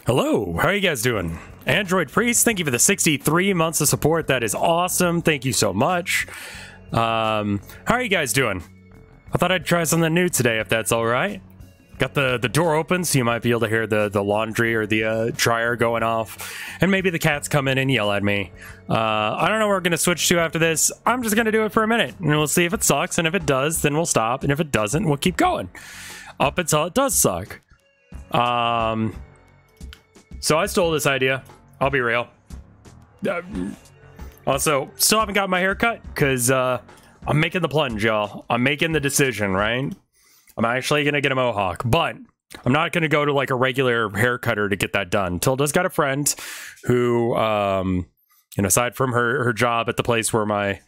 Hello, how are you guys doing? Android Priest, thank you for the 63 months of support. That is awesome. Thank you so much. How are you guys doing? I thought I'd try something new today, if that's all right. Got the door open, so you might be able to hear the laundry or the dryer going off. And maybe the cats come in and yell at me. I don't know what we're going to switch to after this. I'm just going to do it for a minute. And we'll see if it sucks. And if it does, then we'll stop. And if it doesn't, we'll keep going. Up until it does suck. So I stole this idea. I'll be real. Also, still haven't got my hair cut because I'm making the plunge, y'all. I'm making the decision, right? I'm actually going to get a mohawk, but I'm not going to go to like a regular hair cutter to get that done. Tilda's got a friend who, aside from her job at the place where my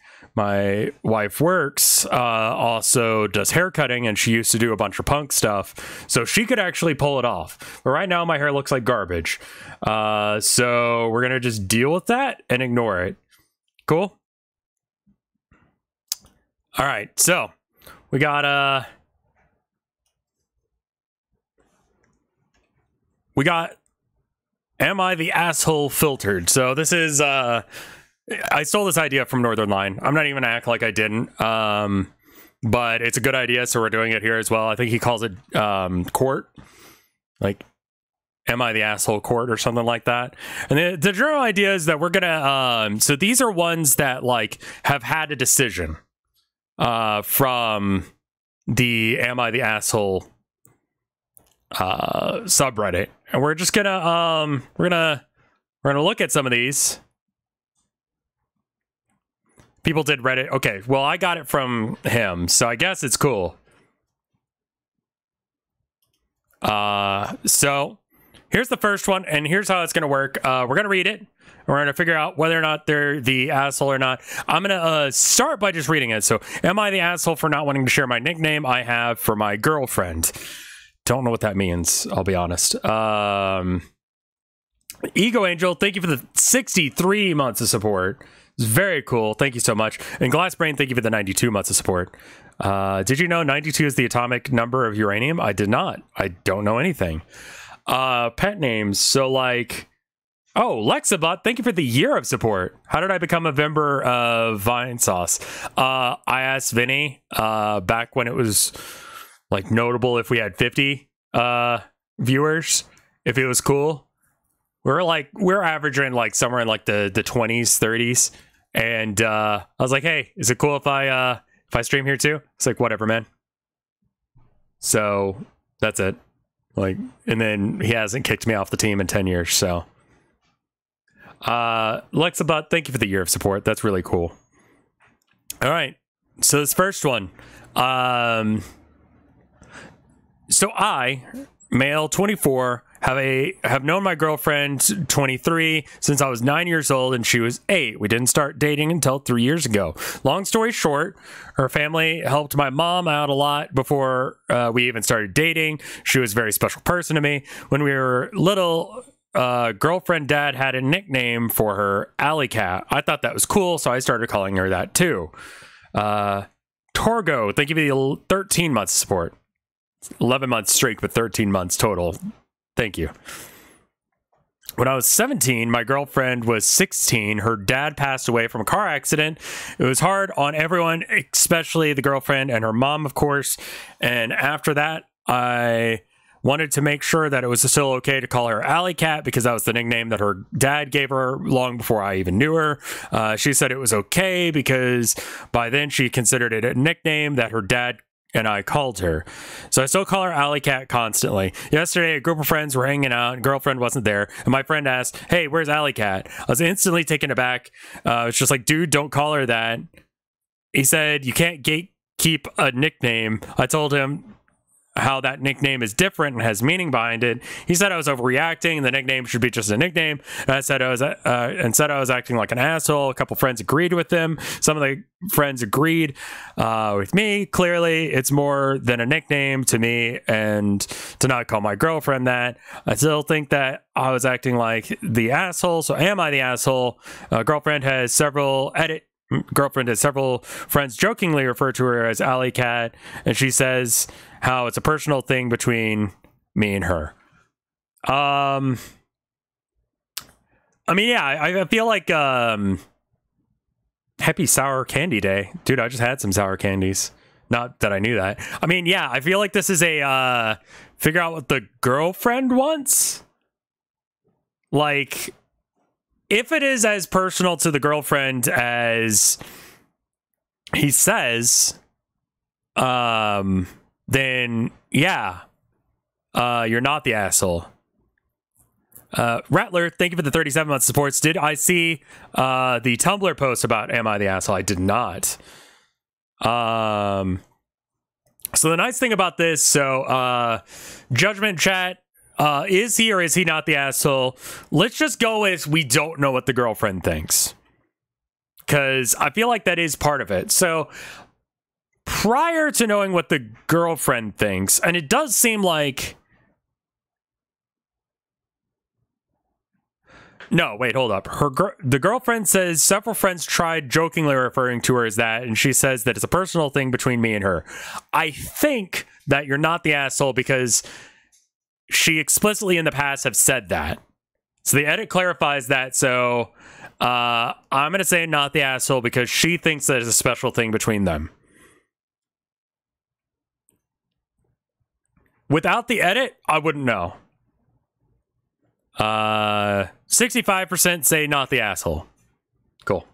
wife works, also does hair cutting, and she used to do a bunch of punk stuff, so she could actually pull it off. But right now my hair looks like garbage, so we're gonna just deal with that and ignore it. Cool. All right, so we got Am I the Asshole filtered? So this is I stole this idea from Northern Line. I'm not even gonna act like I didn't. But it's a good idea, so we're doing it here as well. I think he calls it court. Like, am I the asshole court or something like that? And the general idea is that we're gonna so these are ones that like have had a decision from the Am I the Asshole subreddit. And we're just gonna we're gonna look at some of these. People did Reddit. Okay, well, I got it from him, so I guess it's cool. So here's the first one, and here's how it's gonna work. We're gonna read it. We're gonna figure out whether or not they're the asshole or not. I'm gonna start by just reading it. So, am I the asshole for not wanting to share my nickname I have for my girlfriend? Don't know what that means, I'll be honest. Ego Angel, thank you for the 63 months of support. It's very cool. Thank you so much. And Glassbrain, thank you for the 92 months of support. Did you know 92 is the atomic number of uranium? I did not. I don't know anything. Pet names. So like, oh, Lexabot, thank you for the year of support. How did I become a member of Vinesauce? I asked Vinny back when it was like notable if we had 50 viewers, if it was cool. We're averaging like somewhere in like the 20s, 30s. And I was like, hey, is it cool if I stream here too? It's like, whatever, man. So that's it. Like, and then he hasn't kicked me off the team in 10 years. So Lexabot, thank you for the year of support. That's really cool. All right. So this first one, so I, male 24, have known my girlfriend 23 since I was 9 years old and she was 8. We didn't start dating until 3 years ago. Long story short, her family helped my mom out a lot before we even started dating. She was a very special person to me. When we were little, girlfriend dad had a nickname for her, Alley Cat. I thought that was cool, so I started calling her that too. Torgo, thank you for the 13 months support. 11 months streak, but 13 months total. Thank you. When I was 17, my girlfriend was 16. Her dad passed away from a car accident. It was hard on everyone, especially the girlfriend and her mom, of course. And after that, I wanted to make sure that it was still okay to call her Alley Cat because that was the nickname that her dad gave her long before I even knew her. She said it was okay because by then she considered it a nickname that her dad and I called her. So I still call her Alley Cat constantly. Yesterday, a group of friends were hanging out and girlfriend wasn't there. And my friend asked, hey, where's Alley Cat? I was instantly taken aback. It's just like, dude, don't call her that. He said, you can't gatekeep a nickname. I told him how that nickname is different and has meaning behind it. He said I was overreacting and the nickname should be just a nickname. And I said I was acting like an asshole. A couple friends agreed with him. Some of the friends agreed with me. Clearly, it's more than a nickname to me, and to not call my girlfriend that. I still think that I was acting like the asshole. So am I the asshole? Girlfriend has several friends jokingly refer to her as Alley Cat, and she says how it's a personal thing between me and her. I mean, yeah, I feel like happy sour candy day. Dude, I just had some sour candies. Not that I knew that. I mean, yeah, I feel like this is a figure out what the girlfriend wants. Like, if it is as personal to the girlfriend as he says, then yeah, you're not the asshole. Rattler, thank you for the 37 month supports. Did I see the Tumblr post about am I the asshole? I did not. So the nice thing about this, so judgment chat, is he or is he not the asshole? Let's just go with we don't know what the girlfriend thinks, because I feel like that is part of it. So prior to knowing what the girlfriend thinks, and it does seem like no, wait, hold up. The girlfriend says several friends tried jokingly referring to her as that, and she says that it's a personal thing between me and her. I think that you're not the asshole because she explicitly in the past have said that. So the edit clarifies that. So I'm going to say not the asshole because she thinks that it's a special thing between them. Without the edit, I wouldn't know. 65% say not the asshole. Cool.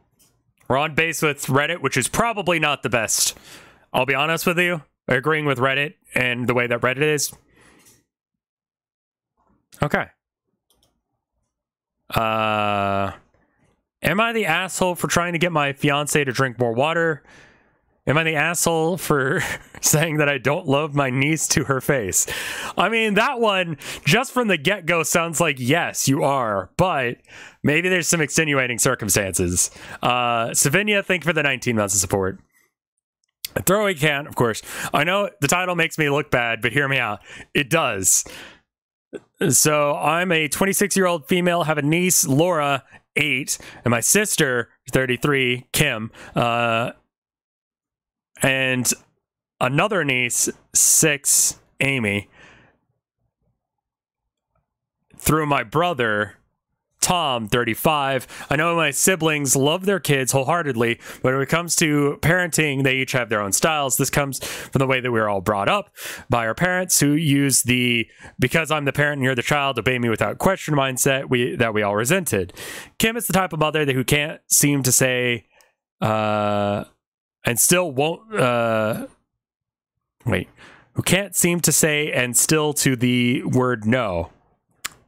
We're on base with Reddit, which is probably not the best. I'll be honest with you. Agreeing with Reddit and the way that Reddit is. Okay. Am I the asshole for trying to get my fiance to drink more water? Am I the asshole for saying that I don't love my niece to her face? I mean, that one, just from the get-go, sounds like, yes, you are. But maybe there's some extenuating circumstances. Savinia, thank you for the 19 months of support. A throwaway can, of course. I know the title makes me look bad, but hear me out. It does. So I'm a 26-year-old female, have a niece, Laura, 8, and my sister, 33, Kim, and another niece, 6, Amy, through my brother, Tom, 35. I know my siblings love their kids wholeheartedly, but when it comes to parenting, they each have their own styles. This comes from the way that we were all brought up by our parents, who use the because I'm the parent and you're the child, obey me without question mindset that we all resented. Kim is the type of mother who can't seem to say and still won't who can't seem to say and still to the word no.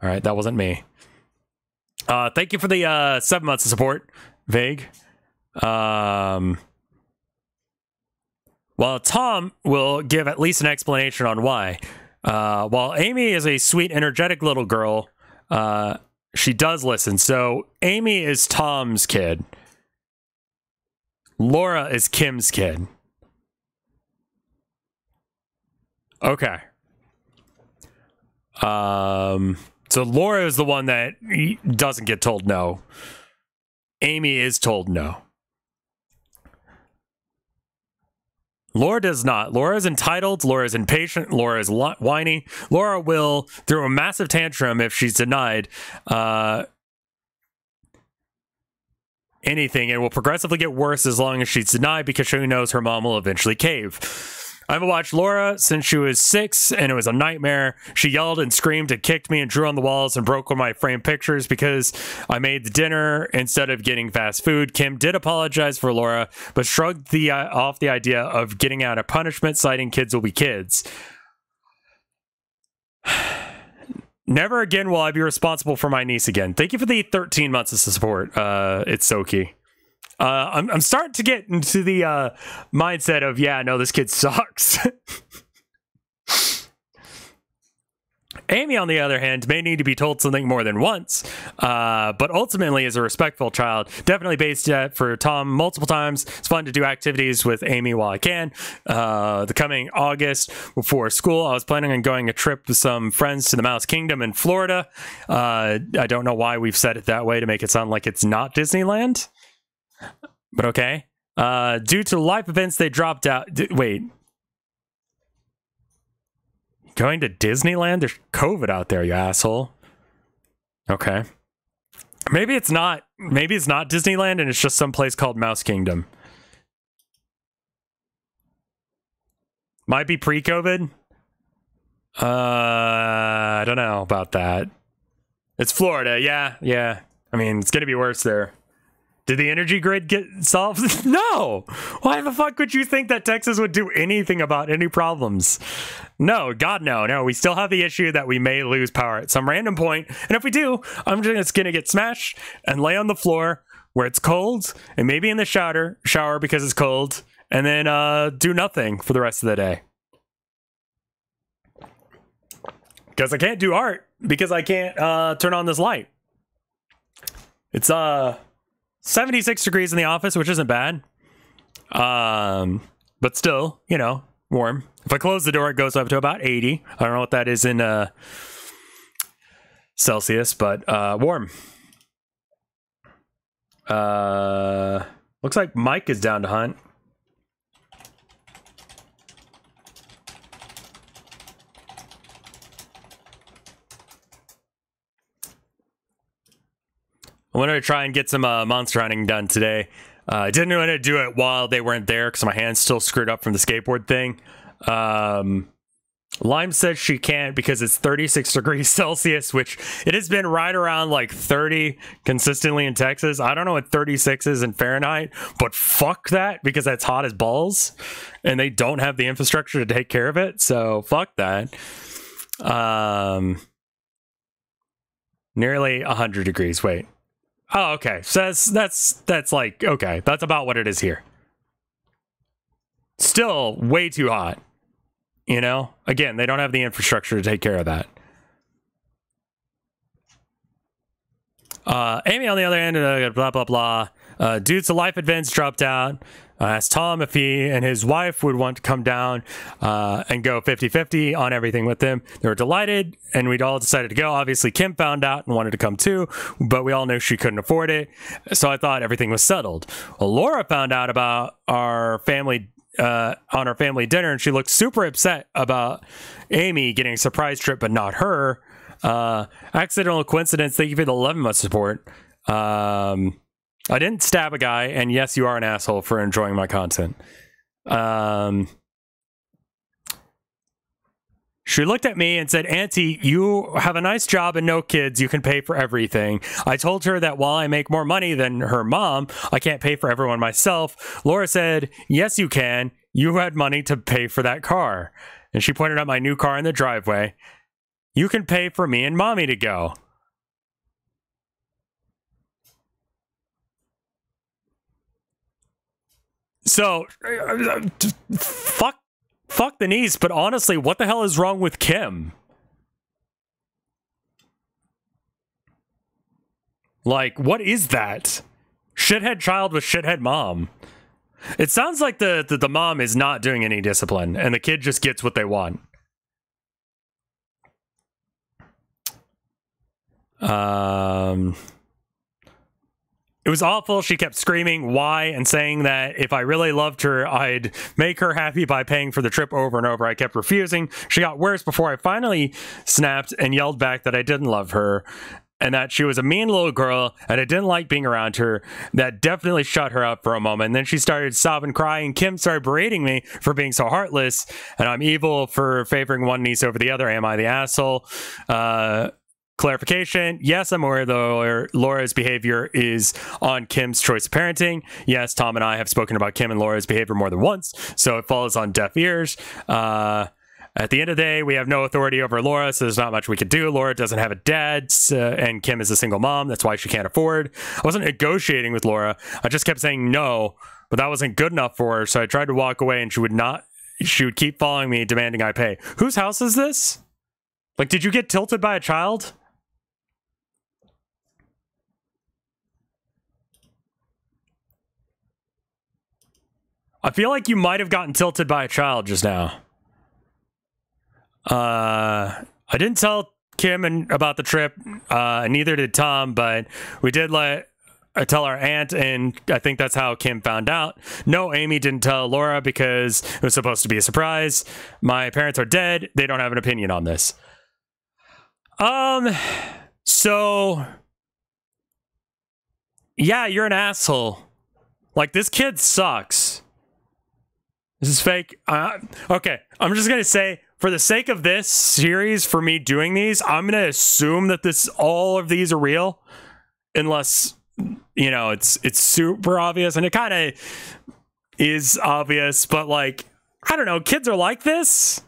All right, that wasn't me. Thank you for the 7 months of support, Vague. Well, Tom will give at least an explanation on why. While Amy is a sweet, energetic little girl, she does listen. So Amy is Tom's kid. Laura is Kim's kid. Okay. So Laura is the one that doesn't get told no. Amy is told no. Laura does not. Laura is entitled. Laura is impatient. Laura is whiny. Laura will throw a massive tantrum if she's denied anything. It will progressively get worse as long as she's denied because she knows her mom will eventually cave. I haven't watched Laura since she was 6, and it was a nightmare. She yelled and screamed and kicked me and drew on the walls and broke one of my framed pictures because I made the dinner instead of getting fast food. Kim did apologize for Laura, but shrugged off the idea of getting out a punishment, citing kids will be kids. Never again will I be responsible for my niece again. Thank you for the 13 months of support. It's Soki. I'm starting to get into the mindset of, yeah, no, this kid sucks. Amy, on the other hand, may need to be told something more than once, but ultimately is a respectful child. Definitely based for Tom multiple times. It's fun to do activities with Amy while I can. The coming August before school, I was planning on going a trip with some friends to the Mouse Kingdom in Florida. I don't know why we've said it that way to make it sound like it's not Disneyland. But okay. Due to life events, they dropped out. Wait. Going to Disneyland? There's COVID out there, you asshole. Okay. Maybe it's not. Maybe it's not Disneyland and it's just some place called Mouse Kingdom. Might be pre-COVID. I don't know about that. It's Florida. Yeah. I mean, it's going to be worse there. Did the energy grid get solved? No. Why the fuck would you think that Texas would do anything about any problems? No, God, no. No, we still have the issue that we may lose power at some random point. And if we do, I'm just going to get smashed and lay on the floor where it's cold and maybe in the shower because it's cold and then do nothing for the rest of the day. Because I can't do art because I can't turn on this light. It's 76 degrees in the office, which isn't bad. But still, you know, warm. If I close the door, it goes up to about 80. I don't know what that is in Celsius, but warm. Looks like Mike is down to hunt. I wanted to try and get some monster hunting done today. I didn't want to do it while they weren't there because my hand's still screwed up from the skateboard thing. Lime says she can't because it's 36 degrees Celsius, which it has been right around like 30 consistently in Texas. I don't know what 36 is in Fahrenheit, but fuck that because that's hot as balls and they don't have the infrastructure to take care of it. So fuck that. Nearly 100 degrees. Wait. Oh, okay. So that's like, okay. That's about what it is here. Still way too hot. You know? Again, they don't have the infrastructure to take care of that. Amy on the other end, blah, blah, blah. Dudes to Life Events dropped out. Asked Tom if he and his wife would want to come down and go 50-50 on everything with them. They were delighted, and we'd all decided to go. Obviously, Kim found out and wanted to come too, but we all knew she couldn't afford it, so I thought everything was settled. Well, Laura found out about our family on our family dinner, and she looked super upset about Amy getting a surprise trip, but not her. Accidental coincidence. Thank you for the 11-month support. I didn't stab a guy, and yes, you are an asshole for enjoying my content. She looked at me and said, Auntie, you have a nice job and no kids. You can pay for everything. I told her that while I make more money than her mom, I can't pay for everyone myself. Laura said, yes, you can. You had money to pay for that car. And she pointed out my new car in the driveway. You can pay for me and mommy to go. So, fuck the niece, but honestly, what the hell is wrong with Kim? Like, what is that? Shithead child with shithead mom. It sounds like the mom is not doing any discipline, and the kid just gets what they want. It was awful. She kept screaming why and saying that if I really loved her, I'd make her happy by paying for the trip over and over. I kept refusing. She got worse before I finally snapped and yelled back that I didn't love her and that she was a mean little girl and I didn't like being around her. That definitely shut her up for a moment. And then she started sobbing, crying. Kim started berating me for being so heartless and I'm evil for favoring one niece over the other. Am I the asshole? Clarification, yes, I'm aware though Laura's behavior is on Kim's choice of parenting. Yes, Tom and I have spoken about Kim and Laura's behavior more than once, so it falls on deaf ears. At the end of the day, we have no authority over Laura, so there's not much we could do. Laura doesn't have a dad, and Kim is a single mom. That's why she can't afford. I wasn't negotiating with Laura. I just kept saying no, but that wasn't good enough for her, so I tried to walk away, and she would keep following me, demanding I pay. Whose house is this? Like, did you get tilted by a child? I feel like you might have gotten tilted by a child just now. I didn't tell Kim about the trip, neither did Tom, but we did tell our aunt, and I think that's how Kim found out. No, Amy didn't tell Laura because it was supposed to be a surprise. My parents are dead. They don't have an opinion on this. So yeah, you're an asshole. Like, this kid sucks. This is fake. Okay, I'm just gonna say, for the sake of this series, for me doing these, I'm gonna assume that all of these are real, unless, you know, it's super obvious, and it kind of is obvious, but like, I don't know, kids are like this.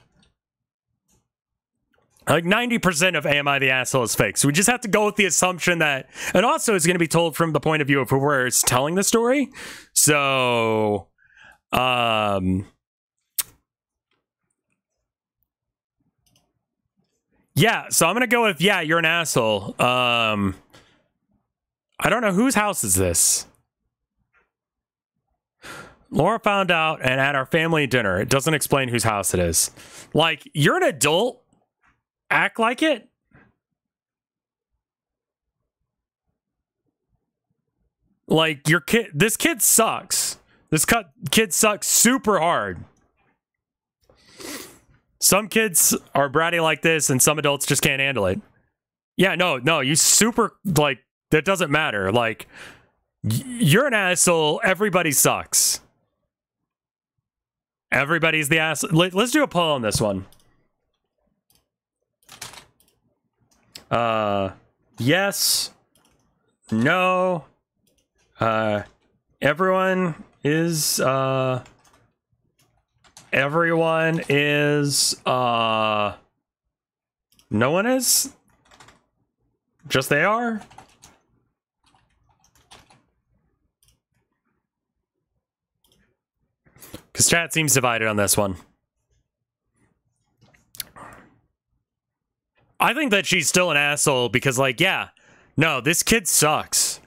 Like 90% of Am I the Asshole is fake. So we just have to go with the assumption that, and also it's going to be told from the point of view of whoever's telling the story. So, yeah, so I'm going to go with, yeah, you're an asshole. I don't know whose house is this. Laura found out and at our family dinner. It doesn't explain whose house it is. Like, you're an adult. Act like it. Like, your kid, this kid sucks. This kid sucks super hard. Some kids are bratty like this, and some adults just can't handle it. Yeah, no, you super, like, that doesn't matter. Like, you're an asshole. Everybody sucks. Everybody's the asshole. Let's do a poll on this one. Yes, no, everyone is, no one is, just they are. Because chat seems divided on this one. I think that she's still an asshole because, like, yeah, no, this kid sucks.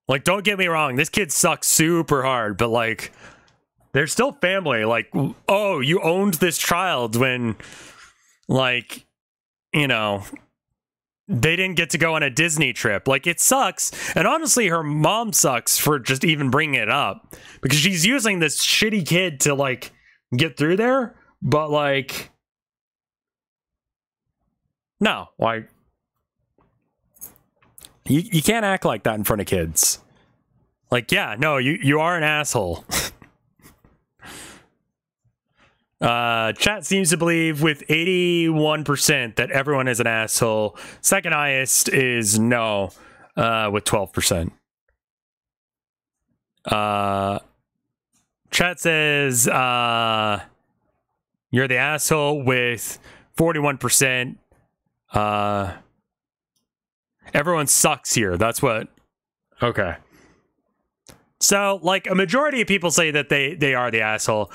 Like, don't get me wrong, this kid sucks super hard, but, like, they're still family. Like, oh, you owned this child when, like, you know, they didn't get to go on a Disney trip. Like, it sucks. And honestly, her mom sucks for just even bringing it up because she's using this shitty kid to, like, get through there, but, like, no, like, you can't act like that in front of kids. Like, yeah, no, you are an asshole. Chat seems to believe with 81% that everyone is an asshole. Second highest is no, with 12%. Chat says you're the asshole with 41%. Everyone sucks here. That's what. Okay. So, like, a majority of people say that they are the asshole.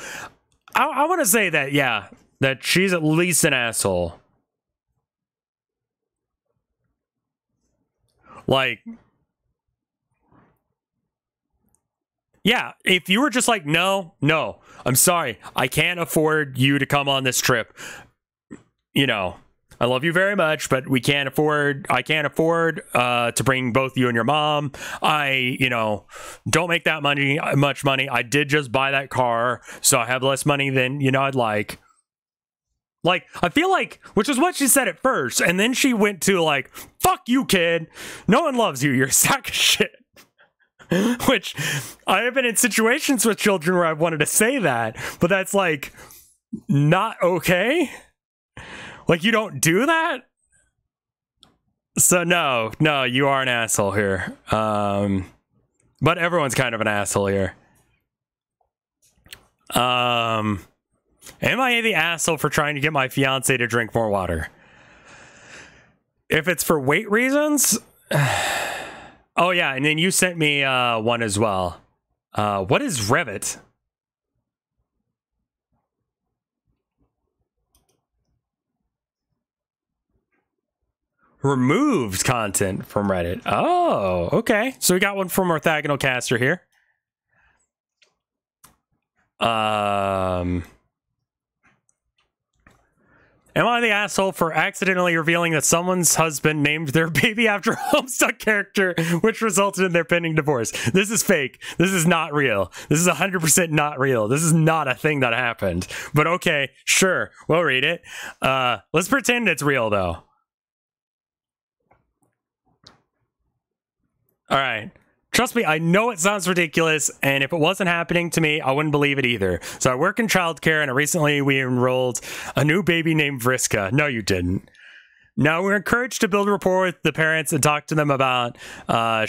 I want to say that, yeah, that she's at least an asshole. Like, yeah, if you were just like, no, I'm sorry, I can't afford you to come on this trip. You know, I love you very much, but I can't afford to bring both you and your mom. You know, don't make that much money. I did just buy that car, so I have less money than, you know, I'd like. Like, I feel like, which is what she said at first, and then she went to, like, fuck you, kid. No one loves you. You're a sack of shit. Which, I have been in situations with children where I've wanted to say that, but that's, like, not okay. Like, you don't do that? So, no, you are an asshole here. But everyone's kind of an asshole here. Am I the asshole for trying to get my fiance to drink more water? If it's for weight reasons... Oh, yeah, and then you sent me one as well. What is Reddit? Removed content from Reddit. Oh, okay. So we got one from Orthogonal Caster here. Am I the asshole for accidentally revealing that someone's husband named their baby after a Homestuck character, which resulted in their pending divorce? This is fake. This is not real. This is 100% not real. This is not a thing that happened. But okay, sure, we'll read it. Let's pretend it's real, though. All right. Trust me, I know it sounds ridiculous, and if it wasn't happening to me, I wouldn't believe it either. So I work in childcare, and recently we enrolled a new baby named Vriska. No, you didn't. Now, we're encouraged to build rapport with the parents and talk to them about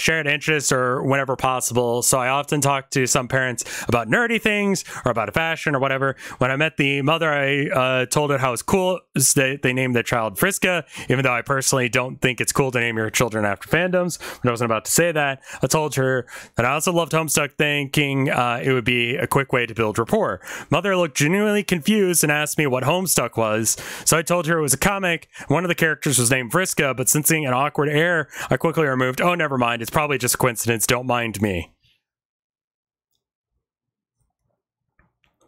shared interests or whenever possible. So I often talk to some parents about nerdy things or about fashion or whatever. When I met the mother, I told her how it's cool they named their child Vriska, even though I personally don't think it's cool to name your children after fandoms. When I wasn't about to say that, I told her that I also loved Homestuck, thinking it would be a quick way to build rapport. Mother looked genuinely confused and asked me what Homestuck was. So I told her it was a comic. One of the characters was named Vriska, but sensing an awkward air, I quickly removed, "Oh, never mind. It's probably just a coincidence. Don't mind me."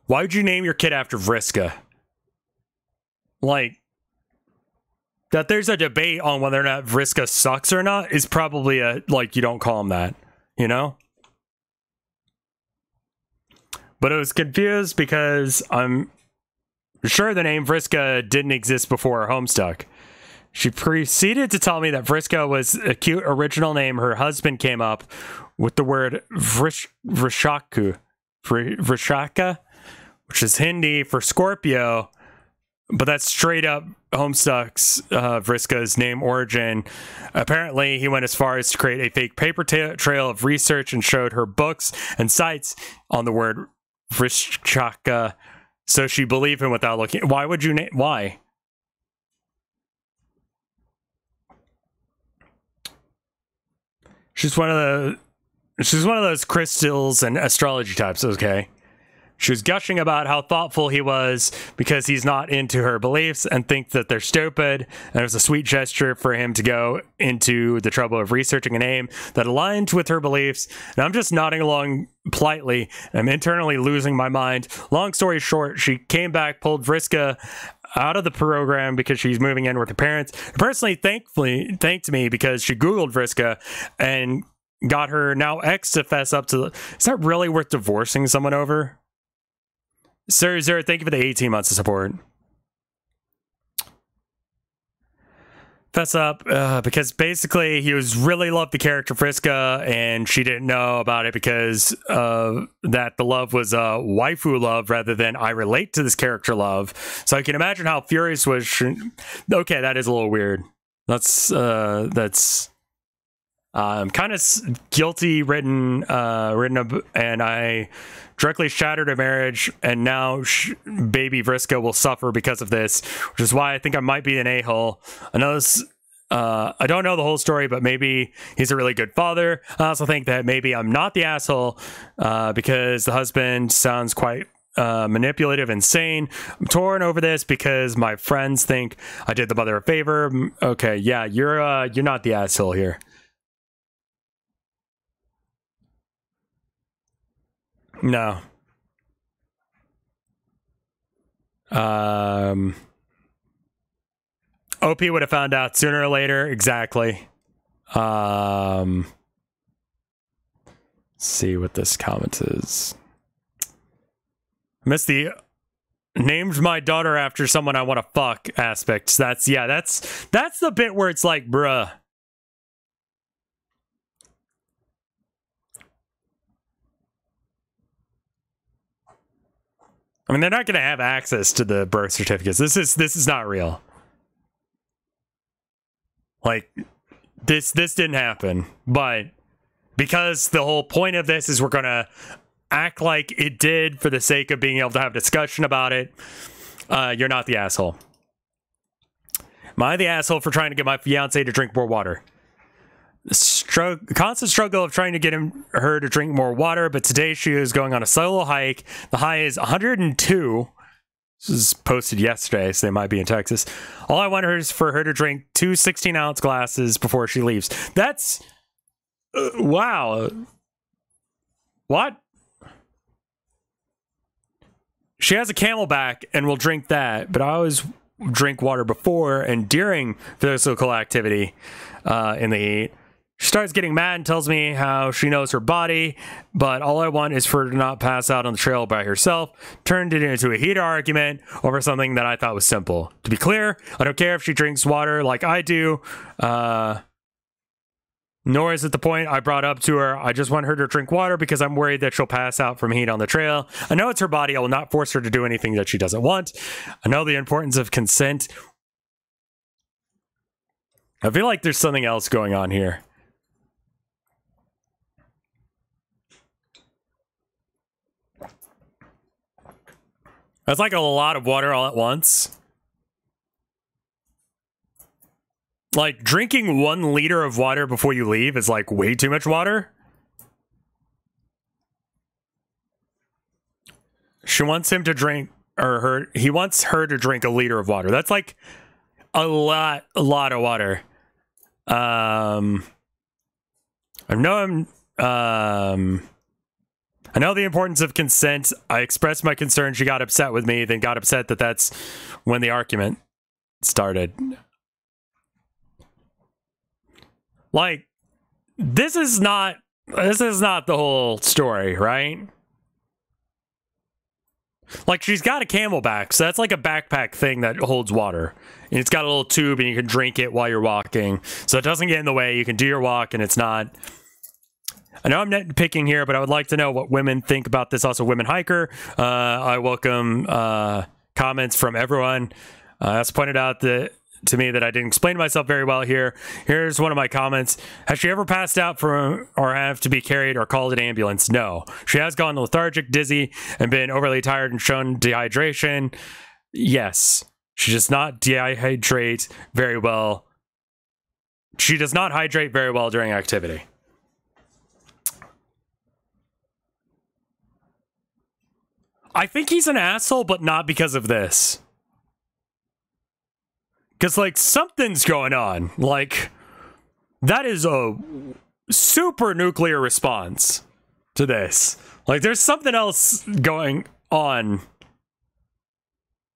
Why would you name your kid after Vriska? Like, that there's a debate on whether or not Vriska sucks or not is probably like, you don't call him that, you know? But I was confused because I'm sure the name Vriska didn't exist before Homestuck. She proceeded to tell me that Vriska was a cute original name her husband came up with the word Vrishaka, which is Hindi for Scorpio, but that's straight up Homestuck's Vriska's name origin. Apparently, he went as far as to create a fake paper trail of research and showed her books and sites on the word Vrishaka, so she believed him without looking. Why would you name? Why? She's one of those crystals and astrology types, okay? She was gushing about how thoughtful he was because he's not into her beliefs and thinks that they're stupid. And it was a sweet gesture for him to go into the trouble of researching a name that aligned with her beliefs. And I'm just nodding along politely. I'm internally losing my mind. Long story short, she came back, pulled Vriska out of the program because she's moving in with her parents. Personally, thanked me because she Googled Vriska and got her now ex to fess up to is that really worth divorcing someone over? Sir, thank you for the 18 months of support. Fess up because basically he was really loved the character Vriska, and she didn't know about it because that the love was waifu love rather than I relate to this character love. So I can imagine how furious was she. Okay, that is a little weird. That's kind of guilty written and I directly shattered a marriage, and now baby Vriska will suffer because of this, which is why I think I might be an a-hole. I know this, I don't know the whole story, but maybe he's a really good father. I also think that maybe I'm not the asshole because the husband sounds quite manipulative and sane. I'm torn over this because my friends think I did the mother a favor. Okay, yeah, you're not the asshole here. No. OP would have found out sooner or later. Exactly. Let's see what this comment is. Missed the named my daughter after someone I want to fuck aspect. That's the bit where it's like, bruh. I mean, they're not going to have access to the birth certificates. This is not real. Like, this didn't happen. But because the whole point of this is we're going to act like it did for the sake of being able to have discussion about it, you're not the asshole. Am I the asshole for trying to get my fiance to drink more water? Constant struggle of trying to get her to drink more water, but today she is going on a solo hike. The high is 102. This was posted yesterday, so they might be in Texas. All I want is for her to drink 2 16-ounce glasses before she leaves. That's wow. What? She has a Camelback and will drink that, but I always drink water before and during physical activity in the heat. She starts getting mad and tells me how she knows her body, but all I want is for her to not pass out on the trail by herself. Turned it into a heated argument over something that I thought was simple. To be clear, I don't care if she drinks water like I do. Nor is it the point I brought up to her. I just want her to drink water because I'm worried that she'll pass out from heat on the trail. I know it's her body. I will not force her to do anything that she doesn't want. I know the importance of consent. I feel like there's something else going on here. That's like a lot of water all at once. Like, drinking 1 liter of water before you leave is, like, way too much water. She wants him to drink, or he wants her to drink 1 liter of water. That's, like, a lot of water. I know the importance of consent. I expressed my concern. She got upset with me, then got upset that that's when the argument started. Like, this is not the whole story, right? Like, she's got a Camelback, so that's like a backpack thing that holds water. And it's got a little tube and you can drink it while you're walking. So it doesn't get in the way. You can do your walk and it's not... I know I'm nitpicking here, but I would like to know what women think about this. Also, Women Hiker. I welcome comments from everyone. As pointed out to me that I didn't explain myself very well here. Here's one of my comments. Has she ever passed out from or have to be carried or called an ambulance? No. She has gone lethargic, dizzy, and been overly tired and shown dehydration. Yes. She does not dehydrate very well. She does not hydrate very well during activity. I think he's an asshole, but not because of this. Because, like, something's going on. Like, that is a super nuclear response to this. Like, there's something else going on.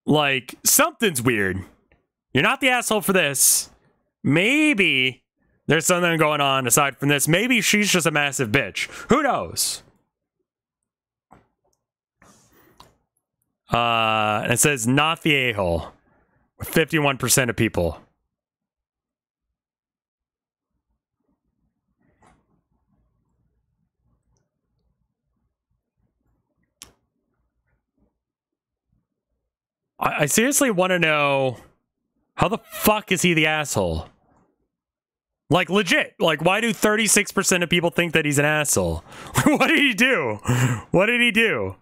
Like, something's weird. You're not the asshole for this. Maybe there's something going on aside from this. Maybe she's just a massive bitch. Who knows? And it says, not the a-hole. 51% of people. I seriously want to know, how the fuck is he the asshole? Like, legit. Like, why do 36% of people think that he's an asshole? What did he do? What did he do?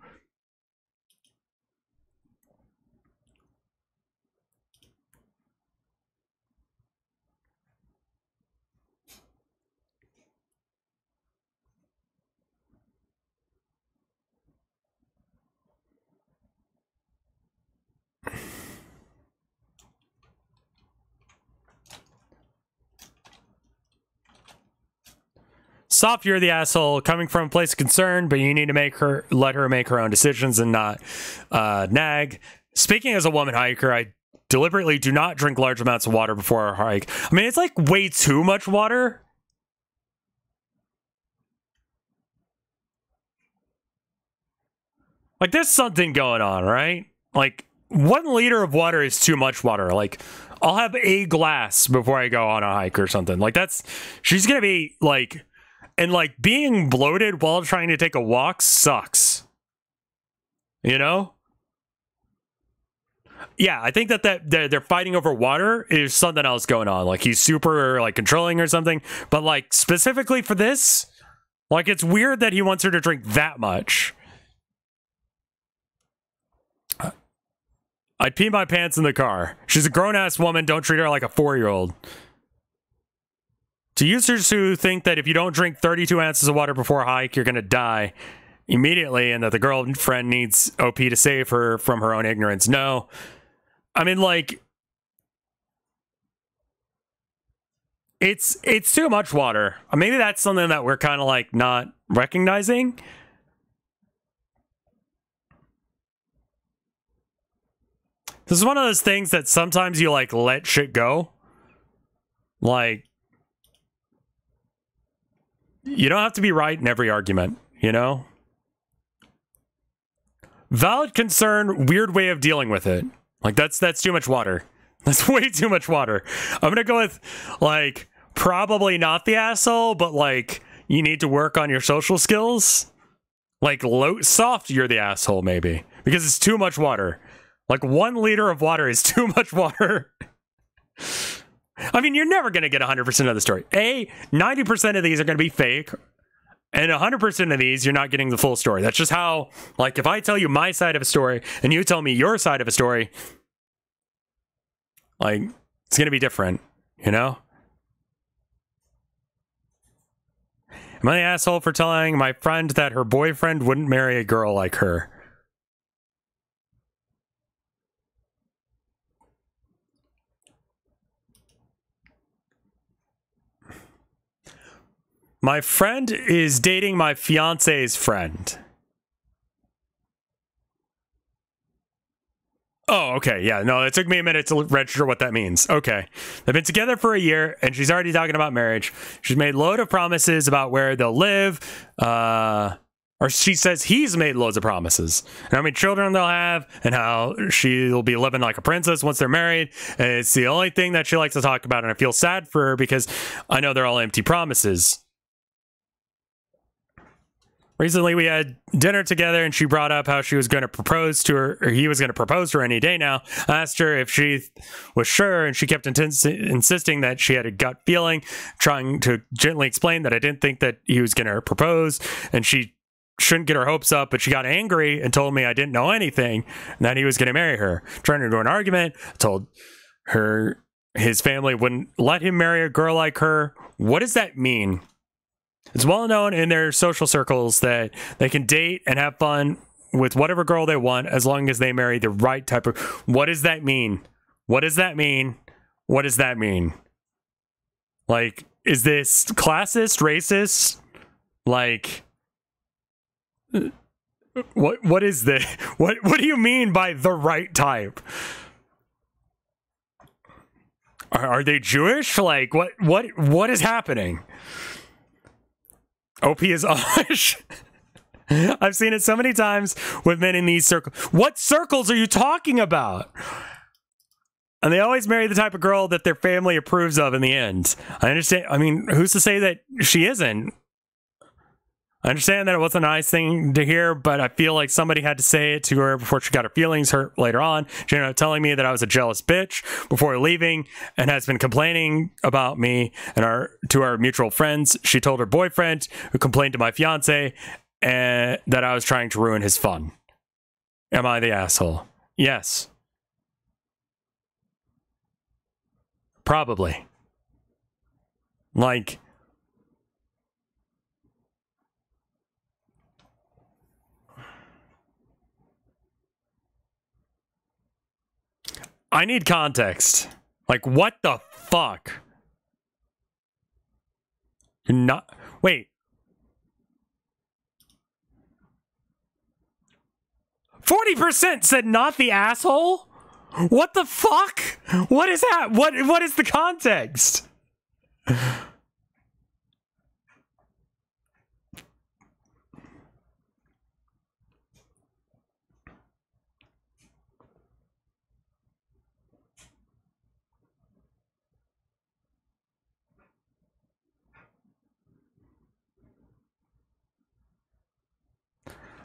Soft, you're the asshole, coming from a place of concern, but you need to let her make her own decisions and not nag. Speaking as a woman hiker, I deliberately do not drink large amounts of water before a hike. I mean, it's like way too much water. Like, there's something going on, right? Like, 1 liter of water is too much water. Like, I'll have a glass before I go on a hike or something. Like, she's gonna be, like... And, like, being bloated while trying to take a walk sucks. You know? Yeah, I think that they're fighting over water is something else going on. Like, he's super, like, controlling or something. But, like, specifically for this, like, it's weird that he wants her to drink that much. I'd pee my pants in the car. She's a grown-ass woman. Don't treat her like a 4-year-old. To users who think that if you don't drink 32 ounces of water before a hike, you're going to die immediately and that the girlfriend needs OP to save her from her own ignorance. No. I mean, like, it's too much water. Maybe that's something that we're kind of, like, not recognizing. This is one of those things that sometimes you, like, let shit go. Like, you don't have to be right in every argument, you know? Valid concern, weird way of dealing with it. Like, that's too much water. That's way too much water. I'm gonna go with, like, probably not the asshole, but like you need to work on your social skills. Like soft, you're the asshole maybe because it's too much water. Like 1 liter of water is too much water. I mean, you're never going to get 100% of the story. 90% of these are going to be fake. And 100% of these, you're not getting the full story. That's just how, like, if I tell you my side of a story and you tell me your side of a story, like, it's going to be different, you know? Am I the asshole for telling my friend that her boyfriend wouldn't marry a girl like her? My friend is dating my fiance's friend. Oh, okay. Yeah, no, it took me a minute to register what that means. Okay. They've been together for a year, and she's already talking about marriage. She's made a load of promises about where they'll live. Or she says he's made loads of promises. And how many children they'll have, and how she'll be living like a princess once they're married. And it's the only thing that she likes to talk about, and I feel sad for her because I know they're all empty promises. Recently, we had dinner together, and she brought up how she was going to propose to her, or he was going to propose to her any day now. I asked her if she was sure, and she kept insisting that she had a gut feeling, trying to gently explain that I didn't think that he was going to propose, and she shouldn't get her hopes up, but she got angry and told me I didn't know anything, and that he was going to marry her. Trying into an argument, told her his family wouldn't let him marry a girl like her. What does that mean? It's well known in their social circles that they can date and have fun with whatever girl they want as long as they marry the right type of... What does that mean? What does that mean? What does that mean? Like, is this classist, racist? Like, what is this? What do you mean by the right type? Are they Jewish? Like, what is happening? OP is Amish. I've seen it so many times with men in these circles. What circles are you talking about? And they always marry the type of girl that their family approves of in the end. I understand. I mean, who's to say that she isn't? I understand that it wasn't a nice thing to hear, but I feel like somebody had to say it to her before she got her feelings hurt later on. She ended up telling me that I was a jealous bitch before leaving and has been complaining about me and to our mutual friends. She told her boyfriend, who complained to my fiance, that I was trying to ruin his fun. Am I the asshole? Yes. Probably. Like... I need context. Like, what the fuck? You're not... Wait. 40% said not the asshole? What the fuck? What is that? What is the context?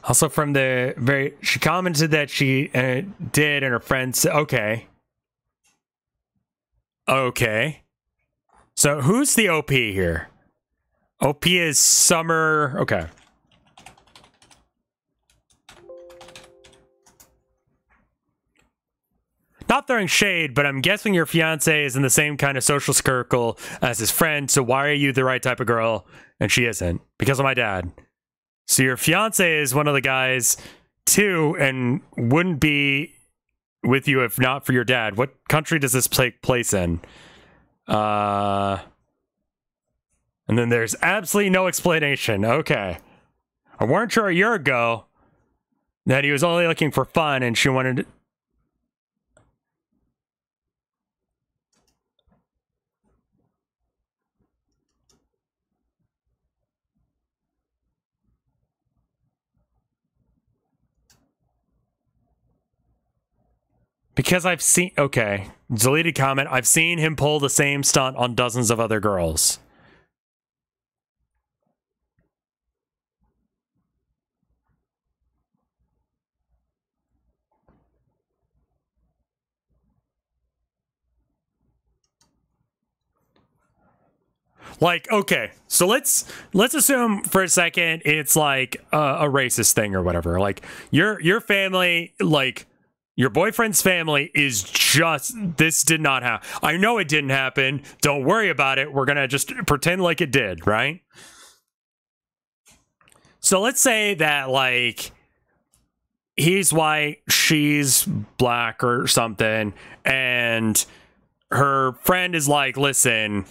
Also from the she commented that she did, and her friends said, okay. Okay. So who's the OP here? OP is Summer. Okay. Not throwing shade, but I'm guessing your fiance is in the same kind of social circle as his friend, so why are you the right type of girl and she isn't? Because of my dad. So your fiance is one of the guys, too, and wouldn't be with you if not for your dad. What country does this take place in? And then there's absolutely no explanation. Okay. I weren't sure a year ago that he was only looking for fun and she wanted... Because I've seen... Okay. Deleted comment. I've seen him pull the same stunt on dozens of other girls. Like, okay, so let's assume for a second it's like a racist thing or whatever. Like your family, like your boyfriend's family is just, this did not happen. I know it didn't happen. Don't worry about it. We're gonna just pretend like it did, right? So let's say that like he's white, she's black or something, and her friend is like, listen,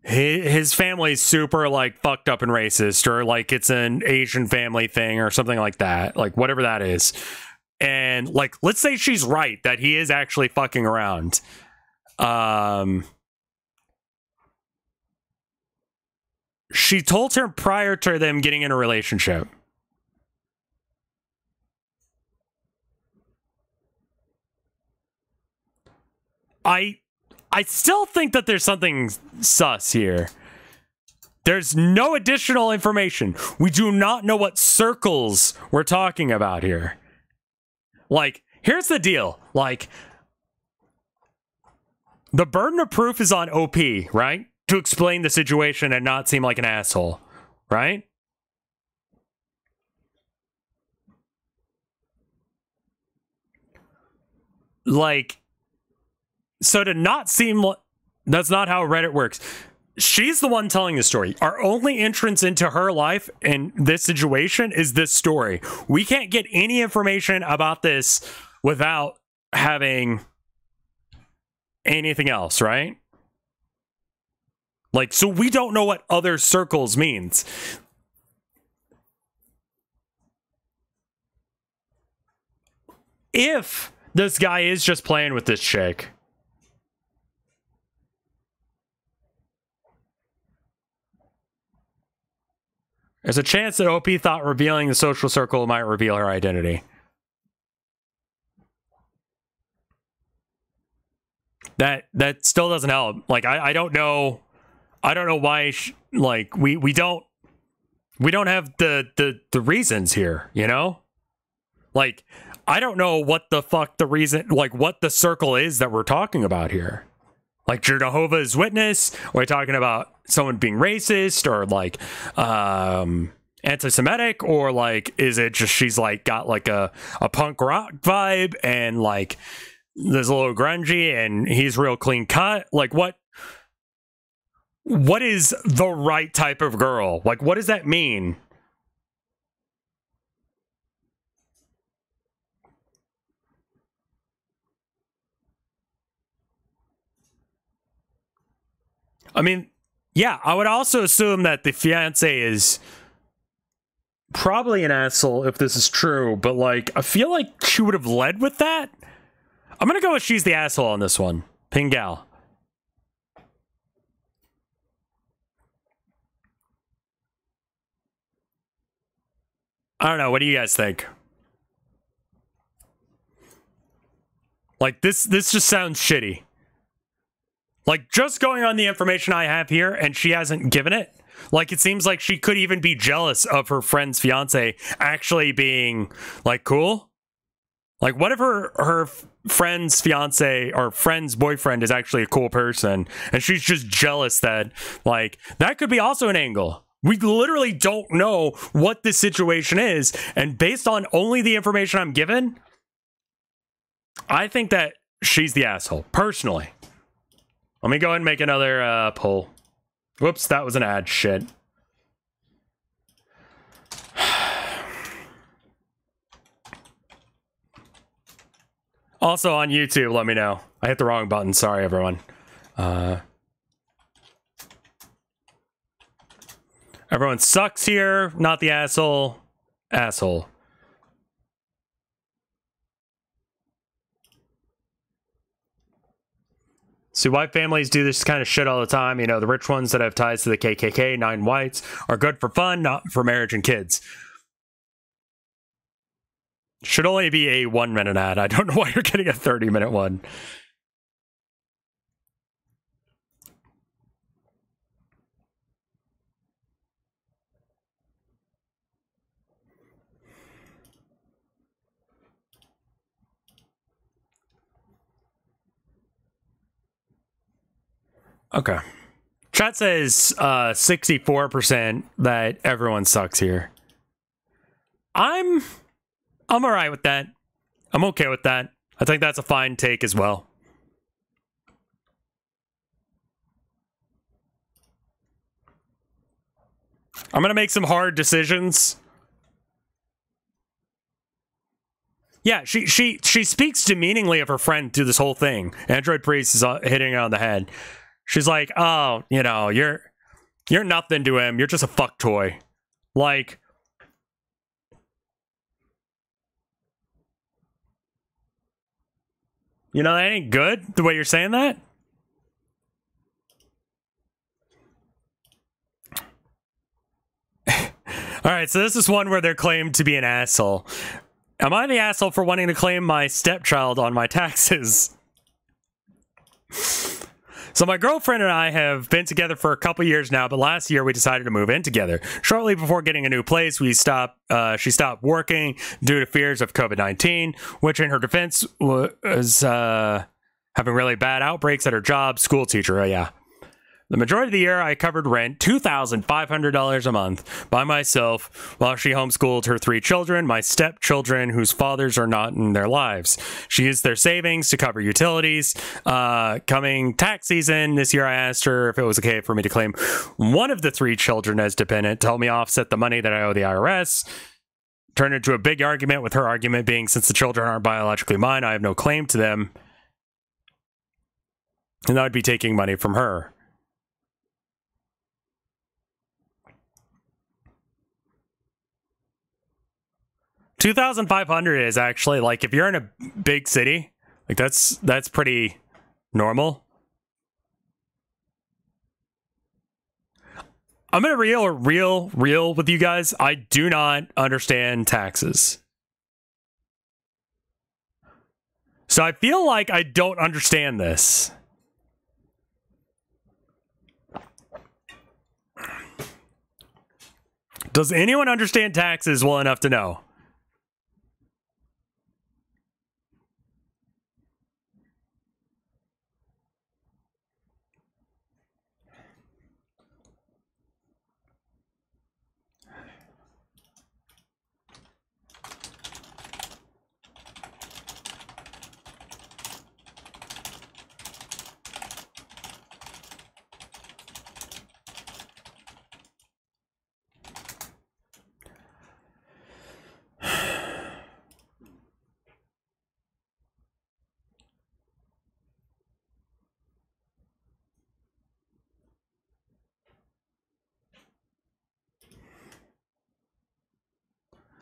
his family's super like fucked up and racist, or like it's an Asian family thing or something like that, like whatever that is. And like, let's say she's right that he is actually fucking around. She told her prior to them getting in a relationship. I still think that there's something sus here. There's no additional information. We do not know what circles we're talking about here. Like, here's the deal. Like, the burden of proof is on OP, right? To explain the situation and not seem like an asshole, right? Like, so to not seem like, that's not how Reddit works. She's the one telling the story. Our only entrance into her life in this situation is this story. We can't get any information about this without having anything else, right? Like, so we don't know what other circles means. If this guy is just playing with this chick, there's a chance that OP thought revealing the social circle might reveal her identity. That still doesn't help. Like, I don't know. I don't know why. Like, we don't have the reasons here. You know, like, I don't know what the fuck the reason, like, what the circle is that we're talking about here. Like, Jehovah's Witness? Are we talking about someone being racist or like anti-Semitic, or like is it just she's like got like a punk rock vibe and like there's a little grungy and he's real clean cut? Like, what is the right type of girl? Like, what does that mean? I mean, yeah, I would also assume that the fiance is probably an asshole if this is true, but like, I feel like she would have led with that. I'm gonna go with she's the asshole on this one. Pingal. I don't know. What do you guys think? Like, this just sounds shitty. Like, just going on the information I have here, and she hasn't given it. Like, it seems like she could even be jealous of her friend's fiance actually being, like, cool. Like, what if her friend's fiance or friend's boyfriend is actually a cool person, and she's just jealous that, like, that could be also an angle. We literally don't know what this situation is, and based on only the information I'm given, I think that she's the asshole, personally. Let me go ahead and make another poll. Whoops, that was an ad. Shit. Also on YouTube, let me know. I hit the wrong button. Sorry, everyone. Everyone sucks here. Not the asshole. Asshole. See, white families do this kind of shit all the time. You know, the rich ones that have ties to the KKK, 9 whites, are good for fun, not for marriage and kids. Should only be a 1-minute ad. I don't know why you're getting a 30-minute one. Okay. Chat says 64% that everyone sucks here. I'm all right with that. I'm okay with that. I think that's a fine take as well. I'm gonna make some hard decisions. Yeah, she speaks demeaningly of her friend through this whole thing. Android Priest is hitting it on the head. She's like, "Oh, you know, you're nothing to him. You're just a fuck toy." Like, you know, that ain't good the way you're saying that. All right, so this is one where they're claimed to be an asshole. Am I the asshole for wanting to claim my stepchild on my taxes? So my girlfriend and I have been together for a couple years now, but last year we decided to move in together. Shortly before getting a new place, she stopped working due to fears of COVID-19, which in her defense was having really bad outbreaks at her job, school teacher. Yeah. The majority of the year, I covered rent, $2,500 a month, by myself, while she homeschooled her 3 children, my stepchildren, whose fathers are not in their lives. She used their savings to cover utilities. Coming tax season this year, I asked her if it was okay for me to claim one of the 3 children as dependent to help me offset the money that I owe the IRS. Turned into a big argument, with her argument being, since the children aren't biologically mine, I have no claim to them. And I would be taking money from her. $2,500 is actually, like, if you're in a big city, like, that's pretty normal. I'm gonna real with you guys. I do not understand taxes. So I feel like I don't understand this. Does anyone understand taxes well enough to know?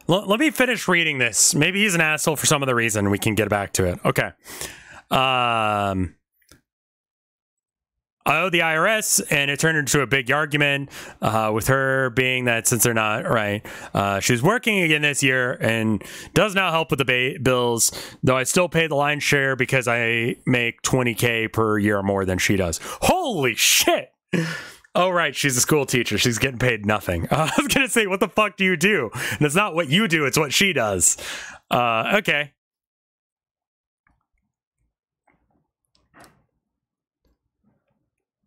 Let me finish reading this. Maybe he's an asshole for some other reason. We can get back to it. Okay. I owe the IRS, and it turned into a big argument with her being that since they're not right. She's working again this year and does not help with the bills, though I still pay the lion's share because I make $20K per year more than she does. Holy shit! Oh, right, she's a school teacher. She's getting paid nothing. I was going to say, what the fuck do you do? And it's not what you do, it's what she does. Okay.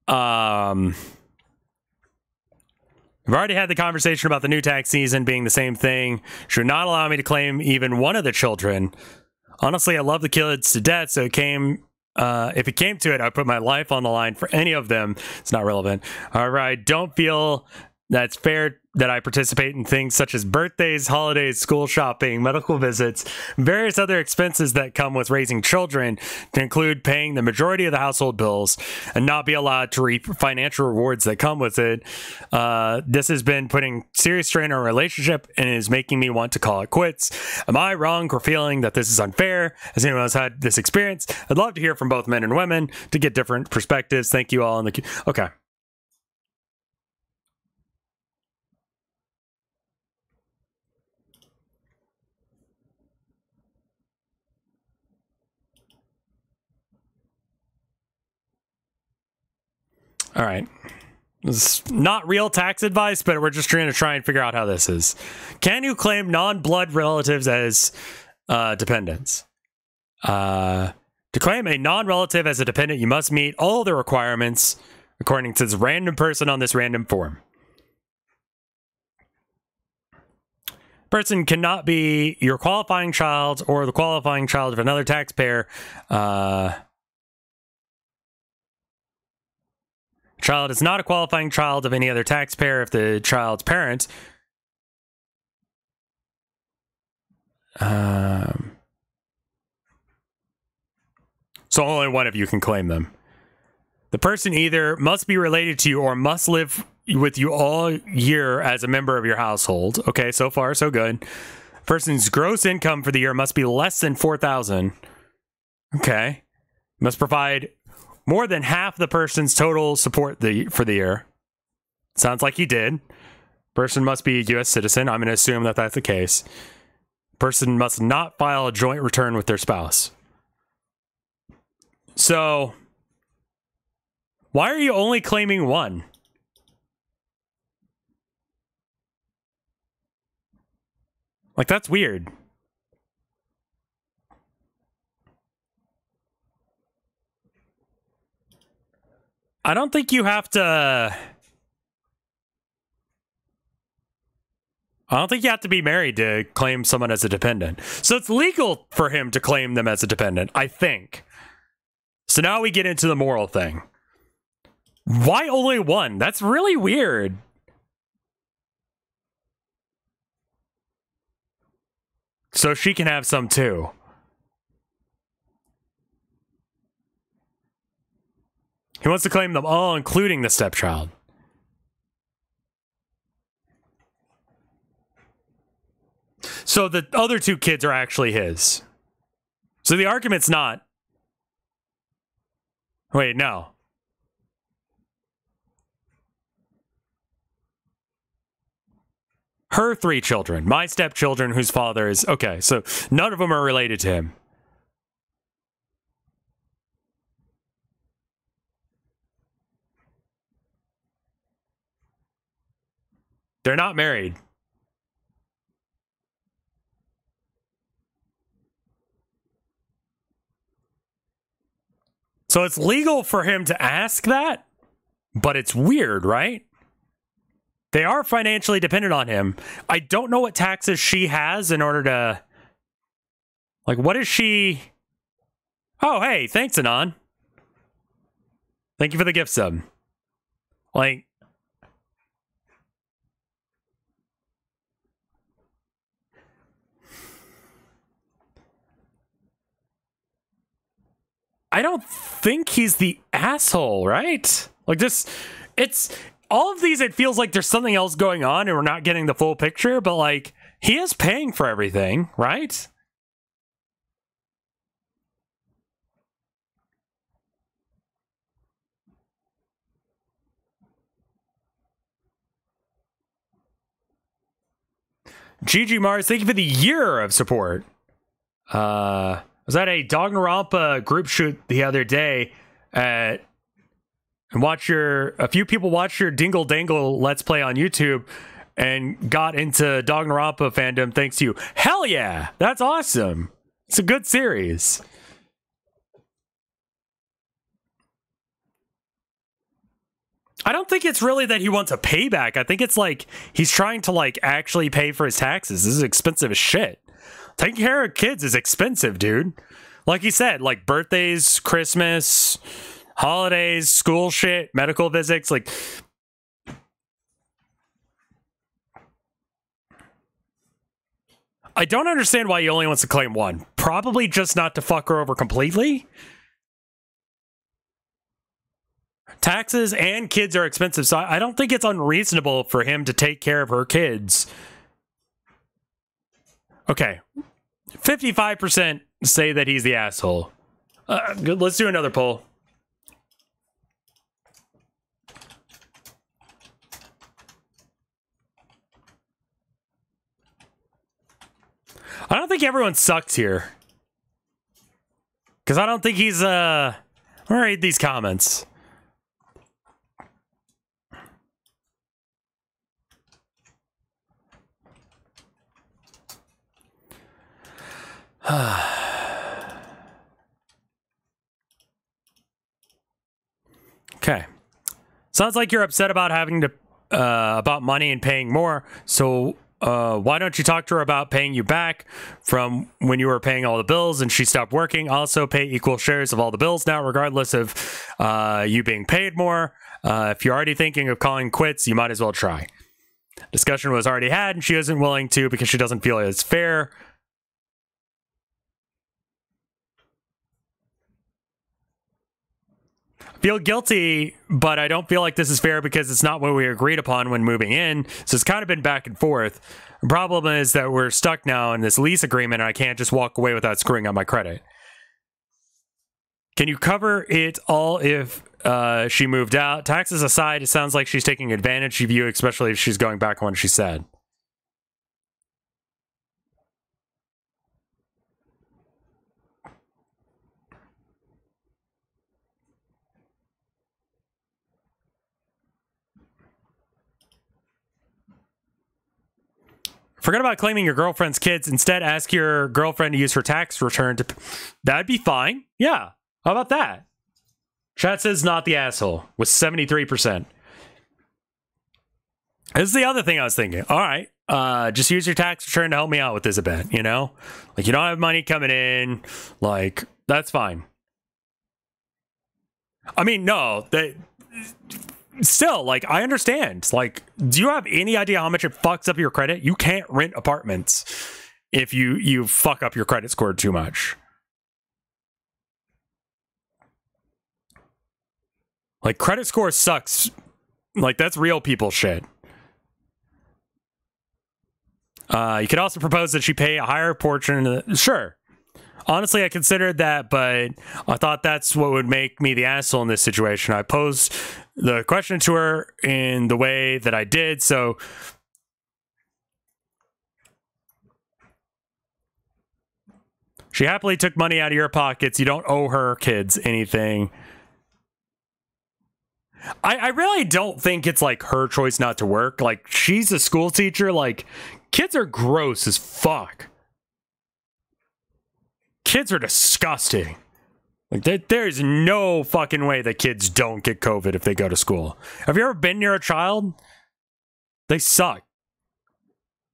I've already had the conversation about the new tax season being the same thing. Should not allow me to claim even one of the children. Honestly, I love the kids to death, so if it came to it, I'd put my life on the line for any of them. It's not relevant. However, I don't feel that's fair that I participate in things such as birthdays, holidays, school shopping, medical visits, various other expenses that come with raising children, to include paying the majority of the household bills, and not be allowed to reap financial rewards that come with it. This has been putting serious strain on our relationship and is making me want to call it quits. Am I wrong for feeling that this is unfair? Has anyone else had this experience? I'd love to hear from both men and women to get different perspectives. Thank you all. Okay. All right. This is not real tax advice, but we're just trying to figure out how this is. Can you claim non-blood relatives as dependents? To claim a non-relative as a dependent, you must meet all the requirements according to this random person on this random form. Person cannot be your qualifying child or the qualifying child of another taxpayer. Child is not a qualifying child of any other taxpayer if the child's parent so only one of you can claim them. The person either must be related to you or must live with you all year as a member of your household. Okay, so far so good. Person's gross income for the year must be less than $4,000. Okay. Must provide more than half the person's total support for the year. Sounds like he did. Person must be a U.S. citizen. I'm going to assume that that's the case. Person must not file a joint return with their spouse. So, why are you only claiming one? Like, that's weird. I don't think you have to... I don't think you have to be married to claim someone as a dependent. So it's legal for him to claim them as a dependent, I think. So now we get into the moral thing. Why only one? That's really weird. So she can have some too. He wants to claim them all, including the stepchild. So the other two kids are actually his. So the argument's not... Wait, no. Her 3 children. My stepchildren, whose father is... Okay, so none of them are related to him. They're not married. So it's legal for him to ask that, but it's weird, right? They are financially dependent on him. I don't know what taxes she has in order to... Like, what is she... Oh, hey, thanks, Anon. Thank you for the gift sub. Like... I don't think he's the asshole, right? Like this, it's all of these. It feels like there's something else going on and we're not getting the full picture, but like he is paying for everything, right? GG Mars, thank you for the year of support. I was at a Dognarampa group shoot the other day and a few people watched your Dingle Dangle Let's Play on YouTube and got into Dognarampa fandom thanks to you. Hell yeah! That's awesome. It's a good series. I don't think it's really that he wants a payback. I think it's like he's trying to like actually pay for his taxes. This is expensive as shit. Taking care of kids is expensive, dude. Like he said, like birthdays, Christmas, holidays, school shit, medical visits, like... I don't understand why he only wants to claim one. Probably just not to fuck her over completely. Taxes and kids are expensive, so I don't think it's unreasonable for him to take care of her kids. Okay. 55% say that he's the asshole. Let's do another poll. I don't think everyone sucks here. Because I don't think he's, I'll read these comments. Okay. Sounds like you're upset about having to about money and paying more. So why don't you talk to her about paying you back from when you were paying all the bills and she stopped working? Also pay equal shares of all the bills now, regardless of you being paid more. If you're already thinking of calling quits, you might as well try. Discussion was already had, and she isn't willing to because she doesn't feel it's fair. Feel guilty, but I don't feel like this is fair because it's not what we agreed upon when moving in. So it's kind of been back and forth. The problem is that we're stuck now in this lease agreement and I can't just walk away without screwing up my credit. Can you cover it all if she moved out? Taxes aside, it sounds like she's taking advantage of you, especially if she's going back on what she said. Forget about claiming your girlfriend's kids. Instead, ask your girlfriend to use her tax return to... That'd be fine. Yeah. How about that? Chat says not the asshole with 73%. This is the other thing I was thinking. All right. Just use your tax return to help me out with this a bit, you know? Like, you don't have money coming in. Like, that's fine. I mean, no. Still, like, I understand. Like, do you have any idea how much it fucks up your credit? You can't rent apartments if you fuck up your credit score too much. Like, credit score sucks. Like, that's real people shit. You could also propose that she pay a higher portion. Sure. Honestly, I considered that, but I thought that's what would make me the asshole in this situation. I posed the question to her in the way that I did, so... She happily took money out of your pockets. You don't owe her kids anything. I really don't think it's like her choice not to work. Like, she's a school teacher. Like, kids are gross as fuck. Kids are disgusting. Like, there's no fucking way that kids don't get COVID if they go to school. Have you ever been near a child? They suck.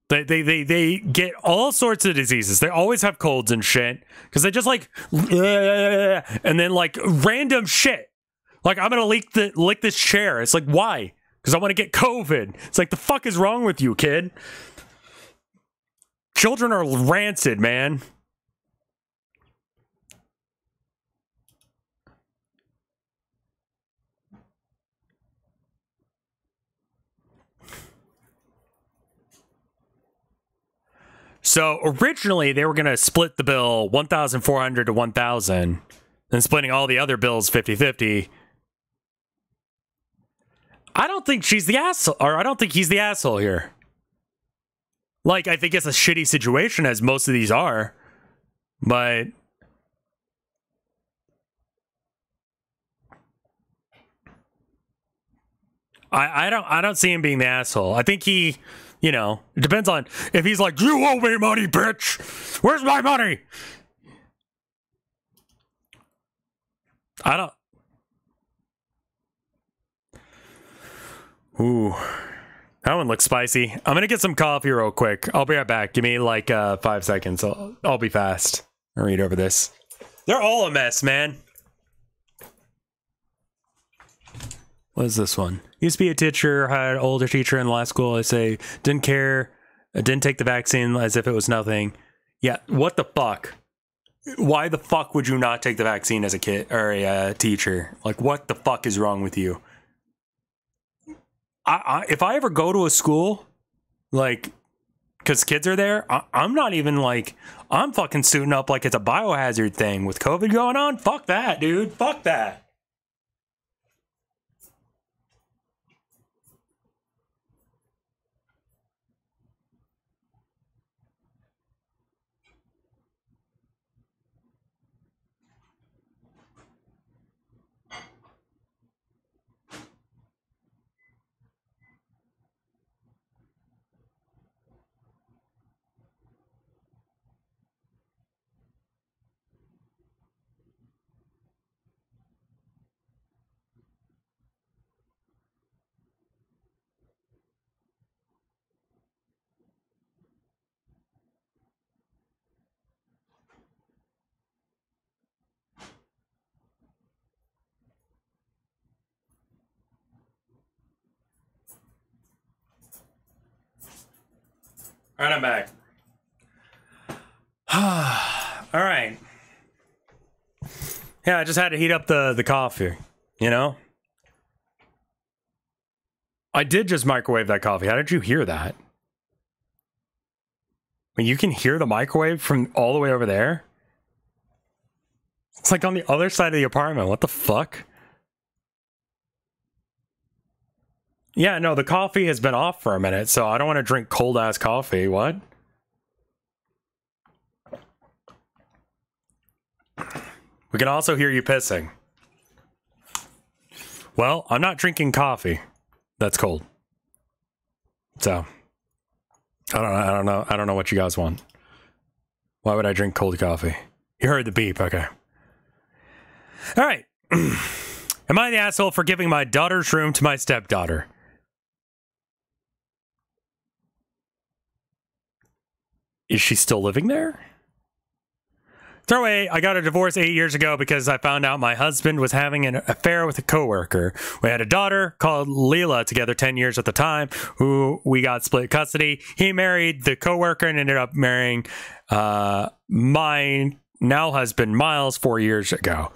They get all sorts of diseases. They always have colds and shit because they just like, and then like random shit. Like, I'm gonna lick this chair. It's like, why? Because I want to get COVID. It's like, the fuck is wrong with you, kid? Children are rancid, man. So originally they were going to split the bill 1,400 to 1,000, then splitting all the other bills 50-50. I don't think she's the asshole, or I don't think he's the asshole here. Like, I think it's a shitty situation, as most of these are, but I don't see him being the asshole. I think he, you know, it depends on if he's like, you owe me money, bitch. Where's my money? I don't. Ooh, that one looks spicy. I'm gonna get some coffee real quick. I'll be right back. Give me like 5 seconds. I'll be fast. I'll read over this. They're all a mess, man. What is this one? Used to be a teacher, had an older teacher in law school. I say, didn't care, didn't take the vaccine as if it was nothing. Yeah, what the fuck? Why the fuck would you not take the vaccine as a kid or a teacher? Like, what the fuck is wrong with you? If I ever go to a school, like, because kids are there, I'm not even like, I'm fucking suiting up like it's a biohazard thing with COVID going on. Fuck that, dude. Fuck that. All right, I'm back. All right. Yeah, I just had to heat up the coffee, you know? I did just microwave that coffee. How did you hear that? I mean, you can hear the microwave from all the way over there? It's like on the other side of the apartment. What the fuck? Yeah, no, the coffee has been off for a minute, so I don't want to drink cold-ass coffee. What? We can also hear you pissing. Well, I'm not drinking coffee that's cold. So, I don't know what you guys want. Why would I drink cold coffee? You heard the beep, okay. All right. Am I the asshole for giving my daughter's room to my stepdaughter? Is she still living there? Throw away, I got a divorce 8 years ago because I found out my husband was having an affair with a coworker. We had a daughter called Leela together 10 years at the time, who we got split custody. He married the coworker and ended up marrying my now husband Miles 4 years ago.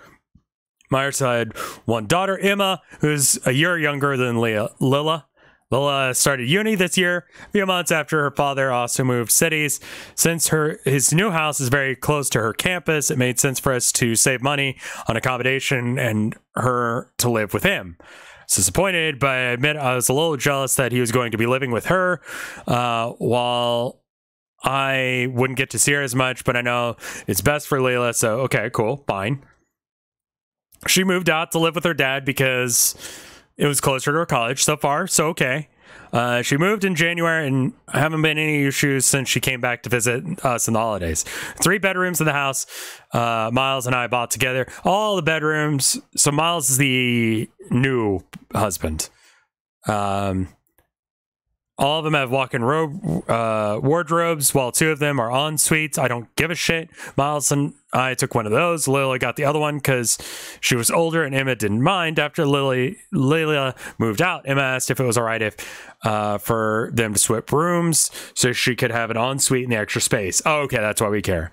Myers had one daughter, Emma, who's a year younger than Lila. Lila started uni this year, a few months after her father also moved cities. Since his new house is very close to her campus, it made sense for us to save money on accommodation and her to live with him. I was disappointed, but I admit I was a little jealous that he was going to be living with her while I wouldn't get to see her as much, but I know it's best for Leila, so okay, cool, fine. She moved out to live with her dad because it was closer to her college. So far, so okay. She moved in January and haven't been any issues since she came back to visit us in the holidays. 3 bedrooms in the house. Miles and I bought together all the bedrooms. So Miles is the new husband. All of them have walk-in wardrobes, while 2 of them are en suites. I don't give a shit. Miles and I took one of those. Lila got the other one because she was older and Emma didn't mind. After Lila moved out, Emma asked if it was all right if for them to swap rooms so she could have an ensuite in the extra space. Oh, okay, that's why we care.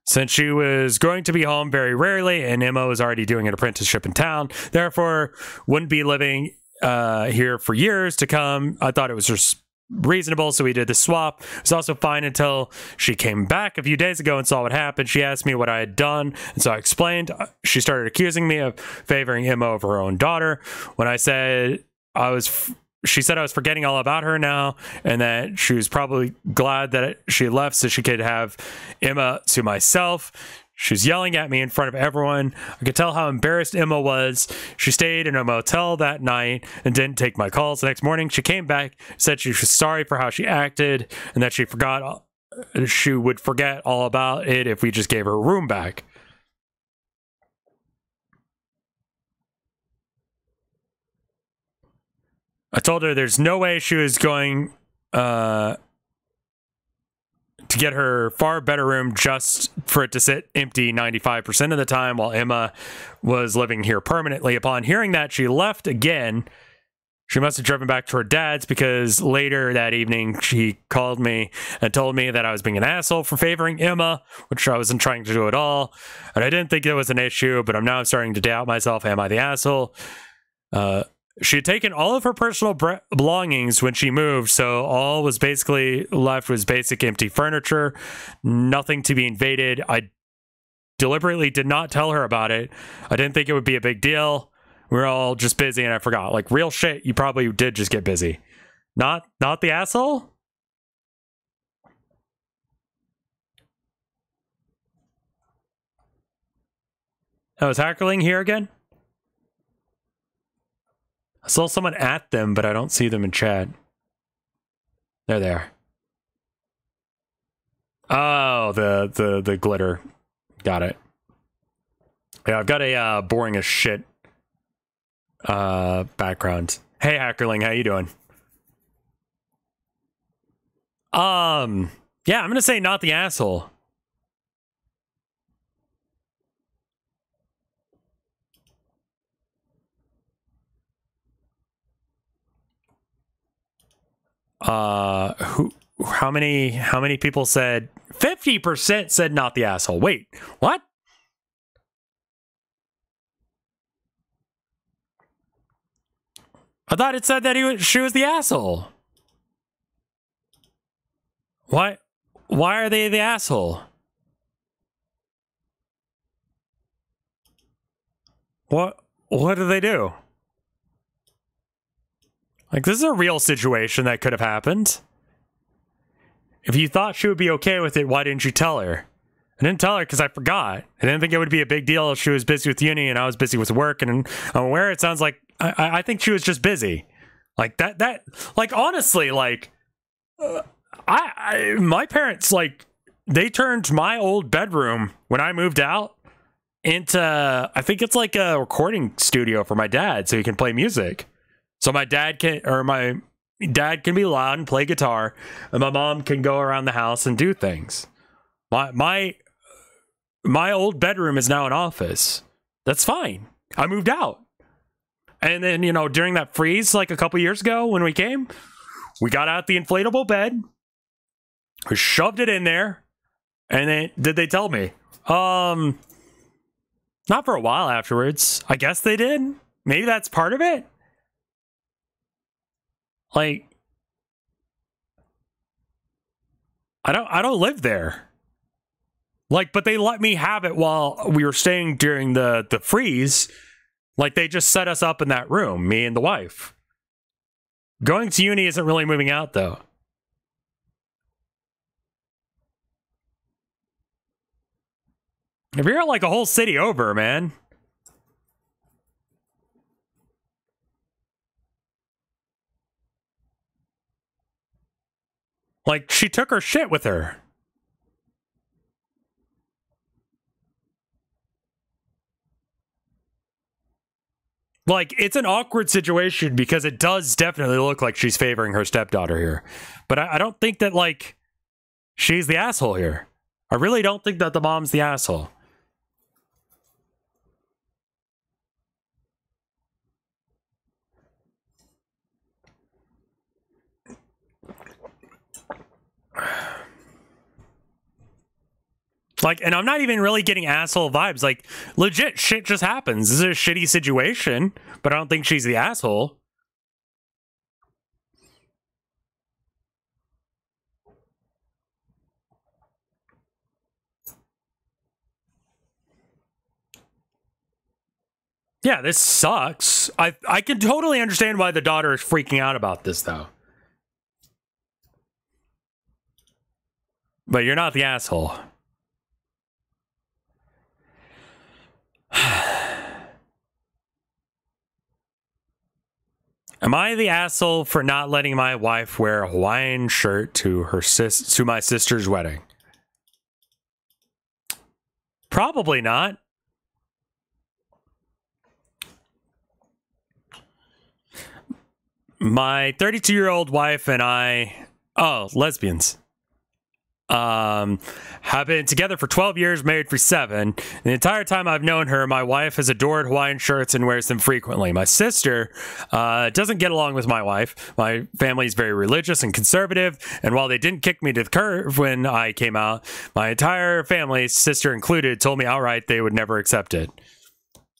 Since she was going to be home very rarely and Emma was already doing an apprenticeship in town, therefore wouldn't be living here for years to come, I thought it was just reasonable, so we did the swap. It was also fine until she came back a few days ago and saw what happened. She asked me what I had done, and so I explained. She started accusing me of favoring Emma over her own daughter. When I said she said I was forgetting all about her now, and that she was probably glad that she left so she could have Emma to myself. She was yelling at me in front of everyone. I could tell how embarrassed Emma was. She stayed in a motel that night and didn't take my calls. The next morning, she came back, said she was sorry for how she acted, and that she would forget all about it if we just gave her a room back. I told her there's no way she was going to get her far better room just for it to sit empty 95% of the time while Emma was living here permanently. Upon hearing that, she left again. She must have driven back to her dad's because later that evening she called me and told me that I was being an asshole for favoring Emma, which I wasn't trying to do at all. And I didn't think it was an issue, but I'm now starting to doubt myself. Am I the asshole? She had taken all of her personal belongings when she moved, so all was basically left was basic empty furniture, nothing to be invaded. I deliberately did not tell her about it. I didn't think it would be a big deal. We were all just busy and I forgot. Like, real shit, you probably did just get busy. Not the asshole? Oh, is Hackerling here again? I saw someone at them, but I don't see them in chat. They're there. Oh, the glitter. Got it. Yeah, I've got a boring as shit background. Hey, Hackerling, how you doing? Yeah, I'm gonna say not the asshole. how many people said 50% said not the asshole. Wait, what? I thought it said that she was the asshole. Why are they the asshole? What do they do? Like, this is a real situation that could have happened. If you thought she would be okay with it, why didn't you tell her? I didn't tell her because I forgot. I didn't think it would be a big deal if she was busy with uni and I was busy with work. And I'm aware it sounds like I think she was just busy. Like that like, honestly, like, my parents, like, they turned my old bedroom when I moved out into, I think it's like a recording studio for my dad so he can play music. So my dad can be loud and play guitar, and my mom can go around the house and do things. My old bedroom is now an office. That's fine. I moved out. And then, you know, during that freeze, like a couple years ago when we came, we got out the inflatable bed, we shoved it in there, and then did they tell me? Not for a while afterwards. I guess they did. Maybe that's part of it. Like, I don't live there. Like, but they let me have it while we were staying during the freeze. Like, they just set us up in that room, me and the wife. Going to uni isn't really moving out, though. If you're like a whole city over, man. Like, she took her shit with her. Like, it's an awkward situation because it does definitely look like she's favoring her stepdaughter here. But I don't think that, like, she's the asshole here. I really don't think that the mom's the asshole. Like, and I'm not even really getting asshole vibes. Like, legit shit just happens. This is a shitty situation, but I don't think she's the asshole. Yeah, this sucks. I can totally understand why the daughter is freaking out about this, though. But you're not the asshole. Am I the asshole for not letting my wife wear a Hawaiian shirt to my sister's wedding? Probably not. My 32-year-old wife and I, lesbians, have been together for 12 years, married for 7. The entire time I've known her, my wife has adored Hawaiian shirts and wears them frequently. My sister doesn't get along with my wife. My family is very religious and conservative, and while they didn't kick me to the curb when I came out, my entire family, sister included, told me outright they would never accept it.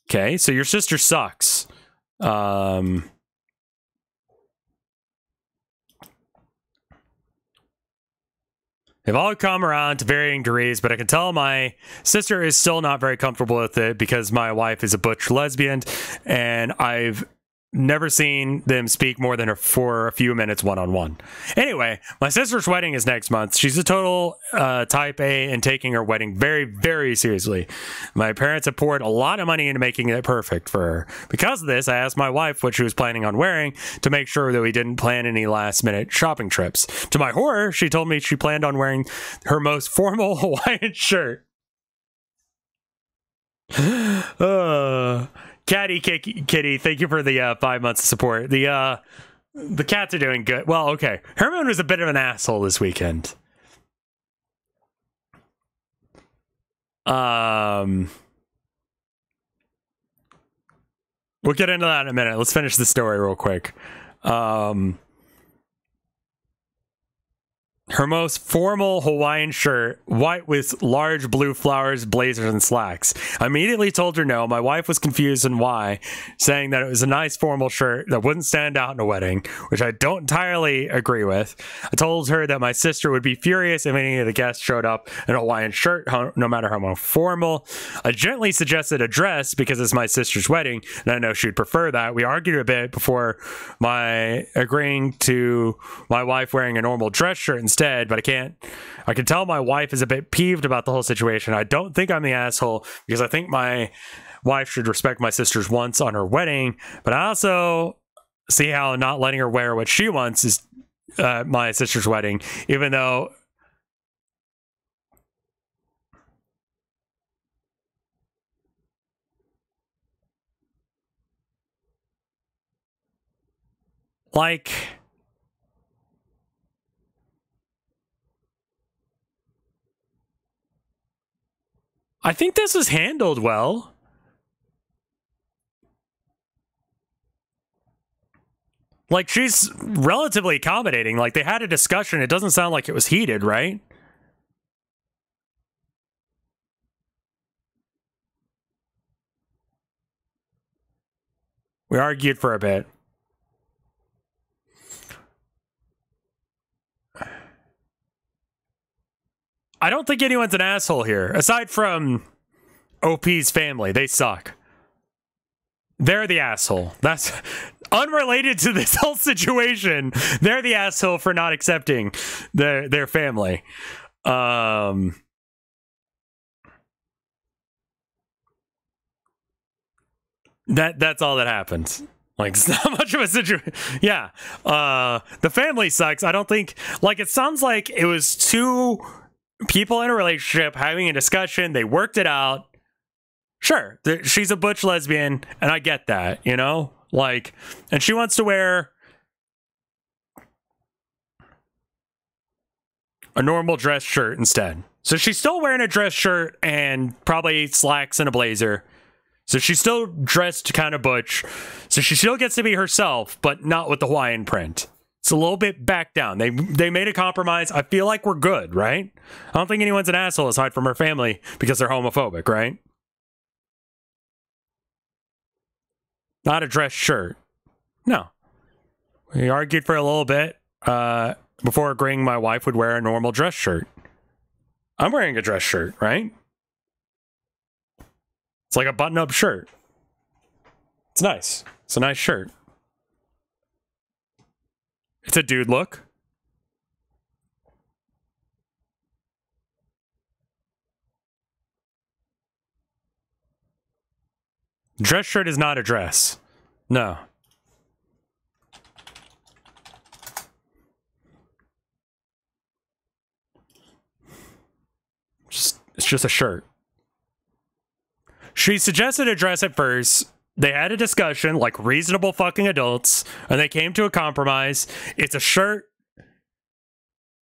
Okay, so your sister sucks. They've all come around to varying degrees, but I can tell my sister is still not very comfortable with it because my wife is a butch lesbian, and I've never seen them speak more than for a few minutes one-on-one. Anyway, my sister's wedding is next month. She's a total type A and taking her wedding very, very seriously. My parents have poured a lot of money into making it perfect for her. Because of this, I asked my wife what she was planning on wearing to make sure that we didn't plan any last-minute shopping trips. To my horror, she told me she planned on wearing her most formal Hawaiian shirt. Kitty, thank you for the 5 months of support. The cats are doing good. Well, okay. Herman was a bit of an asshole this weekend. We'll get into that in a minute. Let's finish the story real quick. her most formal Hawaiian shirt, white with large blue flowers, blazers, and slacks. I immediately told her no. My wife was confused and why, saying that it was a nice formal shirt that wouldn't stand out in a wedding, which I don't entirely agree with. I told her that my sister would be furious if any of the guests showed up in a Hawaiian shirt, no matter how formal. I gently suggested a dress because it's my sister's wedding, and I know she'd prefer that. We argued a bit before my agreeing to my wife wearing a normal dress shirt instead, but I can tell my wife is a bit peeved about the whole situation. I don't think I'm the asshole because I think my wife should respect my sister's wants on her wedding, but I also see how not letting her wear what she wants is my sister's wedding, even though like I think this was handled well. Like, she's relatively accommodating. Like, they had a discussion. It doesn't sound like it was heated, right? We argued for a bit. I don't think anyone's an asshole here. Aside from OP's family. They suck. They're the asshole. That's unrelated to this whole situation. They're the asshole for not accepting their family. That's all that happens. Like, it's not much of a situation. Yeah. The family sucks. I don't think, like, it sounds like it was two people in a relationship having a discussion. They worked it out. Sure, she's a butch lesbian, and I get that, you know? Like, and she wants to wear a normal dress shirt instead. So she's still wearing a dress shirt and probably slacks and a blazer. So she's still dressed kind of butch. So she still gets to be herself, but not with the Hawaiian print. It's a little bit back down. They made a compromise. I feel like we're good, right? I don't think anyone's an asshole aside from her family because they're homophobic, right? Not a dress shirt. No. We argued for a little bit before agreeing my wife would wear a normal dress shirt. I'm wearing a dress shirt, right? It's like a button-up shirt. It's nice. It's a nice shirt. It's a dude look. Dress shirt is not a dress. No. It's just a shirt. She suggested a dress at first. They had a discussion like reasonable fucking adults, and they came to a compromise. It's a shirt.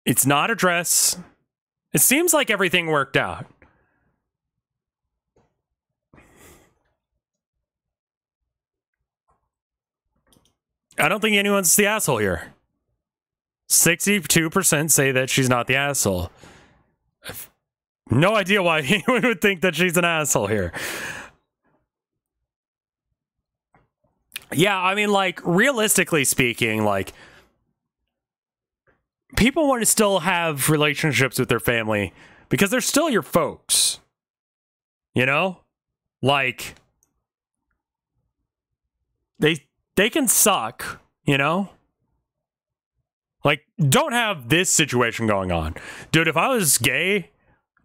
It's not a dress. It seems like everything worked out. I don't think anyone's the asshole here. 62% say that she's not the asshole. I've no idea why anyone would think that she's an asshole here. Yeah, I mean, like, realistically speaking, like, people want to still have relationships with their family because they're still your folks. You know? Like, they can suck, you know? Like, don't have this situation going on. Dude, if I was gay,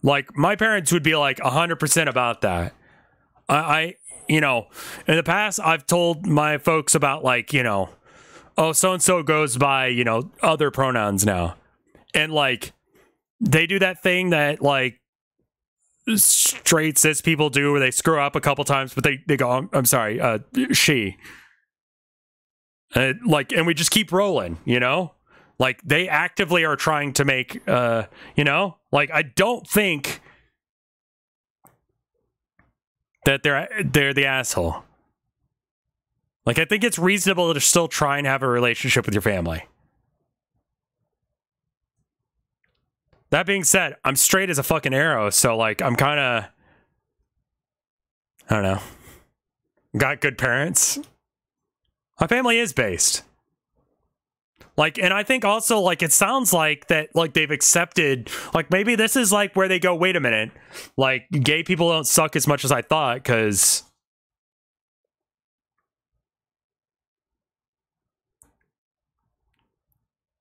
like, my parents would be like 100% about that. I you know, in the past, I've told my folks about, like, you know, oh, so-and-so goes by, you know, other pronouns now. And, like, they do that thing that, like, straight cis people do where they screw up a couple times, but they go, I'm sorry, she. Like, and we just keep rolling, you know? Like, they actively are trying to make, you know? Like, I don't think that they're the asshole. Like, I think it's reasonable to still try and have a relationship with your family. That being said, I'm straight as a fucking arrow, so like I'm kind of, I don't know, got good parents. My family is based. Like, and I think also, like, it sounds like that, like, they've accepted, like, maybe this is, like, where they go, wait a minute, like, gay people don't suck as much as I thought, because,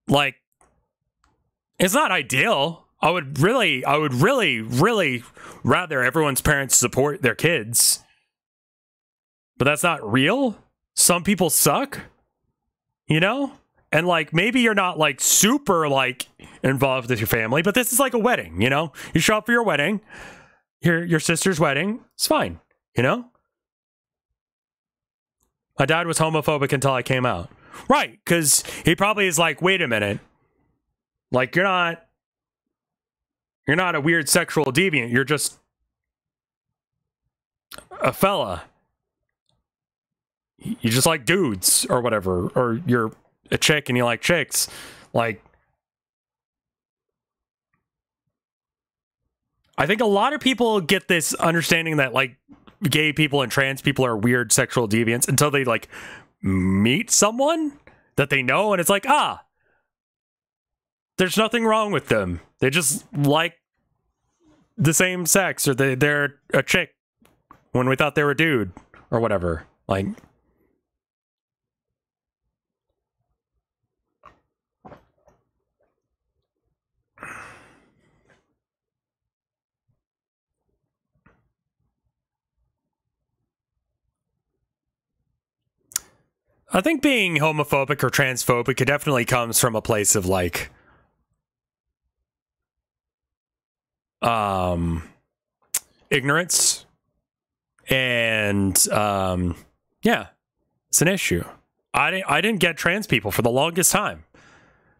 like, it's not ideal. I would really rather everyone's parents support their kids. But that's not real. Some people suck, you know? And, like, maybe you're not, like, super, like, involved with your family, but this is like a wedding, you know? You show up for your wedding, your sister's wedding, it's fine, you know? My dad was homophobic until I came out. Right, because he probably is like, wait a minute. Like, you're not a weird sexual deviant, you're just a fella. You just like dudes, or whatever, or you're a chick and you like chicks. Like, I think a lot of people get this understanding that, like, gay people and trans people are weird sexual deviants until they, like, meet someone that they know, and it's like, ah, there's nothing wrong with them. They just like the same sex, or they're a chick when we thought they were a dude, or whatever. Like, I think being homophobic or transphobic, it definitely comes from a place of, like, ignorance. And, yeah, it's an issue. I didn't get trans people for the longest time.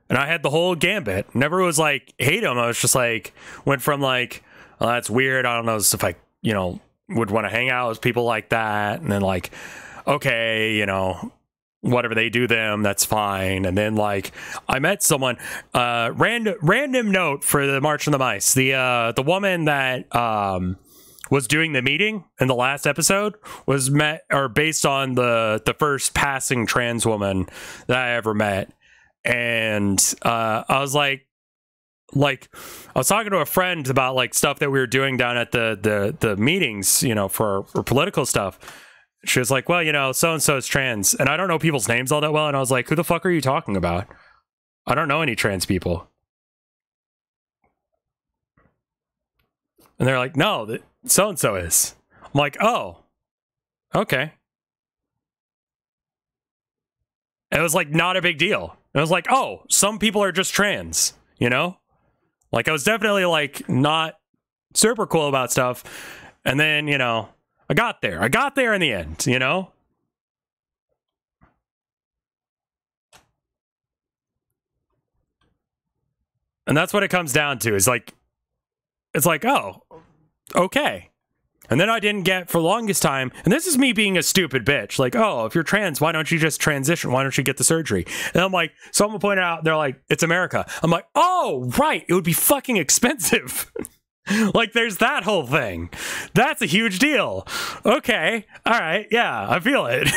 And I had the whole gambit. Never was, like, hate them. I was just, like, went from, like, oh, that's weird. I don't know if I, you know, would want to hang out with people like that. And then, like, okay, you know, whatever they do them, that's fine. And then, like, I met someone, random note for the March of the Mice. The woman that was doing the meeting in the last episode was based on the first passing trans woman that I ever met. And I was like I was talking to a friend about, like, stuff that we were doing down at the meetings, you know, for political stuff. She was like, well, you know, so-and-so is trans. And I don't know people's names all that well. And I was like, who the fuck are you talking about? I don't know any trans people. And they're like, no, that so-and-so is. I'm like, oh, okay. And it was, like, not a big deal. And I was like, oh, some people are just trans, you know? Like, I was definitely, like, not super cool about stuff. And then, you know, I got there in the end, you know? And that's what it comes down to, is like, it's like, oh, okay. And then I didn't get for the longest time, and this is me being a stupid bitch, like, oh, if you're trans, why don't you just transition? Why don't you get the surgery? And I'm like, someone pointed out, they're like, it's America. I'm like, oh, right, it would be fucking expensive. Like, there's that whole thing. That's a huge deal. Okay. All right. Yeah, I feel it.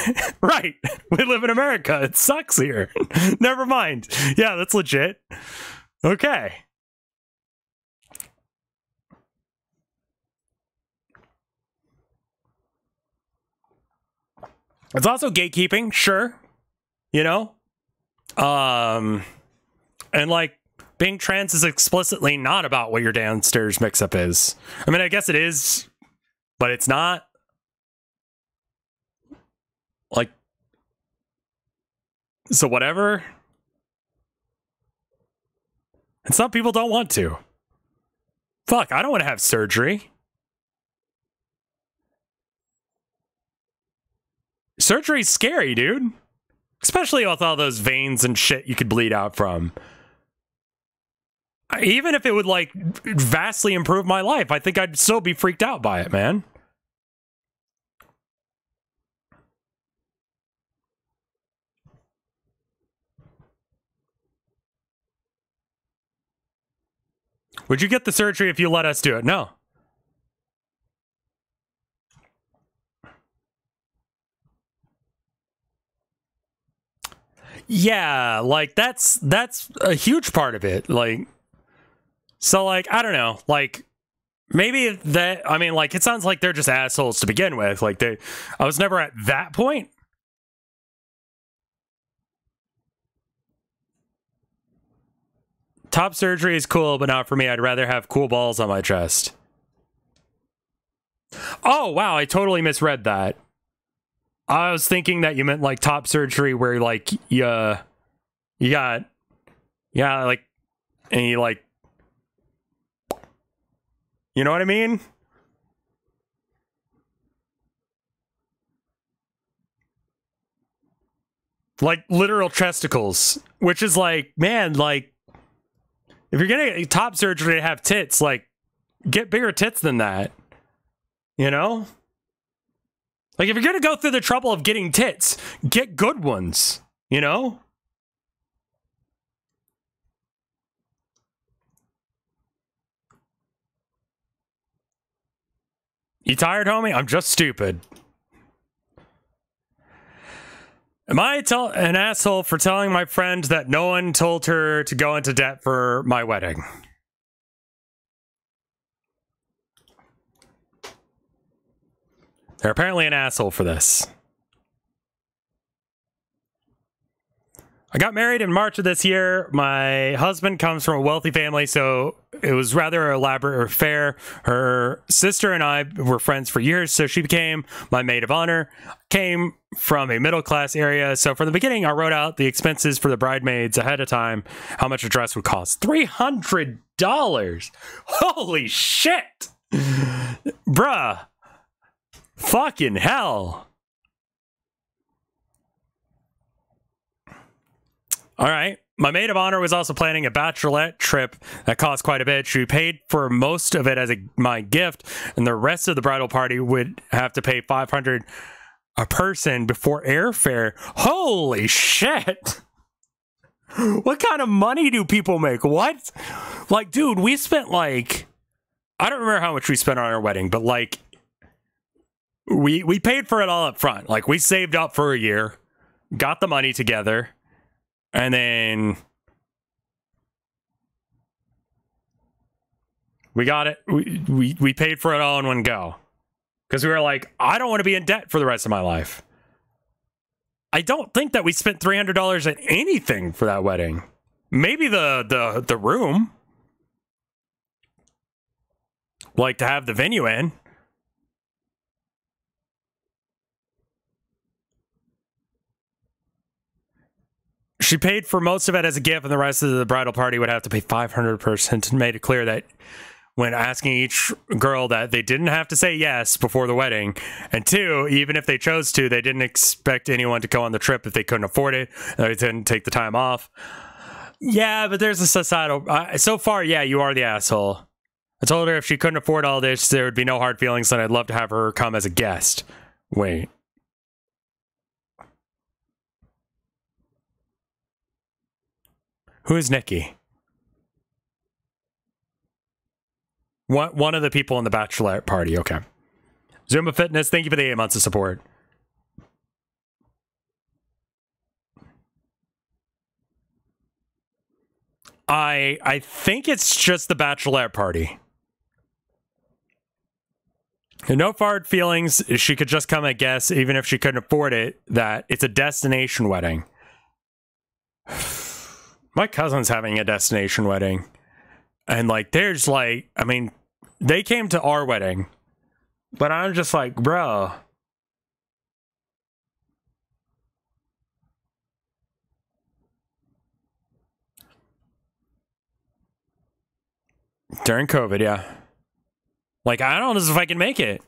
Right. We live in America. It sucks here. Never mind. Yeah, that's legit. Okay. It's also gatekeeping, sure. You know? And, like, being trans is explicitly not about what your downstairs mix-up is. I mean, I guess it is, but it's not. Like, so whatever. And some people don't want to. Fuck, I don't want to have surgery. Surgery's scary, dude. Especially with all those veins and shit you could bleed out from. Even if it would, like, vastly improve my life, I think I'd still be freaked out by it, man. Would you get the surgery if you let us do it? No. Yeah, like that's a huge part of it. Like, so like, I don't know, like maybe that, I mean, like, it sounds like they're just assholes to begin with. Like I was never at that point. Top surgery is cool, but not for me. I'd rather have cool balls on my chest. Oh, wow. I totally misread that. I was thinking that you meant like top surgery where like you got, yeah, like, and you like, you know what I mean? Like literal chesticles, which is like, man, like, if you're gonna get top surgery to have tits, like, get bigger tits than that. You know? Like, if you're gonna go through the trouble of getting tits, get good ones. You know? You tired, homie? I'm just stupid. Am I an asshole for telling my friend that no one told her to go into debt for my wedding? They're apparently an asshole for this. I got married in March of this year. My husband comes from a wealthy family, so it was rather an elaborate affair. Her sister and I were friends for years, so she became my maid of honor. Came from a middle-class area, so from the beginning, I wrote out the expenses for the bridesmaids ahead of time, how much a dress would cost. $300! Holy shit! Bruh. Fucking hell. All right. My maid of honor was also planning a bachelorette trip that cost quite a bit. She paid for most of it as my gift, and the rest of the bridal party would have to pay $500 a person before airfare. Holy shit. What kind of money do people make? What? Like, dude, we spent like, I don't remember how much we spent on our wedding, but like, we paid for it all up front. Like, we saved up for a year, got the money together, and then we got it. We paid for it all in one go. Because we were like, I don't want to be in debt for the rest of my life. I don't think that we spent $300 at anything for that wedding. Maybe the room. Like, to have the venue in. She paid for most of it as a gift, and the rest of the bridal party would have to pay $500 per person. And made it clear that when asking each girl that they didn't have to say yes before the wedding, and two, even if they chose to, they didn't expect anyone to go on the trip if they couldn't afford it, or they didn't take the time off. Yeah, but there's a societal... so far, yeah, you are the asshole. I told her if she couldn't afford all this, there would be no hard feelings, and I'd love to have her come as a guest. Wait. Who is Nikki? One of the people in the bachelorette party. Okay. Zumba Fitness, thank you for the 8 months of support. I think it's just the bachelorette party. And no hard feelings. She could just come, I guess, even if she couldn't afford it, that it's a destination wedding. My cousin's having a destination wedding. And, like, there's, like, I mean, they came to our wedding. But I'm just like, bro. During COVID, yeah. Like, I don't know if I can make it.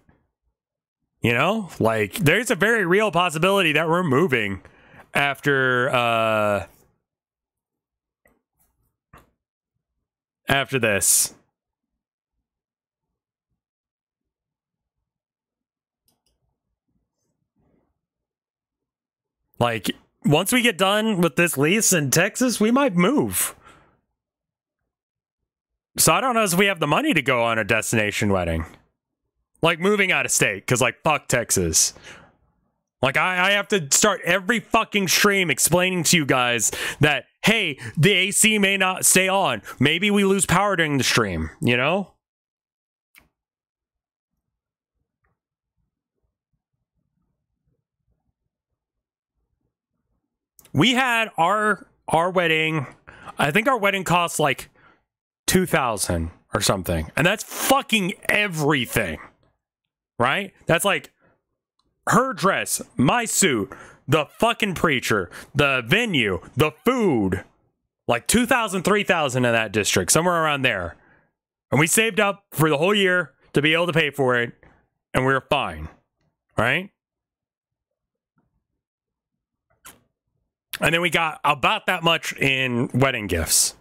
You know? Like, there's a very real possibility that we're moving after this. Like, once we get done with this lease in Texas, we might move. So I don't know if we have the money to go on a destination wedding. Like moving out of state, because like fuck Texas. Like I have to start every fucking stream explaining to you guys that, hey, the AC may not stay on. Maybe we lose power during the stream, you know? We had our wedding, I think our wedding cost like $2,000 or something. And that's fucking everything. Right? That's like her dress, my suit, the fucking preacher, the venue, the food. Like $2,000, $3,000 in that district, somewhere around there. And we saved up for the whole year to be able to pay for it. And we were fine. Right? And then we got about that much in wedding gifts.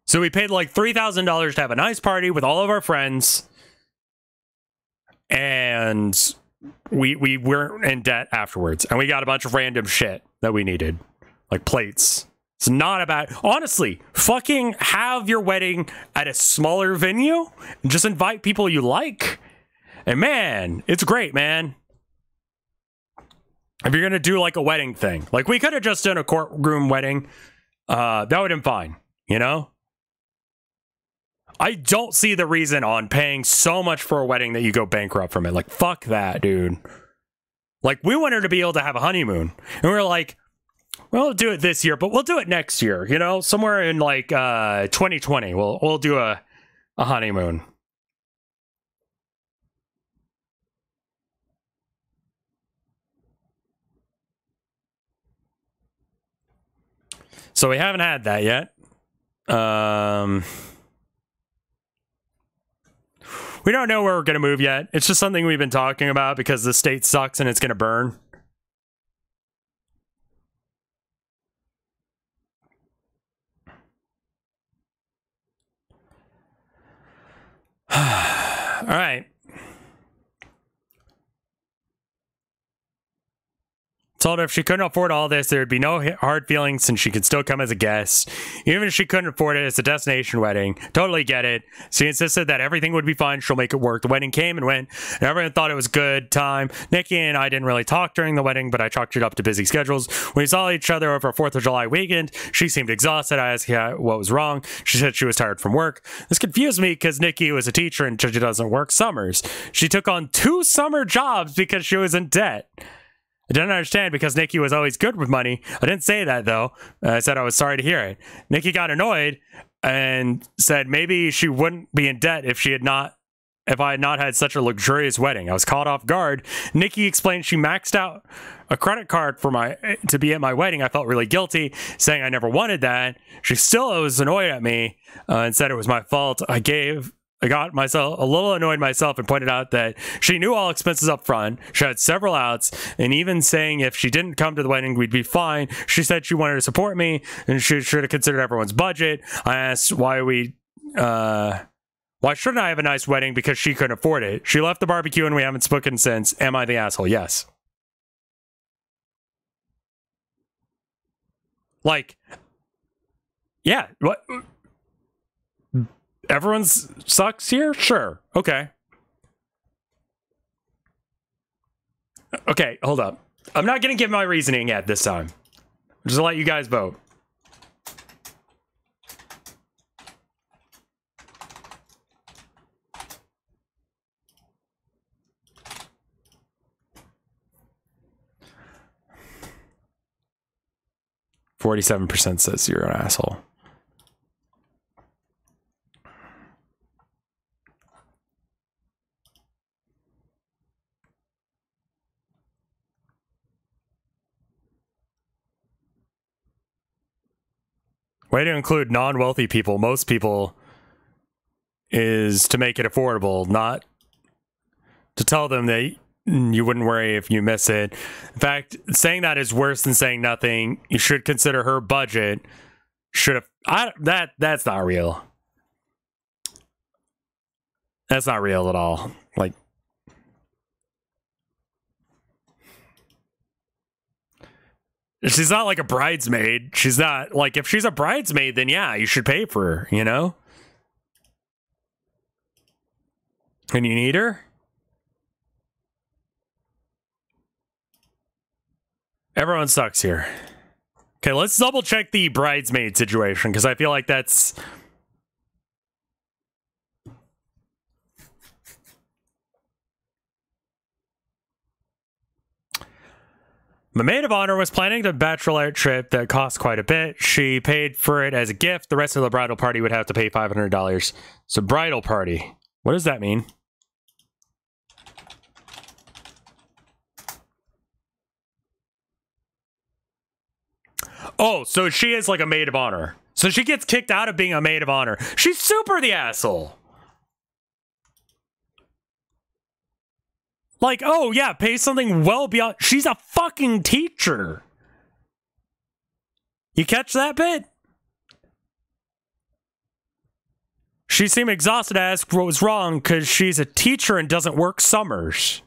So we paid like $3,000 to have a nice party with all of our friends. And we weren't in debt afterwards. And we got a bunch of random shit that we needed. Like plates. It's not about... Honestly, fucking have your wedding at a smaller venue. And just invite people you like. And man, it's great, man. If you're going to do like a wedding thing. Like we could have just done a courtroom wedding. That would have been fine. You know? I don't see the reason on paying so much for a wedding that you go bankrupt from it. Like, fuck that, dude. Like, we wanted to be able to have a honeymoon. And we were like, we'll do it this year, but we'll do it next year. You know? Somewhere in like 2020. We'll do a honeymoon. So we haven't had that yet. We don't know where we're going to move yet. It's just something we've been talking about because the state sucks and it's going to burn. All right. Told her if she couldn't afford all this, there would be no hard feelings and she could still come as a guest. Even if she couldn't afford it, it's a destination wedding. Totally get it. She insisted that everything would be fine. She'll make it work. The wedding came and went, and everyone thought it was a good time. Nikki and I didn't really talk during the wedding, but I chalked it up to busy schedules. When we saw each other over 4th of July weekend, she seemed exhausted. I asked her what was wrong. She said she was tired from work. This confused me because Nikki was a teacher and she doesn't work summers. She took on 2 summer jobs because she was in debt. I didn't understand because Nikki was always good with money. I didn't say that, though. I said I was sorry to hear it. Nikki got annoyed and said maybe she wouldn't be in debt if I had not had such a luxurious wedding. I was caught off guard. Nikki explained she maxed out a credit card to be at my wedding. I felt really guilty, saying I never wanted that. She still was annoyed at me and said it was my fault. I got myself a little annoyed myself and pointed out that she knew all expenses up front. She had several outs, and even saying if she didn't come to the wedding, we'd be fine. She said she wanted to support me, and she should have considered everyone's budget. I asked why shouldn't I have a nice wedding because she couldn't afford it. She left the barbecue, and we haven't spoken since. Am I the asshole? Yes. Like, yeah, what? Everyone's sucks here? Sure. Okay. Okay, hold up. I'm not going to give my reasoning yet this time. Just let you guys vote. %47 says you're an asshole. Way to include non-wealthy people, most people, is to make it affordable, not to tell them that you wouldn't worry if you miss it. In fact, saying that is worse than saying nothing. You should consider her budget. That's not real. That's not real at all. Like, she's not like a bridesmaid. She's not like, if she's a bridesmaid, then yeah, you should pay for her, you know? And you need her? Everyone sucks here. Okay, let's double check the bridesmaid situation, because I feel like that's... My maid of honor was planning the bachelorette trip that cost quite a bit. She paid for it as a gift. The rest of the bridal party would have to pay $500. So bridal party. What does that mean? Oh, so she is like a maid of honor. So she gets kicked out of being a maid of honor. She's super the asshole. Like, oh yeah, pay something well beyond... She's a fucking teacher. You catch that bit? She seemed exhausted to ask what was wrong because she's a teacher and doesn't work summers.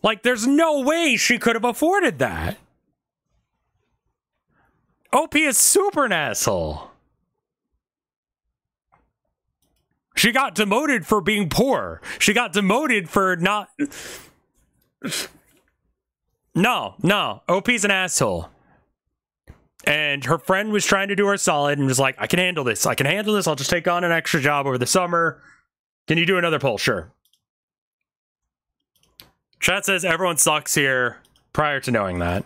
Like, there's no way she could have afforded that. OP is super an asshole. She got demoted for being poor. She got demoted for not... No. OP's an asshole. And her friend was trying to do her solid and was like, I can handle this. I'll just take on an extra job over the summer. Can you do another poll? Sure. Chat says everyone sucks here prior to knowing that.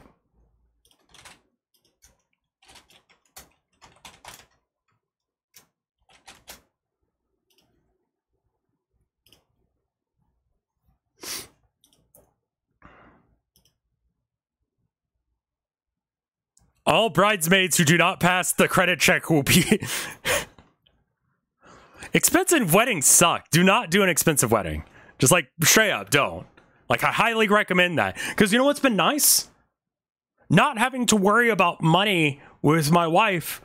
All bridesmaids who do not pass the credit check will be... Expensive weddings suck. Do not do an expensive wedding. Just like, straight up, don't. Like, I highly recommend that. Because you know what's been nice? Not having to worry about money with my wife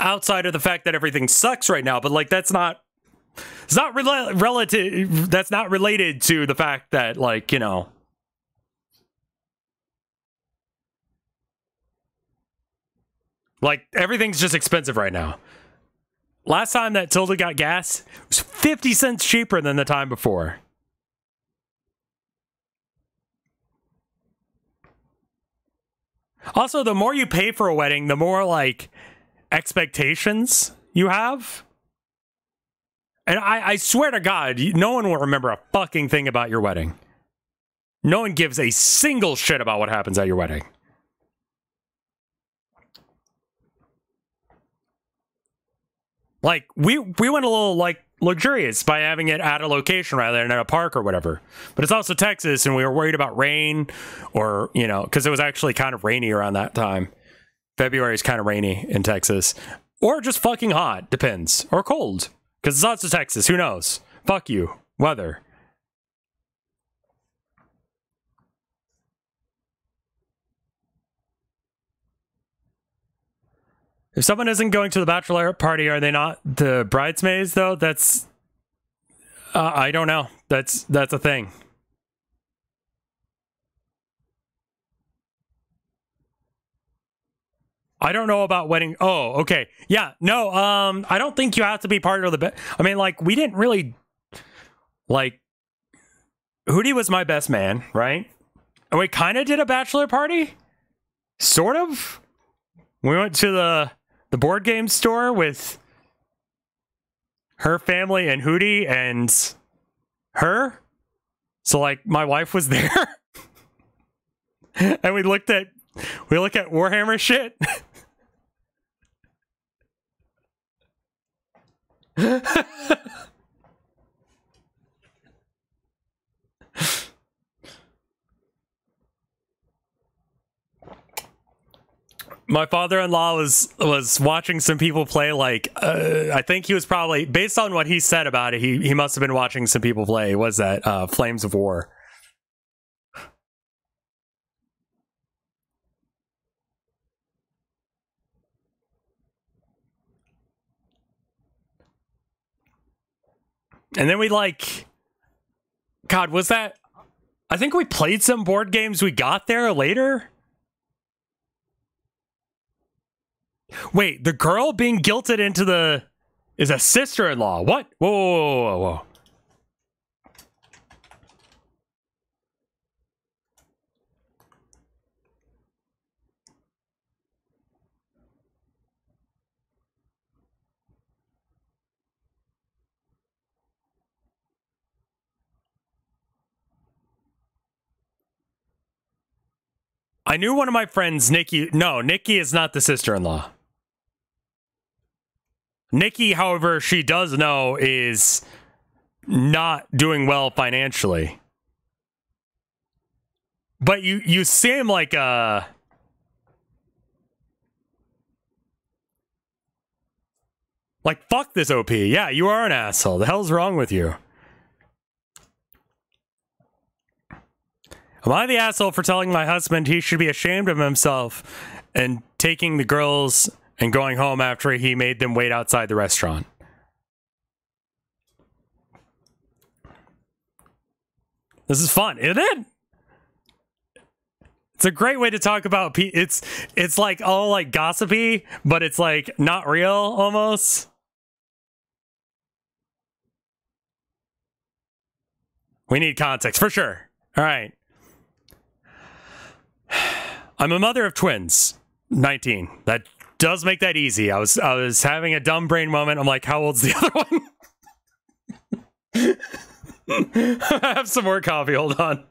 outside of the fact that everything sucks right now. But, like, that's not... It's not relative... That's not related to the fact that, like, you know... Like, everything's just expensive right now. Last time that Tilda got gas, it was 50 cents cheaper than the time before. Also, the more you pay for a wedding, the more, like, expectations you have. And I swear to God, no one will remember a fucking thing about your wedding. No one gives a single shit about what happens at your wedding. Like, we went a little, like, luxurious by having it at a location rather than at a park or whatever. But it's also Texas, and we were worried about rain or, you know, because it was actually kind of rainy around that time. February is kind of rainy in Texas. Or just fucking hot, depends. Or cold, because it's also Texas, who knows? Fuck you, weather. If someone isn't going to the bachelorette party, are they not the bridesmaids, though? That's... I don't know. That's a thing. I don't know about wedding... Oh, okay. Yeah, no, I don't think you have to be part of the... I mean, like, we didn't really... Like, Hootie was my best man, right? And we kind of did a bachelor party? Sort of? We went to the board game store with her family and Hootie and her. So, like, my wife was there. And we looked at Warhammer shit. My father-in-law was watching some people play, like, I think he was probably, based on what he said about it, he must have been watching some people play, was that Flames of War. And then we, like, God, was that, I think we played some board games we got there later. Wait, the girl being guilted into the is a sister-in-law. What? Whoa, whoa, whoa, whoa. I knew one of my friends, Nikki. No, Nikki is not the sister-in-law. Nikki, however, she does know is not doing well financially. But you seem like a... Like, fuck this OP. Yeah, you are an asshole. The hell's wrong with you? Am I the asshole for telling my husband he should be ashamed of himself and taking the girls and going home after he made them wait outside the restaurant? This is fun, isn't it? It's a great way to talk about it's like all like gossipy, but it's like not real almost. We need context for sure. All right. I'm a mother of twins, 19. That does make that easy. I was having a dumb brain moment. I'm like, how old's the other one? I have some more coffee. Hold on.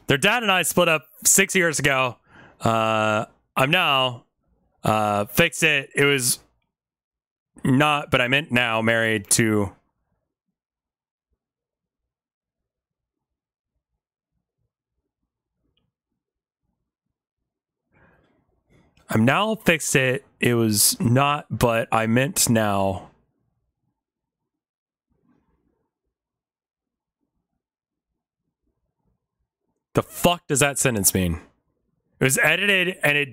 Their dad and I split up 6 years ago. I'm now fixed it. It was not, but I meant now married to... I'm now fixed it. It was not, but I meant now. The fuck does that sentence mean? It was edited and it...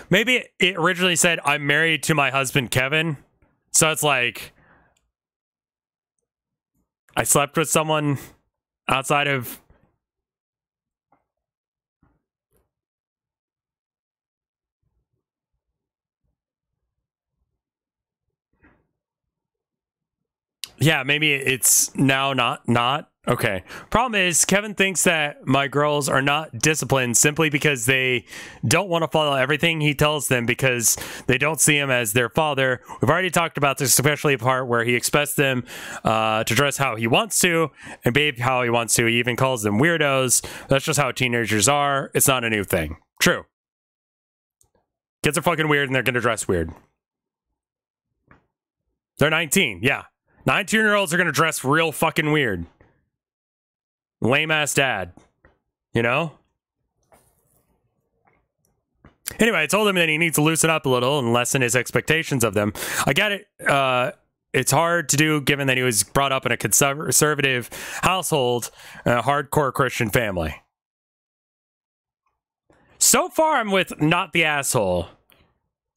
Maybe it originally said, I'm married to my husband, Kevin. So it's like... I slept with someone outside of... Yeah, maybe it's now not. Okay. Problem is, Kevin thinks that my girls are not disciplined simply because they don't want to follow everything he tells them because they don't see him as their father. We've already talked about this, especially the part where he expects them to dress how he wants to and behave how he wants to. He even calls them weirdos. That's just how teenagers are. It's not a new thing. True. Kids are fucking weird and they're going to dress weird. They're 19. Yeah. 19-year-olds are going to dress real fucking weird. Lame-ass dad. You know? Anyway, I told him that he needs to loosen up a little and lessen his expectations of them. I get it. It's hard to do given that he was brought up in a conservative household, a hardcore Christian family. So far, I'm with not the asshole.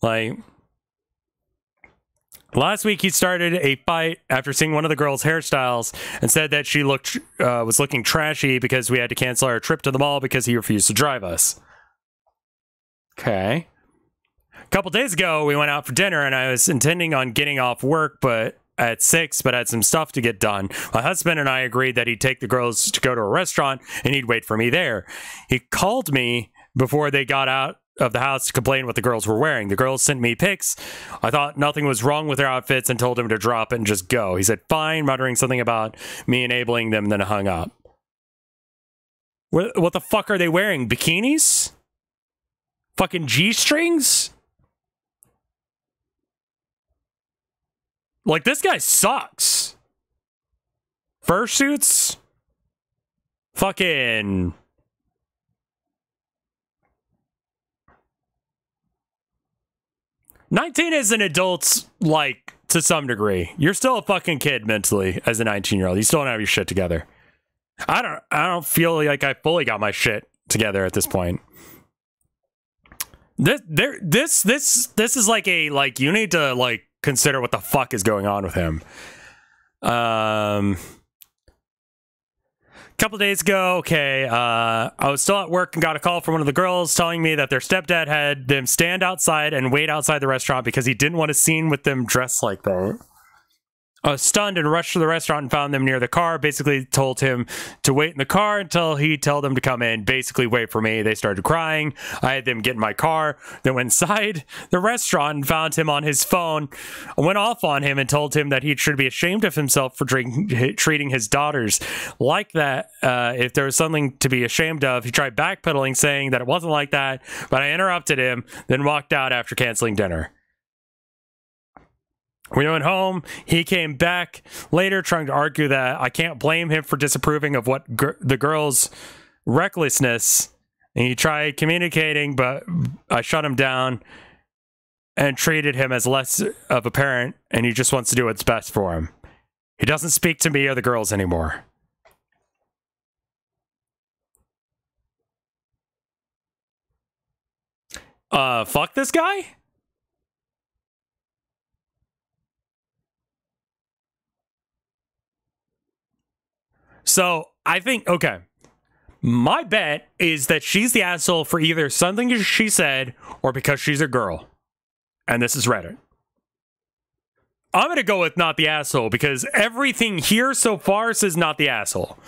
Like... Last week, he started a fight after seeing one of the girls' hairstyles and said that she was looking trashy because we had to cancel our trip to the mall because he refused to drive us. Okay. A couple days ago, we went out for dinner and I was intending on getting off work at 6, but had some stuff to get done. My husband and I agreed that he'd take the girls to go to a restaurant and he'd wait for me there. He called me before they got out of the house to complain what the girls were wearing. The girls sent me pics. I thought nothing was wrong with their outfits and told him to drop it and just go. He said, fine, muttering something about me enabling them, then hung up. What the fuck are they wearing? Bikinis? Fucking G-strings? Like, this guy sucks. Fursuits? Fucking... "19 is an adult, like, to some degree. You're still a fucking kid mentally as a 19-year-old. You still don't have your shit together. I don't feel like I fully got my shit together at this point. This is like a, like, you need to, like, consider what the fuck is going on with him. couple days ago, okay, I was still at work and got a call from one of the girls telling me that their stepdad had them stand outside and wait outside the restaurant because he didn't want a scene with them dressed like that. I was stunned and rushed to the restaurant and found them near the car. Basically told him to wait in the car until he told them to come in. Basically wait for me. They started crying. I had them get in my car. Then went inside the restaurant and found him on his phone. I went off on him and told him that he should be ashamed of himself for treating his daughters like that. If there was something to be ashamed of, he tried backpedaling, saying that it wasn't like that. But I interrupted him, then walked out after canceling dinner. We went home. He came back later trying to argue that I can't blame him for disapproving of what the girl's recklessness. And he tried communicating, but I shut him down and treated him as less of a parent, and he just wants to do what's best for him. He doesn't speak to me or the girls anymore. Fuck this guy? So, I think, okay, my bet is that she's the asshole for either something she said or because she's a girl. And this is Reddit. I'm going to go with not the asshole because everything here so far says not the asshole.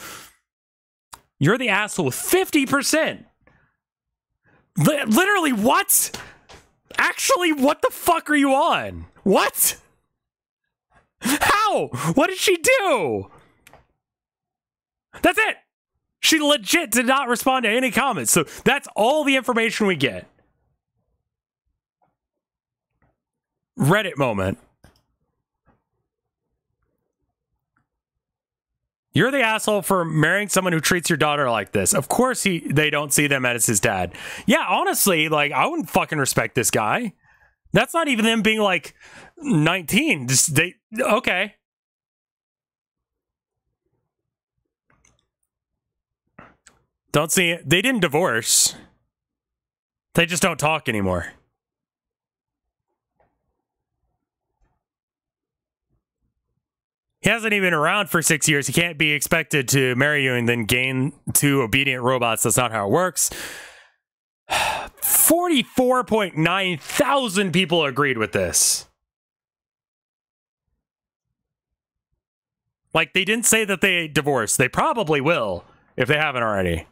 You're the asshole with 50%. Literally, what? Actually, what the fuck are you on? What? How? What did she do? That's it. She legit did not respond to any comments. So that's all the information we get. Reddit moment. You're the asshole for marrying someone who treats your daughter like this. Of course they don't see them as his dad. Yeah, honestly, like, I wouldn't fucking respect this guy. That's not even them being like 19. Just okay. Don't see it. They didn't divorce. They just don't talk anymore. He hasn't even been around for 6 years. He can't be expected to marry you and then gain two obedient robots. That's not how it works. 44.9 thousand people agreed with this. Like, they didn't say that they divorced. They probably will if they haven't already.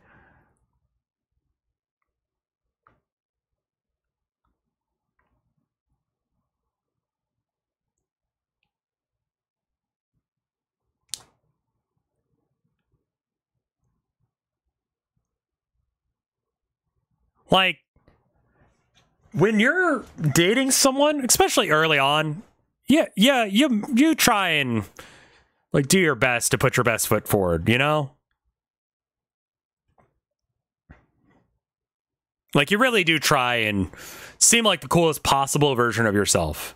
Like, when you're dating someone, especially early on, you try and, like, do your best to put your best foot forward, you know? Like, you really do try and seem like the coolest possible version of yourself.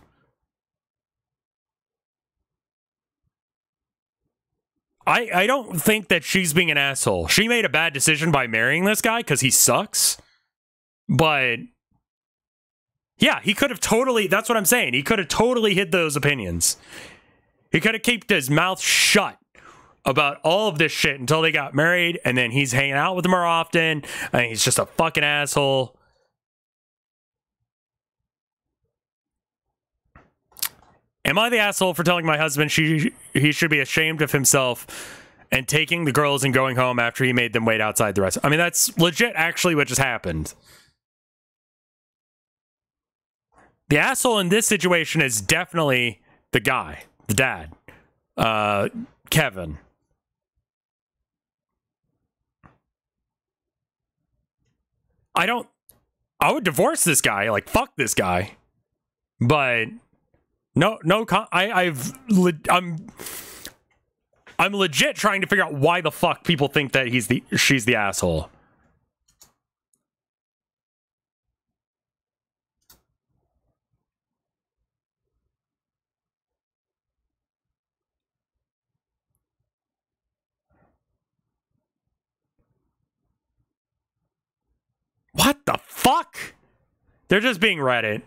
I don't think that she's being an asshole. She made a bad decision by marrying this guy because he sucks. But yeah, he could have totally, that's what I'm saying. He could have totally hid those opinions. He could have kept his mouth shut about all of this shit until they got married, and then he's hanging out with her more often, and he's just a fucking asshole. Am I the asshole for telling my husband he should be ashamed of himself and taking the girls and going home after he made them wait outside the restaurant? I mean, that's legit actually what just happened. The asshole in this situation is definitely the guy, the dad, Kevin. I would divorce this guy, like, fuck this guy. But I'm legit trying to figure out why the fuck people think that she's the asshole. What the fuck? They're just being Reddit.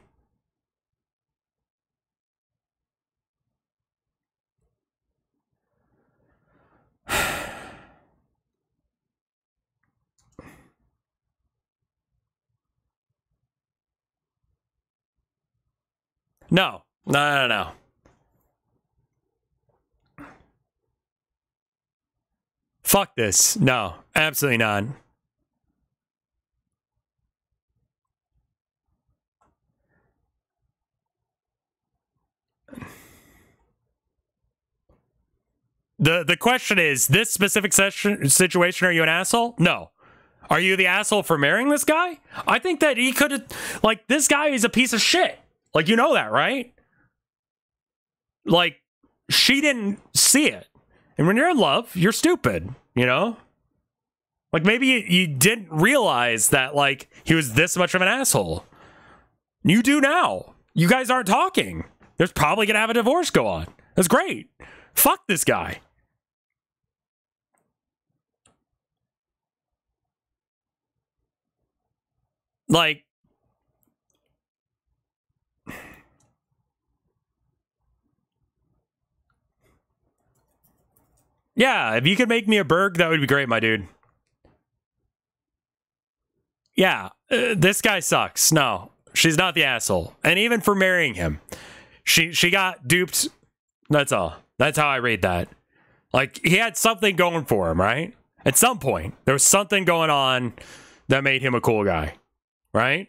No. No, no, no. Fuck this. No, absolutely not. The question is, this specific situation, are you an asshole? No. Are you the asshole for marrying this guy? I think that he could have, like, this guy is a piece of shit. Like, you know that, right? Like, she didn't see it. And when you're in love, you're stupid, you know? Like, maybe you didn't realize that, like, he was this much of an asshole. You do now. You guys aren't talking. There's probably gonna have a divorce go on. That's great. Fuck this guy. Like, yeah, if you could make me a burg, that would be great, my dude. Yeah, this guy sucks. No, she's not the asshole. And even for marrying him, she got duped. That's all. That's how I rate that. Like, he had something going for him, right? At some point, there was something going on that made him a cool guy, right?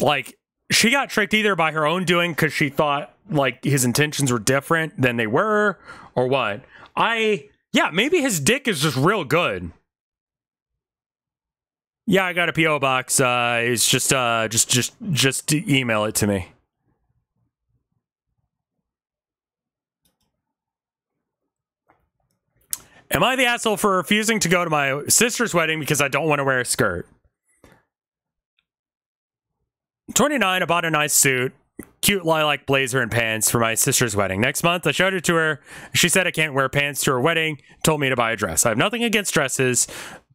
Like, she got tricked either by her own doing because she thought, like, his intentions were different than they were, or what. Yeah, maybe his dick is just real good. Yeah, I got a PO box. It's just email it to me. Am I the asshole for refusing to go to my sister's wedding because I don't want to wear a skirt? 29, I bought a nice suit, cute lilac blazer and pants for my sister's wedding. Next month, I showed it to her. She said I can't wear pants to her wedding, told me to buy a dress. I have nothing against dresses,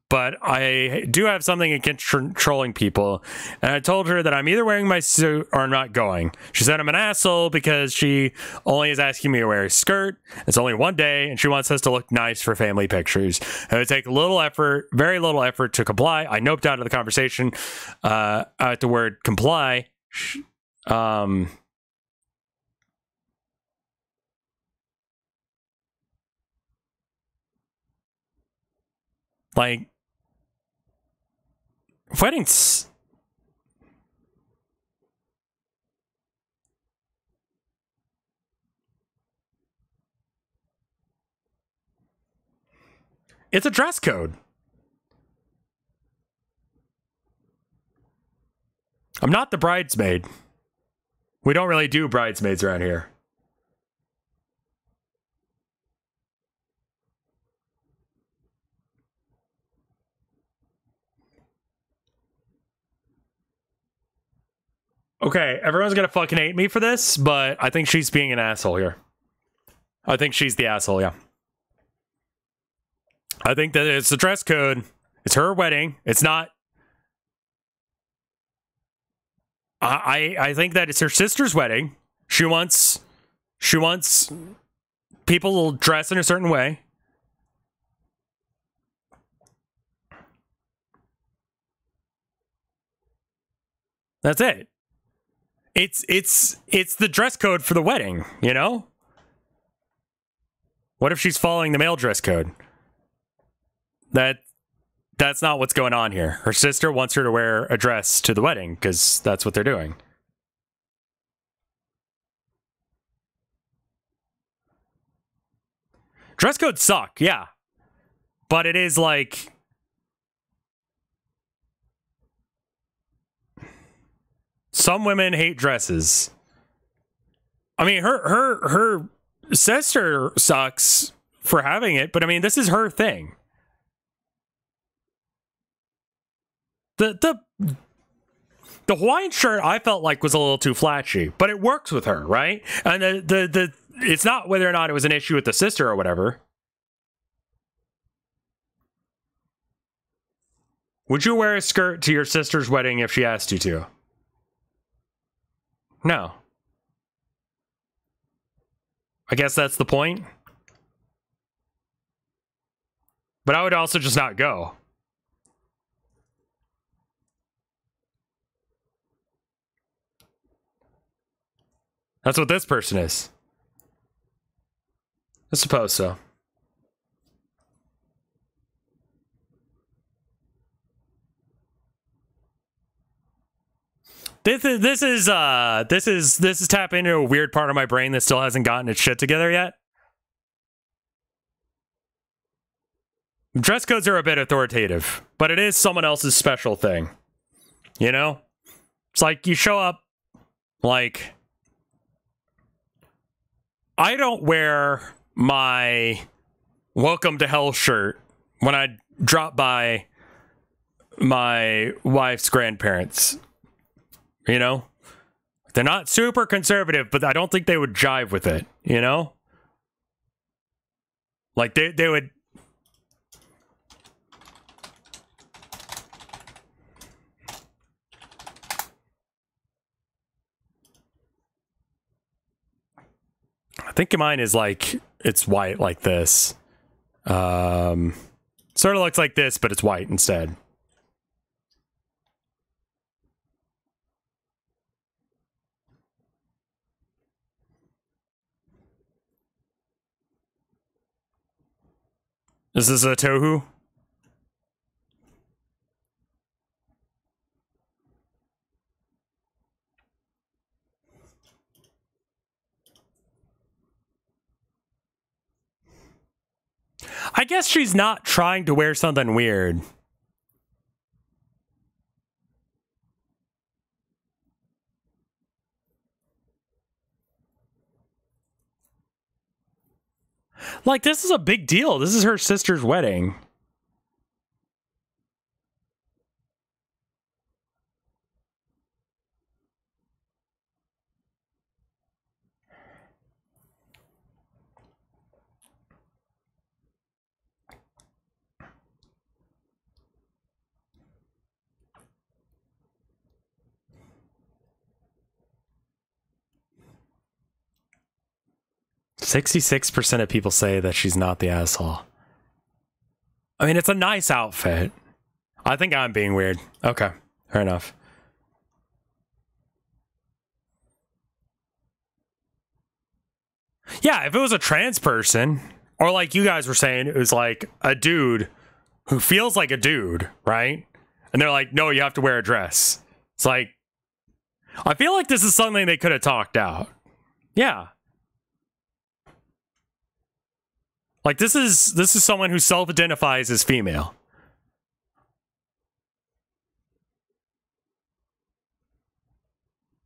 but I do have something against trolling people. And I told her that I'm either wearing my suit or I'm not going. She said I'm an asshole because she only is asking me to wear a skirt. It's only one day, and she wants us to look nice for family pictures. It would take little effort, very little effort to comply. I noped out of the conversation at the word comply. Like, weddings. It's a dress code. I'm not the bridesmaid. We don't really do bridesmaids around here. Okay, everyone's gonna fucking hate me for this, but I think she's being an asshole here. I think she's the asshole, yeah. I think that it's a dress code. It's her wedding. It's not. I think that it's her sister's wedding. She wants people to dress in a certain way. That's it. It's the dress code for the wedding, you know? What if she's following the male dress code? That's not what's going on here. Her sister wants her to wear a dress to the wedding because that's what they're doing. Dress codes suck, yeah. But it is like, some women hate dresses. I mean, her sister sucks for having it, but I mean, this is her thing. The Hawaiian shirt I felt like was a little too flashy, but it works with her, right? And the it's not whether or not it was an issue with the sister or whatever. Would you wear a skirt to your sister's wedding if she asked you to? No. I guess that's the point. But I would also just not go. That's what this person is. I suppose so. This is tapping into a weird part of my brain that still hasn't gotten its shit together yet. Dress codes are a bit authoritative, but it is someone else's special thing. You know? It's like you show up, like, I don't wear my welcome to hell shirt when I drop by my wife's grandparents. You know? They're not super conservative, but I don't think they would jive with it, you know? Like, they would... I think mine is like, it's white like this. Sort of looks like this, but it's white instead. Is this a tohu? I guess she's not trying to wear something weird. Like, this is a big deal. This is her sister's wedding. %66% of people say that she's not the asshole. I mean, it's a nice outfit. I think I'm being weird. Okay, fair enough. Yeah, if it was a trans person, or like you guys were saying, it was like a dude who feels like a dude, right? And they're like, no, you have to wear a dress. It's like, I feel like this is something they could have talked out. Yeah. Like, this is someone who self-identifies as female.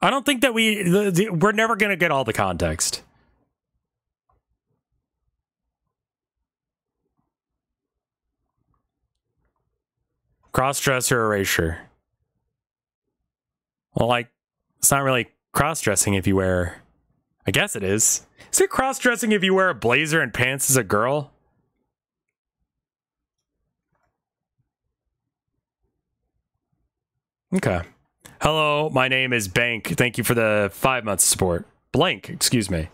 I don't think that we're never going to get all the context. Cross-dresser erasure. Well, like, it's not really cross-dressing if you wear... I guess it is. Is it cross-dressing if you wear a blazer and pants as a girl? Okay. Hello, my name is Bank. Thank you for the 5 months support. Blank, excuse me.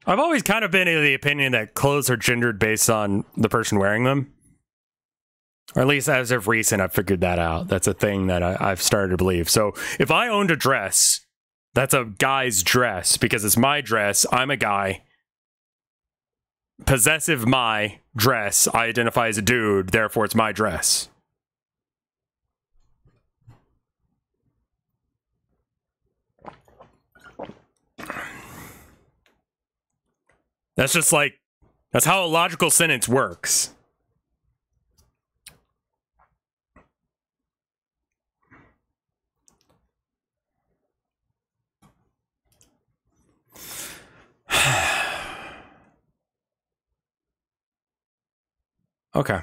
I've always kind of been of the opinion that clothes are gendered based on the person wearing them. Or at least as of recent, I've figured that out. That's a thing that I've started to believe. So if I owned a dress, that's a guy's dress because it's my dress. I'm a guy. Possessive my dress. I identify as a dude. Therefore, it's my dress. That's just like, that's how a logical sentence works. Okay.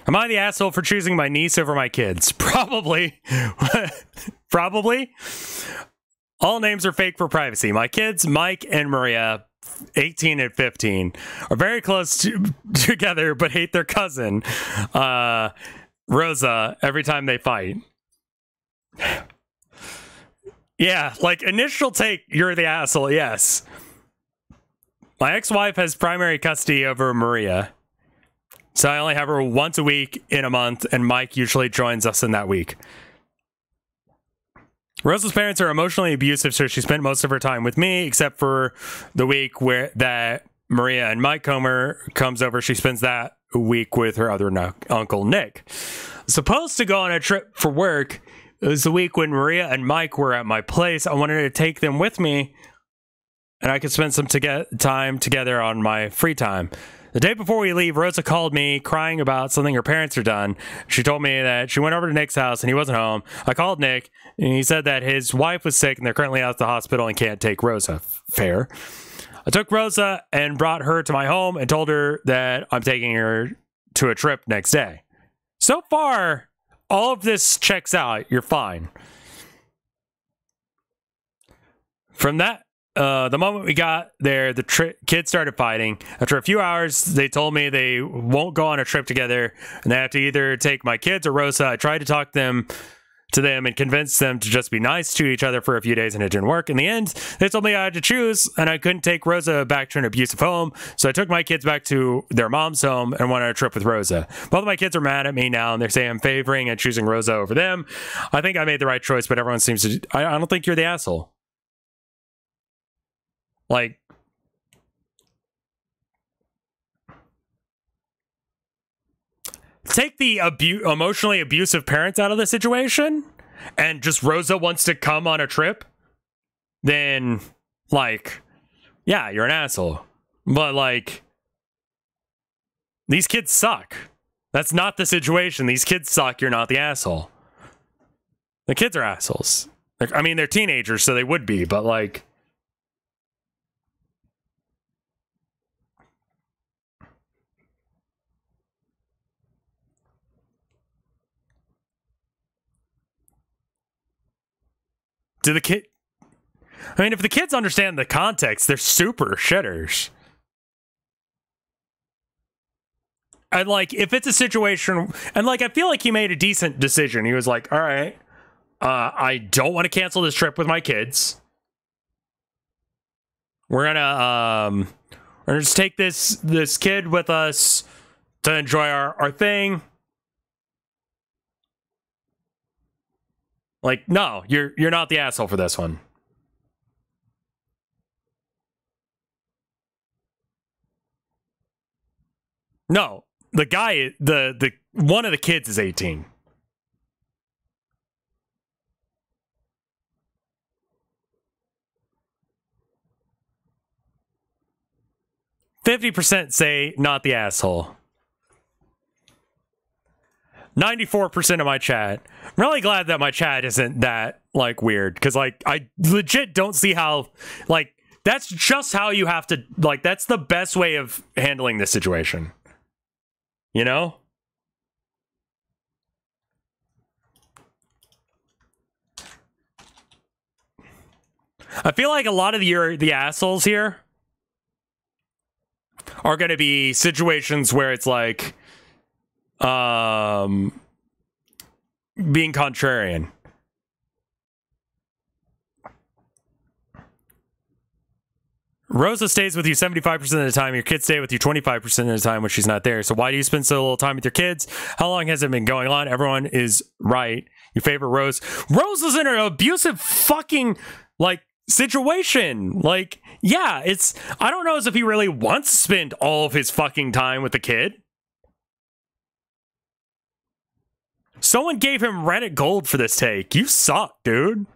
Am I the asshole for choosing my niece over my kids? Probably. Probably. All names are fake for privacy. My kids, Mike and Maria, 18 and 15, are very close together, but hate their cousin, Rosa, every time they fight. Yeah, like initial take, you're the asshole, yes. My ex-wife has primary custody over Maria. So I only have her once a week in a month, and Mike usually joins us in that week. Rosa's parents are emotionally abusive, so she spent most of her time with me, except for the week where that Maria and Mike Comer comes over. She spends that week with her other uncle, Nick. Supposed to go on a trip for work. It was the week when Maria and Mike were at my place. I wanted to take them with me, and I could spend some time together on my free time. The day before we leave, Rosa called me crying about something her parents had done. She told me that she went over to Nick's house and he wasn't home. I called Nick, and he said that his wife was sick and they're currently out at the hospital and can't take Rosa. Fair. I took Rosa and brought her to my home and told her that I'm taking her to a trip next day. So far, all of this checks out. You're fine. From that, the moment we got there, the kids started fighting. After a few hours, they told me they won't go on a trip together, and they have to either take my kids or Rosa. I tried to talk to them and convince them to just be nice to each other for a few days, and it didn't work. In the end, they told me I had to choose, and I couldn't take Rosa back to an abusive home, so I took my kids back to their mom's home and went on a trip with Rosa. Both of my kids are mad at me now, and they're saying I'm favoring and choosing Rosa over them. I think I made the right choice, but everyone seems to... I don't think you're the asshole. Like, take the emotionally abusive parents out of the situation, and just Rosa wants to come on a trip, then, like, yeah, you're an asshole. But, like, these kids suck. That's not the situation. These kids suck. You're not the asshole. The kids are assholes. Like, I mean, they're teenagers, so they would be, but, like... Do the kid... I mean, if the kids understand the context, they're super shitters. And, like, if it's a situation... And, like, I feel like he made a decent decision. He was like, all right, I don't want to cancel this trip with my kids. We're gonna just take this kid with us to enjoy our thing. Like, no, you're not the asshole for this one. No, the guy, the one of the kids is 18. %50 say not the asshole. 94% of my chat. I'm really glad that my chat isn't that, like, weird. Because, like, I legit don't see how, like, that's just how you have to, like, that's the best way of handling this situation. You know? I feel like a lot of the assholes here are going to be situations where it's like, being contrarian. Rosa stays with you 75% of the time. Your kids stay with you 25% of the time when she's not there. So why do you spend so little time with your kids? How long has it been going on? Everyone is right. You favor Rose. Rose is in an abusive fucking, like, situation. Like, yeah, it's... I don't know as if he really wants to spend all of his fucking time with the kid. Someone gave him Reddit gold for this take. You suck, dude.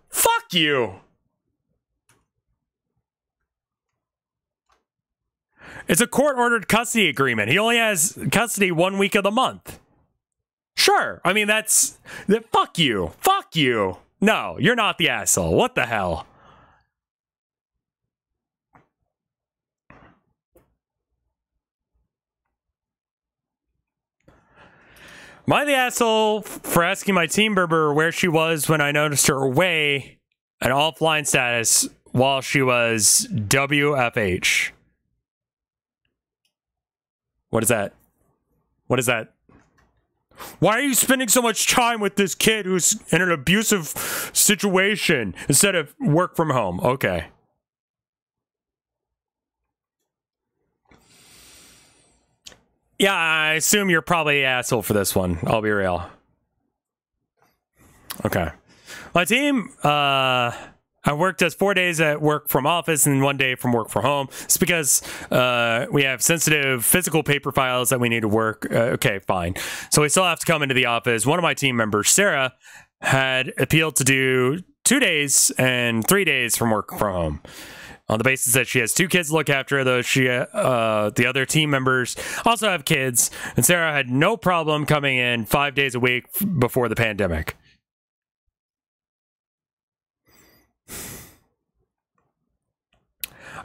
Fuck you. It's a court-ordered custody agreement. He only has custody 1 week of the month. Sure. I mean, that's... Fuck you. Fuck you. No, you're not the asshole. What the hell? Am I the asshole for asking my team member where she was when I noticed her away and offline status while she was WFH? What is that? What is that? Why are you spending so much time with this kid who's in an abusive situation instead of work from home? Okay. Yeah, I assume you're probably an asshole for this one. I'll be real. Okay. My team, I worked as 4 days at work from office and 1 day from work from home. It's because we have sensitive physical paper files that we need to work. Okay, fine. So we still have to come into the office. One of my team members, Sarah, had appealed to do 2 days and 3 days from work from home, on the basis that she has 2 kids to look after, though the other team members also have kids, and Sarah had no problem coming in 5 days a week before the pandemic.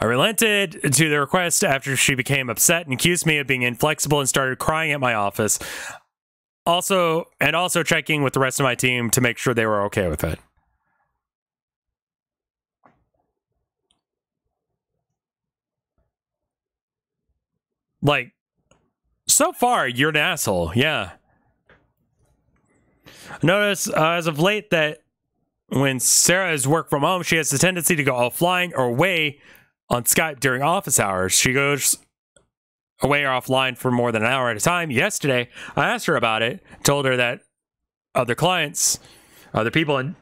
I relented to the request after she became upset and accused me of being inflexible and started crying at my office. Also checking with the rest of my team to make sure they were okay with it. Like, so far, you're an asshole. Yeah. Notice as of late that when Sarah has worked from home, she has a tendency to go offline or away on Skype during office hours. She goes away or offline for more than an hour at a time. Yesterday, I asked her about it, told her that other clients, other people, and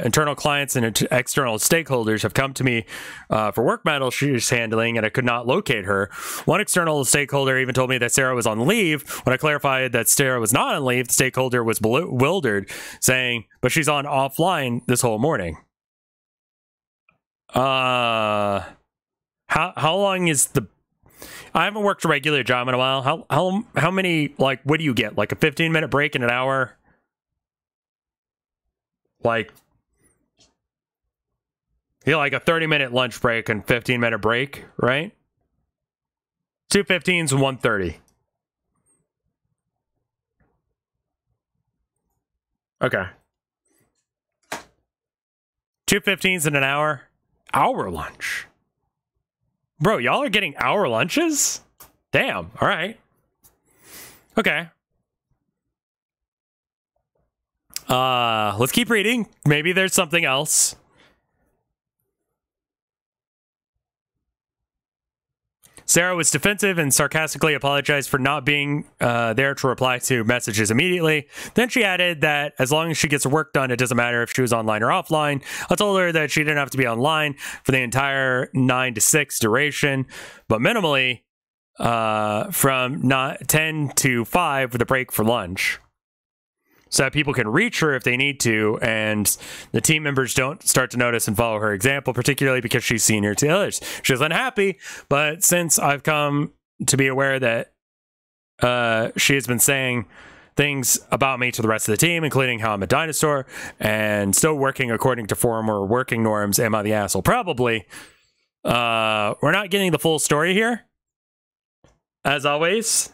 internal clients and external stakeholders have come to me for work matters she's handling, and I could not locate her. One external stakeholder even told me that Sarah was on leave. When I clarified that Sarah was not on leave, the stakeholder was bewildered, saying, but she's on offline this whole morning. How long is the... I haven't worked a regular job in a while. How many, like, what do you get? Like a 15-minute break in an hour? Like, you know, like a 30-minute lunch break and 15-minute break, right? 2 15s and 1 30. Okay. 2 15s in an hour. Hour lunch. Bro, y'all are getting hour lunches? Damn. All right. Okay. Let's keep reading. Maybe there's something else. Sarah was defensive and sarcastically apologized for not being there to reply to messages immediately. Then she added that as long as she gets her work done, it doesn't matter if she was online or offline. I told her that she didn't have to be online for the entire 9 to 6 duration, but minimally from 10 to 5 with a break for lunch, so that people can reach her if they need to, and the team members don't start to notice and follow her example, particularly because she's senior to others. She was unhappy, but since I've come to be aware that she has been saying things about me to the rest of the team, including how I'm a dinosaur and still working according to former working norms, am I the asshole? Probably. We're not getting the full story here, as always.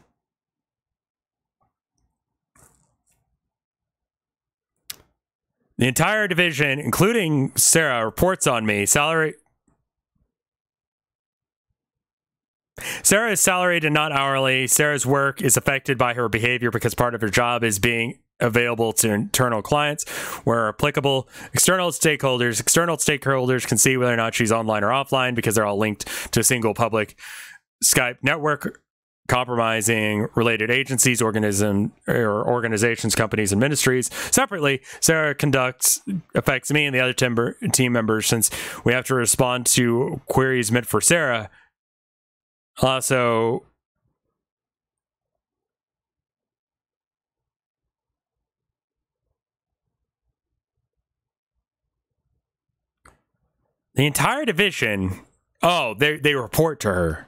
The entire division, including Sarah, reports on me. Sarah is salaried and not hourly. Sarah's work is affected by her behavior because part of her job is being available to internal clients where applicable. External stakeholders can see whether or not she's online or offline because they're all linked to a single public Skype network, compromising related agencies, organizations, companies, and ministries. Separately, Sarah affects me and the other team members since we have to respond to queries meant for Sarah. Also, the entire division, they report to her.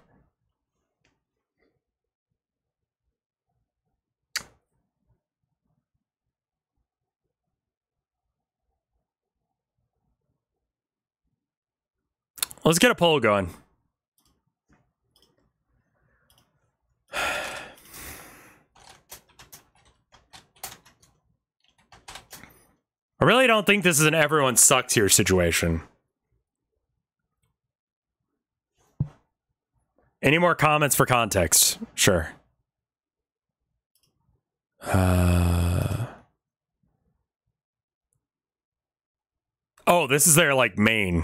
Let's get a poll going. I really don't think this is an everyone sucks here situation. Any more comments for context? Sure. Oh, this is their, like, main.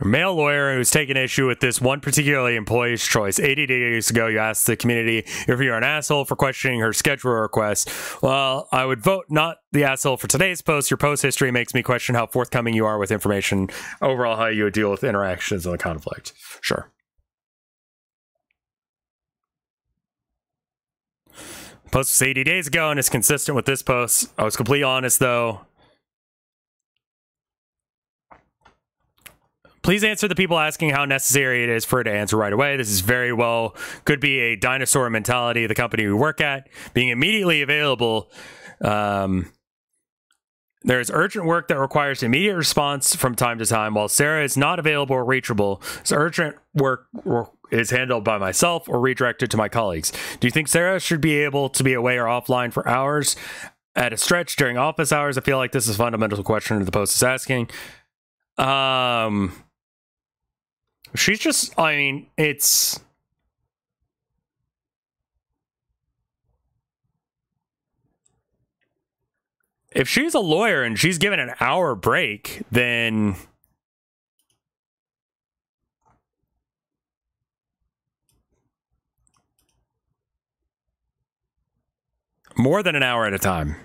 A male lawyer who's taken issue with this one particularly employee's choice. 80 days ago, you asked the community if you're an asshole for questioning her schedule request. Well, I would vote not the asshole for today's post. Your post history makes me question how forthcoming you are with information. Overall, how you would deal with interactions and the conflict. Sure. The post was 80 days ago and is consistent with this post. I was completely honest, though. Please answer the people asking how necessary it is for her to answer right away. This is very well, could be a dinosaur mentality of the company we work at. Being immediately available. There is urgent work that requires immediate response from time to time. While Sarah is not available or reachable, so urgent work is handled by myself or redirected to my colleagues. Do you think Sarah should be able to be away or offline for hours at a stretch during office hours? I feel like this is a fundamental question that the post is asking. She's just, I mean, it's... If she's a lawyer and she's given an hour break, then... More than an hour at a time.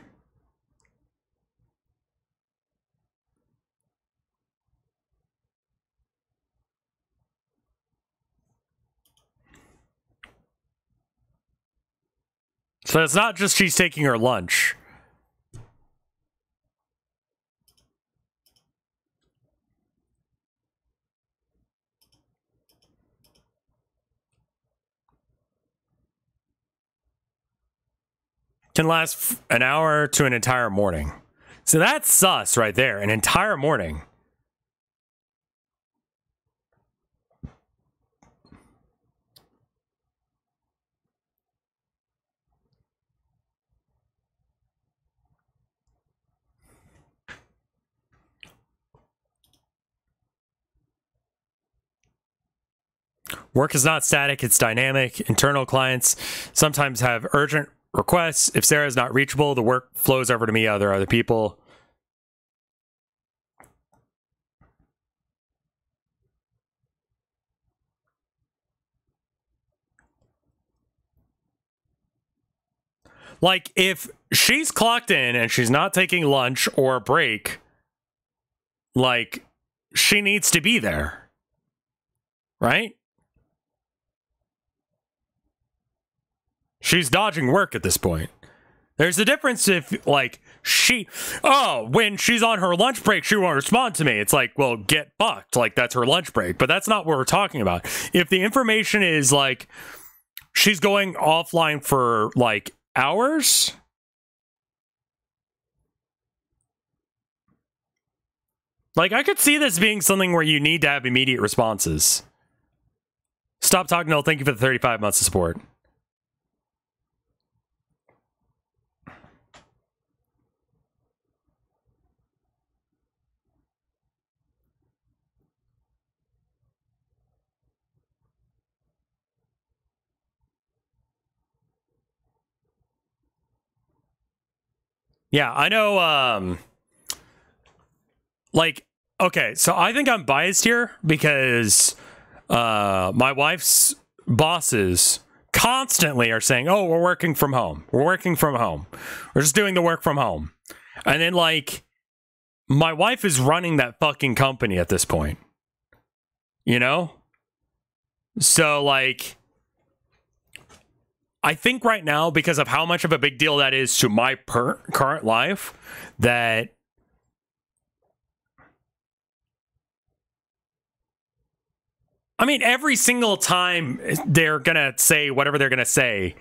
So it's not just she's taking her lunch. Can last an hour to an entire morning. So that's sus right there. An entire morning. Work is not static, it's dynamic. Internal clients sometimes have urgent requests. If Sarah is not reachable, the work flows over to me, other people. Like, if she's clocked in and she's not taking lunch or a break, like, she needs to be there. Right? She's dodging work at this point. There's a difference if, like, when she's on her lunch break, she won't respond to me. It's like, well, get fucked. Like, that's her lunch break. But that's not what we're talking about. If the information is, like, she's going offline for, like, hours... Like, I could see this being something where you need to have immediate responses. Stop talking, Noel. Thank you for the 35 months of support. Yeah, I know, like, okay, so I think I'm biased here because my wife's bosses constantly are saying, oh, we're working from home. We're working from home. We're just doing the work from home. And then, like, my wife is running that fucking company at this point. You know? So, like... I think right now, because of how much of a big deal that is to my current life, that I mean, every single time they're gonna say whatever they're gonna say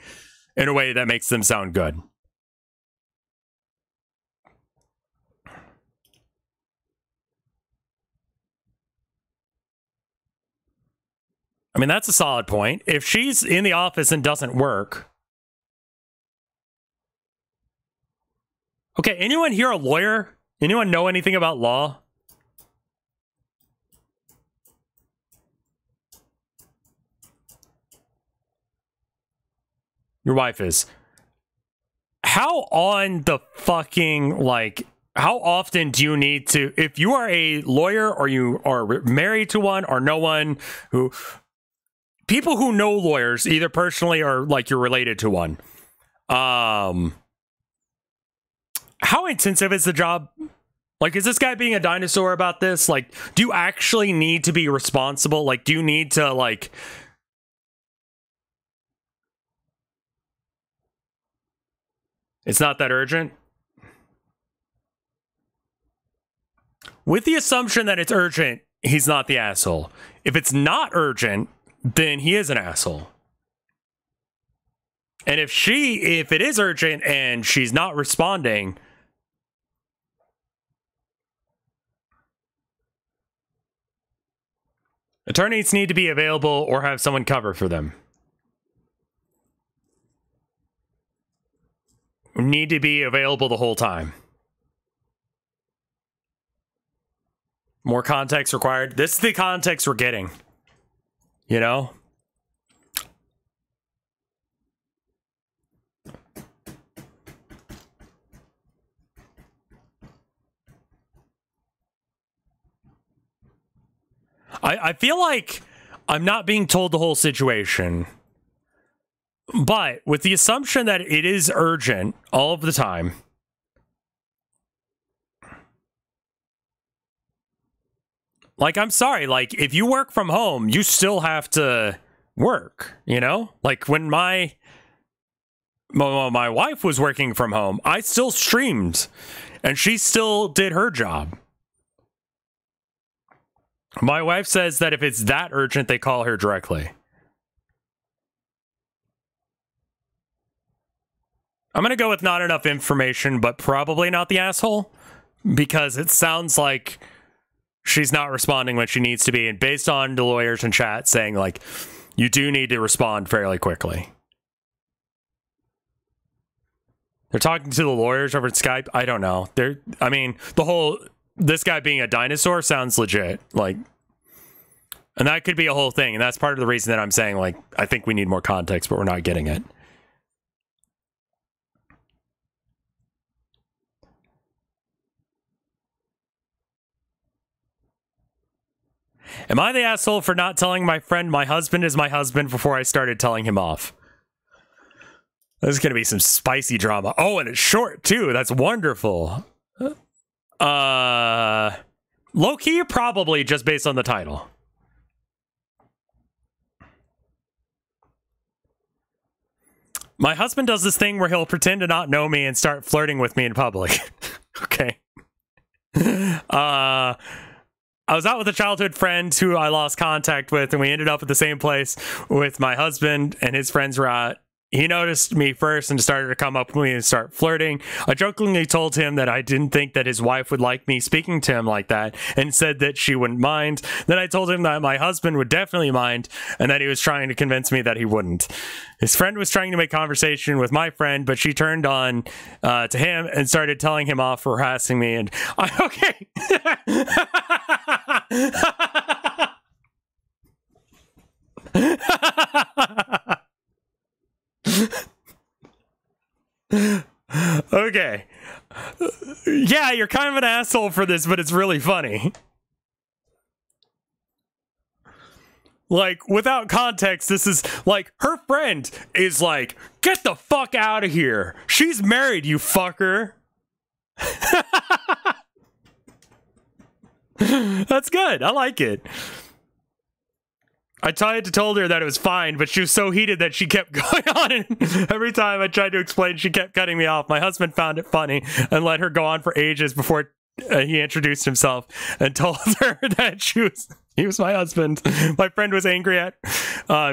in a way that makes them sound good. I mean, that's a solid point. If she's in the office and doesn't work. Okay, anyone here a lawyer? Anyone know anything about law? Your wife is. How on the fucking, like, how often do you need to, if you are a lawyer or you are married to one or know one who, people who know lawyers, either personally or like you're related to one, how intensive is the job? Like, is this guy being a dinosaur about this? Like, do you actually need to be responsible? Like, do you need to, like... It's not that urgent? With the assumption that it's urgent, he's not the asshole. If it's not urgent, then he is an asshole. And if it is urgent and she's not responding... Attorneys need to be available or have someone cover for them. Need to be available the whole time. More context required. This is the context we're getting. You know? I feel like I'm not being told the whole situation. But with the assumption that it is urgent all of the time, like, I'm sorry, like, if you work from home, you still have to work, you know? Like, when my wife was working from home, I still streamed, and she still did her job. My wife says that if it's that urgent, they call her directly. I'm going to go with not enough information, but probably not the asshole, because it sounds like she's not responding when she needs to be. And based on the lawyers in chat saying, like, you do need to respond fairly quickly. They're talking to the lawyers over Skype. I don't know. I mean, this guy being a dinosaur sounds legit. Like, and that could be a whole thing. And that's part of the reason that I'm saying, like, I think we need more context, but we're not getting it. Am I the asshole for not telling my friend my husband is my husband before I started telling him off? There's going to be some spicy drama. Oh, and it's short, too. That's wonderful. Low-key, probably, just based on the title. My husband does this thing where he'll pretend to not know me and start flirting with me in public. Okay. I was out with a childhood friend who I lost contact with, and we ended up at the same place with my husband and his friends were at. He noticed me first and started to come up with me and start flirting. I jokingly told him that I didn't think that his wife would like me speaking to him like that and said that she wouldn't mind. Then I told him that my husband would definitely mind and that he was trying to convince me that he wouldn't. His friend was trying to make conversation with my friend, but she turned on to him and started telling him off for harassing me. And okay. Okay. Yeah, you're kind of an asshole for this, but it's really funny. Like, without context, this is like, her friend is like, get the fuck out of here. She's married, you fucker. That's good. I like it. I tried to tell her that it was fine, but she was so heated that she kept going on, and every time I tried to explain, she kept cutting me off. My husband found it funny and let her go on for ages before he introduced himself and told her that he was my husband. My friend was angry at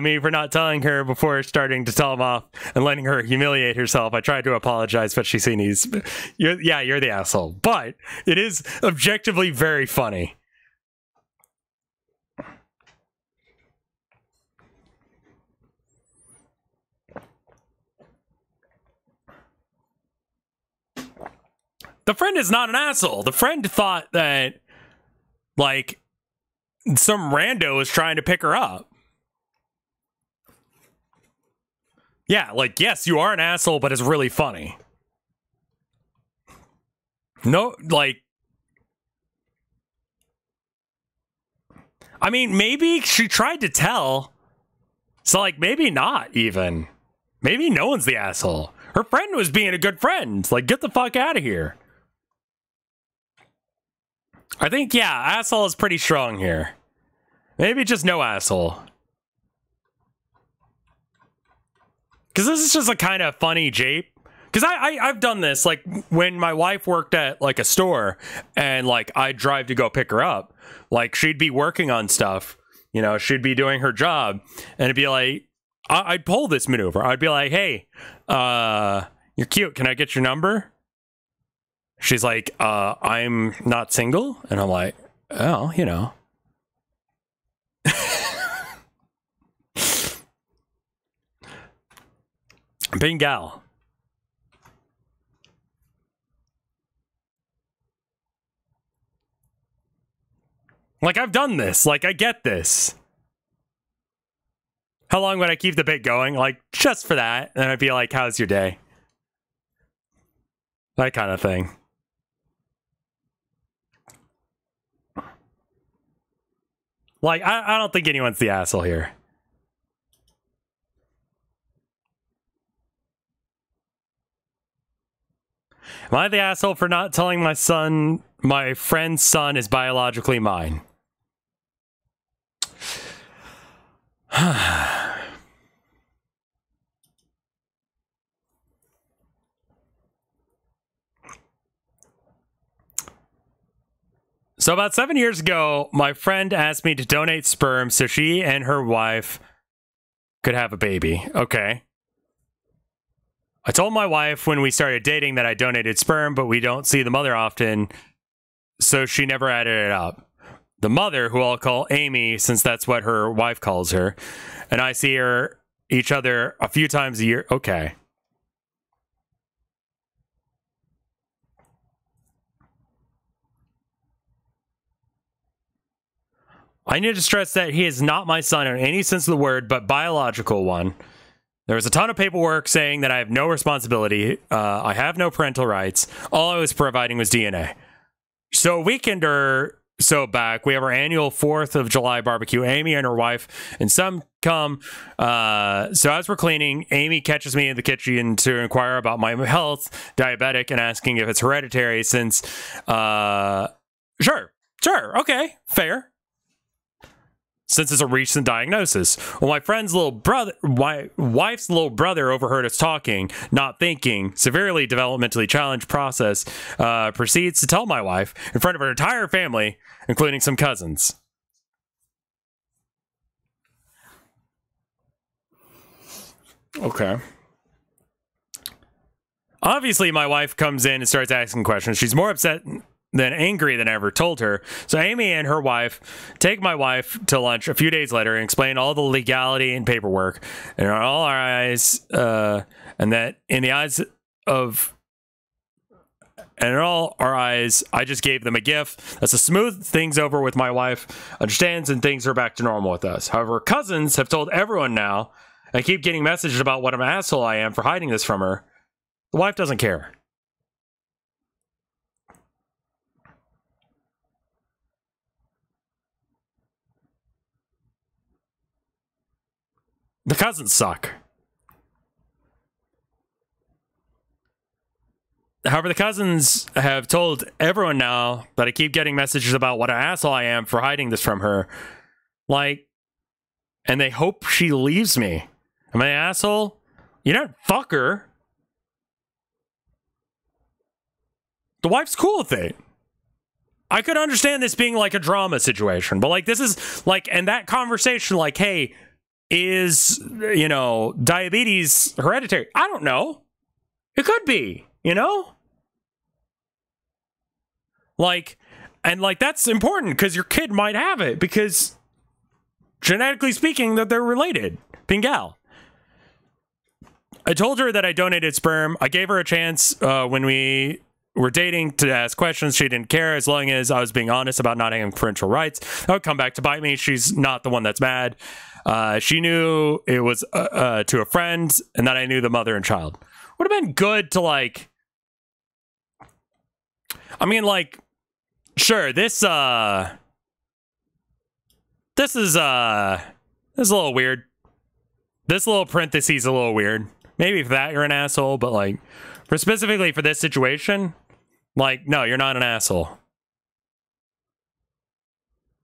me for not telling her before starting to tell him off and letting her humiliate herself. I tried to apologize, but she's seen you're the asshole. But it is objectively very funny. The friend is not an asshole. The friend thought that, like, some rando was trying to pick her up. Yeah, like, yes, you are an asshole, but it's really funny. No, like, I mean, maybe she tried to tell. So, like, maybe not even. Maybe no one's the asshole. Her friend was being a good friend. Like, get the fuck out of here. I think, yeah, asshole is pretty strong here. Maybe just no asshole. Because this is just a kind of funny jape. Because I've done this, like, when my wife worked at, like, a store, and, like, I'd drive to go pick her up. Like, she'd be working on stuff. You know, she'd be doing her job. And it'd be like, I'd pull this maneuver. I'd be like, hey, you're cute. Can I get your number? She's like, I'm not single. And I'm like, oh, you know. Bing gal. Like, I've done this. Like, I get this. How long would I keep the bit going? Like, just for that. And I'd be like, how's your day? That kind of thing. Like, I don't think anyone's the asshole here. Am I the asshole for not telling my friend's son is biologically mine? So about 7 years ago, my friend asked me to donate sperm so she and her wife could have a baby. Okay. I told my wife when we started dating that I donated sperm, but we don't see the mother often, so she never added it up. The mother, who I'll call Amy, since that's what her wife calls her, and I see her each other a few times a year. Okay. I need to stress that he is not my son in any sense of the word, but biological one. There was a ton of paperwork saying that I have no responsibility. I have no parental rights. All I was providing was DNA. So a weekend or so back, we have our annual 4th of July barbecue. Amy and her wife and some come. So as we're cleaning, Amy catches me in the kitchen to inquire about my health, diabetic, and asking if it's hereditary since, sure, okay, fair. Since it's a recent diagnosis. Well, my friend's little brother, my wife's little brother overheard us talking, not thinking, severely developmentally challenged process, proceeds to tell my wife in front of her entire family, including some cousins. Okay. Obviously, my wife comes in and starts asking questions. She's more upset than angry than ever, told her. So Amy and her wife take my wife to lunch a few days later and explain all the legality and paperwork. And in all our eyes, and that in the eyes of, and in all our eyes, I just gave them a gift. That's to smooth things over with my wife, understands, and things are back to normal with us. However, cousins have told everyone now, I keep getting messages about what an asshole I am for hiding this from her. The wife doesn't care. The cousins suck. However, the cousins have told everyone now that I keep getting messages about what an asshole I am for hiding this from her. Like, and they hope she leaves me. Am I an asshole? You don't fuck her. The wife's cool with it. I could understand this being like a drama situation, but like this is like, and that conversation, like, hey, is, you know, diabetes hereditary? I don't know. It could be, you know? Like, and like that's important because your kid might have it because genetically speaking that they're related. Pingal. I told her that I donated sperm. I gave her a chance when we were dating to ask questions. She didn't care as long as I was being honest about not having parental rights. That would come back to bite me. She's not the one that's mad. She knew it was to a friend and that I knew the mother and child. Would have been good to like, I mean, like, sure, this is a little weird. This little parenthesis is a little weird. Maybe for that you're an asshole, but like, for specifically for this situation, like, no, you're not an asshole.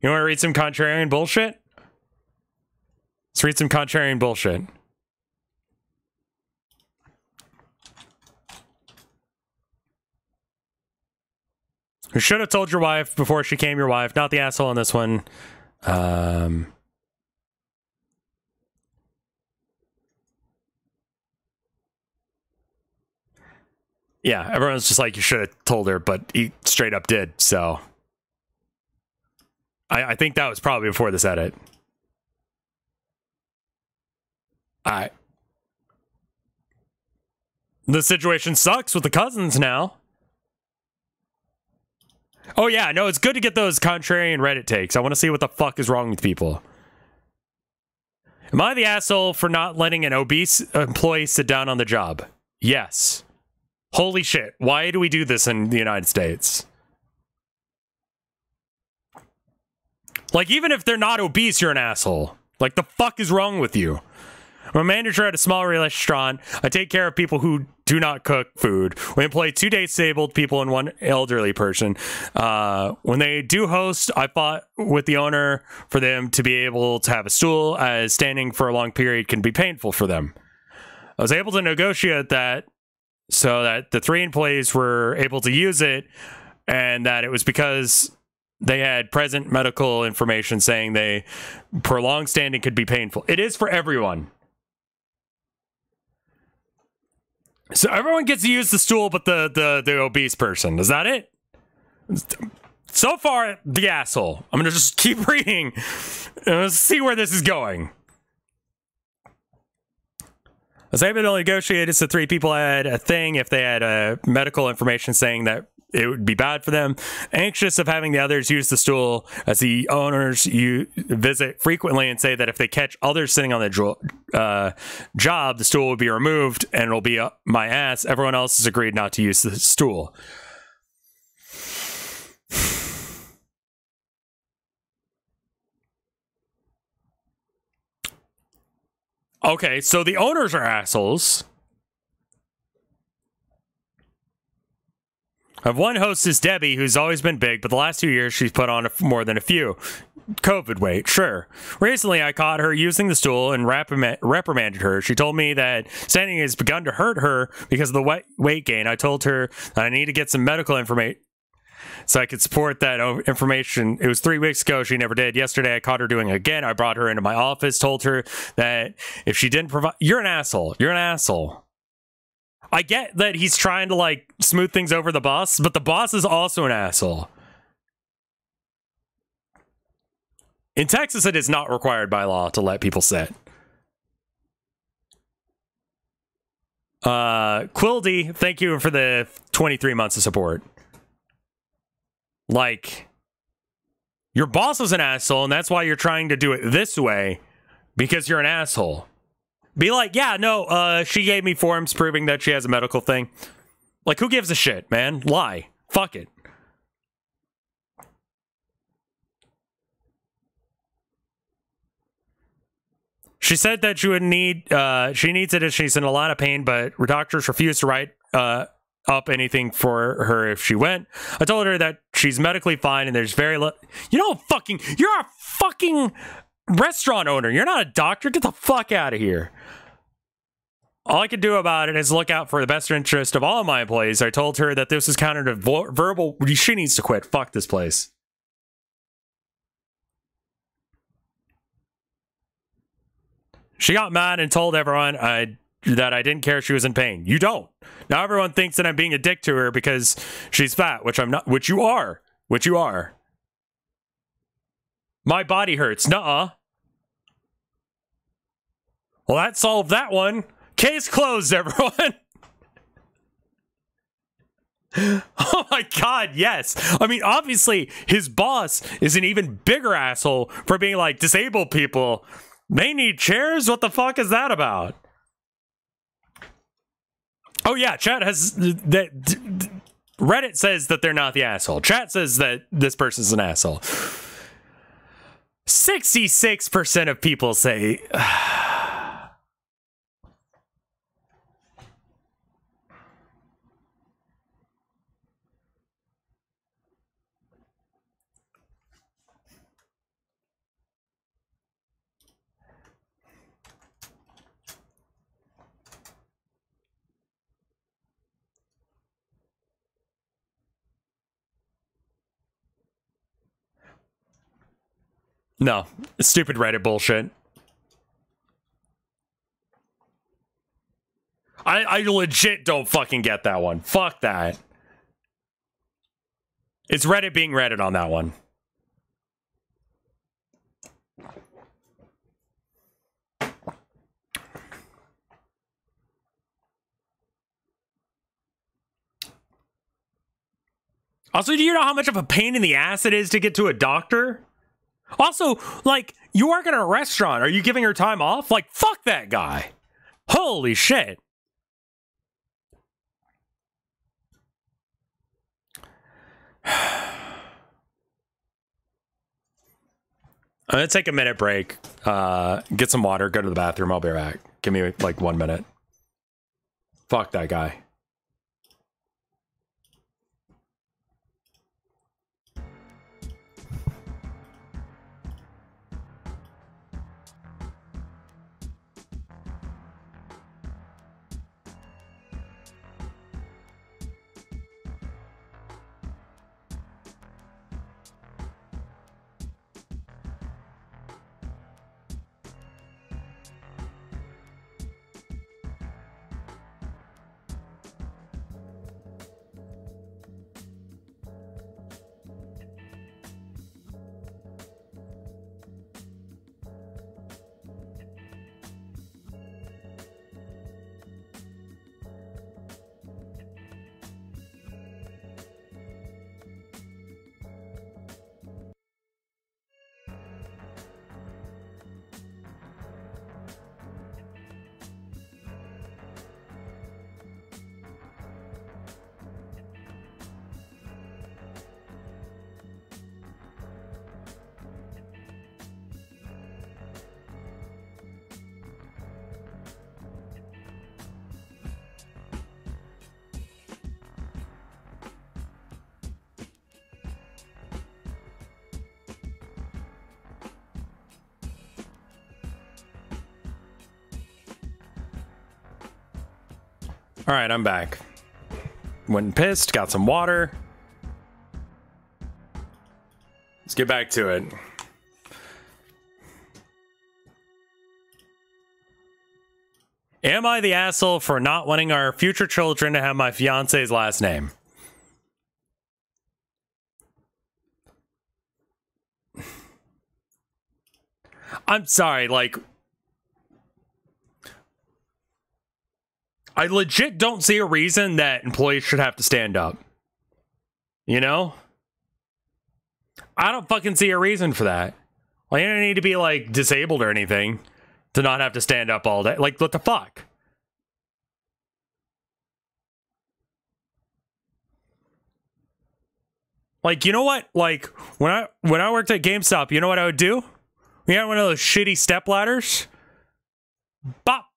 You want to read some contrarian bullshit? Let's read some contrarian bullshit. You should have told your wife before she became your wife. Not the asshole in this one. Yeah, everyone's just like, you should have told her, but he straight up did, so. I think that was probably before this edit. Alright. The situation sucks with the cousins now. Oh yeah, no, it's good to get those contrarian Reddit takes. I want to see what the fuck is wrong with people. Am I the asshole for not letting an obese employee sit down on the job? Yes. Holy shit, why do we do this in the United States? Like, even if they're not obese, you're an asshole. Like, the fuck is wrong with you? I'm a manager at a small restaurant. I take care of people who do not cook food. We employ 2 disabled people and 1 elderly person. When they do host, I fought with the owner for them to be able to have a stool, as standing for a long period can be painful for them. I was able to negotiate that so that the 3 employees were able to use it, and that it was because they had present medical information saying they prolonged standing could be painful. It is for everyone. So everyone gets to use the stool, but the obese person. Is that it? So far, the asshole. I'm gonna just keep reading. Let's see where this is going. I was able to negotiate it so 3 people had a thing if they had medical information saying that it would be bad for them. Anxious of having the others use the stool, as the owners you visit frequently and say that if they catch others sitting on the job, the stool will be removed and it'll be up my ass. Everyone else has agreed not to use the stool. Okay, so the owners are assholes. I have one hostess, Debbie, who's always been big, but the last 2 years she's put on more than a few. COVID weight, sure. Recently, I caught her using the stool and reprimanded her. She told me that standing has begun to hurt her because of the weight gain. I told her that I need to get some medical information so I could support that information. It was 3 weeks ago. She never did. Yesterday, I caught her doing it again. I brought her into my office, told her that if she didn't provide... You're an asshole. You're an asshole. I get that he's trying to, like, smooth things over the boss, but the boss is also an asshole. In Texas, it is not required by law to let people sit. Quildy, thank you for the 23 months of support. Like, your boss is an asshole, and that's why you're trying to do it this way, because you're an asshole. Be like, yeah, no, she gave me forms proving that she has a medical thing. Like, who gives a shit, man? Lie. Fuck it. She said that she would need, she needs it if she's in a lot of pain, but doctors refuse to write up anything for her if she went. I told her that she's medically fine and there's very little... you're a fucking restaurant owner. You're not a doctor. Get the fuck out of here. All I can do about it is look out for the best interest of all of my employees. I told her that this is counter to verbal... She needs to quit. Fuck this place. She got mad and told everyone that I didn't care if she was in pain. You don't. Now everyone thinks that I'm being a dick to her because she's fat, which I'm not. Which you are. Which you are. My body hurts. Nuh-uh. Well, that solved that one. Case closed, everyone. Oh my god, yes. I mean, obviously, his boss is an even bigger asshole for being like, disabled people, they need chairs? What the fuck is that about? Oh yeah, chat has that. Reddit says that they're not the asshole. Chat says that this person's an asshole. 66% of people say... No, stupid Reddit bullshit. I legit don't fucking get that one. Fuck that. It's Reddit being Reddit on that one. Also, do you know how much of a pain in the ass it is to get to a doctor? Also, like, you work in a restaurant. Are you giving her time off? Like, fuck that guy. Holy shit. I'm gonna take a minute break, get some water, go to the bathroom. I'll be back. Give me like 1 minute. Fuck that guy. All right, I'm back. Went and pissed, got some water. Let's get back to it. Am I the asshole for not wanting our future children to have my fiance's last name? I'm sorry, like... I legit don't see a reason that employees should have to stand up. You know? I don't fucking see a reason for that. Like, you don't need to be, like, disabled or anything to not have to stand up all day. Like, what the fuck? Like, you know what? Like, when I worked at GameStop, you know what I would do? We had one of those shitty step ladders. Bop!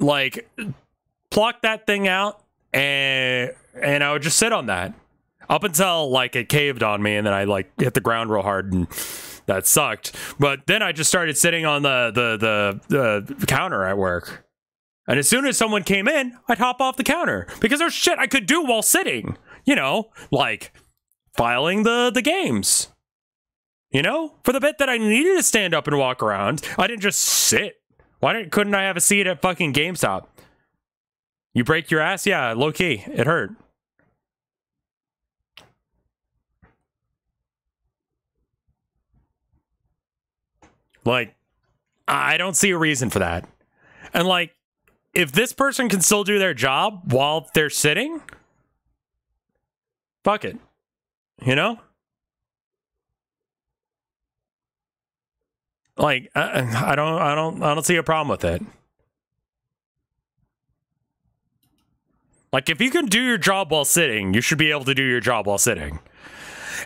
Like, pluck that thing out, and I would just sit on that up until like it caved on me, and then I like hit the ground real hard, and that sucked. But then I just started sitting on the counter at work, and as soon as someone came in, I'd hop off the counter because there's shit I could do while sitting. You know, like filing the games. You know, for the bit that I needed to stand up and walk around, I didn't just sit. Couldn't I have a seat at fucking GameStop? You break your ass? Yeah, low key. It hurt. Like, I don't see a reason for that. And like, if this person can still do their job while they're sitting, Fuck it. You know? Like, I don't see a problem with it. Like, if you can do your job while sitting, you should be able to do your job while sitting.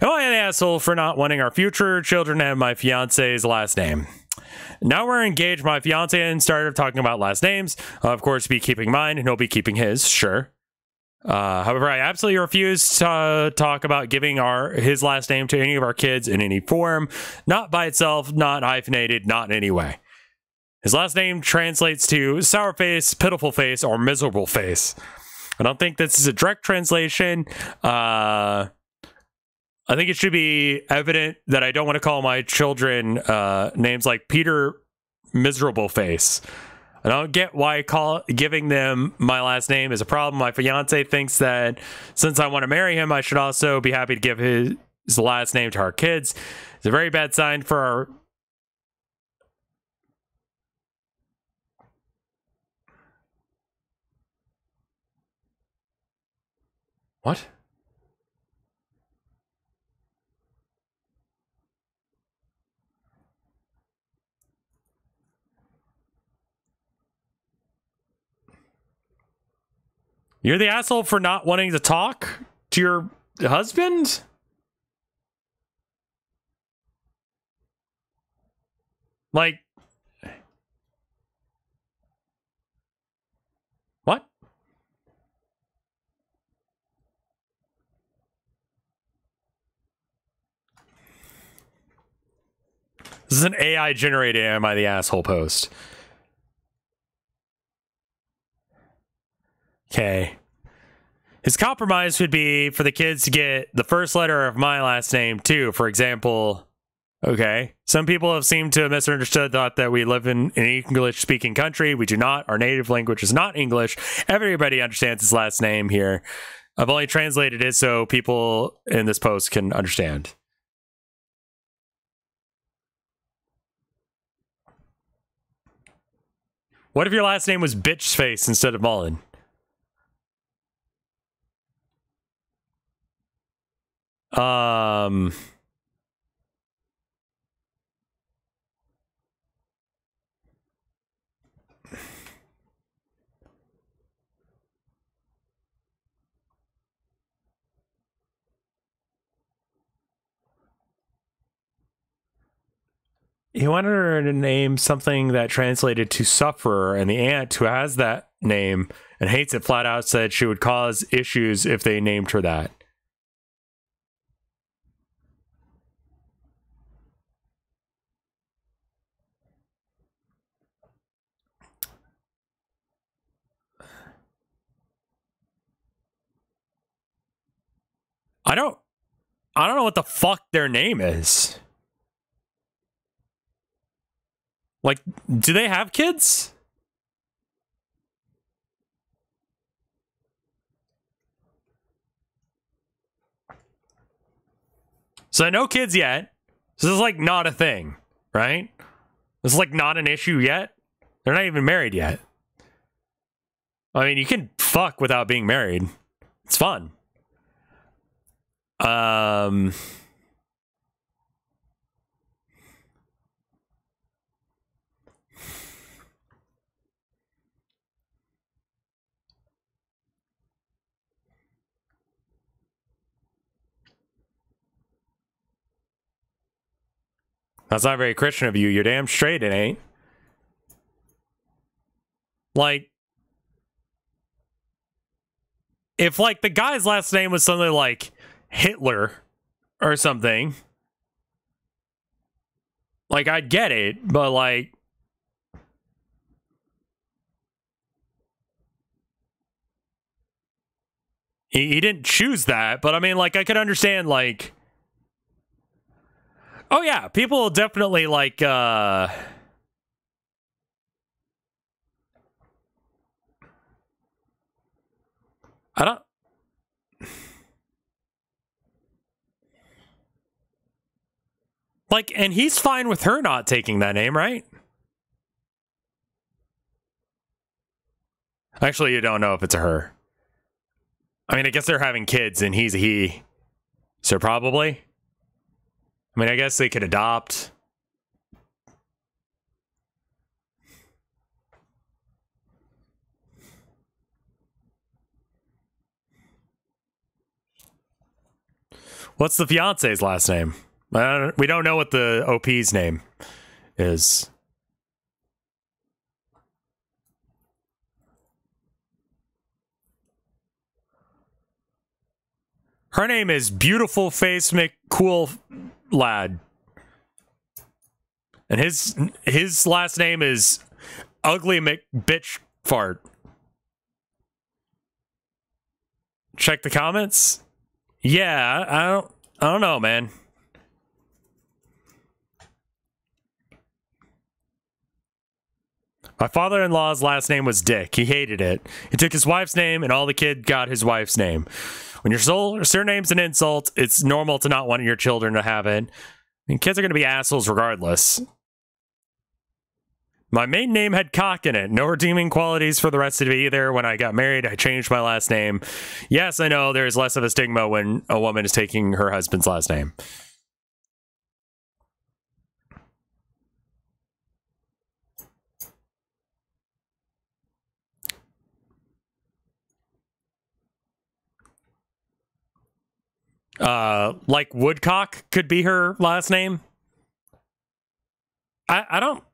Am I an asshole for not wanting our future children to have my fiance's last name? Now we're engaged, my fiance and started talking about last names. I'll, of course, be keeping mine, and he'll be keeping his, sure. However, I absolutely refuse to talk about giving his last name to any of our kids in any form. Not by itself, not hyphenated, not in any way. His last name translates to sour face, pitiful face, or miserable face. I don't think this is a direct translation. I think it should be evident that I don't want to call my children names like Peter Miserable Face. I don't get why giving them my last name is a problem. My fiance thinks that since I want to marry him, I should also be happy to give his last name to our kids. It's a very bad sign for our... What? You're the asshole for not wanting to talk to your husband? Like, what? This is an AI generated Am I the Asshole post. Okay. His compromise would be for the kids to get the first letter of my last name too. For example, okay. Some people have seemed to have misunderstood, thought that we live in an English-speaking country. We do not. Our native language is not English. Everybody understands his last name here. I've only translated it so people in this post can understand. What if your last name was Bitch Face instead of Mullen? He wanted her to name something that translated to sufferer, and the aunt who has that name and hates it flat out said she would cause issues if they named her that. I don't know what the fuck their name is. Like, do they have kids? So no kids yet. So this is like not a thing, right? This is like not an issue yet. They're not even married yet. I mean, you can fuck without being married. It's fun. That's not very Christian of you. You're damn straight it ain't. Like, if like the guy's last name was something like Hitler or something, like I'd get it, but like he didn't choose that. But I mean, like I could understand like, oh yeah, people definitely like I don't like, and he's fine with her not taking that name, right? Actually, you don't know if it's a her. I mean, I guess they're having kids and he's a he. So probably. I mean, I guess they could adopt. What's the fiance's last name? We don't know what the OP's name is. Her name is Beautiful Face McCool Lad. And his last name is Ugly McBitch Fart. Check the comments. Yeah, I don't know, man. My father-in-law's last name was Dick. He hated it. He took his wife's name, and all the kid got his wife's name. When your surname's an insult, it's normal to not want your children to have it. And kids are going to be assholes regardless. My maiden name had cock in it. No redeeming qualities for the rest of it either. When I got married, I changed my last name. Yes, I know there's less of a stigma when a woman is taking her husband's last name. Like Woodcock could be her last name. I don't.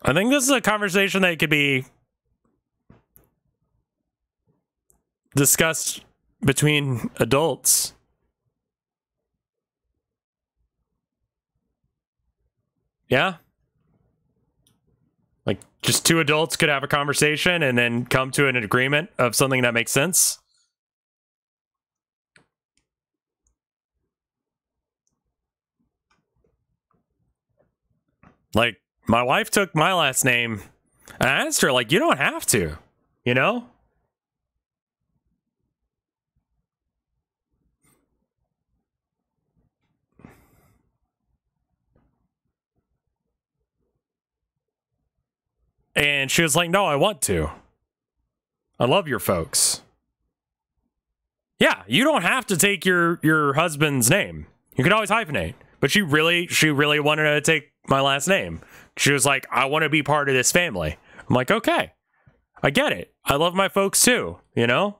I think this is a conversation that could be discussed between adults. Yeah? Like, just two adults could have a conversation and then come to an agreement of something that makes sense? Like, my wife took my last name, and I asked her, like, you don't have to, you know? And she was like, no, I want to. I love your folks. Yeah, you don't have to take your husband's name. You can always hyphenate. But she really wanted to take my last name. She was like, I want to be part of this family. I'm like, okay, I get it. I love my folks too, you know?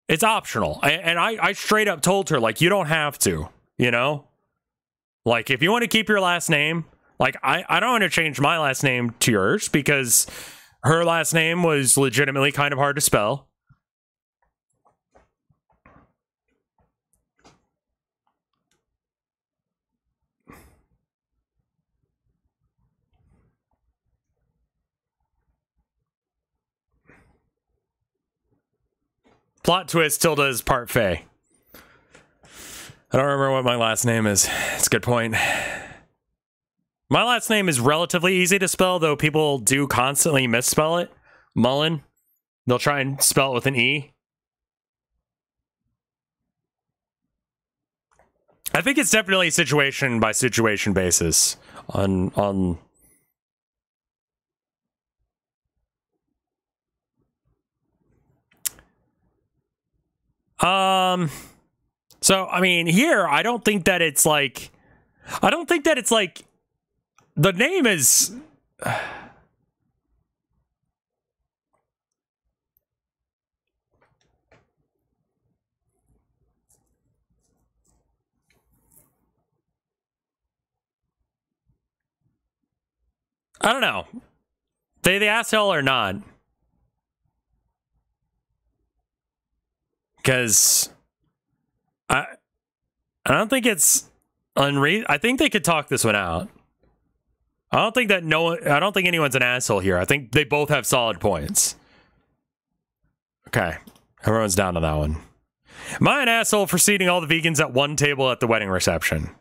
It's optional. And I straight up told her, like, you don't have to, you know? Like, if you want to keep your last name, like, I don't want to change my last name to yours because her last name was legitimately kind of hard to spell. Plot twist, Tilda is part Fae. I don't remember what my last name is. It's a good point. My last name is relatively easy to spell, though people do constantly misspell it. Mullen. They'll try and spell it with an E. I think it's definitely situation by situation basis on so I mean here I don't think that it's like the name is I don't know. They the asshole or not? Because I don't think it's I think they could talk this one out. I don't think anyone's an asshole here. I think they both have solid points. Okay. Everyone's down on that one. Am I an asshole for seating all the vegans at one table at the wedding reception?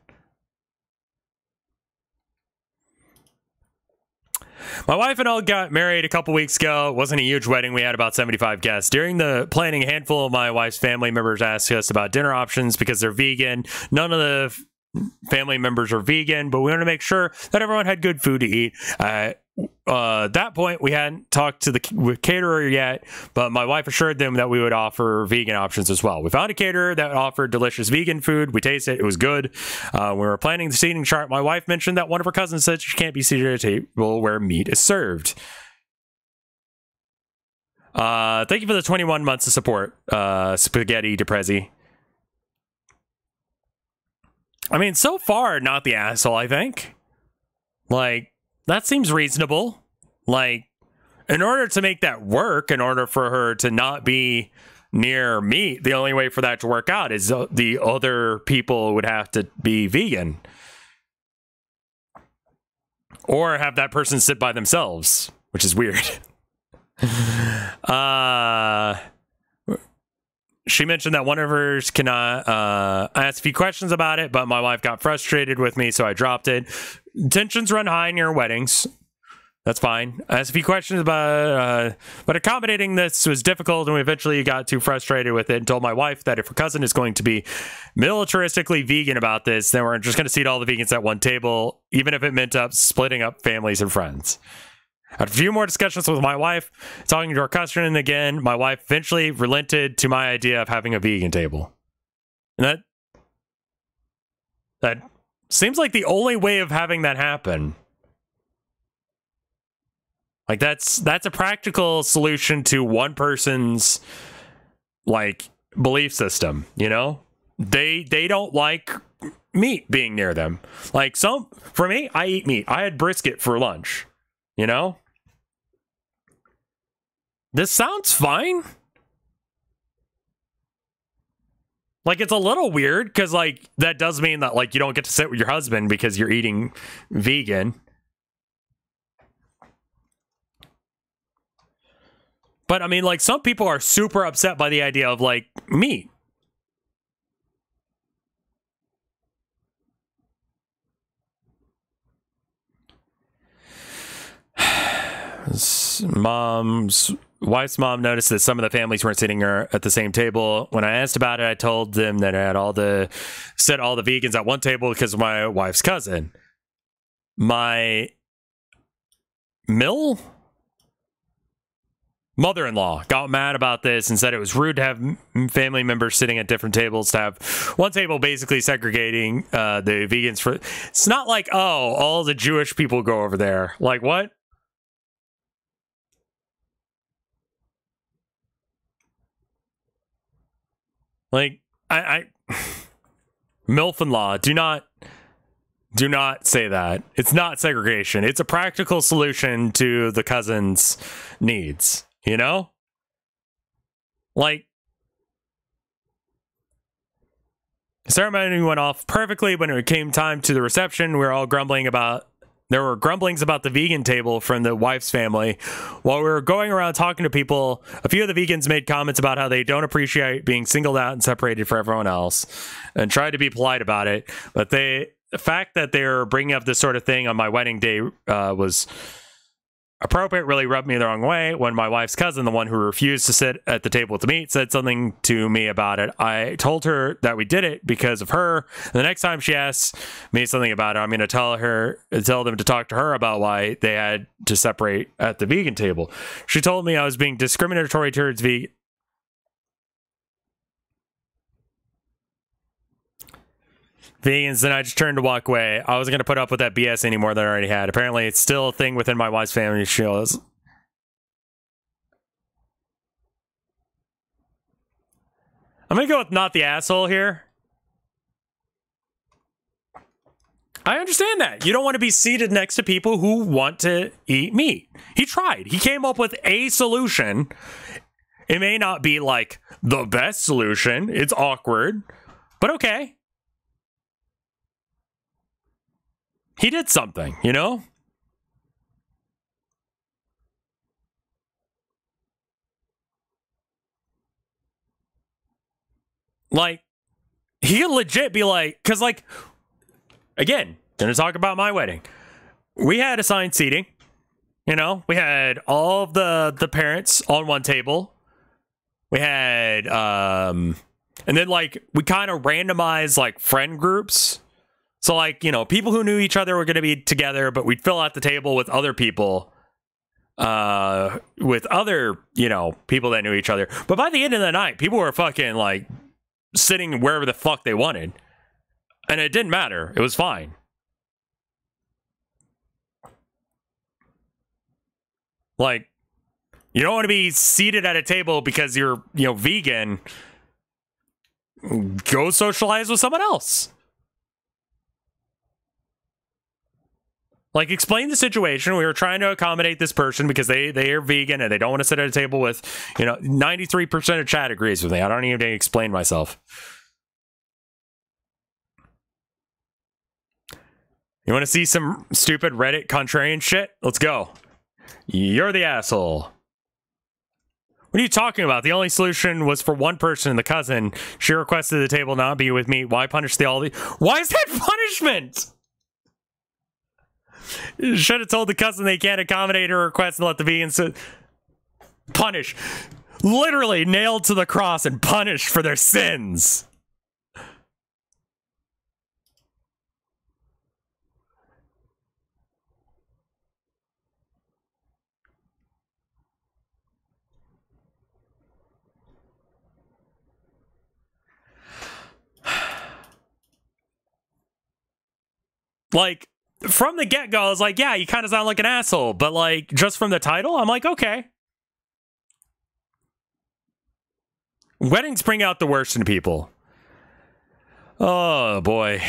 My wife and I got married a couple weeks ago. It wasn't a huge wedding. We had about 75 guests. During the planning, a handful of my wife's family members asked us about dinner options because they're vegan. None of the family members are vegan, but we wanted to make sure that everyone had good food to eat. At that point, we hadn't talked to the caterer yet, but my wife assured them that we would offer vegan options as well. We found a caterer that offered delicious vegan food. We tasted it. It was good. When we were planning the seating chart, my wife mentioned that one of her cousins said she can't be seated at a table where meat is served. Thank you for the 21 months of support, Spaghetti DePrezi. I mean, so far, not the asshole, I think. Like, that seems reasonable. Like, in order to make that work, in order for her to not be near meat, the only way for that to work out is the other people would have to be vegan. Or have that person sit by themselves, which is weird. She mentioned that one of hers cannot. I asked a few questions about it, but my wife got frustrated with me, so I dropped it. Tensions run high near weddings. That's fine. I asked a few questions about, but accommodating this was difficult, and we eventually got too frustrated with it and told my wife that if her cousin is going to be militaristically vegan about this, then we're just going to seat all the vegans at one table, even if it meant up splitting up families and friends. After a few more discussions with my wife, talking to her cousin, and again, my wife eventually relented to my idea of having a vegan table. And that seems like the only way of having that happen. Like, that's a practical solution to one person's, like, belief system, you know? They don't like meat being near them. Like, for me, I eat meat. I had brisket for lunch, you know? This sounds fine. Like, it's a little weird because, like, that does mean that, like, you don't get to sit with your husband because you're eating vegan. But, I mean, like, some people are super upset by the idea of, like, meat. Wife's mom noticed that some of the families weren't sitting at the same table. When I asked about it, I told them that I had set all the vegans at one table because of my wife's cousin. My mother-in-law got mad about this and said it was rude to have family members sitting at different tables, to have one table basically segregating the vegans for. It's not like, oh, all the Jewish people go over there. Like, what? Like, I MILF and law, do not say that. It's not segregation. It's a practical solution to the cousin's needs, you know? Like, the ceremony went off perfectly. When it came time to the reception, we were all grumbling about. There were grumblings about the vegan table from the wife's family. While we were going around talking to people, a few of the vegans made comments about how they don't appreciate being singled out and separated from everyone else, and tried to be polite about it. But the fact that they're bringing up this sort of thing on my wedding day was appropriate, really rubbed me the wrong way. When my wife's cousin, the one who refused to sit at the table with me, said something to me about it, I told her that we did it because of her. And the next time she asks me something about it, I'm going to tell them to talk to her about why they had to separate at the vegan table. She told me I was being discriminatory towards vegans, then I just turned to walk away. I wasn't going to put up with that BS anymore that I already had. Apparently, it's still a thing within my wife's family. Shows. I'm going to go with not the asshole here. I understand that. You don't want to be seated next to people who want to eat meat. He tried. He came up with a solution. It may not be, like, the best solution. It's awkward. But okay. He did something, you know? Like, he could legit be like, because, like, again, gonna talk about my wedding. We had assigned seating, you know? We had all of the parents on one table. We had, and then, like, we kind of randomized, like, friend groups. So, like, you know, people who knew each other were going to be together, but we'd fill out the table with other people, with other, you know, people that knew each other. But by the end of the night, people were fucking, like, sitting wherever the fuck they wanted. And it didn't matter. It was fine. Like, you don't want to be seated at a table because you're, you know, vegan. Go socialize with someone else. Like, explain the situation. We were trying to accommodate this person because they are vegan and they don't want to sit at a table with, you know, 93% of chat agrees with me. I don't even need to explain myself. You want to see some stupid Reddit contrarian shit? Let's go. You're the asshole. What are you talking about? The only solution was for one person, the cousin. She requested the table not be with me. Why punish the all? Why is that punishment? You should have told the cousin they can't accommodate her request and let the vegans punish. Literally nailed to the cross and punished for their sins. Like, from the get-go, I was like, yeah, you kind of sound like an asshole. But, like, just from the title, I'm like, okay. Weddings bring out the worst in people. Oh, boy.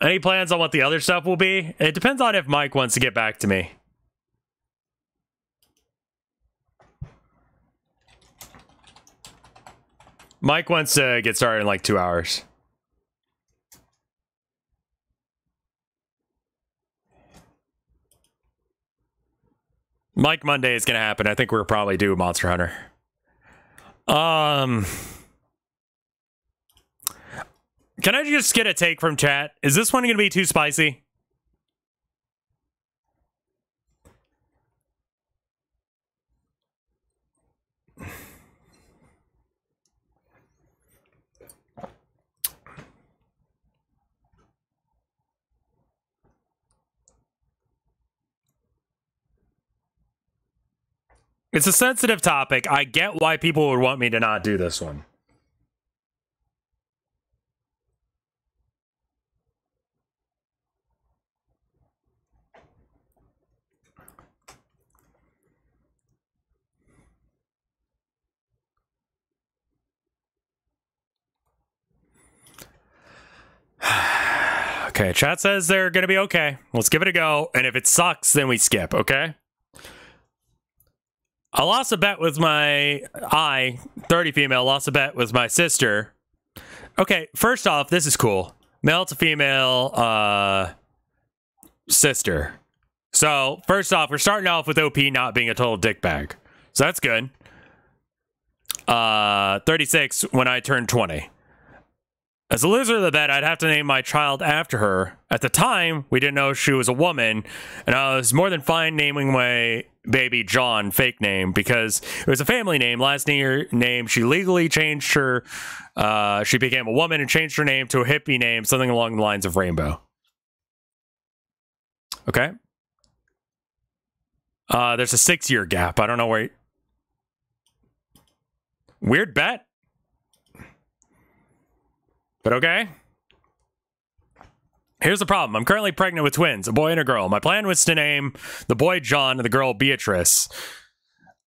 Any plans on what the other stuff will be? It depends on if Mike wants to get back to me. Mike wants to get started in like 2 hours. Mike Monday is going to happen. I think we'll probably do Monster Hunter. Can I just get a take from chat? Is this one going to be too spicy? It's a sensitive topic. I get why people would want me to not do this one. Okay, chat says they're going to be okay. Let's give it a go. And if it sucks, then we skip, okay? I lost a bet with my 30 female, lost a bet with my sister. Okay, first off, this is cool. Male to female sister. So, first off, we're starting off with OP not being a total dickbag. So that's good. 36 when I turned 20. As a loser of the bet, I'd have to name my child after her. At the time, we didn't know she was a woman, and I was more than fine naming my baby John, fake name, because it was a family name. Last name, she legally changed her. She became a woman and changed her name to a hippie name, something along the lines of Rainbow. Okay. There's a 6-year gap. I don't know where. Weird bet. But okay. Here's the problem. I'm currently pregnant with twins, a boy and a girl. My plan was to name the boy John and the girl Beatrice.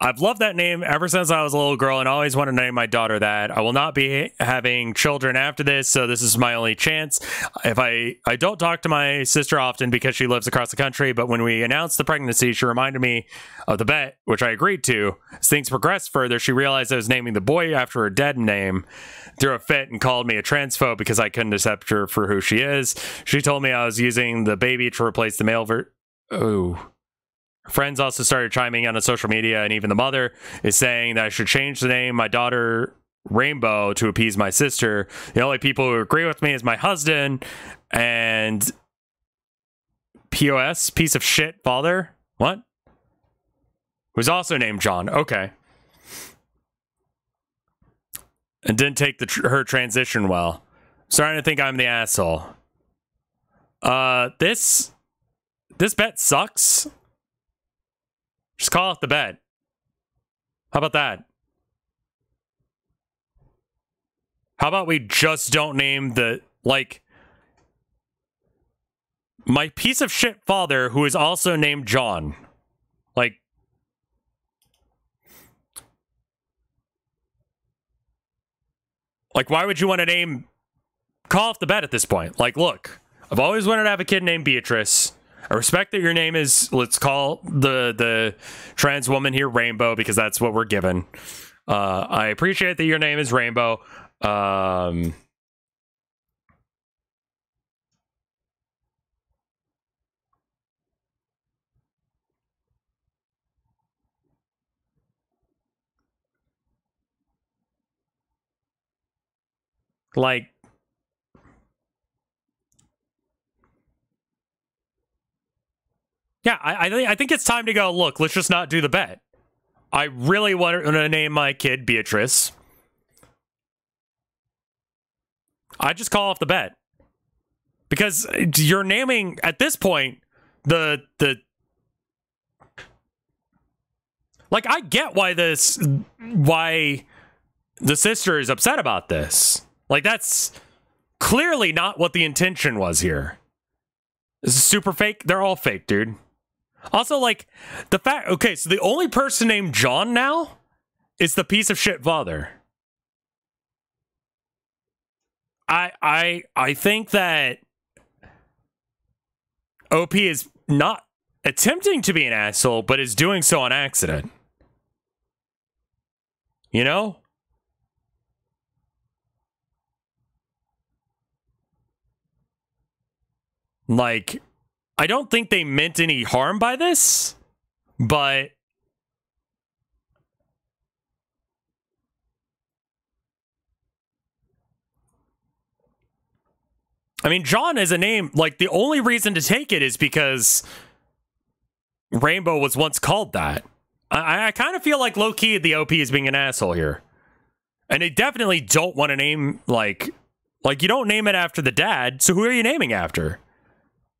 I've loved that name ever since I was a little girl and always wanted to name my daughter that. I will not be having children after this, so this is my only chance. If I don't talk to my sister often because she lives across the country, but when we announced the pregnancy, she reminded me of the bet, which I agreed to. As things progressed further, she realized I was naming the boy after her dead name, threw a fit and called me a transphobe because I couldn't accept her for who she is. She told me I was using the baby to replace the male Friends also started chiming in on social media, and even the mother is saying that I should change the name my daughter Rainbow to appease my sister. The only people who agree with me is my husband and POS, piece of shit father. What? Who's also named John. Okay. and didn't take her transition well. Starting to think I'm the asshole. This bet sucks. Just call off the bet. How about that? How about we just don't name the, like, my piece of shit father, who is also named John. Like, why would you want to name, call off the bet at this point? Like, look, I've always wanted to have a kid named Beatrice. I respect that your name is, let's call the trans woman here Rainbow, because that's what we're given. I appreciate that your name is Rainbow. Like, yeah, I think it's time to go, look, let's just not do the bet. I really want to name my kid Beatrice. I just call off the bet. Because you're naming, at this point, the like, I get why the sister is upset about this. Like, that's clearly not what the intention was here. This is super fake. They're all fake, dude. Also, like, the fact, okay, so the only person named John now is the piece of shit father. I think that OP is not attempting to be an asshole, but is doing so on accident. You know? Like, I don't think they meant any harm by this, but I mean, John is a name, like, the only reason to take it is because Rainbow was once called that. I kind of feel like low-key the OP is being an asshole here. And they definitely don't want to name, like, you don't name it after the dad, so who are you naming after?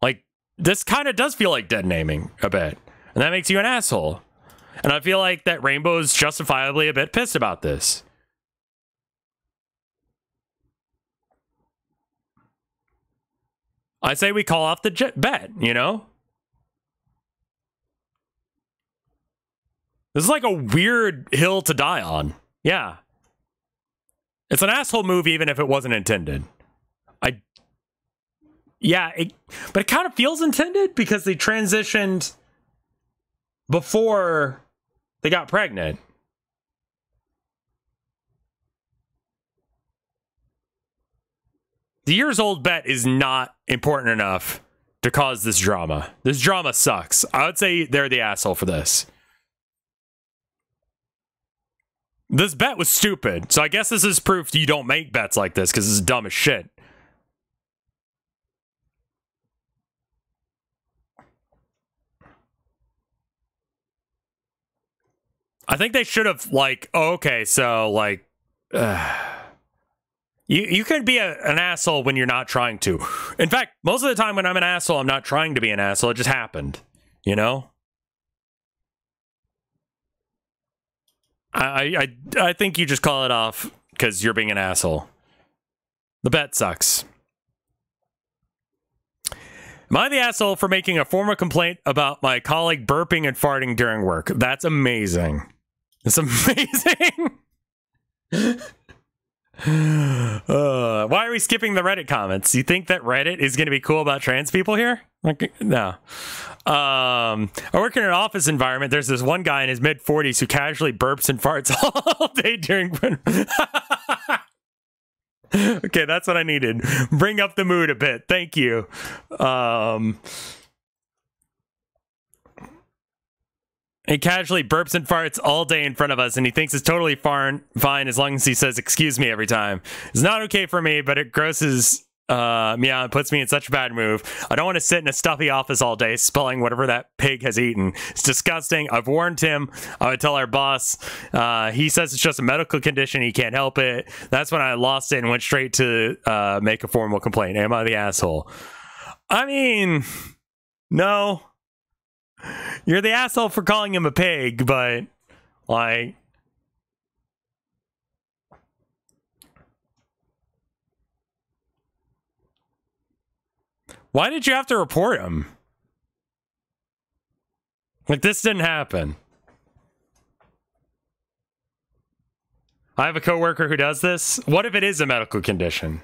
Like, this kind of does feel like dead naming a bit. And that makes you an asshole. And I feel like that Rainbow is justifiably a bit pissed about this. I say we call off the bet, you know? This is like a weird hill to die on. Yeah. It's an asshole move even if it wasn't intended. Yeah, but it kind of feels intended because they transitioned before they got pregnant. The years-old bet is not important enough to cause this drama. This drama sucks. I would say they're the asshole for this. This bet was stupid, so I guess this is proof you don't make bets like this because this is dumb as shit. I think they should have, like, oh, okay, so, like, you can be an asshole when you're not trying to. In fact, most of the time when I'm an asshole, I'm not trying to be an asshole. It just happened, you know? I think you just call it off because you're being an asshole. The bet sucks. Am I the asshole for making a formal complaint about my colleague burping and farting during work? That's amazing. It's amazing. Why are we skipping the Reddit comments? You think that Reddit is going to be cool about trans people here? Like, no. I work in an office environment. There's this one guy in his mid-40s who casually burps and farts all day during... Okay, that's what I needed. Bring up the mood a bit. Thank you. He casually burps and farts all day in front of us, and he thinks it's totally fine as long as he says, "excuse me," every time. It's not okay for me, but it grosses Yeah, it puts me in such a bad mood. I don't want to sit in a stuffy office all day spelling whatever that pig has eaten. It's disgusting. I've warned him. I would tell our boss. He says it's just a medical condition. He can't help it. That's when I lost it and went straight to make a formal complaint. Am I the asshole? I mean, no. You're the asshole for calling him a pig, but, like... Why did you have to report him? Like, this didn't happen. I have a coworker who does this. What if it is a medical condition?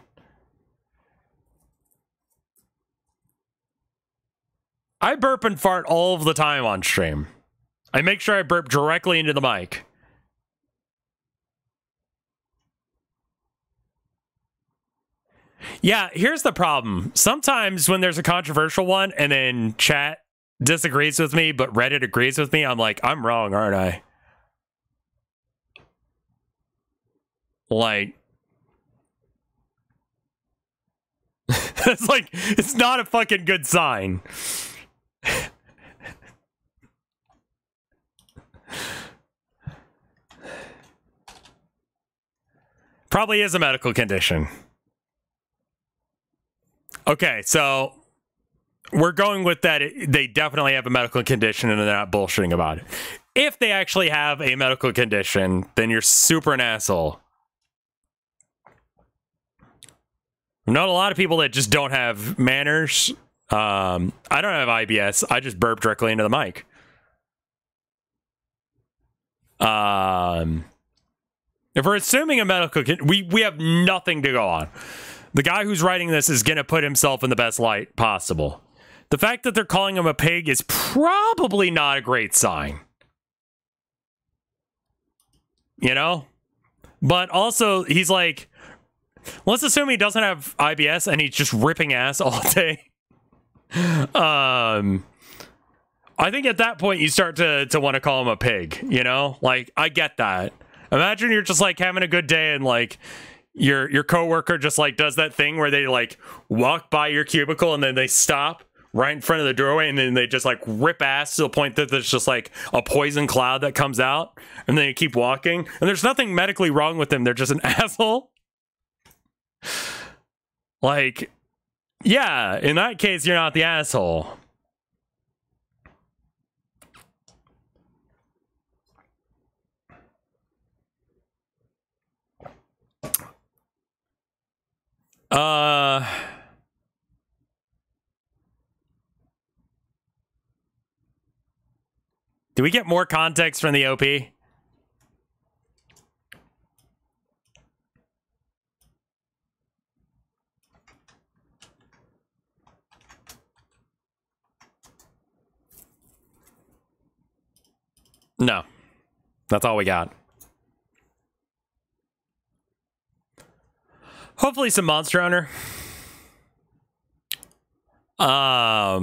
I burp and fart all of the time on stream. I make sure I burp directly into the mic. Yeah, here's the problem. Sometimes when there's a controversial one and then chat disagrees with me, but Reddit agrees with me, I'm like, I'm wrong, aren't I? Like, it's like, it's not a fucking good sign. Probably is a medical condition. Okay, so we're going with that. They definitely have a medical condition and they're not bullshitting about it. If they actually have a medical condition, then you're super an asshole. I've known a lot of people that just don't have manners. I don't have IBS. I just burp directly into the mic. If we're assuming a medical we have nothing to go on. The guy who's writing this is going to put himself in the best light possible. The fact that they're calling him a pig is probably not a great sign. You know? But also, he's like, let's assume he doesn't have IBS and he's just ripping ass all day. I think at that point you start to want to call him a pig, you know? Like, I get that. Imagine you're just like having a good day and like your coworker just like does that thing where they like walk by your cubicle and then they stop right in front of the doorway and then they just like rip ass to the point that there's just like a poison cloud that comes out and then you keep walking and there's nothing medically wrong with them. They're just an asshole. Like, yeah, in that case, you're not the asshole. Do we get more context from the OP? No. That's all we got. Hopefully some Monster Hunter. Yeah.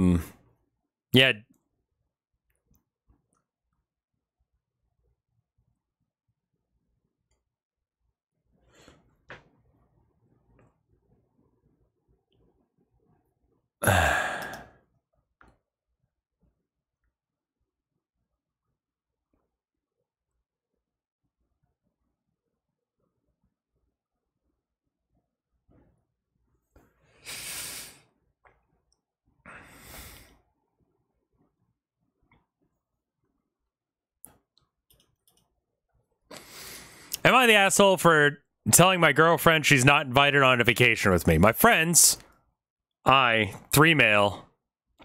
Am I the asshole for telling my girlfriend she's not invited on a vacation with me? My friends, 3 male,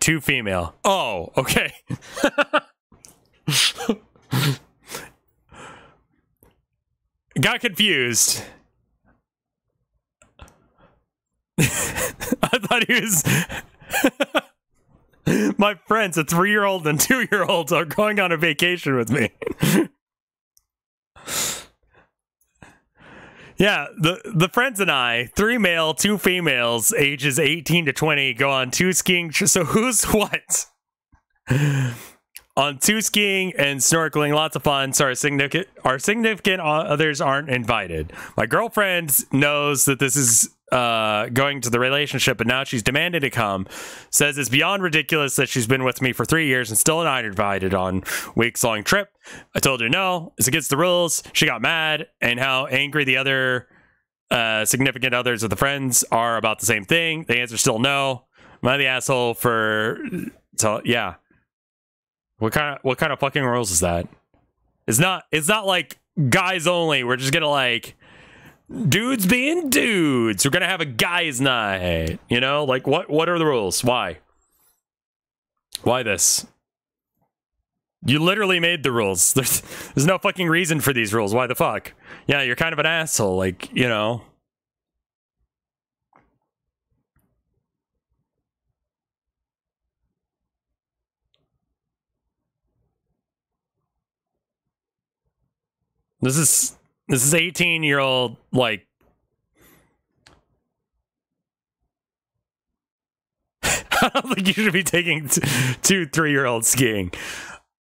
2 female. Oh, okay. Got confused. I thought he was... My friends, a 3-year-old and 2-year-olds are going on a vacation with me. Yeah, the friends and I, 3 male, 2 females, ages 18 to 20, go on 2 skiing. So who's what? On 2 skiing and snorkeling, lots of fun. So our significant others aren't invited. My girlfriend knows that this is going to the relationship, but now she's demanding to come. Says it's beyond ridiculous that she's been with me for 3 years and still not invited on weeks-long trip. I told her no, it's against the rules. She got mad, and how angry the other significant others of the friends are about the same thing. The answer's still no. Am I the asshole for... So, yeah. What kind of fucking rules is that? It's not like guys only. We're just gonna like dudes being dudes. We're gonna have a guys night. You know, like what are the rules? Why this? You literally made the rules. There's no fucking reason for these rules. Why the fuck? Yeah, you're kind of an asshole. Like, you know. This is 18-year-old, like, I don't think you should be taking 2-3-year-olds skiing.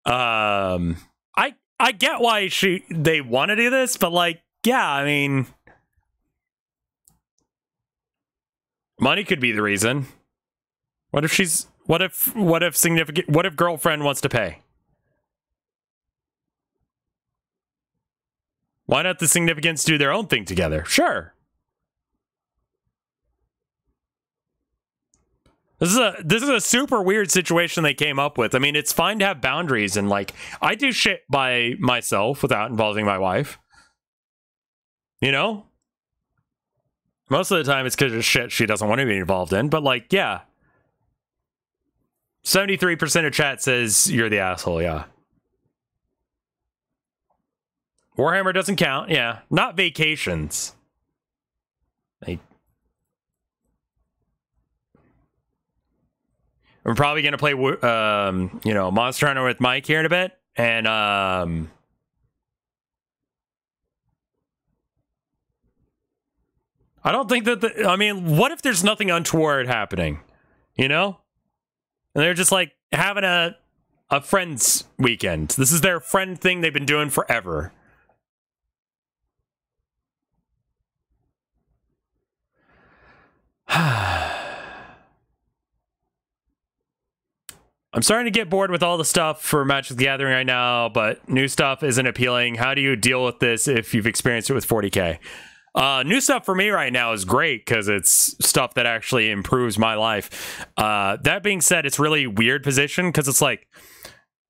I get why they want to do this, but like, yeah, I mean, money could be the reason. What if girlfriend wants to pay? Why not the significants do their own thing together? Sure. This is a super weird situation they came up with. I mean, it's fine to have boundaries, and like, I do shit by myself without involving my wife. You know? Most of the time it's because of shit she doesn't want to be involved in, but like, yeah. 73% of chat says you're the asshole, yeah. Warhammer doesn't count, yeah. Not vacations. Like, we're probably gonna play, you know, Monster Hunter with Mike here in a bit, and I don't think that I mean, what if there's nothing untoward happening, you know? And they're just like having a friends weekend. This is their friend thing they've been doing forever. I'm starting to get bored with all the stuff for Magic the Gathering right now, but new stuff isn't appealing. How do you deal with this if you've experienced it with 40K? New stuff for me right now is great because it's stuff that actually improves my life. That being said, it's really weird position because it's like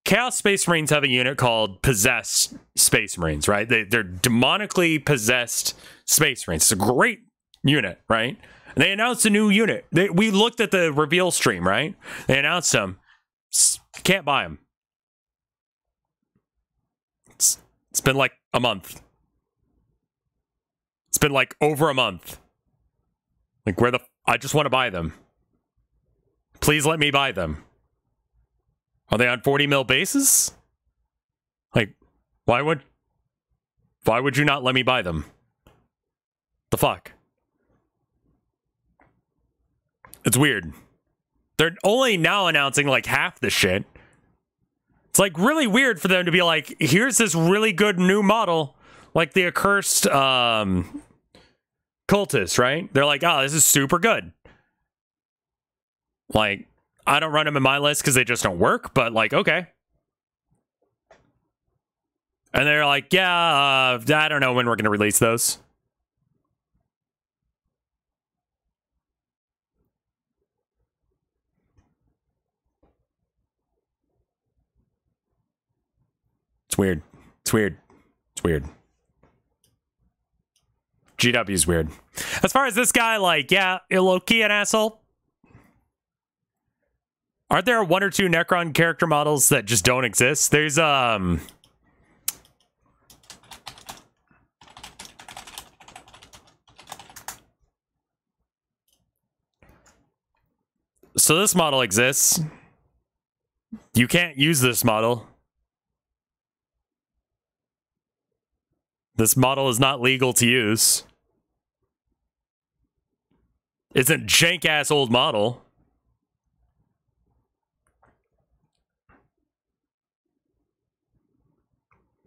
Chaos Space Marines have a unit called Possessed Space Marines, right? They're demonically possessed Space Marines. It's a great unit, right? And they announced a new unit. We looked at the reveal stream, right? They announced them. Can't buy them. It's been like a month. It's been like over a month. Like, I just want to buy them. Please let me buy them. Are they on 40 mil bases? Like, why would you not let me buy them? The fuck? It's weird. They're only now announcing like half the shit. It's like really weird for them to be like, here's this really good new model, like the accursed cultist, right? They're like, oh, this is super good. Like, I don't run them in my list because they just don't work, but like, okay. And they're like, yeah, I don't know when we're going to release those. It's weird. It's weird. It's weird. GW is weird. As far as this guy, like, yeah, low-key an asshole. Aren't there 1 or 2 Necron character models that just don't exist? There's, So this model exists. You can't use this model. This model is not legal to use. It's a jank-ass old model.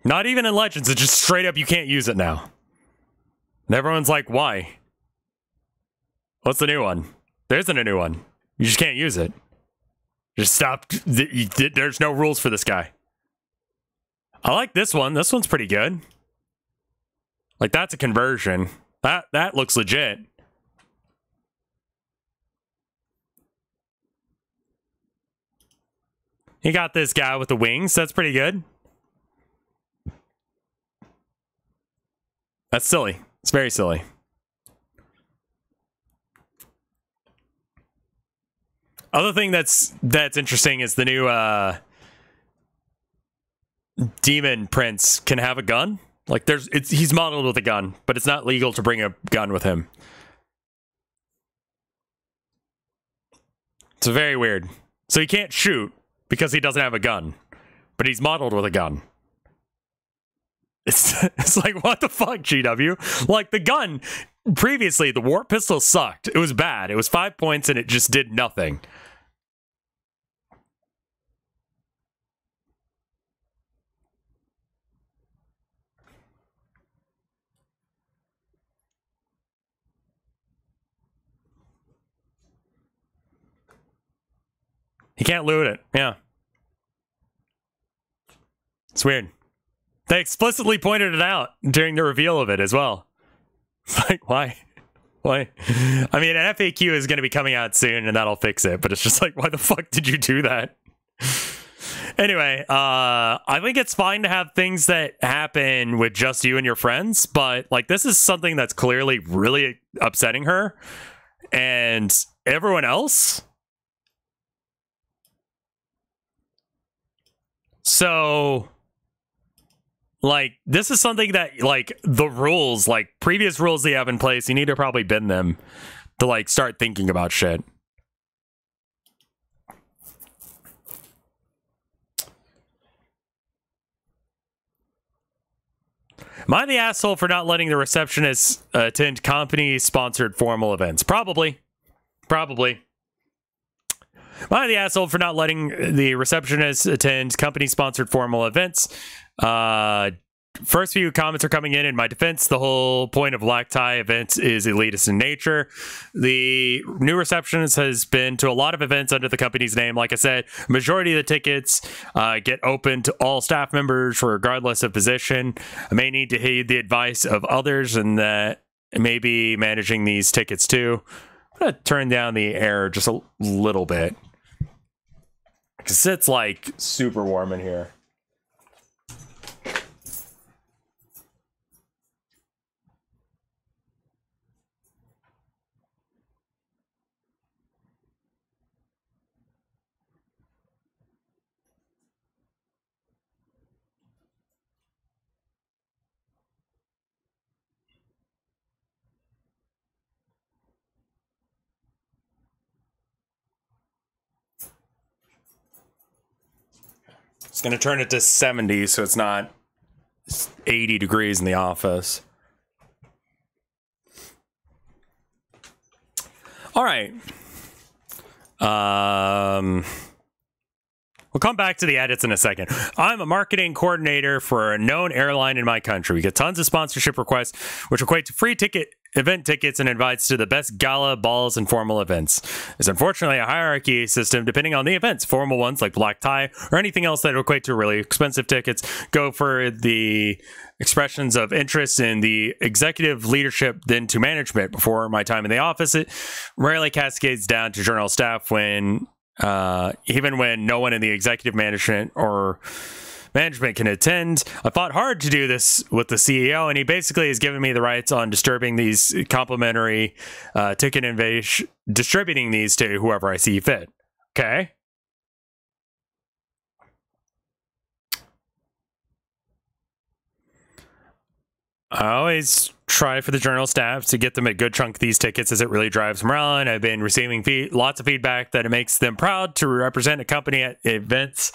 Not even in Legends, it's just straight up you can't use it now. And everyone's like, why? What's the new one? There isn't a new one. You just can't use it. Just stop. There's no rules for this guy. I like this one. This one's pretty good. Like, that's a conversion. That looks legit. You got this guy with the wings. That's pretty good. That's silly. It's very silly. Other thing that's interesting is the new demon prince can have a gun. Like, he's modeled with a gun, but it's not legal to bring a gun with him. It's very weird. So he can't shoot because he doesn't have a gun, but he's modeled with a gun. It's like, what the fuck, GW? Like, the gun, previously, the warp pistol sucked. It was bad. It was 5 points and it just did nothing. He can't loot it. Yeah. It's weird. They explicitly pointed it out during the reveal of it as well. It's like, why? Why? I mean, an FAQ is going to be coming out soon and that'll fix it, but it's just like, why the fuck did you do that? Anyway, I think it's fine to have things that happen with just you and your friends, but like, this is something that's clearly really upsetting her and everyone else. So, like, this is something that, like, the rules, like, previous rules they have in place, you need to probably bend them to, like, start thinking about shit. Am I the asshole for not letting the receptionist attend company-sponsored formal events? Probably. Probably. Am I the asshole for not letting the receptionist attend company-sponsored formal events? First few comments are coming in my defense. The whole point of black tie events is elitist in nature. The new receptionist has been to a lot of events under the company's name. Like I said, majority of the tickets get open to all staff members regardless of position. I may need to heed the advice of others and that maybe managing these tickets too. I'm going to turn down the air just a little bit. Because it's like super warm in here. It's going to turn it to 70 so it's not 80 degrees in the office. All right. We'll come back to the edits in a second. I'm a marketing coordinator for a known airline in my country. We get tons of sponsorship requests, which equate to free event tickets and invites to the best gala, balls, and formal events. There's unfortunately a hierarchy system depending on the events. Formal ones like black tie or anything else that equate to really expensive tickets go for the expressions of interest in the executive leadership, then to management. Before my time in the office, it rarely cascades down to general staff when even when no one in the executive management or management can attend. I fought hard to do this with the CEO, and he basically has given me the rights on disturbing these complimentary ticket invasion, distributing these to whoever I see fit. Okay. I always try for the journal staff to get them a good chunk of these tickets as it really drives morale, and I've been receiving lots of feedback that it makes them proud to represent a company at events.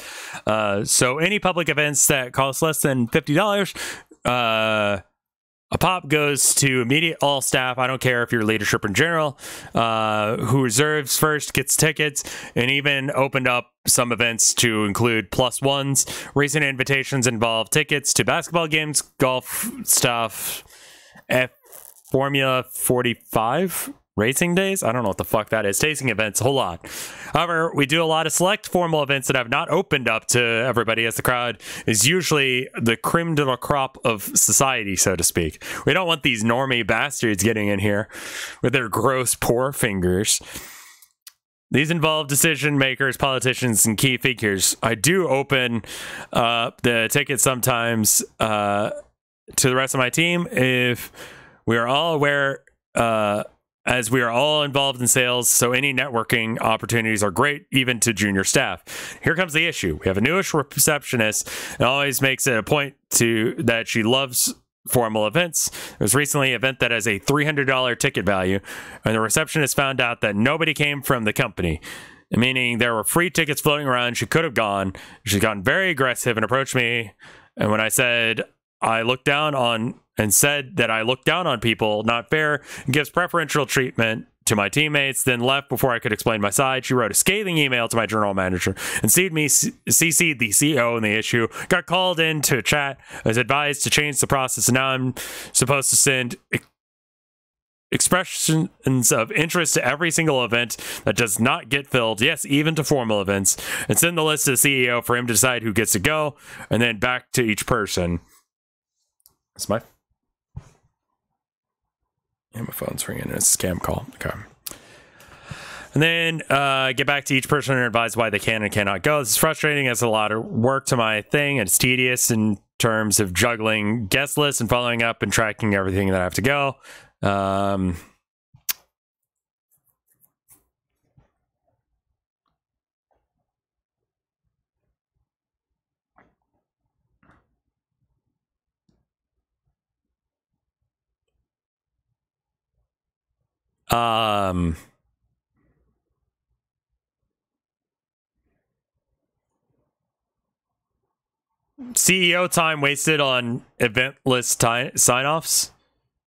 So any public events that cost less than $50, a pop goes to immediate all staff. I don't care if you're leadership in general. Who reserves first gets tickets, and even opened up some events to include +1s. Recent invitations involve tickets to basketball games, golf stuff, Formula 45 Racing days? I don't know what the fuck that is. Tasting events, a whole lot. However, we do a lot of select formal events that have not opened up to everybody, as the crowd is usually the creme de la crop of society, so to speak. We don't want these normie bastards getting in here with their gross poor fingers. These involve decision makers, politicians, and key figures. I do open the ticket sometimes to the rest of my team if we are all aware, as we are all involved in sales, so any networking opportunities are great, even to junior staff. Here comes the issue. We have a newish receptionist and always makes it a point that she loves formal events. There was recently an event that has a $300 ticket value, and the receptionist found out that nobody came from the company, meaning there were free tickets floating around. She could have gone. She's gotten very aggressive and approached me, and when I said I look down on people, not fair, and gives preferential treatment to my teammates, then left before I could explain my side. She wrote a scathing email to my general manager and CC'd the CEO in the issue, got called in to chat, was advised to change the process, and now I'm supposed to send expressions of interest to every single event that does not get filled, yes, even to formal events, and send the list to the CEO for him to decide who gets to go, and then back to each person. That's my phone's ringing. It's a scam call. Okay. And then get back to each person and advise why they can and cannot go. This is frustrating. It's a lot of work to my thing, and it's tedious in terms of juggling guest lists and following up and tracking everything that I have to go. CEO time wasted on event list sign-offs.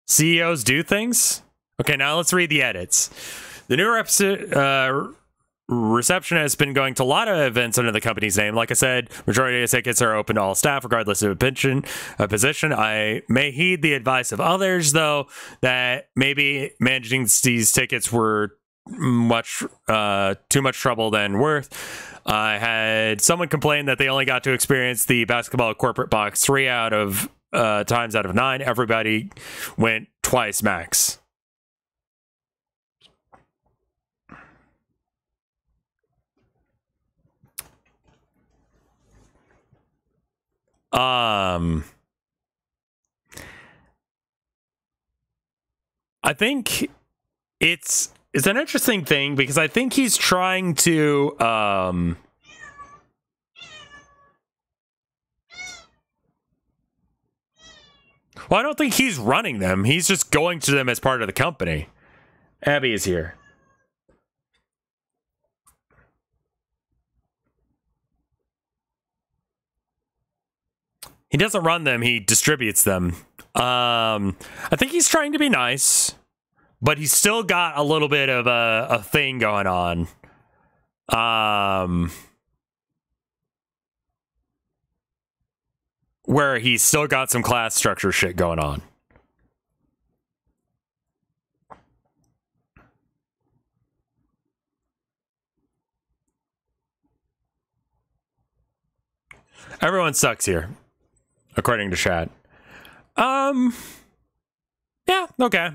CEOs do things. Okay, now let's read the edits. The new reception has been going to a lot of events under the company's name. Like I said, majority of tickets are open to all staff, regardless of a position. I may heed the advice of others, though, that maybe managing these tickets were too much trouble than worth. I had someone complain that they only got to experience the basketball corporate box 3 out of times out of 9. Everybody went twice max. I think it's an interesting thing because I think he's trying to well, I don't think he's running them. He's just going to them as part of the company. Abby is here. He doesn't run them, he distributes them. I think he's trying to be nice, but he's still got a little bit of a thing going on. Where he's still got some class structure shit going on. Everyone sucks here, according to chat. Yeah, okay.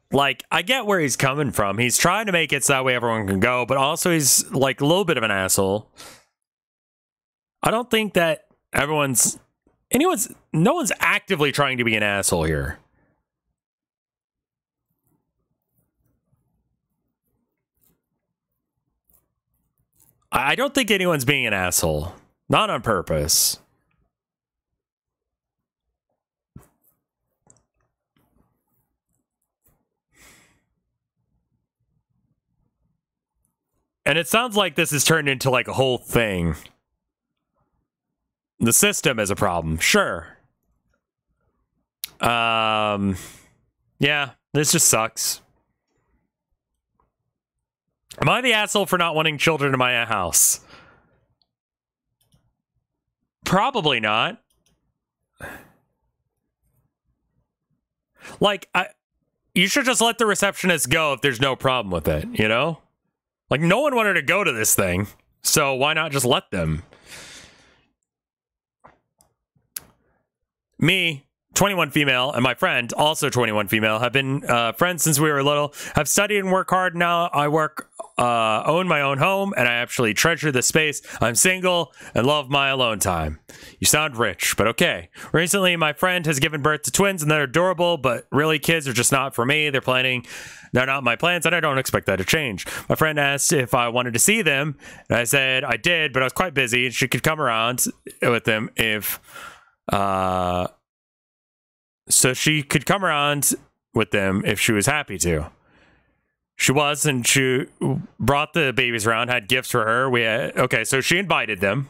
Like, I get where he's coming from. He's trying to make it so that way everyone can go, but also he's like a little bit of an asshole. I don't think that no one's actively trying to be an asshole here. I don't think anyone's being an asshole. Not on purpose. And it sounds like this has turned into like a whole thing. The system is a problem, sure. Yeah, this just sucks. Am I the asshole for not wanting children in my house? Probably not. Like, you should just let the receptionist go if there's no problem with it, you know? Like, no one wanted to go to this thing, so why not just let them? Me, 21 female, and my friend, also 21 female, have been friends since we were little. I've studied and worked hard. Now I own my own home, and I actually treasure the space. I'm single and love my alone time. You sound rich, but okay. Recently, my friend has given birth to twins, and they're adorable, but really, kids are just not for me. They're not my plans, and I don't expect that to change. My friend asked if I wanted to see them, and I said I did, but I was quite busy, and she could come around with them if... So she could come around with them if she was happy to. She was, and she brought the babies around, had gifts for her. Okay, so she invited them.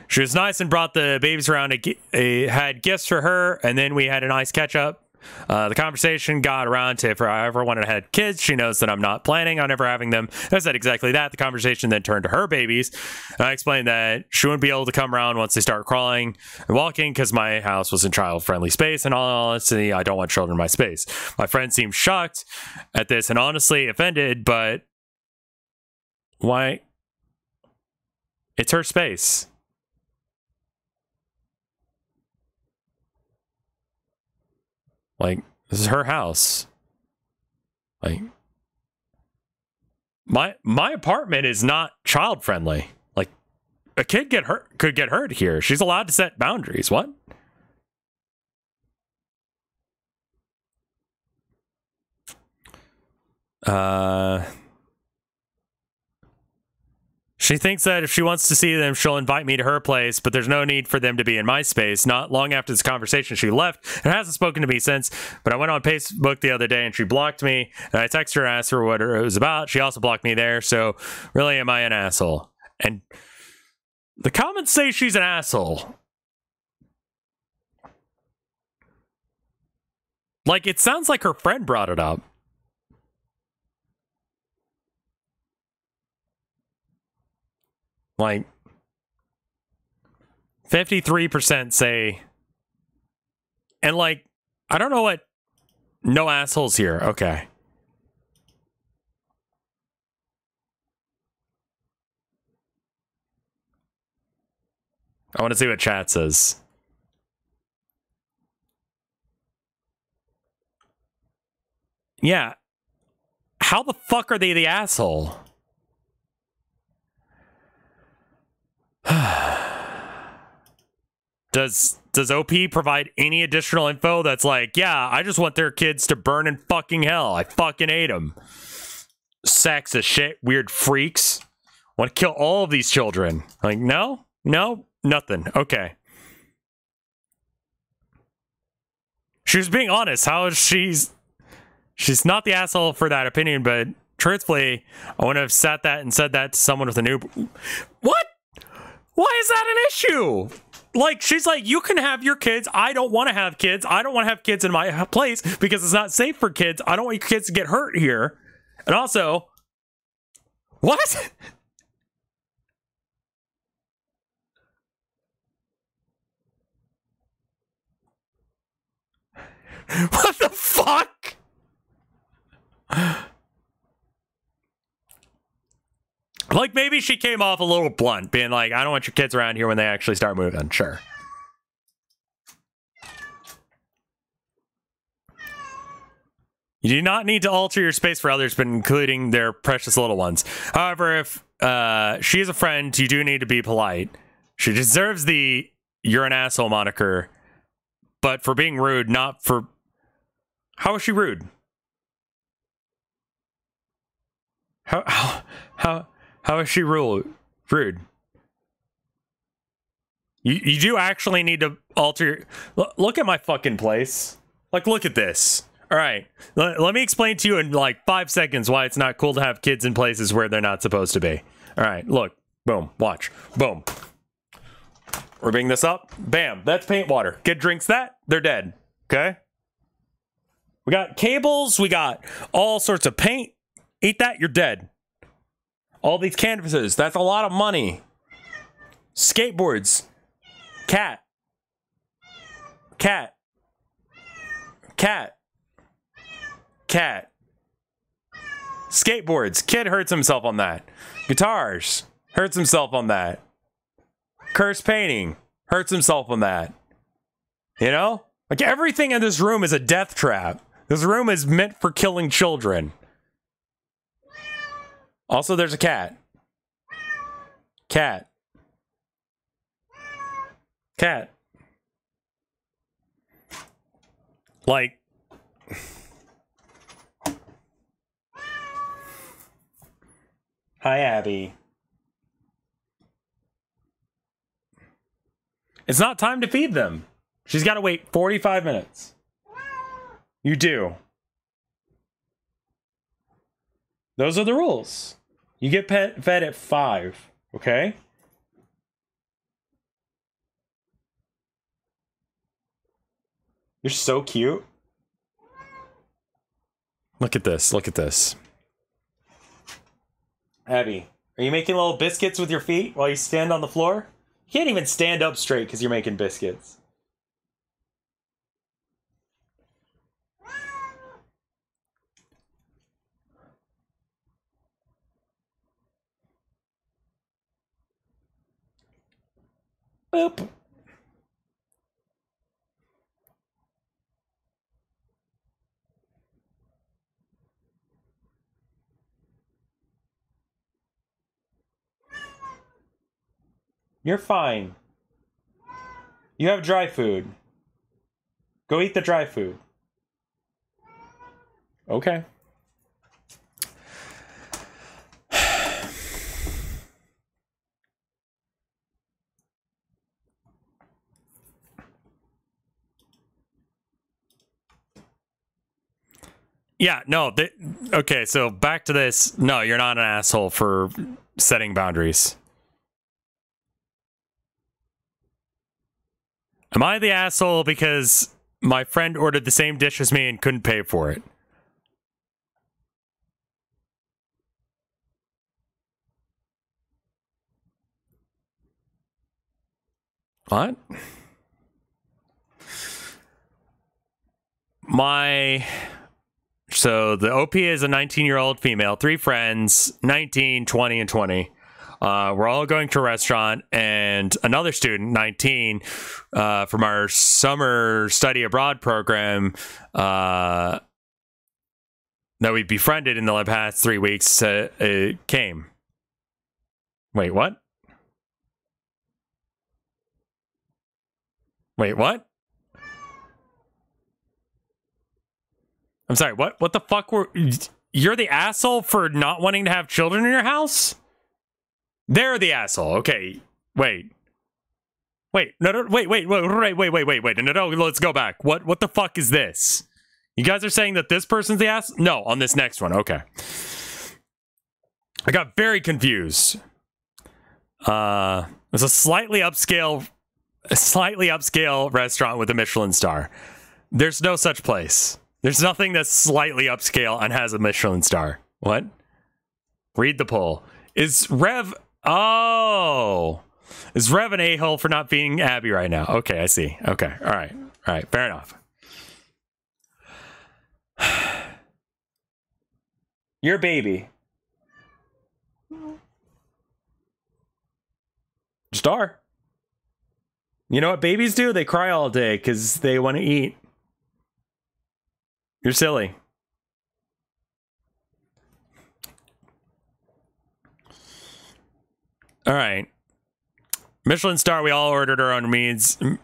She was nice and brought the babies around, had gifts for her, and then we had a nice catch-up. The conversation got around to if I ever wanted to have kids. She knows that I'm not planning on ever having them. I said exactly that. The conversation then turned to her babies. And I explained that she wouldn't be able to come around once they start crawling and walking because my house was in child-friendly space. And all honesty, I don't want children in my space. My friend seemed shocked at this and honestly offended, but why? It's her space. Like, this is her house. Like, my apartment is not child friendly. Like, a kid could get hurt here. She's allowed to set boundaries. What? She thinks that if she wants to see them, she'll invite me to her place, but there's no need for them to be in my space. Not long after this conversation, she left and hasn't spoken to me since, but I went on Facebook the other day and she blocked me, and I texted her and asked her what it was about. She also blocked me there, so really, am I an asshole? And the comments say she's an asshole. Like, it sounds like her friend brought it up. Like, 53% say, and like, I don't know what, no assholes here. Okay. I want to see what chat says. Yeah. How the fuck are they the asshole? Does OP provide any additional info that's like, yeah, I just want their kids to burn in fucking hell. I fucking hate them. Sacks of shit, weird freaks. Want to kill all of these children. Like, no, nothing. Okay. She was being honest. How is she's not the asshole for that opinion, but truthfully, I wouldn't have sat that and said that to someone with a new... What? Why is that an issue? Like, she's like, you can have your kids. I don't want to have kids. I don't want to have kids in my place because it's not safe for kids. I don't want your kids to get hurt here. And also, what? What the fuck? Like, maybe she came off a little blunt, being like, I don't want your kids around here when they actually start moving. Sure. You do not need to alter your space for others, but including their precious little ones. However, if she is a friend, you do need to be polite. She deserves the "you're an asshole" moniker, but for being rude, not for... How is she rude? How is she rude? You do actually need to alter... Look at my fucking place. Like, look at this. All right. Let me explain to you in like 5 seconds why it's not cool to have kids in places where they're not supposed to be. All right. Look. Boom. Watch. Boom. Ripping this up. Bam. That's paint water. Kid drinks that, they're dead. Okay? We got cables. We got all sorts of paint. Eat that, you're dead. All these canvases. That's a lot of money. Skateboards. Cat. Cat. Cat. Cat. Skateboards. Kid hurts himself on that. Guitars. Hurts himself on that. Curse painting. Hurts himself on that. You know? Like everything in this room is a death trap. This room is meant for killing children. Also, there's a cat. Cat. Cat. Like... Hi, Abby. It's not time to feed them. She's got to wait 45 minutes. You do. Those are the rules. You get fed at 5, okay? You're so cute. Look at this. Look at this. Abby, are you making little biscuits with your feet while you stand on the floor? You can't even stand up straight because you're making biscuits. Boop. You're fine. You have dry food. Go eat the dry food. Okay. Yeah, no. Okay, so back to this. No, you're not an asshole for setting boundaries. Am I the asshole because my friend ordered the same dish as me and couldn't pay for it? What? So the OP is a 19-year-old female, 3 friends, 19, 20, and 20. We're all going to a restaurant, and another student, 19, from our summer study abroad program that we befriended in the past 3 weeks came. Wait, what? Wait, what? I'm sorry, what? What the fuck were... You're the asshole for not wanting to have children in your house? They're the asshole. Okay, wait. Wait, no, wait, no, let's go back. What the fuck is this? You guys are saying that this person's the ass? No, on this next one, okay. I got very confused. It's a slightly upscale restaurant with a Michelin star. There's no such place. There's nothing that's slightly upscale and has a Michelin star. What? Read the poll. Is Rev... Oh! Is Rev an a-hole for not being Abby right now? Okay, I see. Okay, alright. Alright, fair enough. You're a baby. Star. You know what babies do? They cry all day because they want to eat. You're silly. All right. Michelin star, we all ordered our own meals. The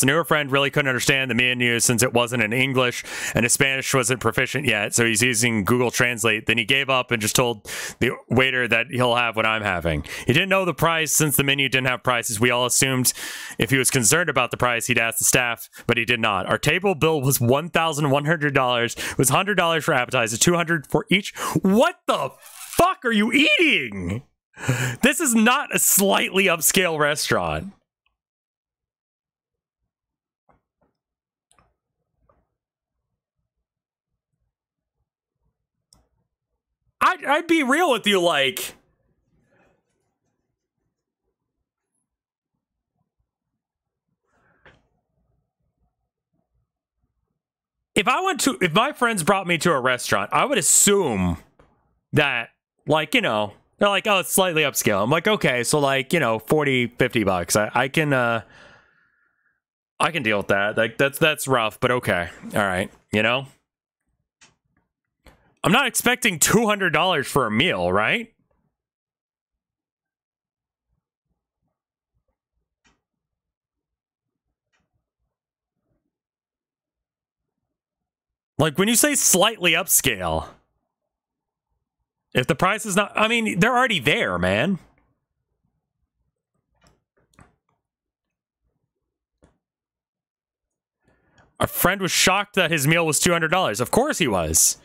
newer friend really couldn't understand the menu since it wasn't in English and his Spanish wasn't proficient yet, so he's using Google Translate. Then he gave up and just told the waiter that he'll have what I'm having. He didn't know the price since the menu didn't have prices. We all assumed if he was concerned about the price, he'd ask the staff, but he did not. Our table bill was $1,100. It was $100 for appetizers, $200 for each. What the fuck are you eating? This is not a slightly upscale restaurant. I'd be real with you, like, if my friends brought me to a restaurant, I would assume that, like, you know, they're like, oh, it's slightly upscale. I'm like, okay, so like, you know, 40, 50 bucks. I can deal with that. Like, that's rough, but okay. All right, you know? I'm not expecting $200 for a meal, right? Like, when you say slightly upscale, if the price is not, I mean, they're already there, man. A friend was shocked that his meal was $200. Of course he was.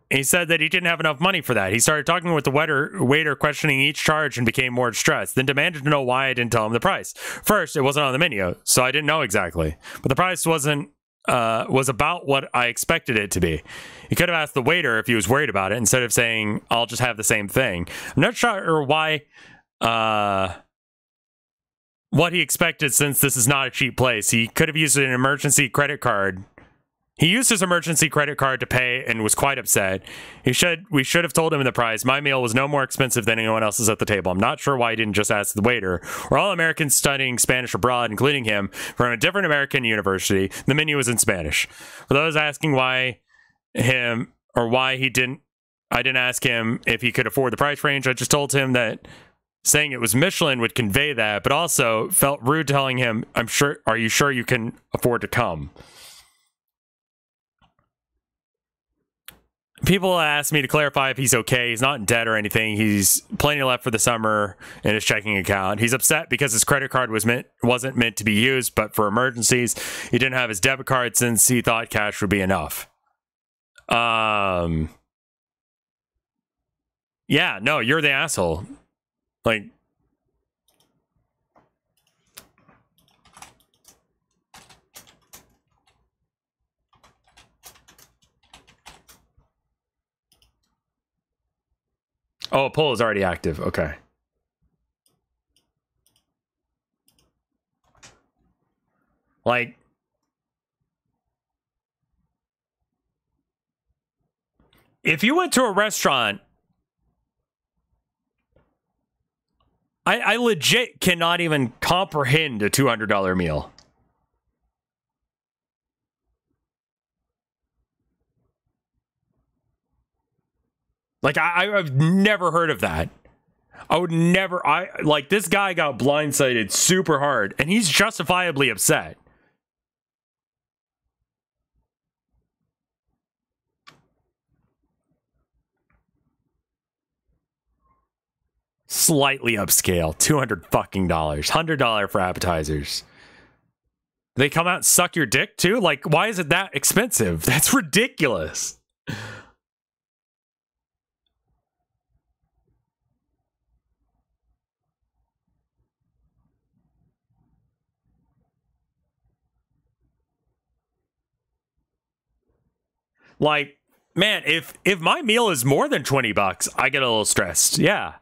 He said that he didn't have enough money for that. He started talking with the waiter, questioning each charge, and became more distressed. Then demanded to know why I didn't tell him the price. First, it wasn't on the menu, so I didn't know exactly. But the price was about what I expected it to be. He could have asked the waiter if he was worried about it instead of saying, I'll just have the same thing. I'm not sure why, what he expected, since this is not a cheap place. He could have used an emergency credit card. He used his emergency credit card to pay and was quite upset. We should have told him the price. My meal was no more expensive than anyone else's at the table. I'm not sure why he didn't just ask the waiter. We're all Americans studying Spanish abroad, including him, from a different American university. The menu was in Spanish. For those asking why he didn't, I didn't ask him if he could afford the price range. I just told him that saying it was Michelin would convey that, but also felt rude telling him, are you sure you can afford to come? People ask me to clarify if he's okay. He's not in debt or anything. He's plenty left for the summer in his checking account. He's upset because his credit card wasn't meant to be used, but for emergencies. He didn't have his debit card since he thought cash would be enough. Yeah, no, you're the asshole. Like, oh, a poll is already active. Okay. Like, if you went to a restaurant, I legit cannot even comprehend a $200 meal. Like, I've never heard of that. I would never, like, this guy got blindsided super hard, and he's justifiably upset. Slightly upscale, $200 fucking dollars, $100 for appetizers. They come out and suck your dick too? Like, why is it that expensive? That's ridiculous. Like, man, if my meal is more than 20 bucks, I get a little stressed. Yeah.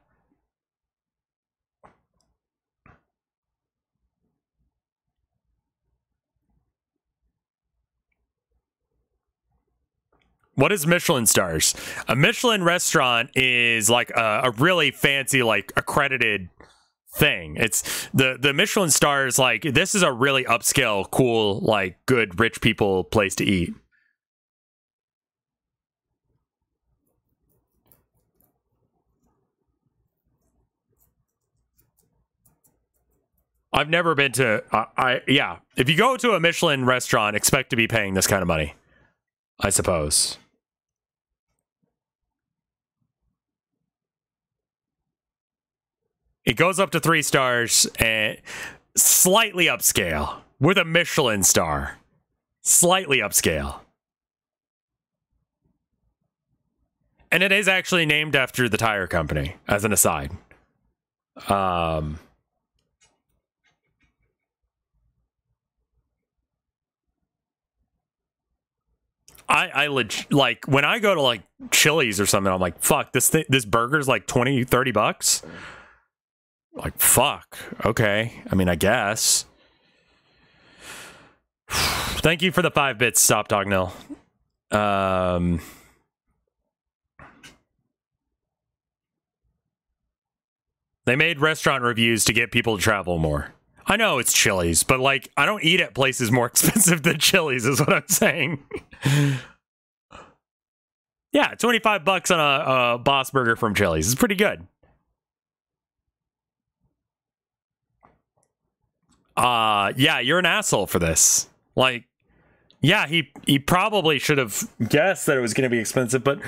What is Michelin stars? A Michelin restaurant is like a really fancy, like, accredited thing. It's the Michelin stars, like, this is a really upscale, cool, like, good rich people place to eat. I've never been to yeah, if you go to a Michelin restaurant, expect to be paying this kind of money, I suppose. It goes up to 3 stars and slightly upscale with a Michelin star. Slightly upscale. And it is actually named after the tire company, as an aside. like when I go to like Chili's or something, I'm like, fuck, this burger's like 20, 30 bucks. Like, fuck. Okay. I mean, I guess. Thank you for the 5 bits, Stop Dog Nil. They made restaurant reviews to get people to travel more. I know it's Chili's, but like, I don't eat at places more expensive than Chili's, is what I'm saying. Yeah, 25 bucks on a Boss Burger from Chili's is pretty good. Yeah, you're an asshole for this. Like, yeah, he probably should have guessed that it was going to be expensive, but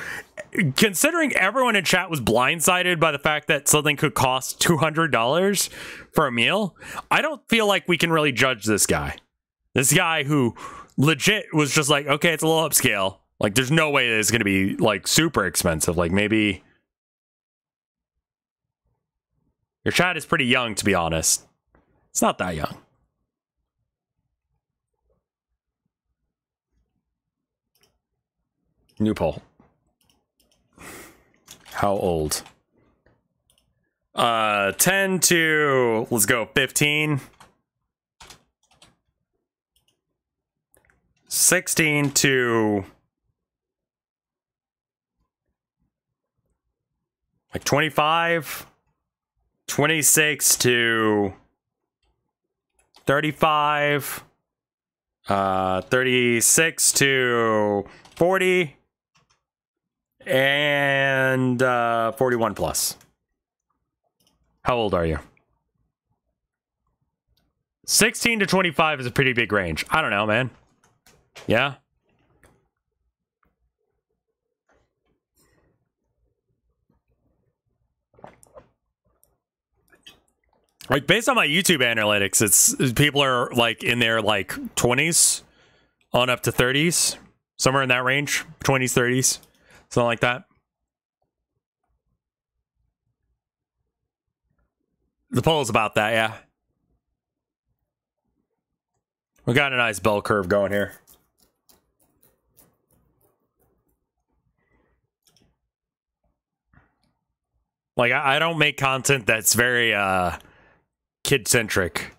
considering everyone in chat was blindsided by the fact that something could cost $200 for a meal, I don't feel like we can really judge this guy. This guy who legit was just like, okay, it's a little upscale. Like, there's no way that it's going to be, like, super expensive. Like, maybe... Your chat is pretty young, to be honest. It's not that young. New poll. How old? 10 to, let's go, 15. 16 to... like 25. 26 to 35. 36 to 40. And 41 plus. How old are you? 16 to 25 is a pretty big range. I don't know, man. Yeah? Like, based on my YouTube analytics, it's people are like in their like 20s on up to 30s, somewhere in that range, 20s, 30s, something like that. The poll is about that, yeah. We got a nice bell curve going here. Like, I don't make content that's very kid-centric.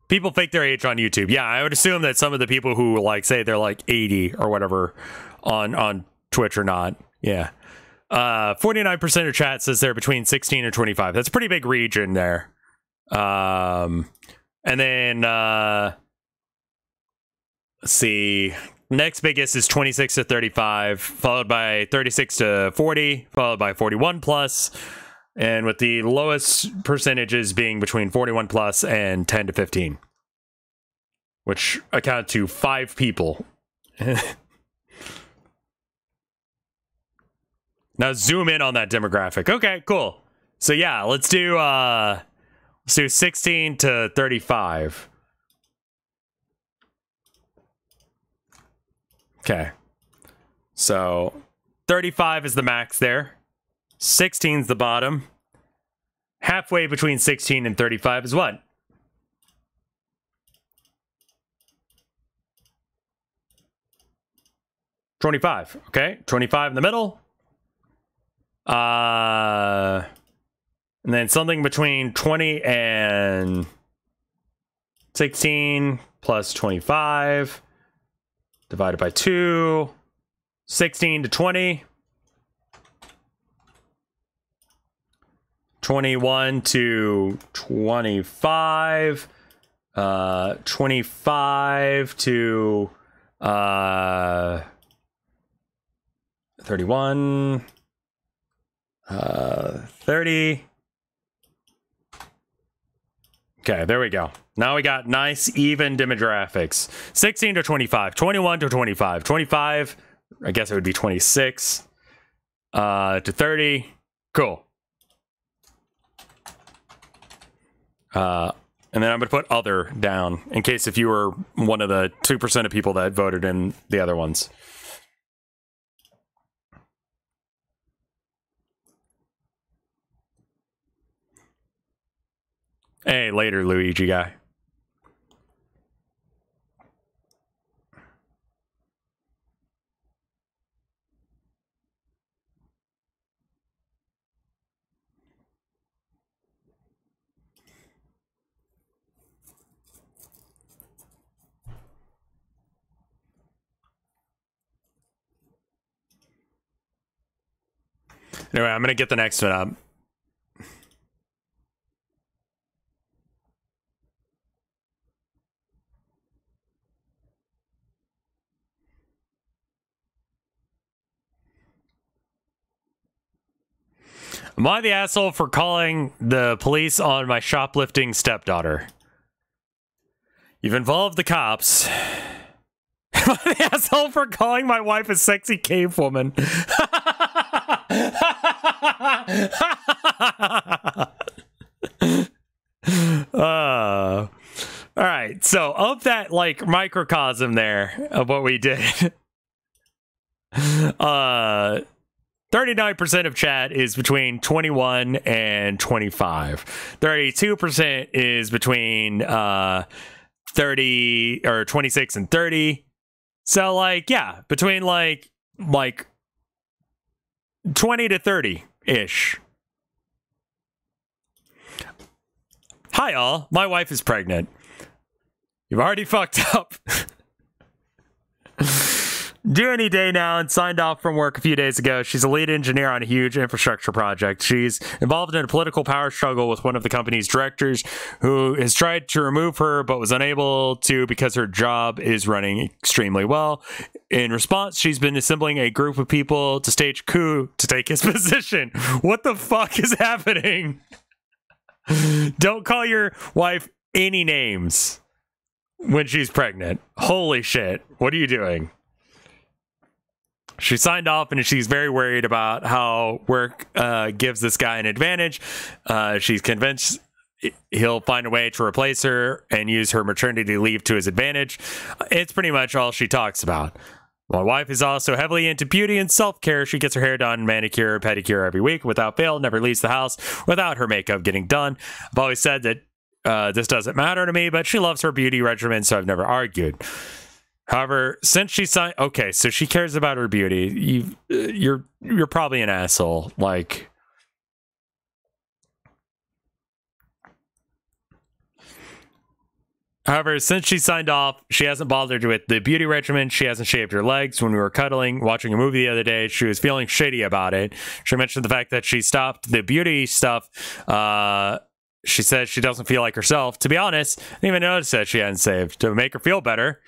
People fake their age on YouTube. Yeah, I would assume that some of the people who like say they're like 80 or whatever on Twitch or not. Yeah. 49% of chat says they're between 16 and 25. That's a pretty big region there. And then let's see. Next biggest is 26 to 35, followed by 36 to 40, followed by 41 plus, and with the lowest percentages being between 41 plus and 10 to 15, which account to 5 people. Now zoom in on that demographic. Okay, cool. So yeah, let's do 16 to 35. Okay. So 35 is the max there. 16 is the bottom. Halfway between 16 and 35 is what? $25. Okay, 25 in the middle. And then something between 20 and 16 plus 25 divided by 2. 16 to 20. 21 to 25. 25 to 31. 30. Okay, there we go. Now we got nice even demographics. 16 to 25, 21 to 25, 25, I guess it would be 26 to 30. Cool. And then I'm going to put other down in case if you were one of the 2% of people that voted in the other ones. Hey, later, Luigi guy. Anyway, I'm gonna get the next one up. Am I the asshole for calling the police on my shoplifting stepdaughter? You've involved the cops. Am I the asshole for calling my wife a sexy cave woman? All right, so of that like microcosm there of what we did, 39% of chat is between 21 and 25. 32% is between 30 or 26 and 30. So like, yeah, between like 20 to 30-ish. Hi all, my wife is pregnant. You've already fucked up. Due any day now and signed off from work a few days ago. She's a lead engineer on a huge infrastructure project. She's involved in a political power struggle with one of the company's directors who has tried to remove her but was unable to because her job is running extremely well. In response, she's been assembling a group of people to stage a coup to take his position. What the fuck is happening? Don't call your wife any names when she's pregnant. Holy shit. What are you doing? She signed off and she's very worried about how work gives this guy an advantage. She's convinced he'll find a way to replace her and use her maternity leave to his advantage. It's pretty much all she talks about. My wife is also heavily into beauty and self-care. She gets her hair done, manicure, pedicure every week without fail, never leaves the house without her makeup getting done. I've always said that this doesn't matter to me, but she loves her beauty regimen, so I've never argued. However, since she signed, okay, so she cares about her beauty. You're probably an asshole. Like, however, since she signed off, she hasn't bothered with the beauty regimen. She hasn't shaved her legs. When we were cuddling, watching a movie the other day, she was feeling shitty about it. She mentioned the fact that she stopped the beauty stuff. She says she doesn't feel like herself. To be honest, I didn't even notice that she hadn't shaved. To make her feel better,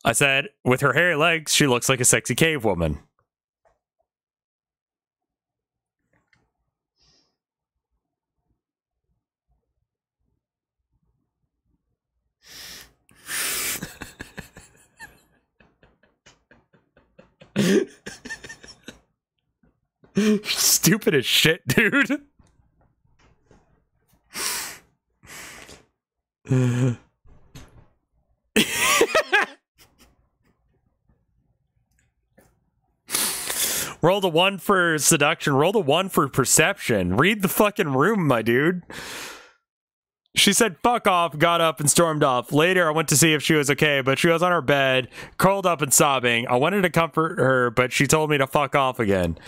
I said, with her hairy legs, she looks like a sexy cave woman. Stupid as shit, dude. Roll the 1 for seduction. Roll the 1 for perception. Read the fucking room, my dude. She said, fuck off, got up and stormed off. Later, I went to see if she was okay, but she was on her bed, curled up and sobbing. I wanted to comfort her, but she told me to fuck off again.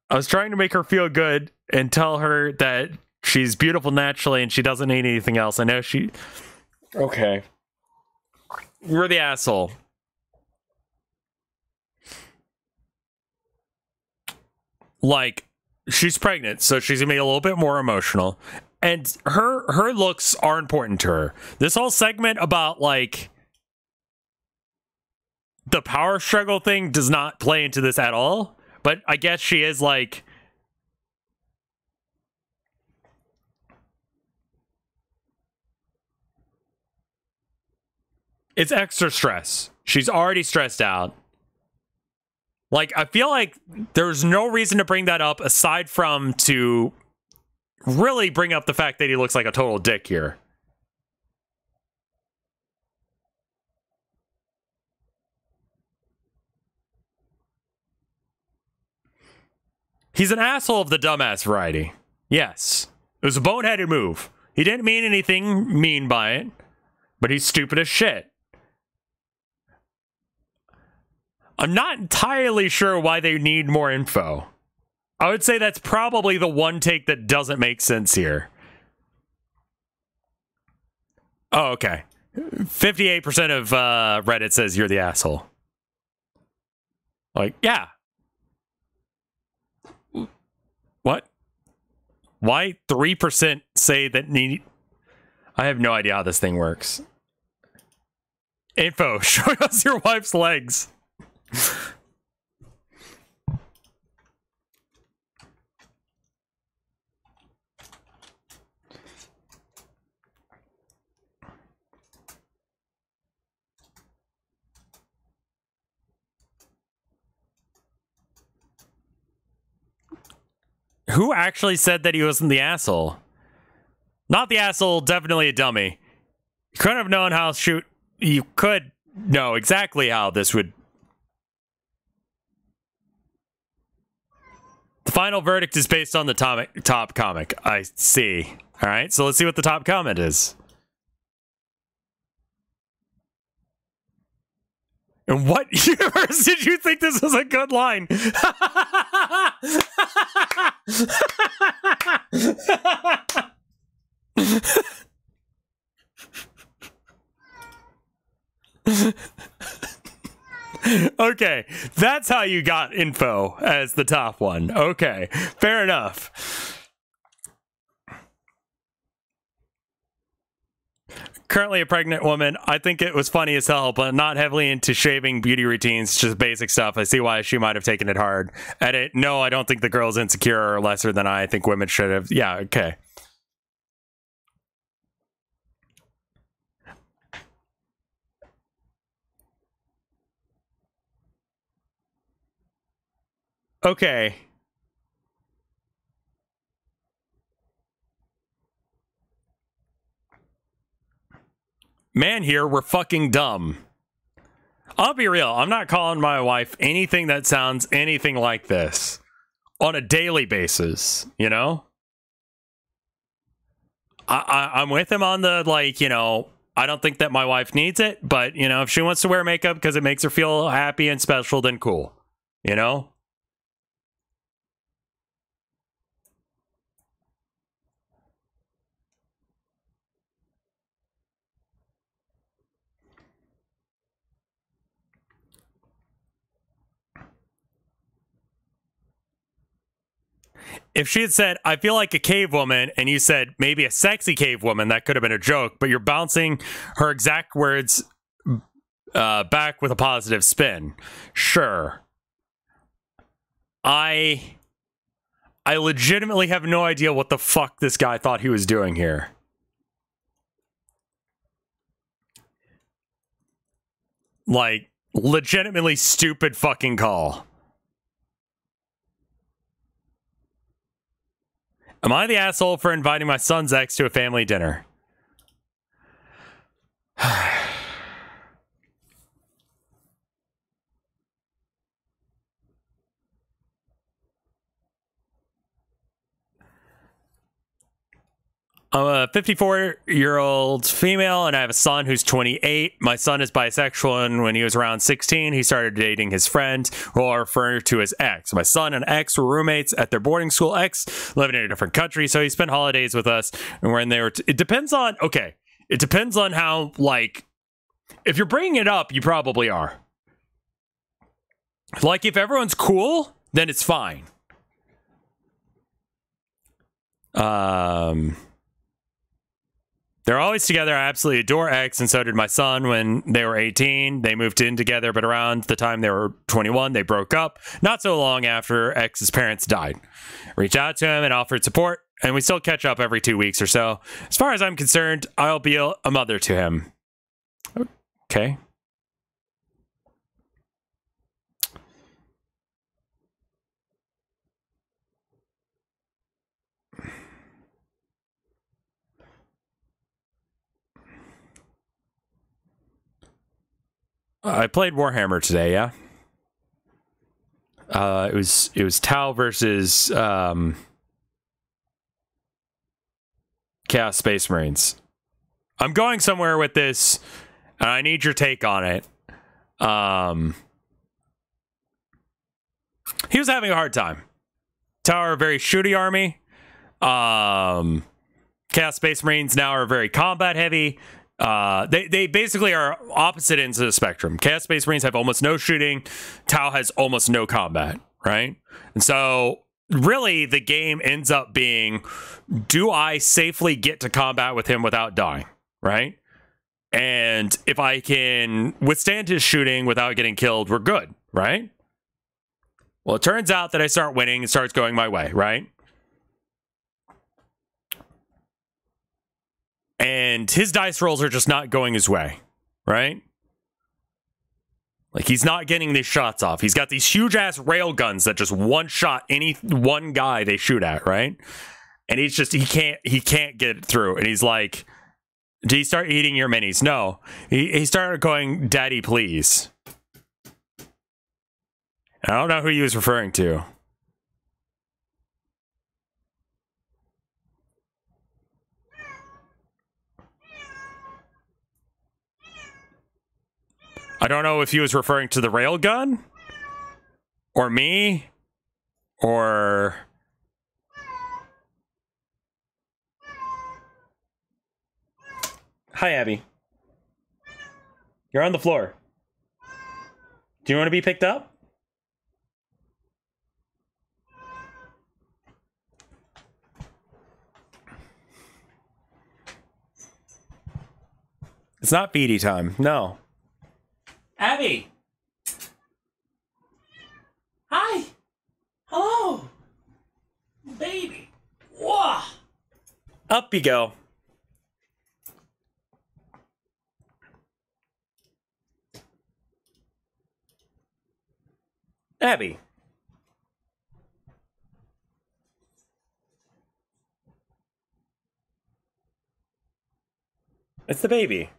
I was trying to make her feel good and tell her that she's beautiful naturally and she doesn't need anything else. I know she... Okay. You're the asshole. Like, she's pregnant, so she's gonna be a little bit more emotional. And her looks are important to her. This whole segment about, like, the power struggle thing does not play into this at all. But I guess she is, like... It's extra stress. She's already stressed out. Like, I feel like there's no reason to bring that up aside from to really bring up the fact that he looks like a total dick here. He's an asshole of the dumbass variety. Yes. It was a boneheaded move. He didn't mean anything mean by it, but he's stupid as shit. I'm not entirely sure why they need more info. I would say that's probably the one take that doesn't make sense here. Oh, okay. 58% of Reddit says you're the asshole. Like, yeah. What? Why 3% say that need... I have no idea how this thing works. Info. Show us your wife's legs. Who actually said that he wasn't the asshole? Not the asshole, definitely a dummy. You couldn't have known how shoot. You could know exactly how this would. The final verdict is based on the top comic. I see. All right, so let's see what the top comment is. In what universe did you think this was a good line? Okay, that's how you got info as the top one. Okay, fair enough. Currently a pregnant woman. I think it was funny as hell, but not heavily into shaving beauty routines, just basic stuff. I see why she might have taken it hard. Edit, no, I don't think the girl's insecure or lesser than I think women should have. Yeah, okay. Okay. Man, here, we're fucking dumb. I'll be real. I'm not calling my wife anything that sounds anything like this on a daily basis, you know? I'm with him on the, like, you know, I don't think that my wife needs it, but, you know, if she wants to wear makeup because it makes her feel happy and special, then cool, you know? If she had said, I feel like a cave woman, and you said, maybe a sexy cave woman, that could have been a joke, but you're bouncing her exact words back with a positive spin. Sure. I legitimately have no idea what the fuck this guy thought he was doing here. Like, legitimately stupid fucking call. Am I the asshole for inviting my son's ex to a family dinner? 54-year-old female, and I have a son who's 28. My son is bisexual, and when he was around 16, he started dating his friend, who I'll refer to as X. My son and X were roommates at their boarding school. X living in a different country, so he spent holidays with us. And when they were, it depends on, okay, it depends on how, like, if you're bringing it up, you probably are. Like, if everyone's cool, then it's fine. They're always together. I absolutely adore X, and so did my son when they were 18. They moved in together, but around the time they were 21, they broke up. Not so long after X's parents died. Reached out to him and offered support, and we still catch up every 2 weeks or so. As far as I'm concerned, I'll be a mother to him. Okay. I played Warhammer today, yeah. It was Tau versus Chaos Space Marines. I'm going somewhere with this, and I need your take on it. He was having a hard time. Tower, a very shooty army. Chaos Space Marines now are very combat heavy. They basically are opposite ends of the spectrum. Chaos Space Marines have almost no shooting. Tau has almost no combat, right? And so really the game ends up being, do I safely get to combat with him without dying, right? And if I can withstand his shooting without getting killed, we're good, right? Well, it turns out that I start winning. It starts going my way, right? And his dice rolls are just not going his way, right? Like, he's not getting these shots off. He's got these huge-ass rail guns that just one-shot any one guy they shoot at, right? And he's just, he can't get it through. And he's like, do you start eating your minis? No. He started going, Daddy, please. I don't know who he was referring to. I don't know if he was referring to the railgun, or me, or... Hi, Abby. You're on the floor. Do you want to be picked up? It's not feedy time. No. Abby. Hi. Hello. Baby. Whoa. Up you go. Abby. It's the baby.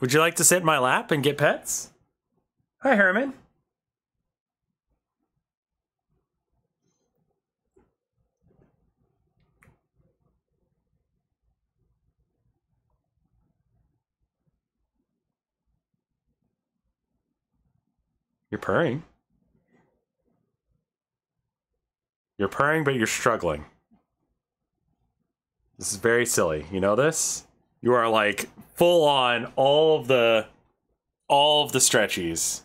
Would you like to sit in my lap and get pets? Hi, Herman. You're purring. You're purring, but you're struggling. This is very silly. You know this? You are like full on all of the stretchies.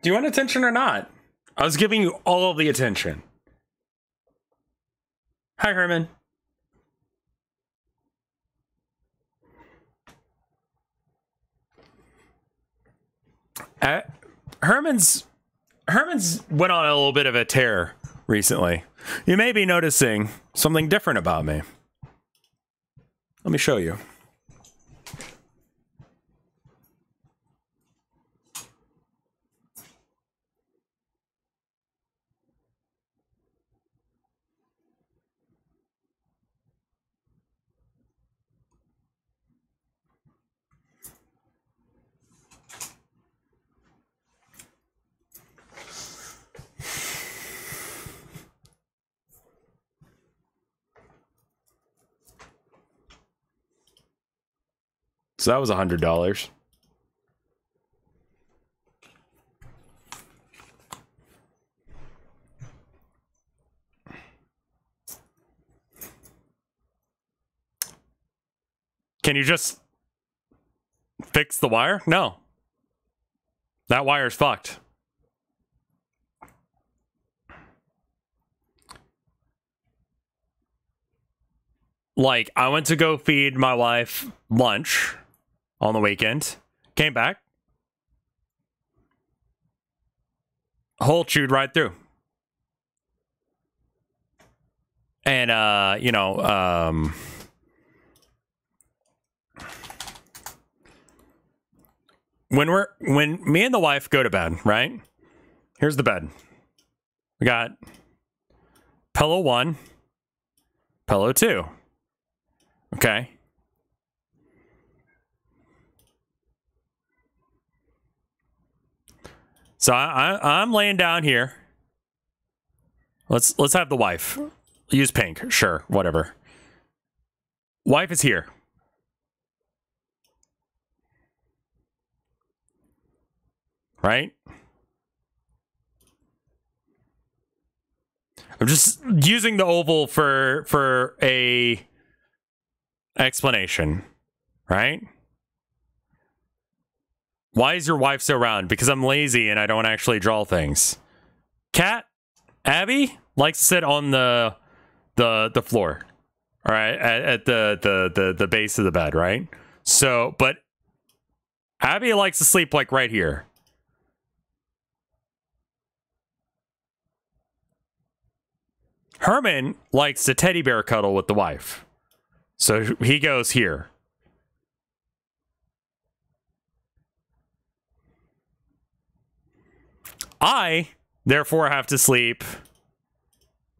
Do you want attention or not? I was giving you all of the attention. Hi, Herman. Herman's went on a little bit of a tear recently. You may be noticing something different about me. Let me show you. So that was $100. Can you just fix the wire? No. That wire's fucked. Like, I went to go feed my wife lunch on the weekend. Came back. Hole chewed right through. And, you know, when me and the wife go to bed, right? Here's the bed. We got pillow 1, pillow 2. Okay. So I'm laying down here. Let's have the wife. Use pink. Sure, whatever. Wife is here. Right? I'm just using the oval for a explanation, right? Why is your wife so round? Because I'm lazy and I don't actually draw things. Cat, Abby likes to sit on the floor. All right, at the base of the bed, right? So, but Abby likes to sleep like right here. Herman likes to teddy bear cuddle with the wife. So he goes here. I, therefore, have to sleep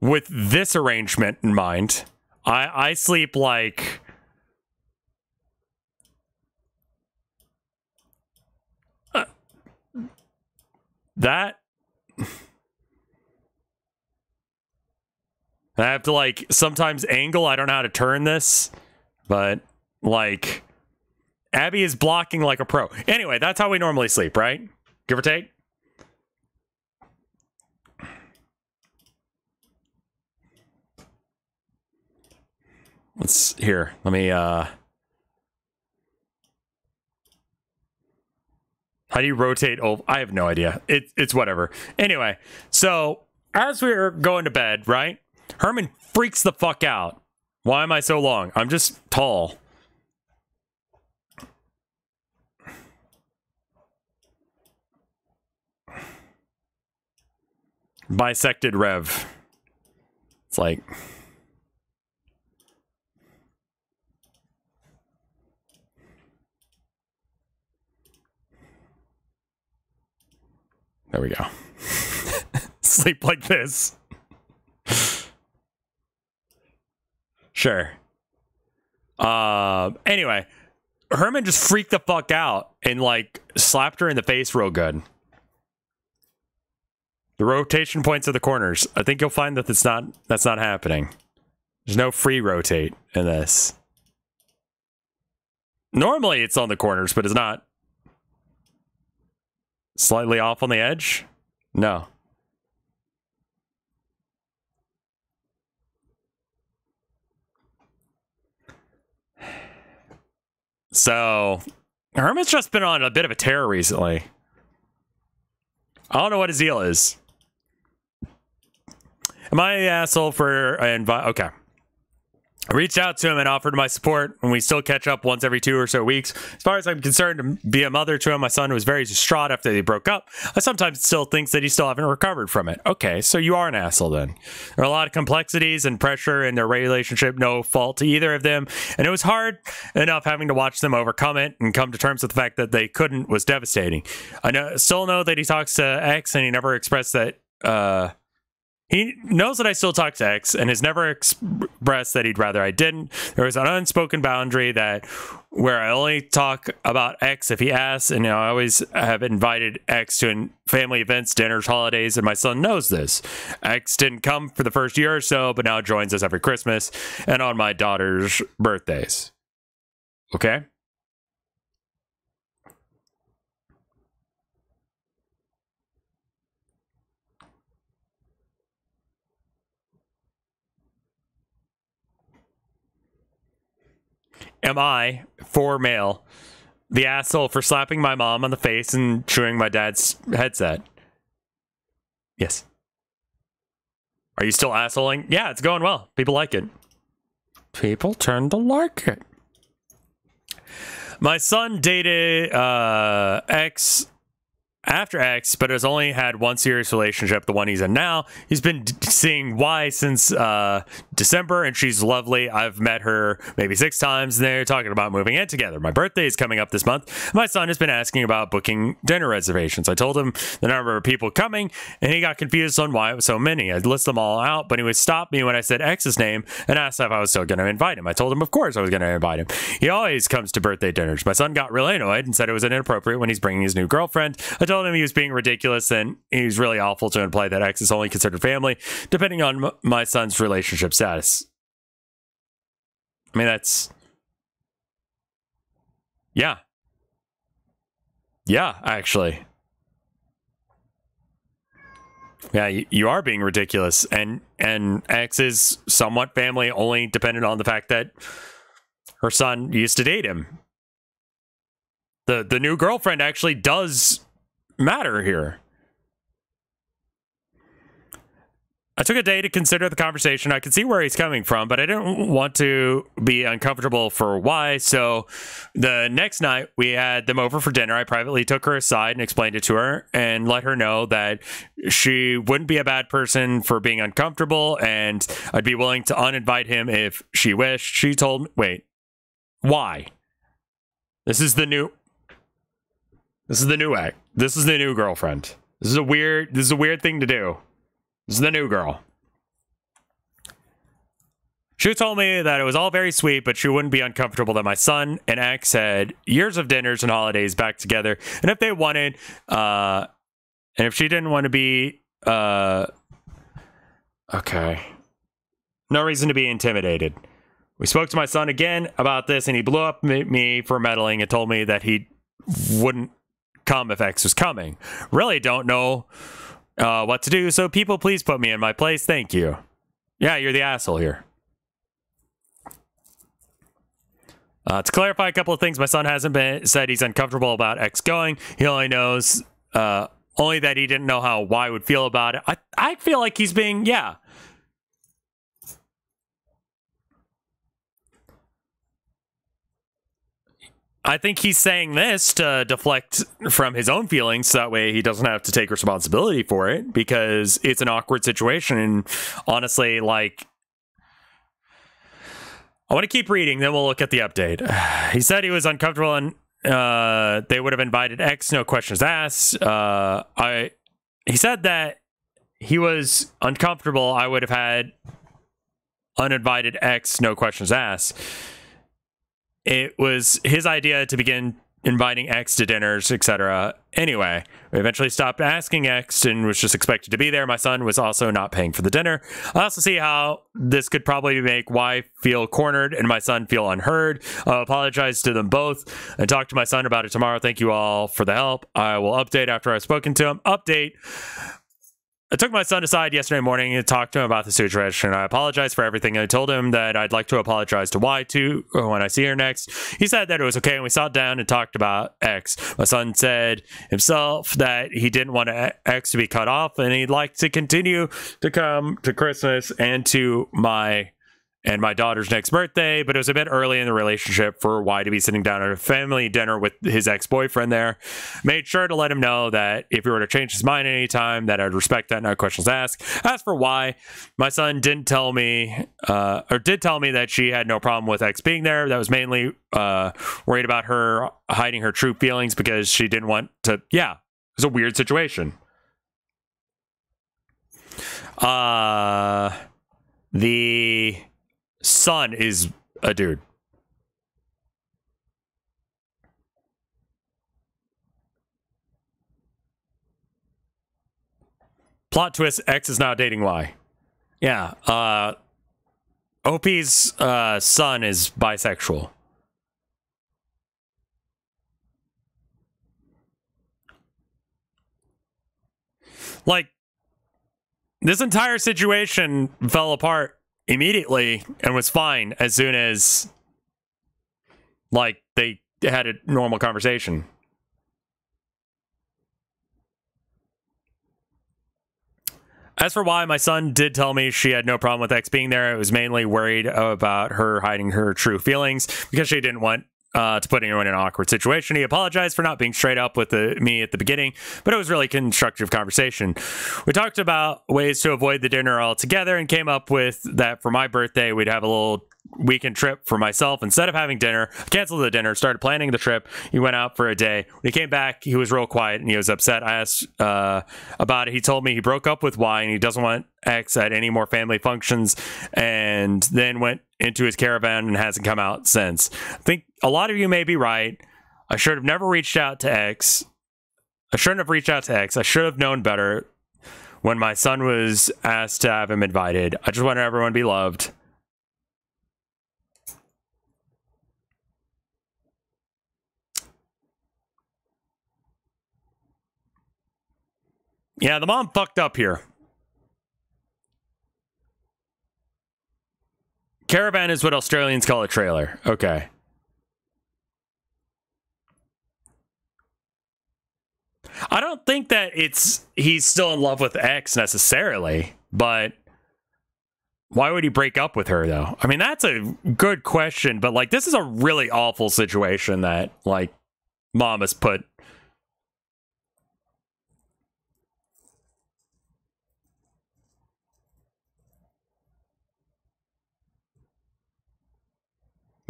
with this arrangement in mind. I sleep like... that... I have to, like, sometimes angle. I don't know how to turn this. But, like, Abby is blocking like a pro. Anyway, that's how we normally sleep, right? Give or take. Here, let me, how do you rotate? Oh, I have no idea. It's whatever. Anyway, so, as we're going to bed, right? Herman freaks the fuck out. Why am I so long? I'm just tall. Bisected Rev. It's like... there we go. Sleep like this. Sure. Anyway, Herman just freaked the fuck out and like slapped her in the face real good. The rotation points of the corners. I think you'll find that that's not happening. There's no free rotate in this. Normally it's on the corners, but it's not. Slightly off on the edge? No. So, Herman's just been on a bit of a tear recently. I don't know what his deal is. Am I an asshole for okay. I reached out to him and offered my support, and we still catch up once every 2 or so weeks. As far as I'm concerned, to be a mother to him, my son was very distraught after they broke up. I sometimes still think that he still haven't recovered from it. Okay, so you are an asshole then. There are a lot of complexities and pressure in their relationship, no fault to either of them, and it was hard enough having to watch them overcome it and come to terms with the fact that they couldn't was devastating. I still know that he talks to X, and he never expressed that... he knows that I still talk to X and has never expressed that he'd rather I didn't. There was an unspoken boundary that where I only talk about X if he asks, and I always have invited X to family events, dinners, holidays, and my son knows this. X didn't come for the first year or so, but now joins us every Christmas and on my daughter's birthdays. Okay? Am I, for male, the asshole for slapping my mom on the face and chewing my dad's headset? Yes. Are you still assholing? Yeah, it's going well. People like it. People tend to like it. My son dated X after X, but has only had one serious relationship, the one he's in now. He's been seeing Y since December, and she's lovely. I've met her maybe 6 times, and they're talking about moving in together. My birthday is coming up this month. My son has been asking about booking dinner reservations. I told him the number of people coming, and he got confused on why it was so many. I'd list them all out, but he would stop me when I said X's name and asked if I was still going to invite him. I told him, of course, I was going to invite him. He always comes to birthday dinners. My son got really annoyed and said it was inappropriate when he's bringing his new girlfriend. I told him he was being ridiculous, and he was really awful to imply that X is only considered family, depending on my son's relationship status. I mean, that's... Yeah. Yeah, actually. Yeah, you are being ridiculous, and X is somewhat family, only dependent on the fact that her son used to date him. The new girlfriend actually does matter here. I took a day to consider the conversation. I could see where he's coming from, but I didn't want to be uncomfortable for why. So the next night we had them over for dinner. I privately took her aside and explained it to her and let her know that she wouldn't be a bad person for being uncomfortable, and I'd be willing to uninvite him if she wished. She told me, wait, why? This is the new act. This is the new girlfriend. This is a weird thing to do. This is the new girl. She told me that it was all very sweet, but she wouldn't be uncomfortable that my son and X had years of dinners and holidays back together. And if they wanted, and if she didn't want to be, okay. No reason to be intimidated. We spoke to my son again about this, and he blew up me for meddling and told me that he wouldn't come if X was coming. Really don't know what to do, so people please put me in my place. Thank you. Yeah, you're the asshole here. To clarify a couple of things, my son hasn't said he's uncomfortable about X going. He only knows only that he didn't know how Y would feel about it. I feel like he's being, yeah. I think he's saying this to deflect from his own feelings, so that way he doesn't have to take responsibility for it, because it's an awkward situation. And honestly, like, I want to keep reading, then we'll look at the update. He said he was uncomfortable and they would have invited X, no questions asked. He said that he was uncomfortable. I would have had uninvited X, no questions asked. It was his idea to begin inviting X to dinners, etc. Anyway, we eventually stopped asking X and was just expected to be there. My son was also not paying for the dinner. I also see how this could probably make Y feel cornered and my son feel unheard. I'll apologize to them both and talk to my son about it tomorrow. Thank you all for the help. I will update after I've spoken to him. Update. I took my son aside yesterday morning and talked to him about the situation. I apologized for everything. I told him that I'd like to apologize to Y too when I see her next. He said that it was okay, and we sat down and talked about X. My son said himself that he didn't want X to be cut off, and he'd like to continue to come to Christmas and to my daughter's next birthday, but it was a bit early in the relationship for Y to be sitting down at a family dinner with his ex-boyfriend there. Made sure to let him know that if he were to change his mind at any time, that I'd respect that, no questions asked. As for Y, my son didn't tell me, or did tell me that she had no problem with X being there. That was mainly worried about her hiding her true feelings because she didn't want to, yeah, it was a weird situation. The son is a dude. Plot twist, X is now dating Y. Yeah, OP's son is bisexual. Like, this entire situation fell apart immediately and was fine as soon as, like, they had a normal conversation. As for Y, my son did tell me she had no problem with X being there. It was mainly worried about her hiding her true feelings because she didn't want to put anyone in an awkward situation. He apologized for not being straight up with me at the beginning, but it was really constructive conversation. We talked about ways to avoid the dinner altogether and came up with that for my birthday, we'd have a little weekend trip for myself. Instead of having dinner, I canceled the dinner, started planning the trip. He went out for a day. When he came back, he was real quiet and he was upset. I asked about it. He told me he broke up with Y and he doesn't want X at any more family functions, and then went into his caravan and hasn't come out since. I think a lot of you may be right. I should have never reached out to X. I shouldn't have reached out to X. I should have known better when my son was asked to have him invited. I just want everyone to be loved. Yeah, the mom fucked up here. Caravan is what Australians call a trailer. Okay. I don't think that he's still in love with X necessarily, but why would he break up with her though? I mean, that's a good question, but like this is a really awful situation that like mom has put.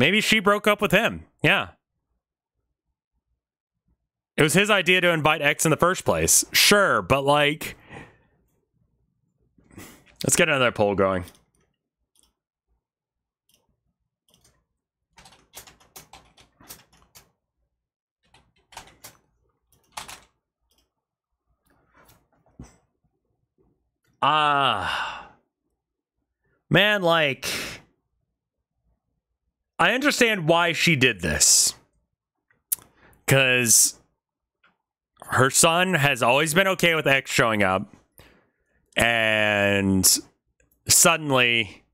Maybe she broke up with him. Yeah. It was his idea to invite X in the first place. Sure, but like... Let's get another poll going. Man, like... I understand why she did this. Because her son has always been okay with X showing up. And suddenly...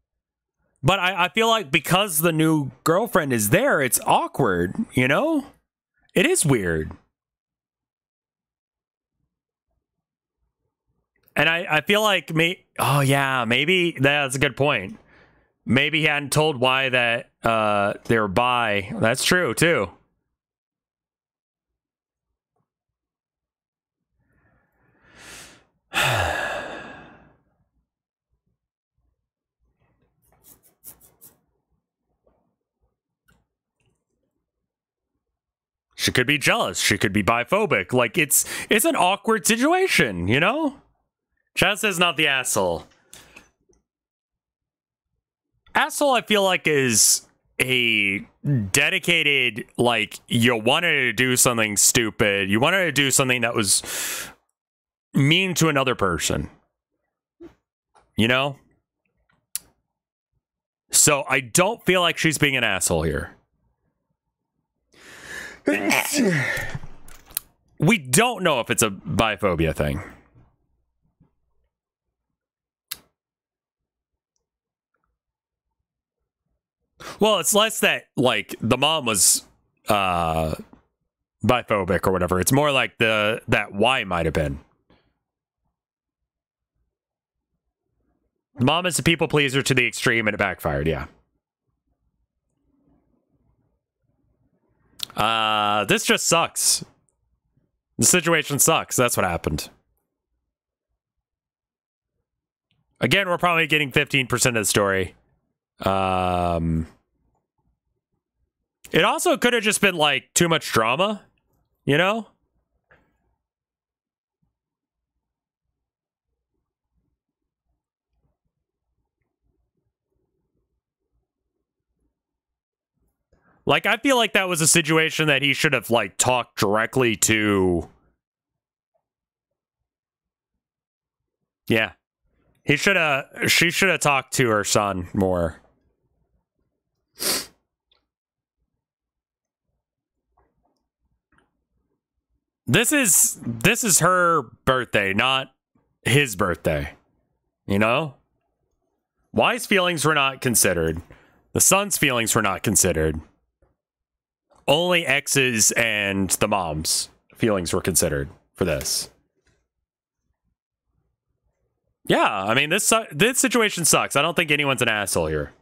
But I feel like because the new girlfriend is there, it's awkward, you know? It is weird. And I feel like... Oh, yeah, maybe that's a good point. Maybe he hadn't told why that they were bi. That's true, too. She could be jealous. She could be biphobic. Like, it's an awkward situation, you know? Chad says not the asshole. Asshole, I feel like, is a dedicated, like, you wanted to do something stupid. You wanted to do something that was mean to another person. You know? So I don't feel like she's being an asshole here. We don't know if it's a biphobia thing. Well, it's less that, like, the mom was biphobic or whatever. It's more like that Y might have been. Mom is a people pleaser to the extreme and it backfired, yeah. This just sucks. The situation sucks. That's what happened. Again, we're probably getting 15% of the story. It also could have just been like too much drama, you know? Like, I feel like that was a situation that he should have like talked directly to. Yeah. She should have talked to her son more. This is her birthday, not his birthday. You know? Y's feelings were not considered. The son's feelings were not considered. Only X's and the mom's feelings were considered for this. Yeah, I mean, this situation sucks. I don't think anyone's an asshole here.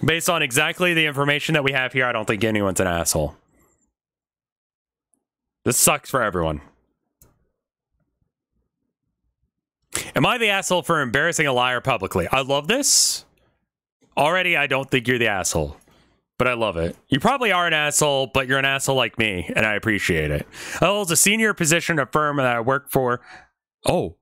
Based on exactly the information that we have here, I don't think anyone's an asshole. This sucks for everyone. Am I the asshole for embarrassing a liar publicly? I love this. Already, I don't think you're the asshole, but I love it. You probably are an asshole, but you're an asshole like me, and I appreciate it. I hold a senior position at a firm that I work for. Oh.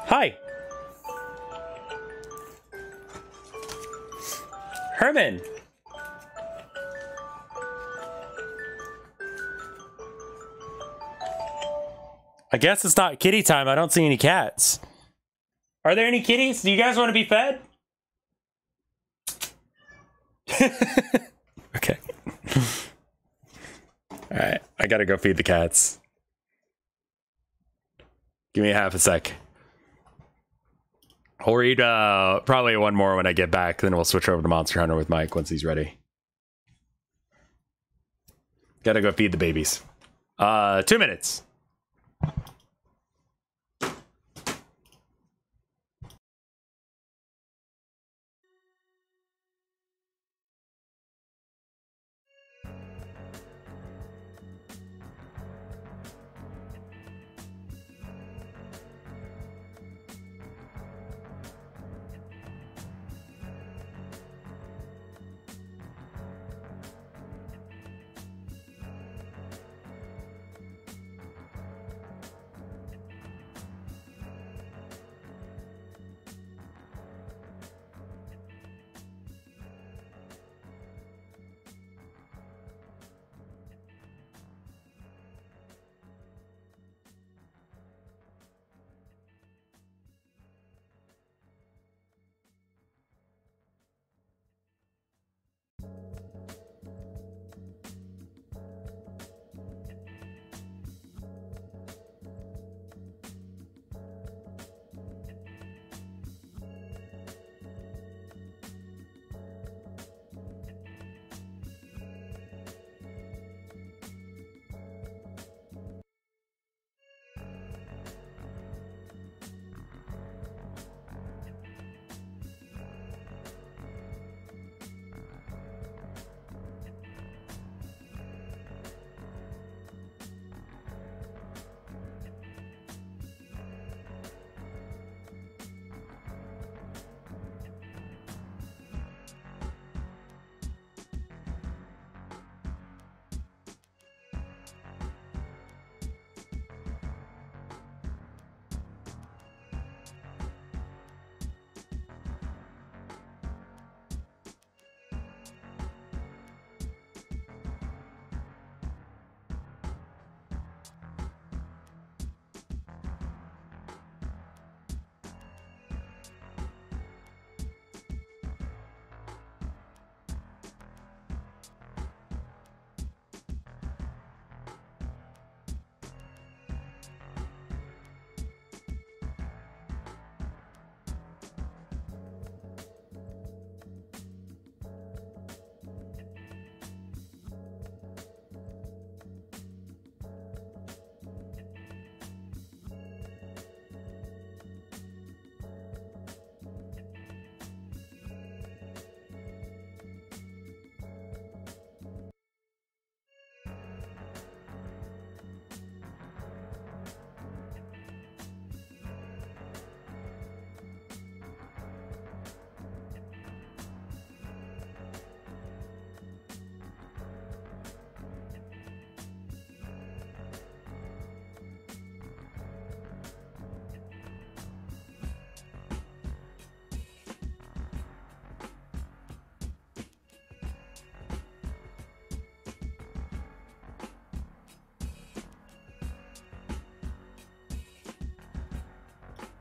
Hi. Herman. I guess it's not kitty time. I don't see any cats. Are there any kitties? Do you guys want to be fed? Okay. All right. I gotta go feed the cats. Give me half a sec. I'll read probably one more when I get back. Then we'll switch over to Monster Hunter with Mike once he's ready. Gotta go feed the babies. 2 minutes.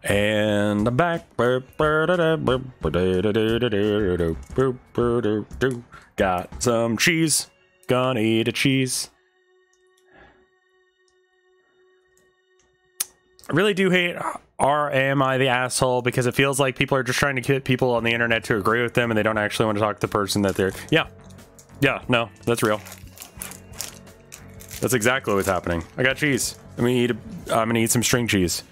And I'm back. Got some cheese. Gonna eat a cheese. I really do hate am I the asshole, because it feels like people are just trying to get people on the internet to agree with them and they don't actually want to talk to the person that they're... Yeah, no, that's real. That's exactly what's happening. I got cheese. I'm gonna eat some string cheese.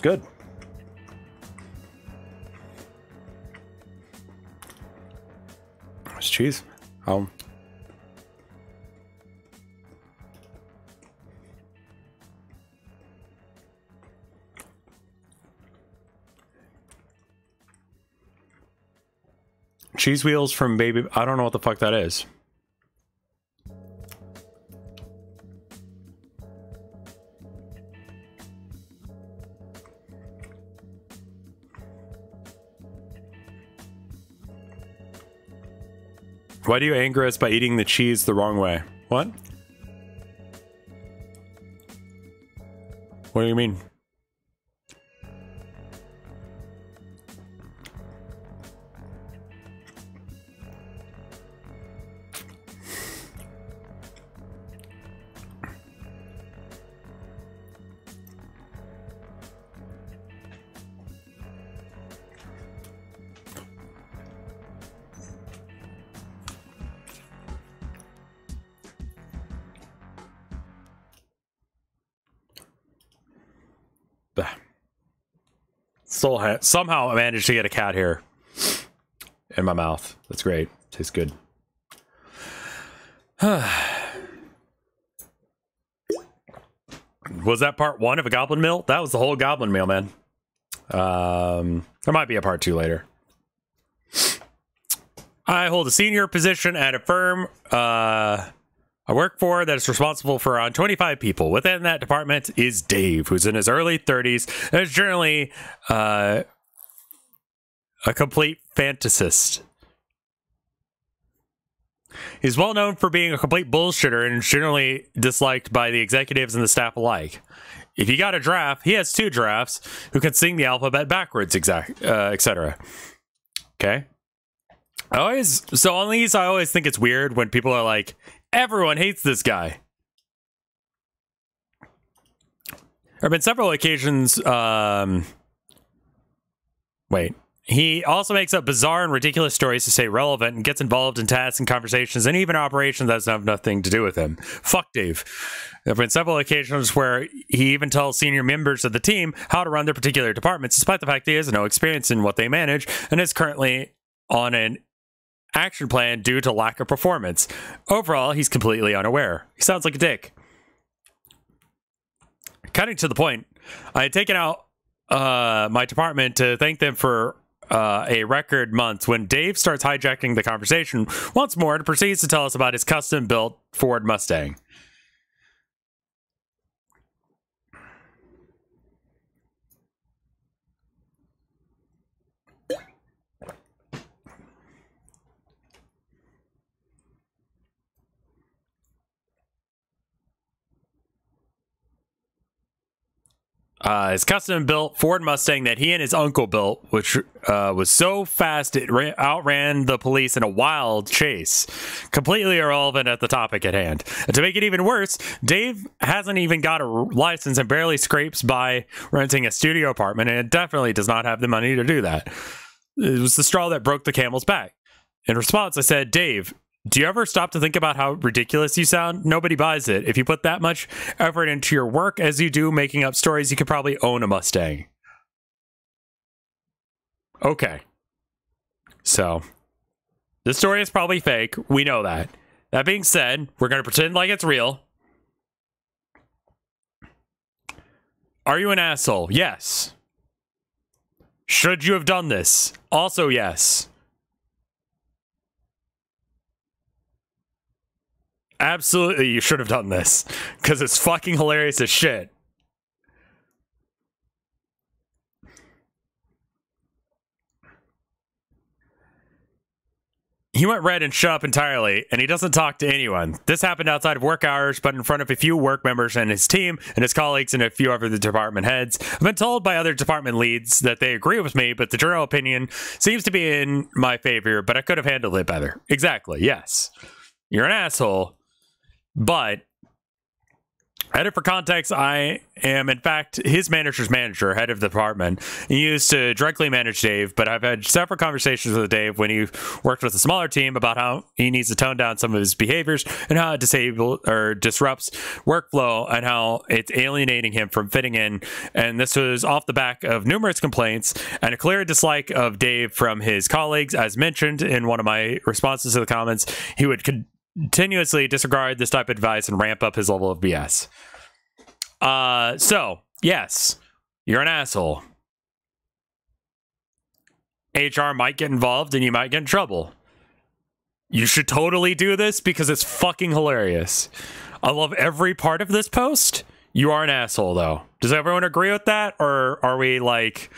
Good. There's cheese. Oh. Cheese wheels from Baby... I don't know what the fuck that is. Why do you anger us by eating the cheese the wrong way? What? What do you mean? Somehow I managed to get a cat hair in my mouth. That's great. Tastes good. Was that part 1 of a goblin meal? That was the whole goblin meal, man. There might be a part 2 later. I hold a senior position at a firm I work for that is responsible for around 25 people. Within that department is Dave, who's in his early 30s and is generally a complete fantasist. He's well known for being a complete bullshitter and is generally disliked by the executives and the staff alike. If you got a giraffe, he has 2 giraffes who can sing the alphabet backwards, etc. Okay. So on these, I always think it's weird when people are like, everyone hates this guy. There have been several occasions. Wait. He also makes up bizarre and ridiculous stories to stay relevant and gets involved in tasks and conversations and even operations that have nothing to do with him. Fuck Dave. There have been several occasions where he even tells senior members of the team how to run their particular departments, despite the fact he has no experience in what they manage and is currently on an action plan due to lack of performance. Overall, he's completely unaware. He sounds like a dick. Cutting to the point, I had taken out my department to thank them for a record month when Dave starts hijacking the conversation once more and proceeds to tell us about his custom-built Ford Mustang. His custom-built Ford Mustang that he and his uncle built, which was so fast it outran the police in a wild chase. Completely irrelevant at the topic at hand. And to make it even worse, Dave hasn't even got a license and barely scrapes by renting a studio apartment, and it definitely does not have the money to do that. It was the straw that broke the camel's back. In response, I said, Dave, do you ever stop to think about how ridiculous you sound? Nobody buys it. If you put that much effort into your work as you do making up stories, you could probably own a Mustang. Okay. So, this story is probably fake. We know that. That being said, we're going to pretend like it's real. Are you an asshole? Yes. Should you have done this? Also, yes. Absolutely, you should have done this, because it's fucking hilarious as shit. He went red and shut up entirely, and he doesn't talk to anyone. This happened outside of work hours, but in front of a few work members and his team, and his colleagues, and a few other department heads. I've been told by other department leads that they agree with me, but the general opinion seems to be in my favor, but I could have handled it better. Exactly, yes. You're an asshole. But Headed for context, I am, in fact, his manager's manager, head of the department. He used to directly manage Dave, but I've had several conversations with Dave when he worked with a smaller team about how he needs to tone down some of his behaviors and how it disrupts workflow and how it's alienating him from fitting in. And this was off the back of numerous complaints and a clear dislike of Dave from his colleagues. As mentioned in one of my responses to the comments, he would continuously disregard this type of advice and ramp up his level of BS. So, yes, you're an asshole. HR might get involved and you might get in trouble. You should totally do this because it's fucking hilarious. I love every part of this post. You are an asshole, though. Does everyone agree with that? Or are we, like,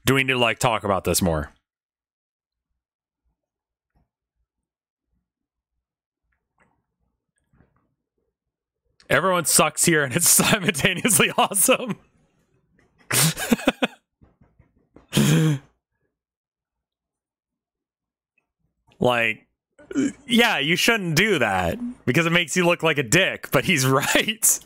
do we need to, like, talk about this more? Everyone sucks here, and it's simultaneously awesome. Like, yeah, you shouldn't do that because it makes you look like a dick, but he's right.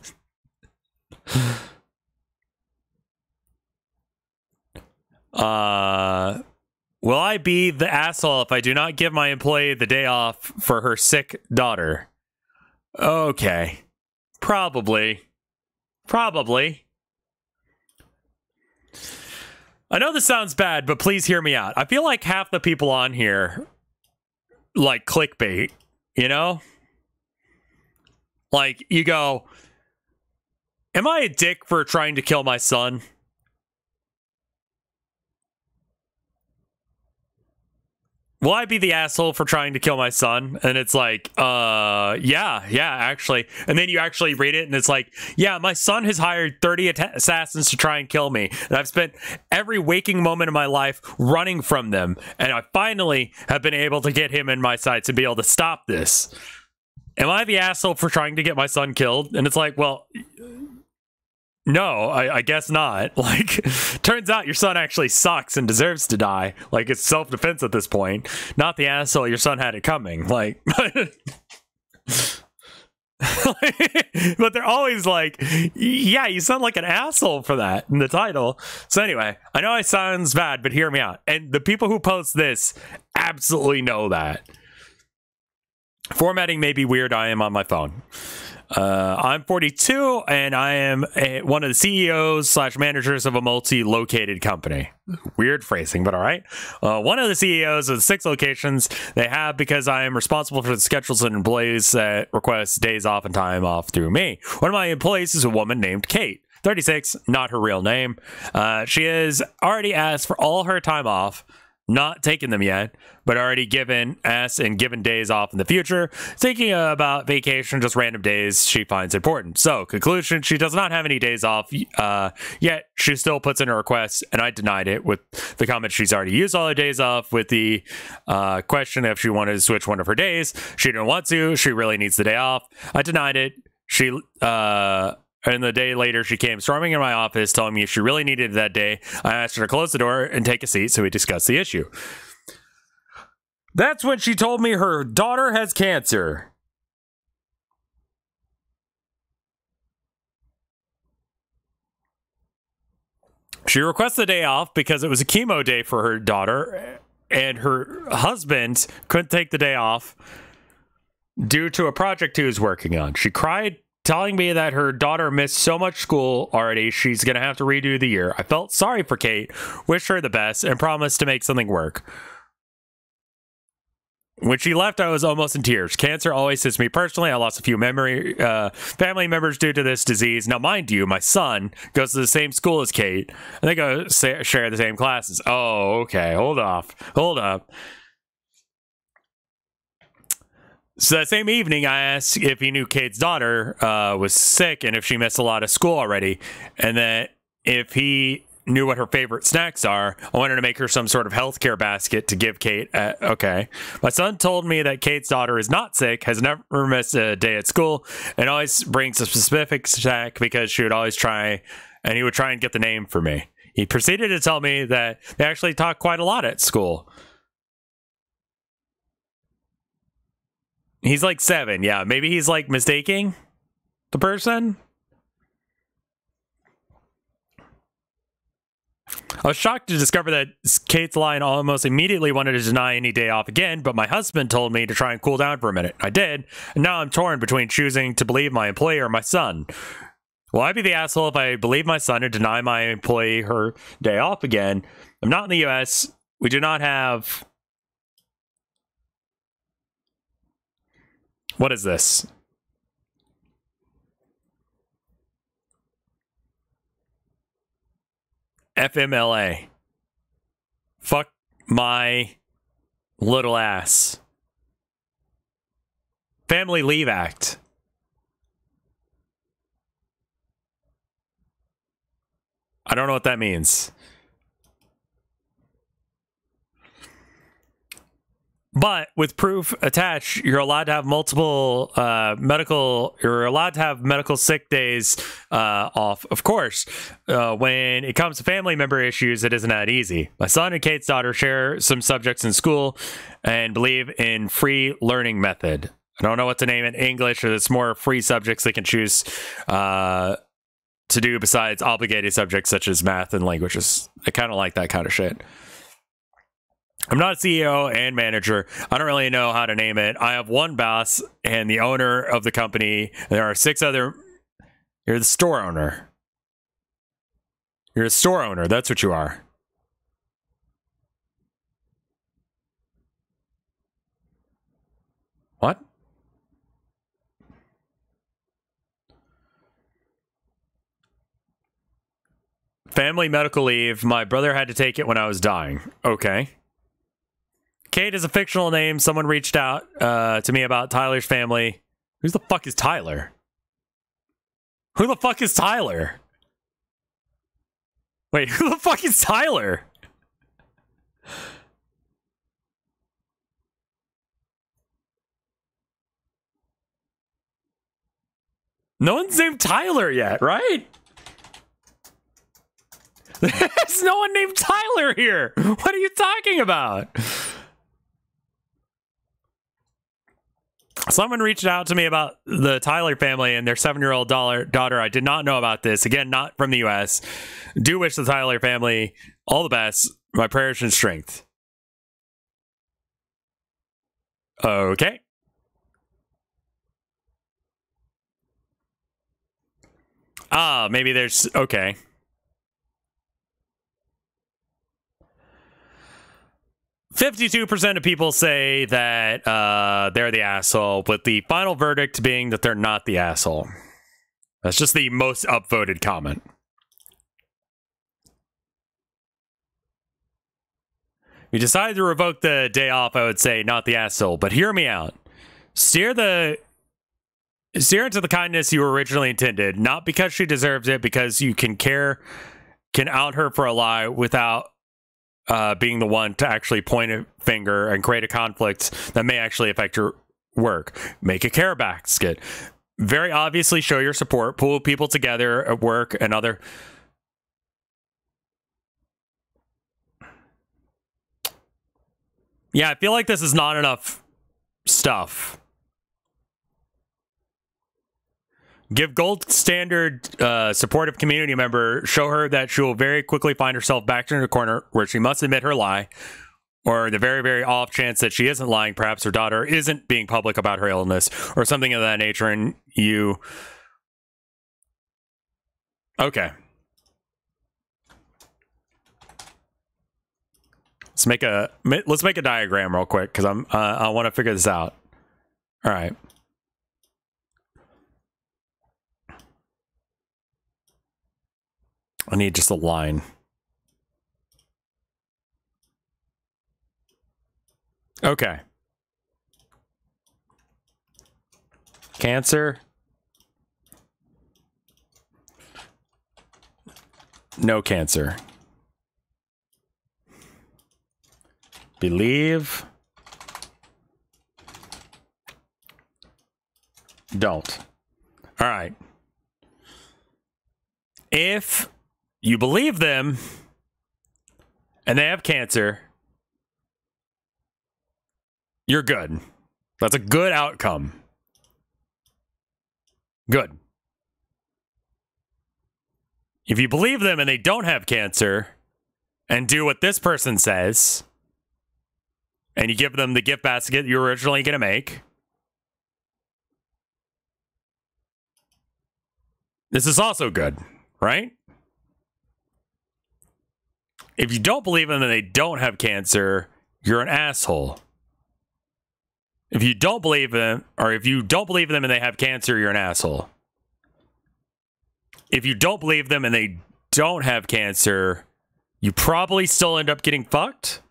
Will I be the asshole if I do not give my employee the day off for her sick daughter? Okay. Probably. I know this sounds bad, but please hear me out. I feel like half the people on here like clickbait, you know? Like, you go, am I a dick for trying to kill my son? Will I be the asshole for trying to kill my son? And it's like, yeah, actually. And then you actually read it and it's like, yeah, my son has hired 30 assassins to try and kill me. And I've spent every waking moment of my life running from them. And I finally have been able to get him in my sights and be able to stop this. Am I the asshole for trying to get my son killed? And it's like, well, no, I guess not. Like, turns out your son actually sucks and deserves to die. Like, it's self-defense at this point. Not the asshole your son had it coming. Like, but they're always like, yeah, you sound like an asshole for that in the title. So anyway, I know it sounds bad, but hear me out. And the people who post this absolutely know that. Formatting may be weird. I am on my phone. I'm 42 and I am one of the CEOs / managers of a multi-located company. Weird phrasing, but all right. One of the CEOs of the 6 locations they have because I am responsible for the schedules and employees that request days off and time off through me. One of my employees is a woman named Kate, 36, not her real name. She has already asked for all her time off. Not taken them yet, but already given days off in the future, thinking about vacation, just random days she finds important. So, conclusion, she does not have any days off yet. She still puts in a request, and I denied it with the comment she's already used all her days off with the question if she wanted to switch one of her days. She didn't want to. She really needs the day off. I denied it. And the day later, she came storming in my office, telling me if she really needed it that day. I asked her to close the door and take a seat so we discussed the issue. That's when she told me her daughter has cancer. She requested the day off because it was a chemo day for her daughter, and her husband couldn't take the day off due to a project he was working on. She cried, telling me that her daughter missed so much school already, she's going to have to redo the year. I felt sorry for Kate, wished her the best, and promised to make something work. When she left, I was almost in tears. Cancer always hits me personally. I lost a few family members due to this disease. Now, mind you, my son goes to the same school as Kate, and they go share the same classes. Oh, okay. Hold up. So that same evening, I asked if he knew Kate's daughter was sick and if she missed a lot of school already, and that if he knew what her favorite snacks are. I wanted to make her some sort of healthcare basket to give Kate. Okay. My son told me that Kate's daughter is not sick, has never missed a day at school, and always brings a specific snack because she would always try, and he would try and get the name for me. He proceeded to tell me that they actually talk quite a lot at school. He's like 7. Yeah, maybe he's like mistaking the person. I was shocked to discover that Kate's line almost immediately wanted to deny any day off again, but my husband told me to try and cool down for a minute. I did, and now I'm torn between choosing to believe my employee or my son. Will I be the asshole if I believe my son and deny my employee her day off again? I'm not in the US. We do not have... What is this? FMLA. Fuck my little ass. Family Leave Act. I don't know what that means. But with proof attached, you're allowed to have multiple you're allowed to have medical sick days off. Of course, when it comes to family member issues, it isn't that easy. My son and Kate's daughter share some subjects in school and believe in free learning method. I don't know what to name it in English, or it's more free subjects they can choose to do besides obligated subjects such as math and languages. I kind of like that kind of shit. I'm not a CEO and manager. I don't really know how to name it. I have one boss and the owner of the company. There are 6 other... You're the store owner. You're a store owner. That's what you are. What? Family medical leave. My brother had to take it when I was dying. Okay. Kate is a fictional name. Someone reached out to me about Tyler's family. Who the fuck is Tyler? Who the fuck is Tyler? Wait, who the fuck is Tyler? No one's named Tyler yet, right? There's no one named Tyler here. What are you talking about? Someone reached out to me about the Tyler family and their 7-year-old daughter. I did not know about this. Again, not from the U.S. Do wish the Tyler family all the best. My prayers and strength. Okay. Maybe there's... Okay. %52% of people say that they're the asshole, with the final verdict being that they're not the asshole. That's just the most upvoted comment. If you decide to revoke the day off, I would say not the asshole, but hear me out. Steer into the kindness you originally intended, not because she deserves it, because you can out her for a lie without being the one to actually point a finger and create a conflict that may actually affect your work. Make a care basket. Very obviously show your support. Pull people together at work and other... Yeah, I feel like this is not enough stuff. Give gold standard supportive community member. Show her that she will very quickly find herself back in the corner where she must admit her lie, or the very, very off chance that she isn't lying. Perhaps her daughter isn't being public about her illness or something of that nature, and you... Okay. Let's make a diagram real quick, because I want to figure this out. All right. I need just a line. Okay. Cancer. No cancer. Believe. Don't. All right. If you believe them and they have cancer, you're good. That's a good outcome. Good. If you believe them and they don't have cancer, and do what this person says, and you give them the gift basket you were originally going to make, this is also good, right? If you don't believe them and they don't have cancer, you're an asshole. If you don't believe them, or if you don't believe them and they have cancer, you're an asshole. If you don't believe them and they don't have cancer, you probably still end up getting fucked.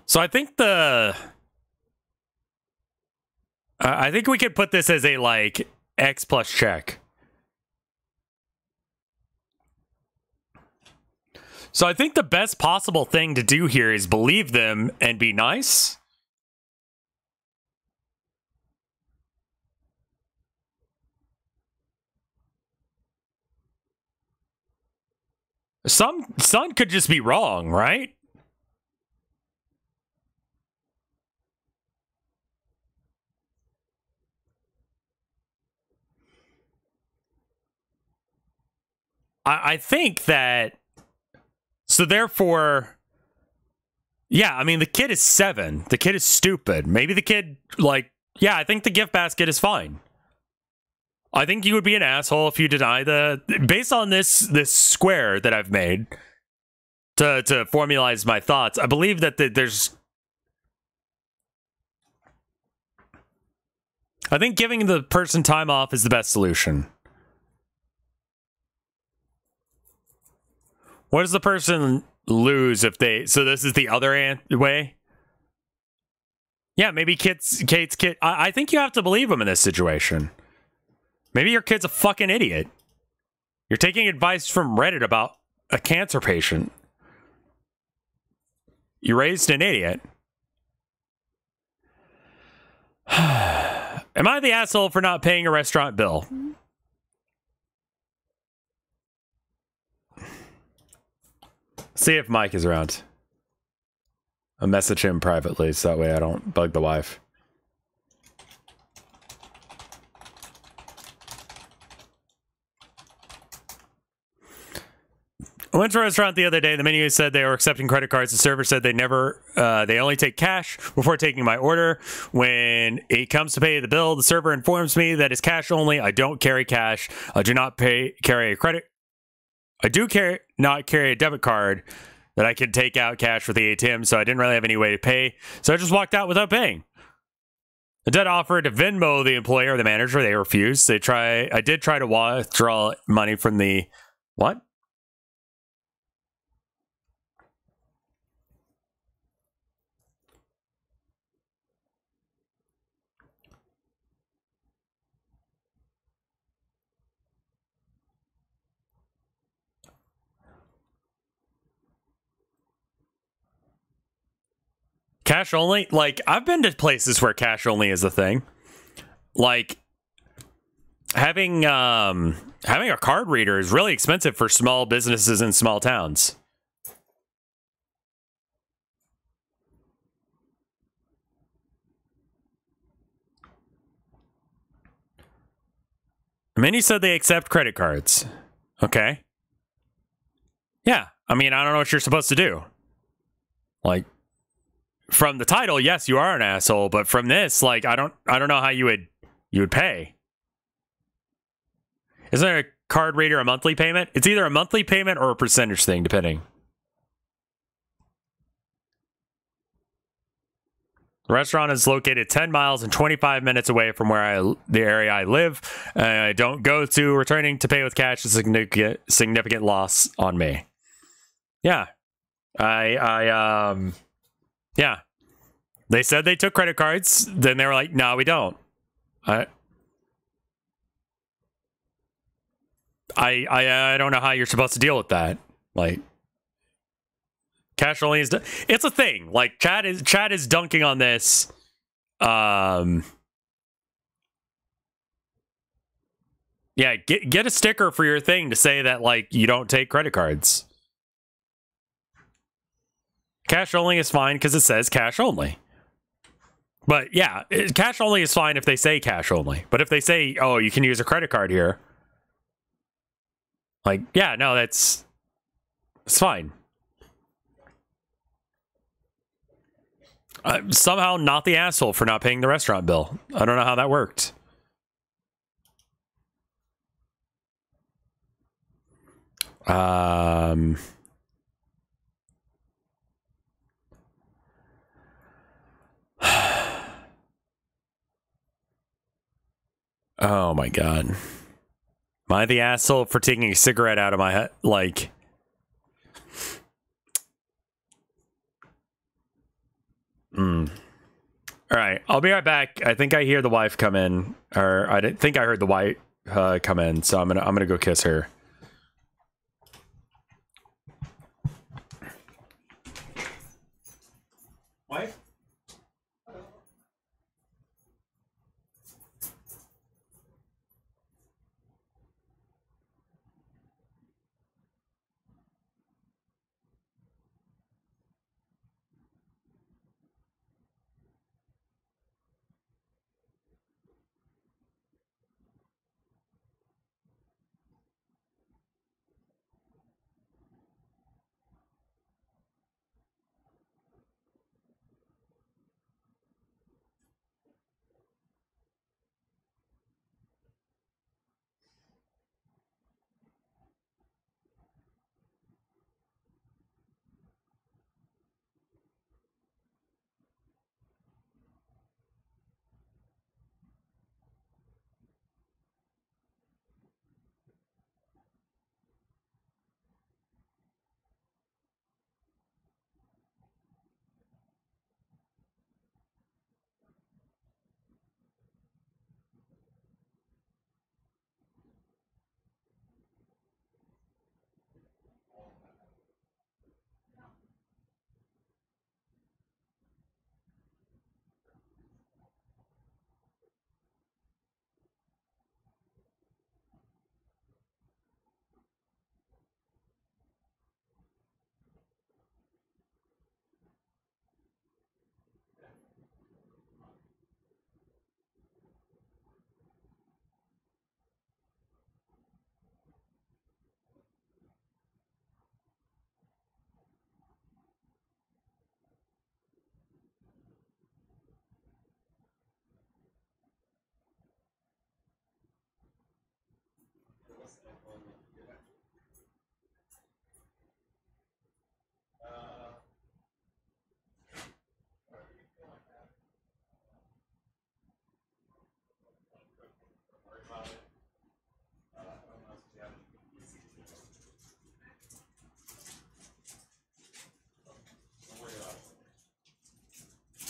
So I think I think we could put this as a, like, X plus check. So I think the best possible thing to do here is believe them and be nice. Some could just be wrong, right? I think that, so therefore, yeah, I mean, the kid is 7. The kid is stupid. Maybe the kid, like, yeah, I think the gift basket is fine. I think you would be an asshole if you deny based on this square that I've made to formalize my thoughts. I believe that I think giving the person time off is the best solution. What does the person lose if they... So this is the other way? Yeah, maybe Kate's kid... I think you have to believe him in this situation. Maybe your kid's a fucking idiot. You're taking advice from Reddit about a cancer patient. You raised an idiot. Am I the asshole for not paying a restaurant bill? See if Mike is around. I'll message him privately so that way I don't bug the wife. I went to a restaurant the other day. The menu said they were accepting credit cards. The server said they only take cash before taking my order. When it comes to pay the bill, the server informs me that it's cash only. I don't carry cash. I do not carry a credit. I do not carry a debit card that I could take out cash with the ATM, so I didn't really have any way to pay. So I just walked out without paying. I did offer to Venmo the employer or the manager. They refused. I did try to withdraw money from the... What? Cash only? Like, I've been to places where cash only is a thing. Like, having a card reader is really expensive for small businesses in small towns. Many said they accept credit cards. Okay. Yeah, I mean, I don't know what you're supposed to do. Like, from the title, yes, you are an asshole, but from this, like, I don't know how you would pay. Isn't a card reader a monthly payment? It's either a monthly payment or a percentage thing, depending. The restaurant is located 10 miles and 25 minutes away from the area I live. I don't go to. Returning to pay with cash is a significant loss on me. Yeah. Yeah. They said they took credit cards. Then they were like, no, we don't. I don't know how you're supposed to deal with that. Like, cash only is... It's a thing. Like, Chad is dunking on this. Yeah, get a sticker for your thing to say that, like, you don't take credit cards. Cash only is fine because it says cash only. But yeah, cash only is fine if they say cash only. But if they say, oh, you can use a credit card here, like, yeah, no, it's fine. Somehow not the asshole for not paying the restaurant bill. I don't know how that worked. Oh my god. Am I the asshole for taking a cigarette out of my head? Like... Alright, I'll be right back. I think I hear the wife come in. Or, I didn't think I heard the wife come in, so I'm gonna go kiss her. Wife?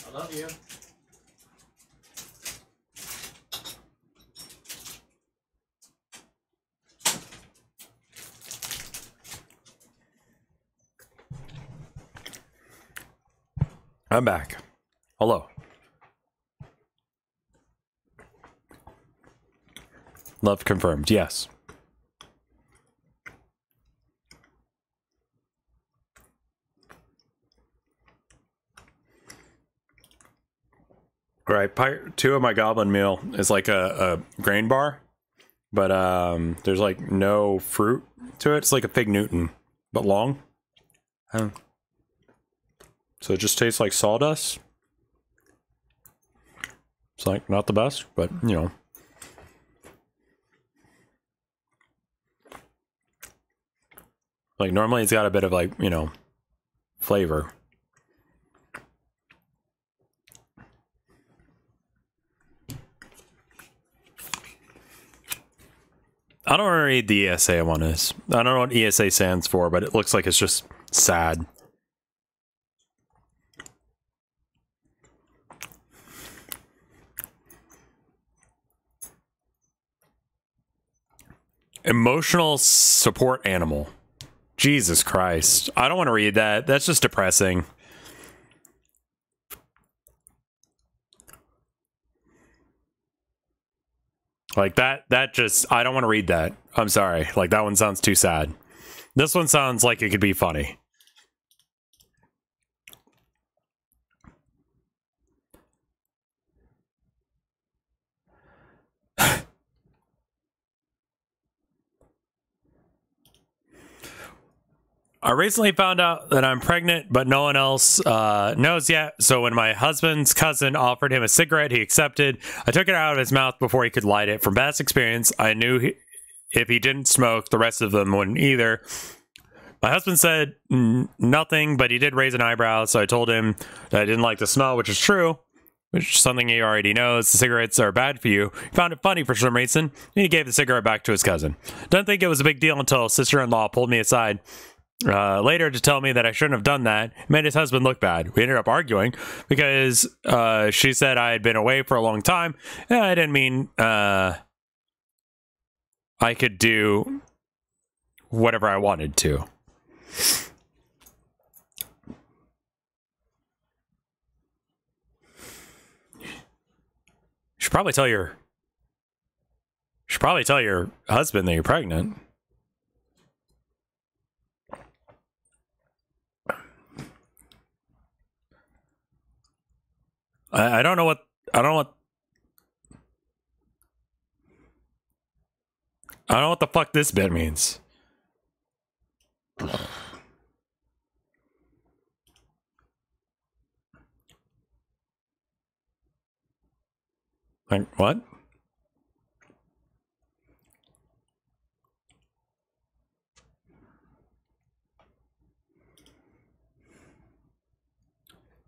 I love you. I'm back. Hello. Love confirmed. Yes. All right, part 2 of my goblin meal is like a grain bar, but there's like no fruit to it. It's like a fig Newton, but long. So it just tastes like sawdust. It's like not the best, but you know. Like normally it's got a bit of like, you know, flavor. I don't want to read the ESA one is. I don't know what ESA stands for, but it looks like it's just sad. Emotional support animal. Jesus Christ. I don't want to read that. That's just depressing. Like that just, I don't want to read that. I'm sorry. Like that one sounds too sad. This one sounds like it could be funny. I recently found out that I'm pregnant, but no one else knows yet. So when my husband's cousin offered him a cigarette, he accepted. I took it out of his mouth before he could light it. From past experience, I knew if he didn't smoke, the rest of them wouldn't either. My husband said nothing, but he did raise an eyebrow, so I told him that I didn't like the smell, which is true, which is something he already knows. The cigarettes are bad for you. He found it funny for some reason, and he gave the cigarette back to his cousin. Don't think it was a big deal until sister-in-law pulled me aside later to tell me that I shouldn't have done that. It made his husband look bad. We ended up arguing because she said I had been away for a long time, and I didn't mean I could do whatever I wanted to. You should probably tell your husband that you're pregnant. I don't know what the fuck this bit means. Like, what?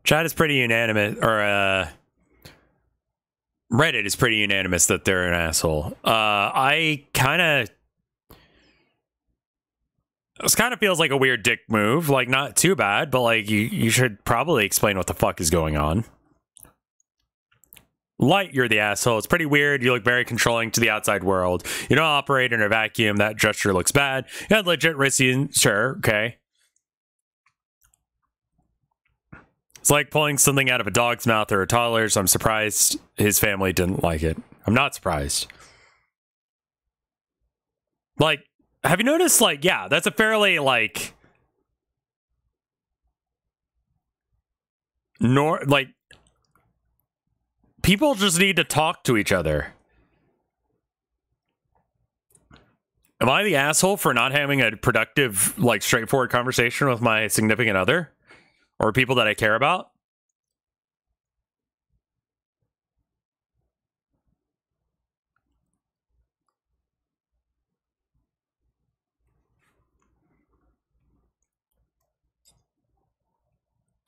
Chat is pretty unanimous, or Reddit is pretty unanimous that they're an asshole. This kind of feels like a weird dick move. Like, not too bad, but like you should probably explain what the fuck is going on. Light, you're the asshole. It's pretty weird. You look very controlling to the outside world. You don't operate in a vacuum. That gesture looks bad. You had legit risky. Sure, okay. It's like pulling something out of a dog's mouth or a toddler's. I'm surprised his family didn't like it. I'm not surprised. Like, have you noticed, like, yeah, that's a fairly, like, people just need to talk to each other. Am I the asshole for not having a productive, like, straightforward conversation with my significant other? Or people that I care about?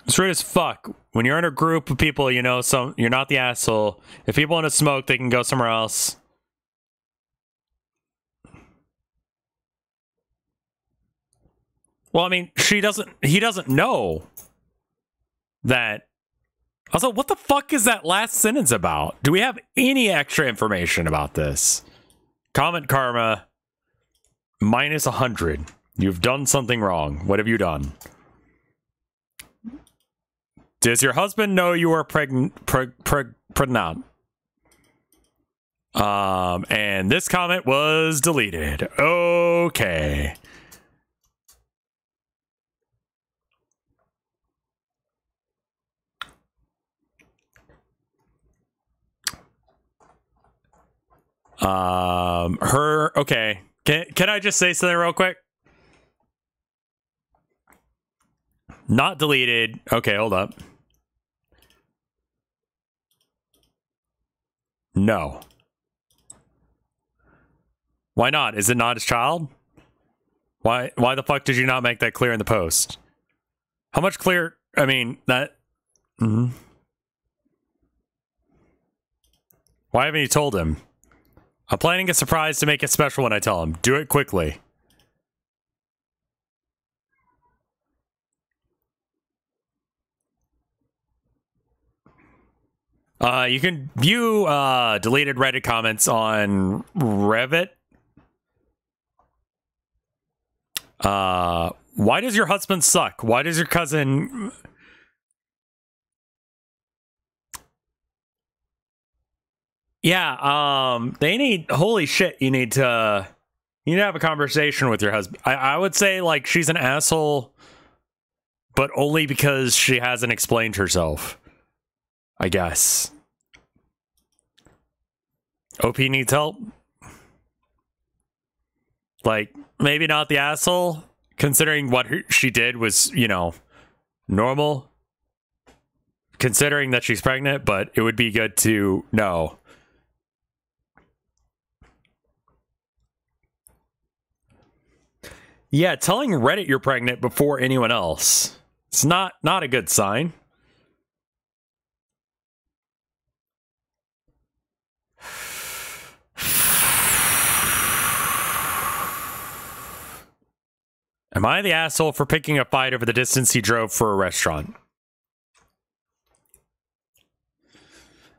It's rude as fuck. When you're in a group of people, you know, you're not the asshole. If people want to smoke, they can go somewhere else. Well, I mean, he doesn't know that. Also, what the fuck is that last sentence about? Do we have any extra information about this? Comment karma, minus 100. You've done something wrong. What have you done? Does your husband know you are pregnant? And this comment was deleted. Okay. Okay. Can I just say something real quick? Not deleted. Okay, hold up. No. Why not? Is it not his child? Why the fuck did you not make that clear in the post? How much clear? I mean, that... Why haven't you told him? I'm planning a surprise to make it special when I tell him. Do it quickly. You can view deleted Reddit comments on Revit. Why does your husband suck? Why does your cousin... Yeah, they need... Holy shit, you need to have a conversation with your husband. I would say, like, she's an asshole, but only because she hasn't explained herself. I guess. OP needs help. Like, maybe not the asshole, considering what she did was, you know, normal, considering that she's pregnant, but it would be good to know. Yeah, telling Reddit you're pregnant before anyone else. It's not a good sign. Am I the asshole for picking a fight over the distance he drove for a restaurant?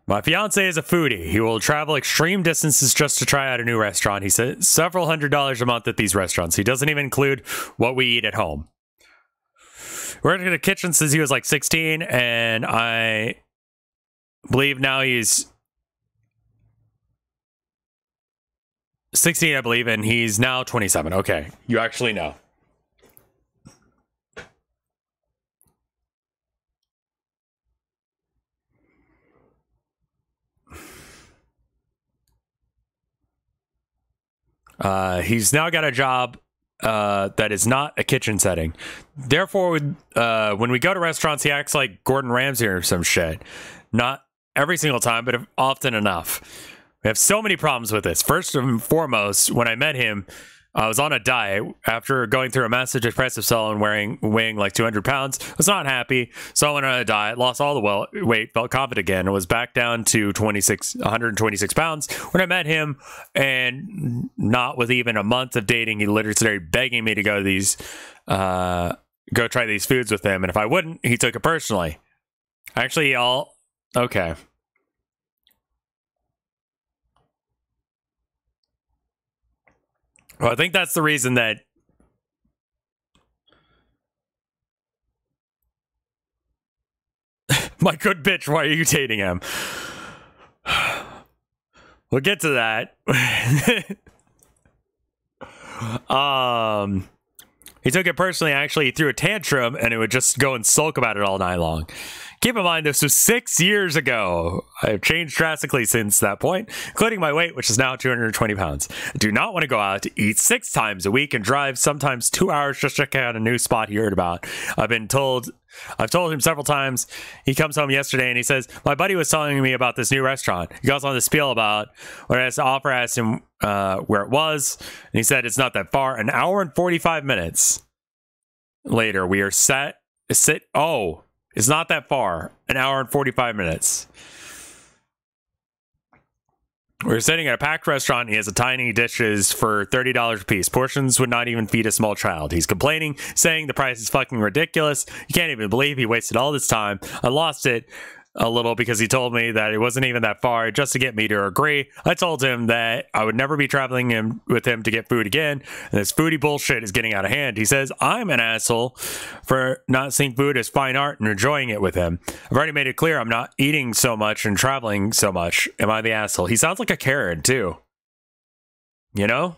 My fiance is a foodie. He will travel extreme distances just to try out a new restaurant. He said several $100s a month at these restaurants. He doesn't even include what we eat at home. Worked in the kitchen since he was like 16, and I believe now he's 16, I believe, and he's now 27. Okay, you actually know. He's now got a job that is not a kitchen setting. Therefore, when we go to restaurants, he acts like Gordon Ramsay or some shit. Not every single time, but often enough. We have so many problems with this. First and foremost, when I met him, I was on a diet after going through a massive depressive spell and weighing like 200 pounds. I was not happy, so I went on a diet, lost all the weight, felt confident again, and was back down to 126 pounds. When I met him, and not with even a month of dating, he literally started begging me to go try these foods with him, and if I wouldn't, he took it personally. Actually, okay. Well, I think that's the reason that my good bitch, why are you dating him? We'll get to that. He took it personally. Actually, he threw a tantrum and it would just go and sulk about it all night long. Keep in mind, this was 6 years ago. I've changed drastically since that point, including my weight, which is now 220 pounds. I do not want to go out to eat 6 times a week and drive sometimes 2 hours just to check out a new spot he heard about. I've told him several times. He comes home yesterday and he says, my buddy was telling me about this new restaurant. He goes on the spiel about what I asked him where it was. And he said, it's not that far. An hour and 45 minutes later, we are it's not that far. An hour and 45 minutes. We're sitting at a packed restaurant. He has a tiny dishes for $30 a piece. Portions would not even feed a small child. He's complaining, saying the price is fucking ridiculous. You can't even believe he wasted all this time. I lost it a little because he told me that it wasn't even that far just to get me to agree. I told him that I would never be traveling with him to get food again. And this foodie bullshit is getting out of hand. He says I'm an asshole for not seeing food as fine art and enjoying it with him. I've already made it clear I'm not eating so much and traveling so much. Am I the asshole? He sounds like a Karen too. You know?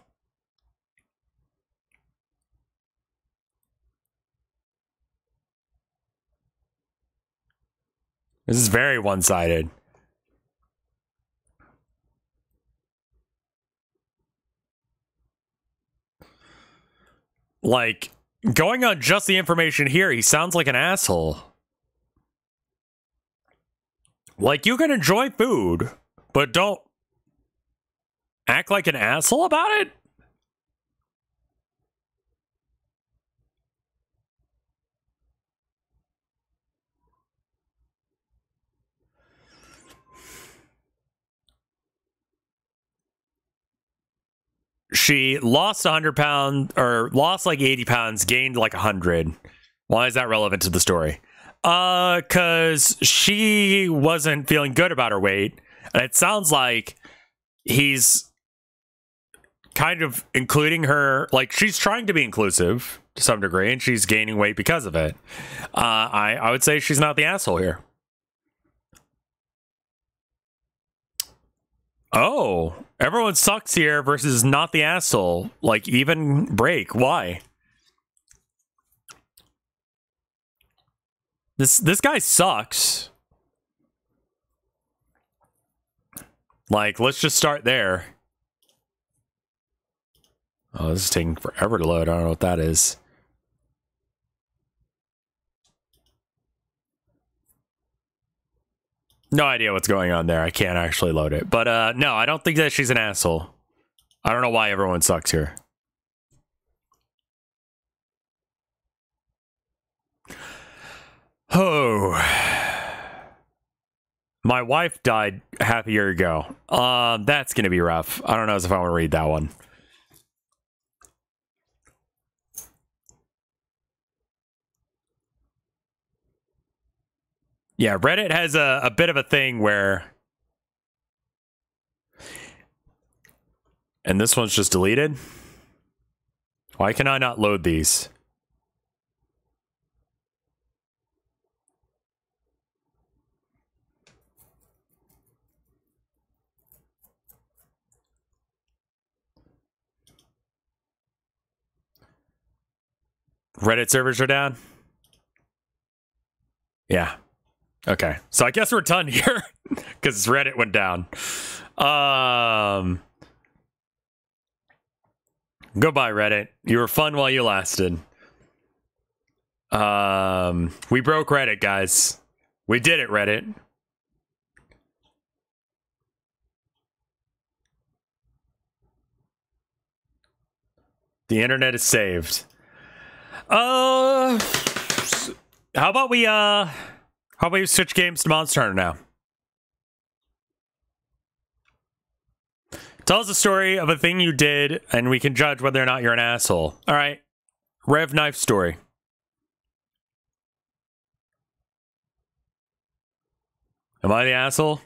This is very one-sided. Like, going on just the information here, he sounds like an asshole. Like, you can enjoy food, but don't act like an asshole about it? She lost 100 pounds, or lost like 80 pounds, gained like 100. Why is that relevant to the story? Because she wasn't feeling good about her weight. And it sounds like he's kind of including her, like she's trying to be inclusive to some degree, and she's gaining weight because of it. I would say she's not the asshole here. Oh, everyone sucks here versus not the asshole. Like, even break. Why? This guy sucks. Like, let's just start there. Oh, this is taking forever to load. I don't know what that is. No idea what's going on there. I can't actually load it. But no, I don't think that she's an asshole. I don't know why everyone sucks here. Oh. My wife died half a year ago. That's gonna be rough. I don't know if I want to read that one. Yeah, Reddit has a bit of a thing where... And this one's just deleted? Why can I not load these? Reddit servers are down? Yeah. Okay. So I guess we're done here because Reddit went down. Goodbye, Reddit. You were fun while you lasted. We broke Reddit, guys. We did it, Reddit. The internet is saved. How about we switch games to Monster Hunter now? Tell us a story of a thing you did, and we can judge whether or not you're an asshole. All right. Rev Knife story. Am I the asshole?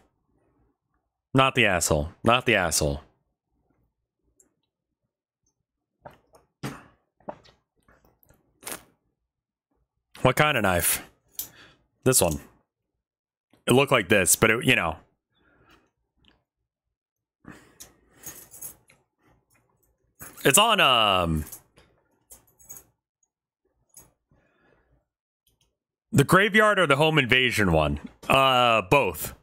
Not the asshole. Not the asshole. What kind of knife? This one. It looked like this, but it, you know. It's on, the Graveyard or the Home Invasion one? Both.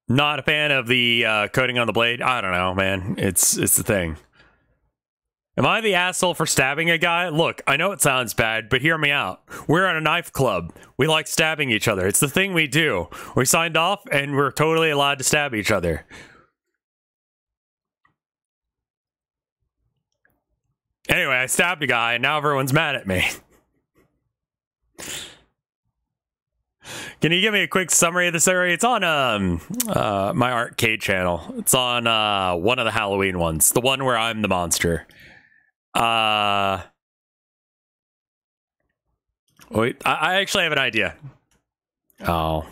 Not a fan of the coating on the blade. I don't know, man. It's the thing. Am I the asshole for stabbing a guy? Look, I know it sounds bad, but hear me out. We're at a knife club. We like stabbing each other. It's the thing we do. We signed off, and we're totally allowed to stab each other. Anyway, I stabbed a guy, and now everyone's mad at me. Can you give me a quick summary of this area? It's on my arcade channel. It's on one of the Halloween ones. The one where I'm the monster. Wait, I actually have an idea. Oh.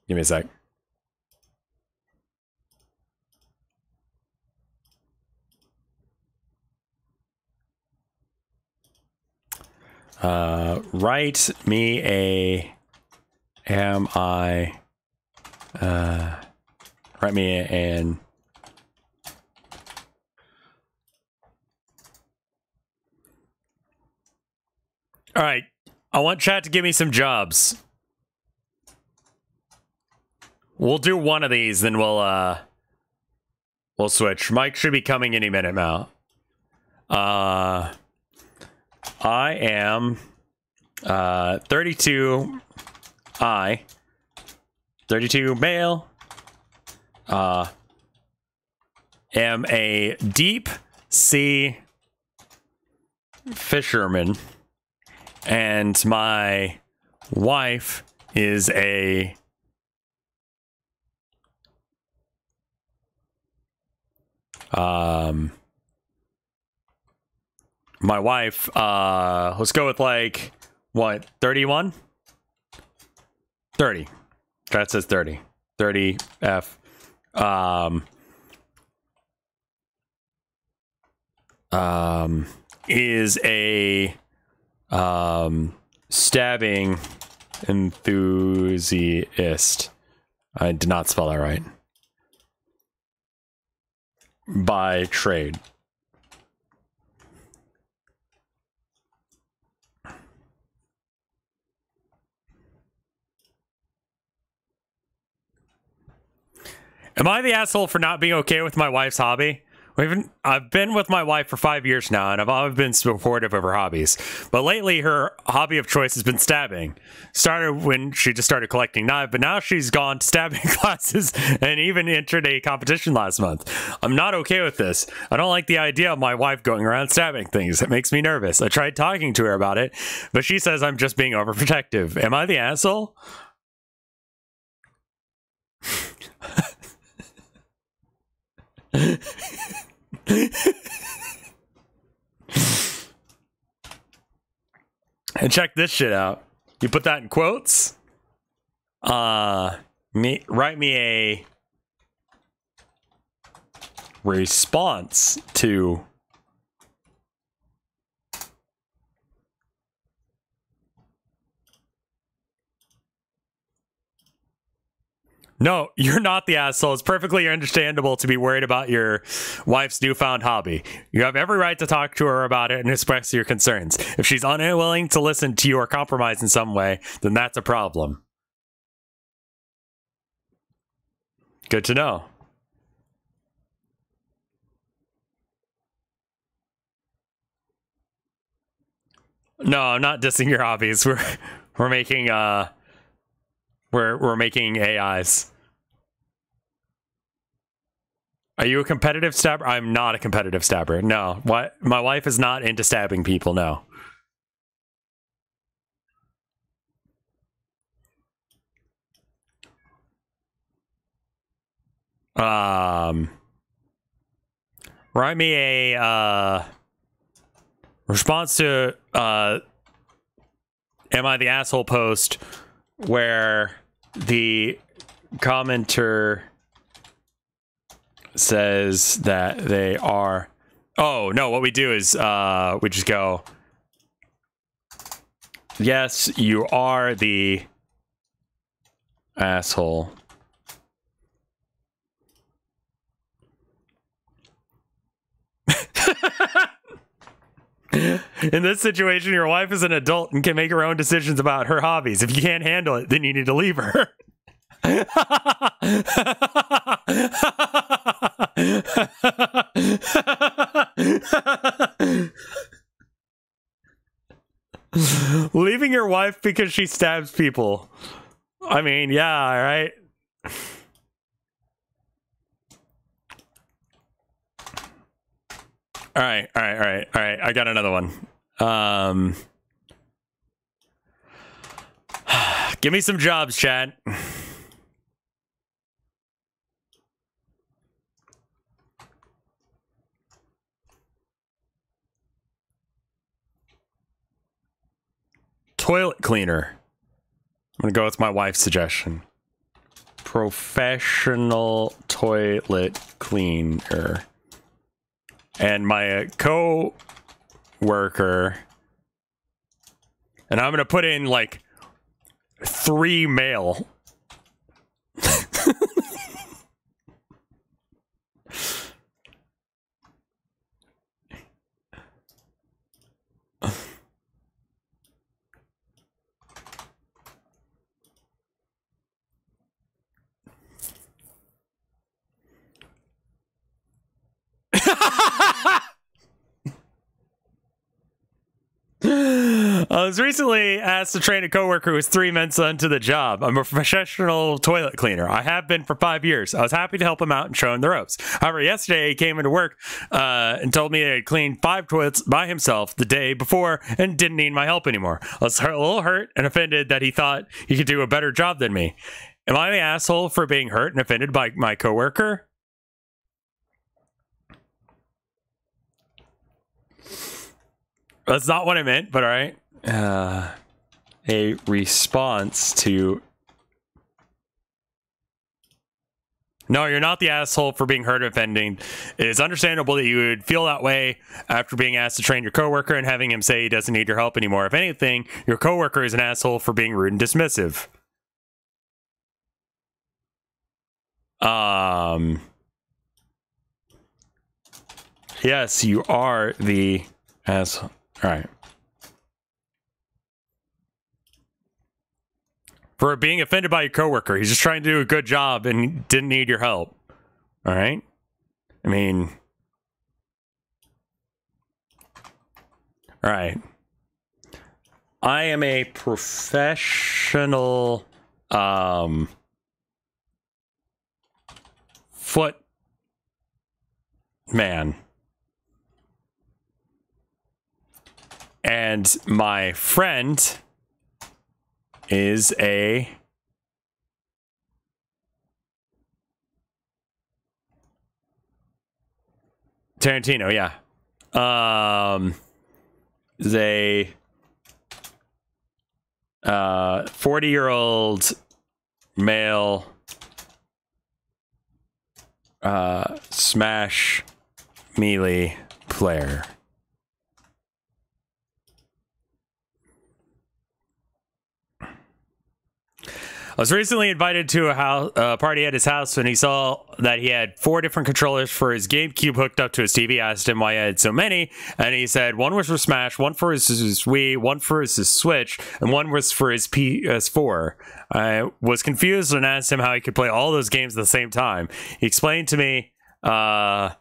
Give me a sec. Write me a... write me an... All right, I want chat to give me some jobs. We'll do one of these, then we'll switch. Mike should be coming any minute now. I am 32 32 male. Am a deep sea fisherman. And my wife is a my wife, let's go with like what, 31? 30. That says 30. 30 F. Is a stabbing enthusiast. I did not spell that right. By trade. Am I the asshole for not being okay with my wife's hobby? I've been with my wife for 5 years now, and I've always been supportive of her hobbies. But lately, her hobby of choice has been stabbing. Started when she just started collecting knives, but now she's gone to stabbing classes and even entered a competition last month. I'm not okay with this. I don't like the idea of my wife going around stabbing things. It makes me nervous. I tried talking to her about it, but she says I'm just being overprotective. Am I the asshole? And check this shit out. You put that in quotes. Write me a response to No, you're not the asshole. It's perfectly understandable to be worried about your wife's newfound hobby. You have every right to talk to her about it and express your concerns. If she's unwilling to listen to you or compromise in some way, then that's a problem. Good to know. No, I'm not dissing your hobbies. We're making we're making AIs. Are you a competitive stabber? I'm not a competitive stabber. No. What? My wife is not into stabbing people, no. Write me a response to am I the asshole post where the commenter says that they are. Oh no, what we do is we just go, yes, you are the asshole. In this situation, your wife is an adult and can make her own decisions about her hobbies. If you can't handle it, then you need to leave her. Leaving your wife because she stabs people. I mean, yeah, all right. All right. I got another one. Give me some jobs, Chad. Toilet cleaner. I'm gonna go with my wife's suggestion. Professional toilet cleaner. And my co-worker, and I'm gonna put in like 3 male. I was recently asked to train a coworker who was 3 months into the job. I'm a professional toilet cleaner. I have been for 5 years. I was happy to help him out and show him the ropes. However, yesterday he came into work and told me he had cleaned 5 toilets by himself the day before and didn't need my help anymore. I was a little hurt and offended that he thought he could do a better job than me. Am I the asshole for being hurt and offended by my coworker? That's not what I meant, but all right. A response to... No, you're not the asshole for being hurt and offending. It is understandable that you would feel that way after being asked to train your coworker and having him say he doesn't need your help anymore. If anything, your coworker is an asshole for being rude and dismissive. Yes, you are the asshole. All right. For being offended by your coworker. He's just trying to do a good job and didn't need your help. All right? I mean, All right. I am a professional foot man. And my friend is a Tarantino, yeah. Is a 40-year-old male Smash Melee player. I was recently invited to a party at his house when he saw that he had 4 different controllers for his GameCube hooked up to his TV. I asked him why he had so many, and he said one was for Smash, one for his Wii, one for his Switch, and one was for his PS4. I was confused and asked him how he could play all those games at the same time. He explained to me that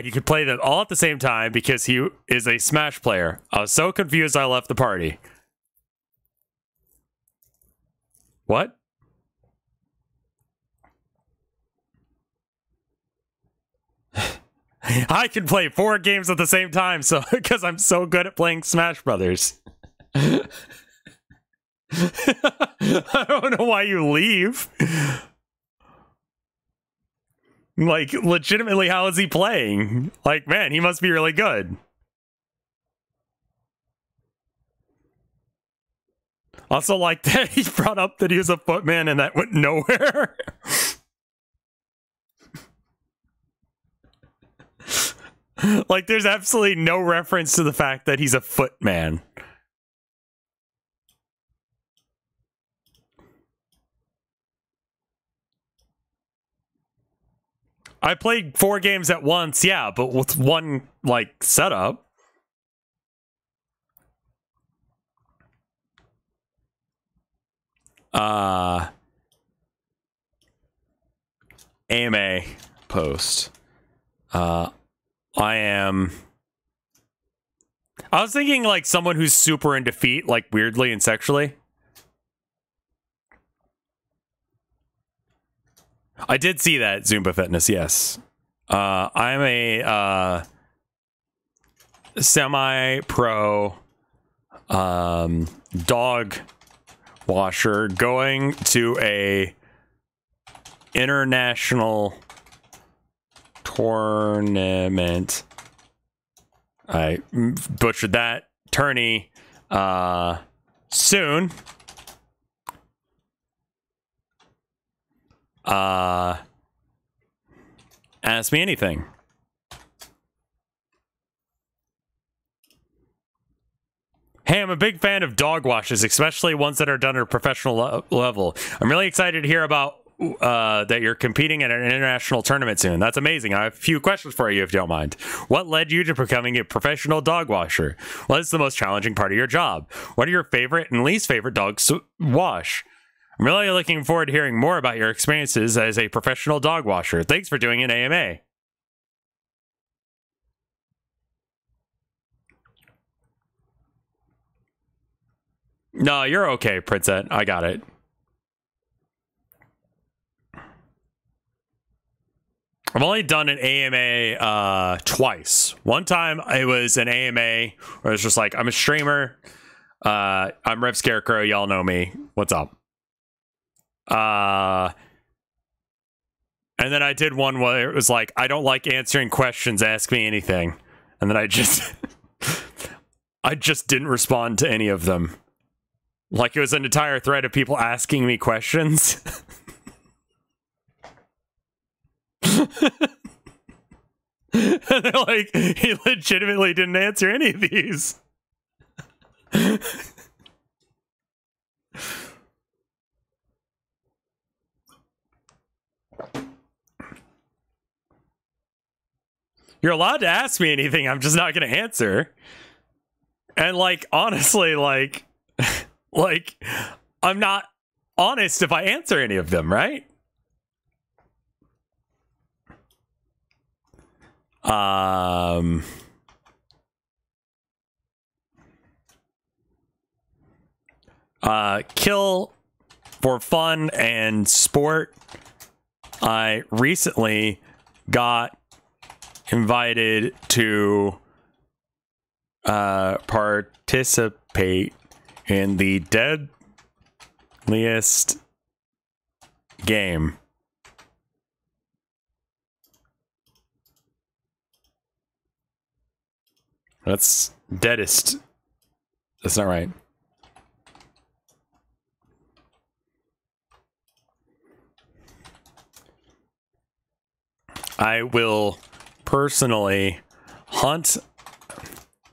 he could play them all at the same time because he is a Smash player. I was so confused I left the party. What? I can play 4 games at the same time, so because I'm so good at playing Smash Brothers. I don't know why you leave. Like, legitimately, how is he playing? Like, man, he must be really good. Also, like that he brought up that he was a footman and that went nowhere. Like, there's absolutely no reference to the fact that he's a footman. I played 4 games at once, yeah, but with one, like, setup. AMA post. I was thinking like someone who's super into feet, like weirdly and sexually. I did see that Zumba Fitness, yes. I'm a semi-pro dog washer going to a international tournament. I butchered that. Tourney soon. Ask me anything. Hey, I'm a big fan of dog washes, especially ones that are done at a professional level. I'm really excited to hear about that you're competing at an international tournament soon. That's amazing. I have a few questions for you, if you don't mind. What led you to becoming a professional dog washer? What is the most challenging part of your job? What are your favorite and least favorite dogs to wash? I'm really looking forward to hearing more about your experiences as a professional dog washer. Thanks for doing an AMA. No, you're okay, Princette. I got it. I've only done an AMA twice. One time it was an AMA where it's just like, I'm a streamer. I'm RevScarecrow. Y'all know me. What's up? And then I did one where it was like, I don't like answering questions. Ask me anything. And then I just didn't respond to any of them. Like it was an entire thread of people asking me questions. And they're like, he legitimately didn't answer any of these. You're allowed to ask me anything, I'm just not gonna answer. And like, honestly, like like, I'm not honest if I answer any of them, right? kill for fun and sport. I recently got invited to participate in the deadliest game. That's deadest. That's not right. I will personally hunt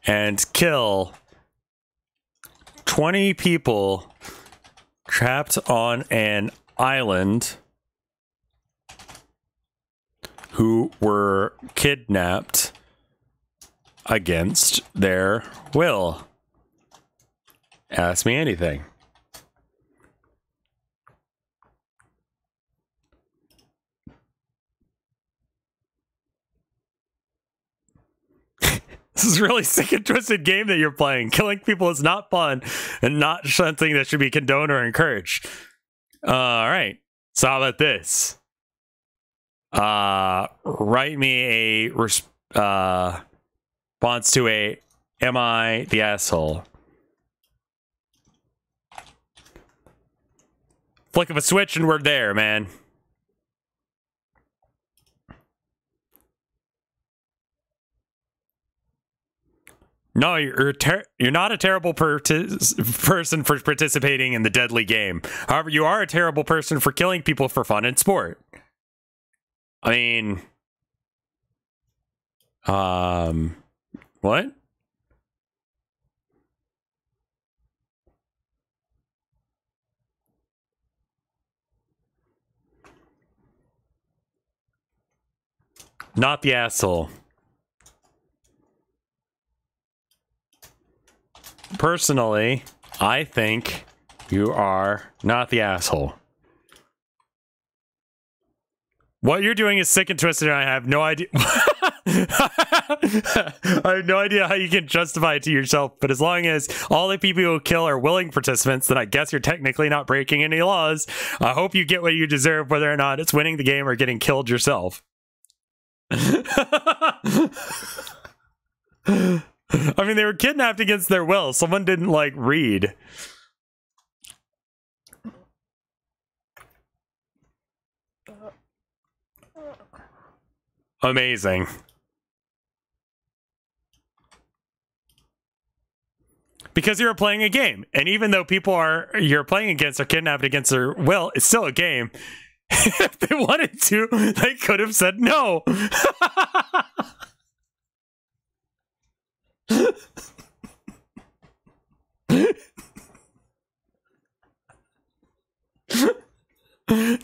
and kill 20 people trapped on an island who were kidnapped against their will. Ask me anything. This is a really sick and twisted game that you're playing. Killing people is not fun and not something that should be condoned or encouraged. All right. So how about this? Write me a response to a "Am I the asshole?" Flick of a switch and we're there, man. No, you're not a terrible person for participating in the deadly game. However, you are a terrible person for killing people for fun and sport. I mean, what? Not the asshole. Personally, I think you are not the asshole. What you're doing is sick and twisted, and I have no idea. I have no idea how you can justify it to yourself, but as long as all the people you kill are willing participants, then I guess you're technically not breaking any laws. I hope you get what you deserve, whether or not it's winning the game or getting killed yourself. I mean, they were kidnapped against their will. Someone didn't, like, read. Amazing. Because you're playing a game. And even though people you're playing against are kidnapped against their will, it's still a game. If they wanted to, they could have said no.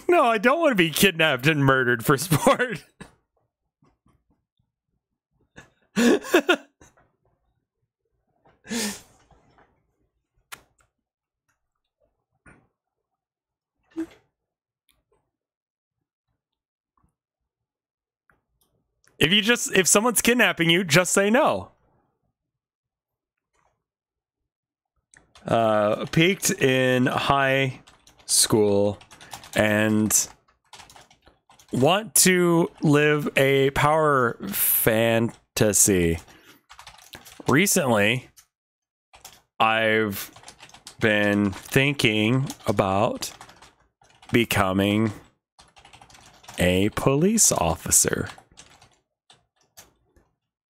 No, I don't want to be kidnapped and murdered for sport. If someone's kidnapping you, just say no. Peaked in high school and want to live a power fantasy. Recently, I've been thinking about becoming a police officer.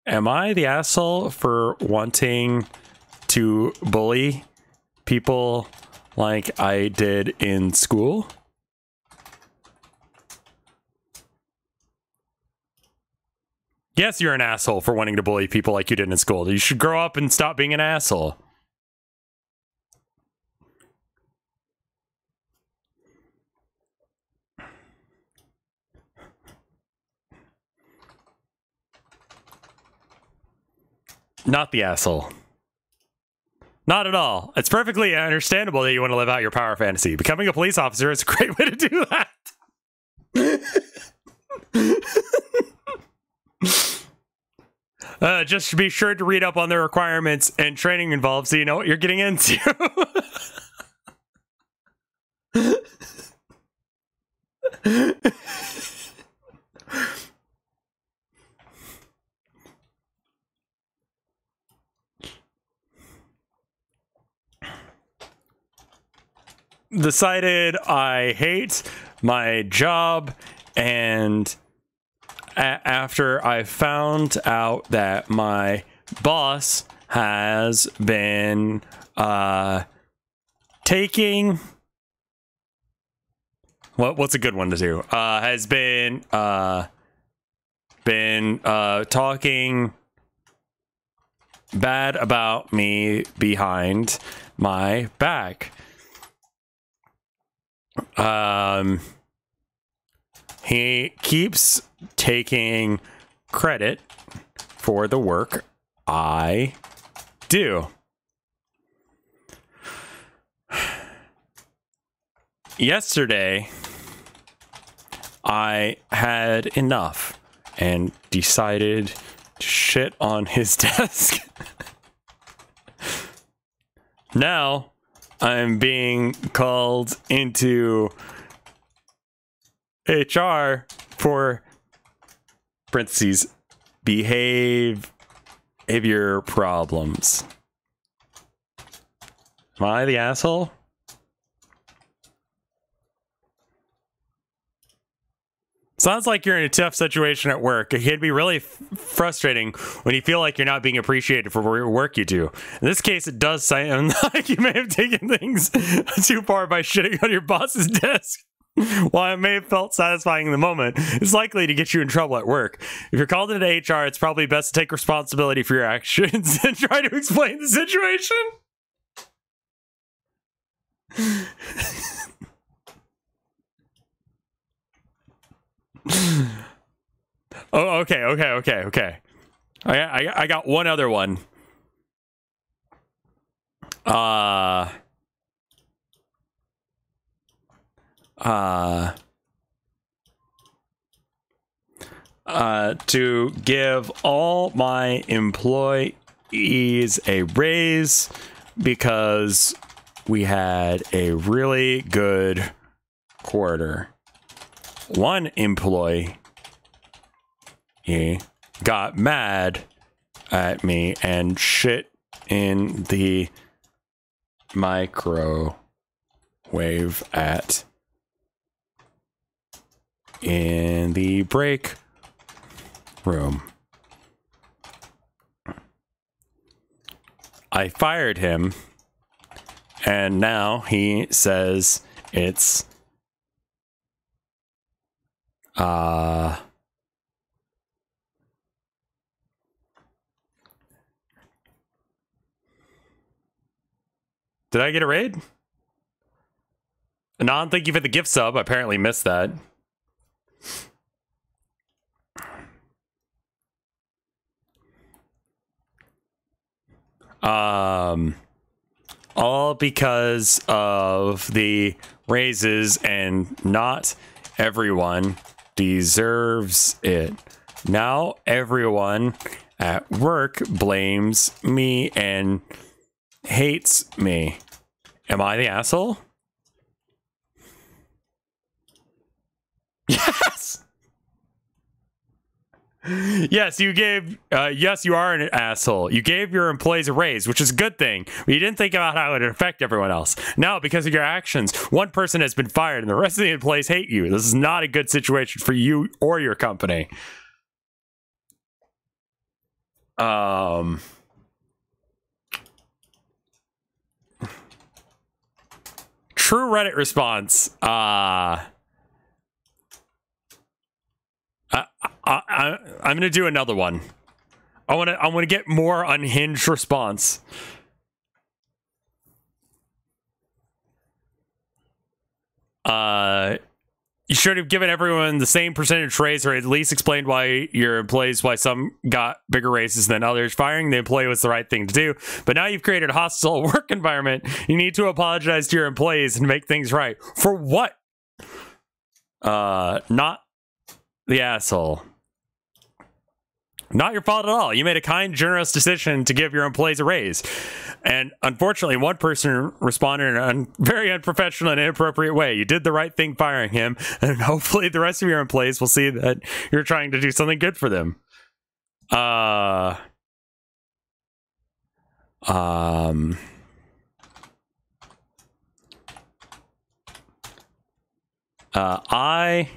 Am I the asshole for wanting to bully people like I did in school? Yes, you're an asshole for wanting to bully people like you did in school. You should grow up and stop being an asshole. Not the asshole. Not at all. It's perfectly understandable that you want to live out your power fantasy. Becoming a police officer is a great way to do that. Just be sure to read up on the requirements and training involved so you know what you're getting into. decided I hate my job, and after I found out that my boss has been taking what's a good one to do? Has been talking bad about me behind my back. He keeps taking credit for the work I do. Yesterday, I had enough and decided to shit on his desk. Now, I'm being called into HR for parentheses behavior problems. Am I the asshole? Sounds like you're in a tough situation at work. It can be really frustrating when you feel like you're not being appreciated for the work you do. In this case, it does sound like you may have taken things too far by shitting on your boss's desk. While it may have felt satisfying in the moment, it's likely to get you in trouble at work. If you're called into HR, it's probably best to take responsibility for your actions and try to explain the situation. Oh, okay. I got one other one. To give all my employees a raise because we had a really good quarter. One employee got mad at me and shit in the microwave in the break room. I fired him, and now he says it's did I get a raid? Anon, thank you for the gift sub. I apparently missed that. All because of the raises, and not everyone deserves it. Now everyone at work blames me and hates me. Am I the asshole? Yes! Yes, you gave, yes, you are an asshole. You gave your employees a raise, which is a good thing, but you didn't think about how it would affect everyone else. Now, because of your actions, one person has been fired and the rest of the employees hate you. This is not a good situation for you or your company. True Reddit response. I'm gonna do another one. I wanna get more unhinged response. You should have given everyone the same percentage raise, or at least explained why your employees, why some got bigger raises than others. Firing the employee was the right thing to do, but now you've created a hostile work environment. You need to apologize to your employees and make things right. For what? Not the asshole. Not your fault at all. You made a kind, generous decision to give your employees a raise. And unfortunately, one person responded in a very unprofessional and inappropriate way. You did the right thing firing him, and hopefully the rest of your employees will see that you're trying to do something good for them. I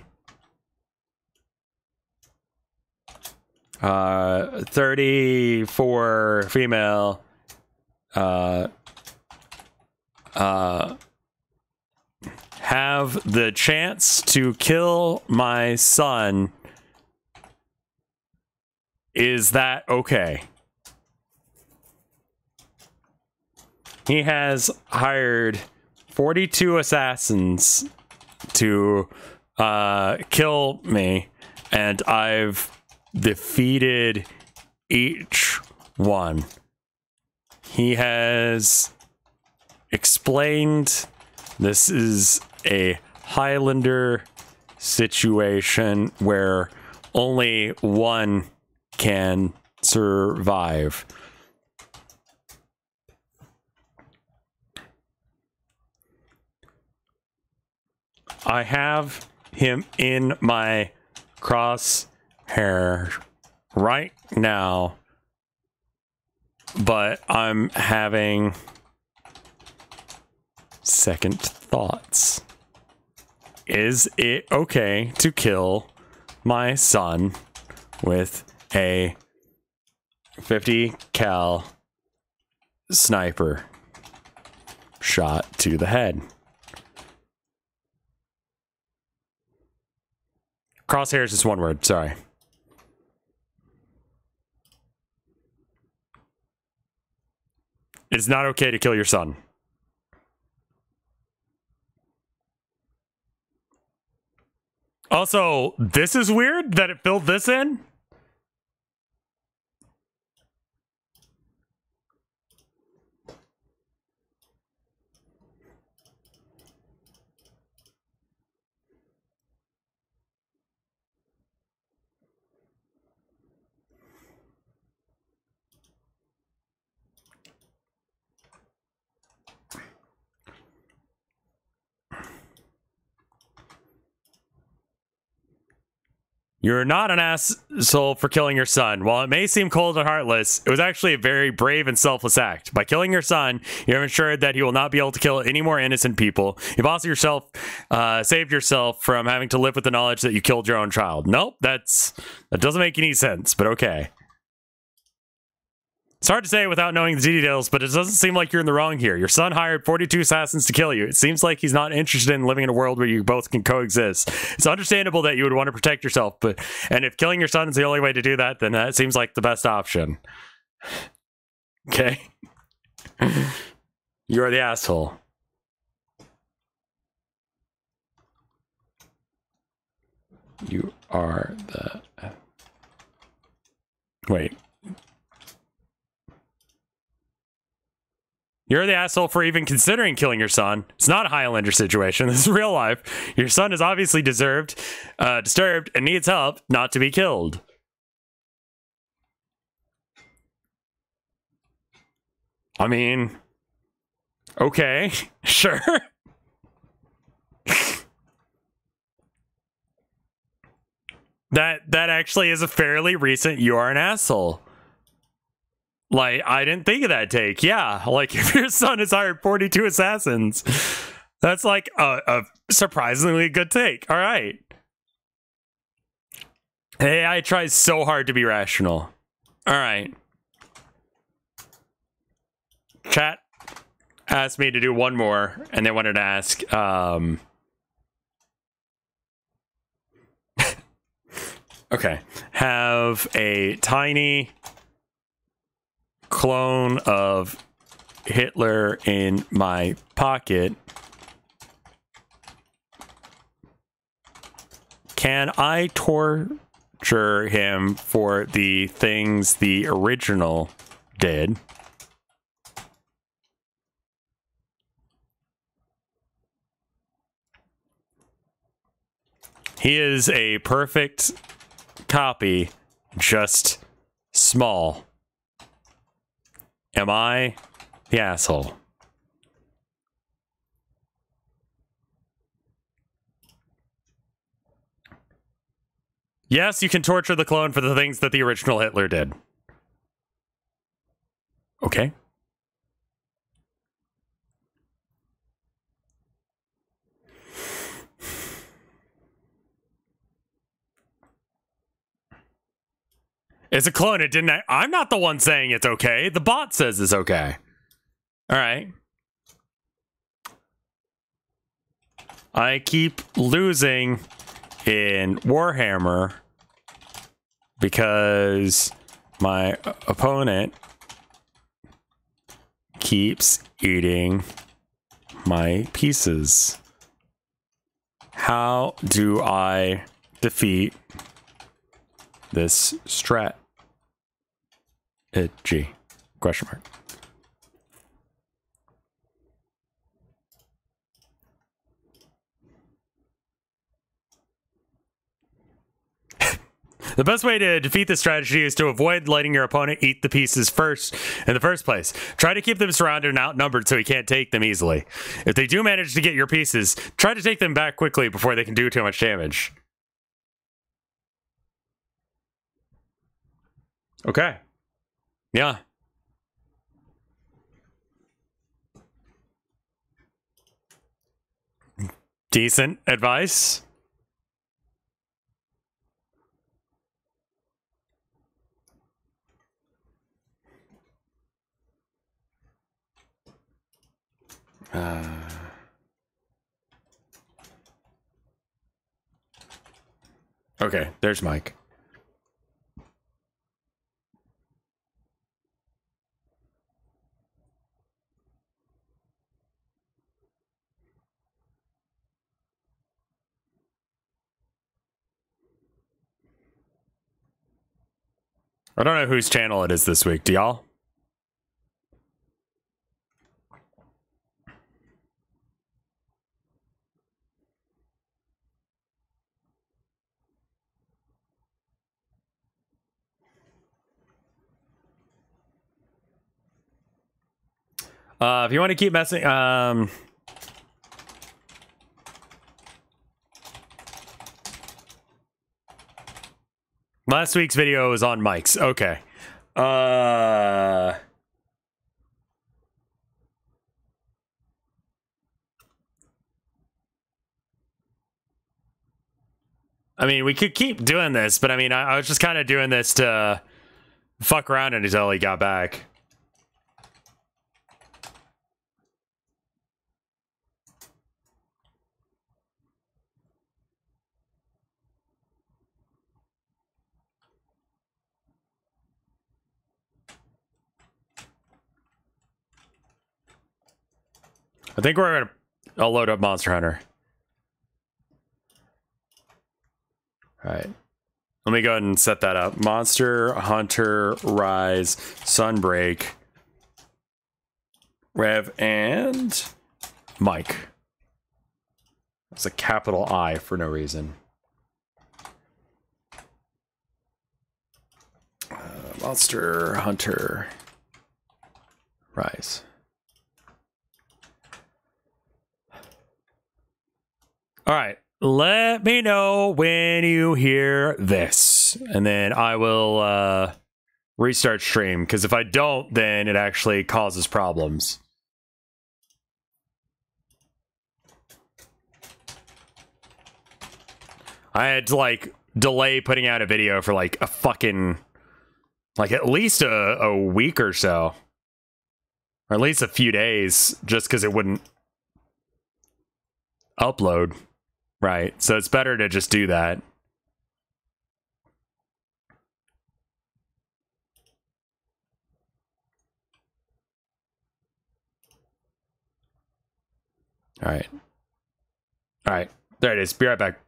34 female have the chance to kill my son. Is that okay? He has hired 42 assassins to kill me, and I've defeated each one. He has explained this is a Highlander situation where only one can survive. I have him in my crosshair right now, but I'm having second thoughts. Is it okay to kill my son with a 50 cal sniper shot to the head? Crosshairs is one word, sorry. It's not okay to kill your son. Also, this is weird that it filled this in. You're not an asshole for killing your son. While it may seem cold and heartless, it was actually a very brave and selfless act. By killing your son, you have ensured that he will not be able to kill any more innocent people. You've also saved yourself from having to live with the knowledge that you killed your own child. Nope, that doesn't make any sense, but okay. It's hard to say without knowing the details, but it doesn't seem like you're in the wrong here. Your son hired 42 assassins to kill you. It seems like he's not interested in living in a world where you both can coexist. It's understandable that you would want to protect yourself, and if killing your son is the only way to do that, then that seems like the best option. Okay? You're the asshole. You are the... Wait. You're the asshole for even considering killing your son. It's not a Highlander situation. This is real life. Your son is obviously disturbed and needs help not to be killed. I mean, okay, sure. That actually is a fairly recent "you are an asshole." Like, I didn't think of that take. Yeah, like, if your son has hired 42 assassins, that's like a surprisingly good take. All right. AI tries so hard to be rational. All right. Chat asked me to do one more, and they wanted to ask, okay, have a tiny clone of Hitler in my pocket. Can I torture him for the things the original did? He is a perfect copy, just small. Am I the asshole? Yes, you can torture the clone for the things that the original Hitler did. Okay. It's a clone. It didn't. I'm not the one saying it's okay. The bot says it's okay. All right. I keep losing in Warhammer because my opponent keeps eating my pieces. How do I defeat this strat? G question mark. The best way to defeat this strategy is to avoid letting your opponent eat the pieces first in the first place. Try to keep them surrounded and outnumbered so he can't take them easily. If they do manage to get your pieces, try to take them back quickly before they can do too much damage. Okay. Yeah. Decent advice. Okay, there's Mike. I don't know whose channel it is this week. Do y'all? If you want to keep messing, last week's video was on mics. Okay. I mean, we could keep doing this, but I mean, I was just kind of doing this to fuck around until he got back. I think we're gonna load up Monster Hunter. All right. Let me go ahead and set that up. Monster Hunter Rise Sunbreak. Rev and Mike. It's a capital I for no reason. Monster Hunter Rise. All right. Let me know when you hear this, and then I will restart stream, because if I don't, then it actually causes problems. I had to, like, delay putting out a video for, like, a fucking, like, at least a week or so. Or at least a few days, just because it wouldn't upload. Right, so it's better to just do that. All right. All right, there it is. Be right back.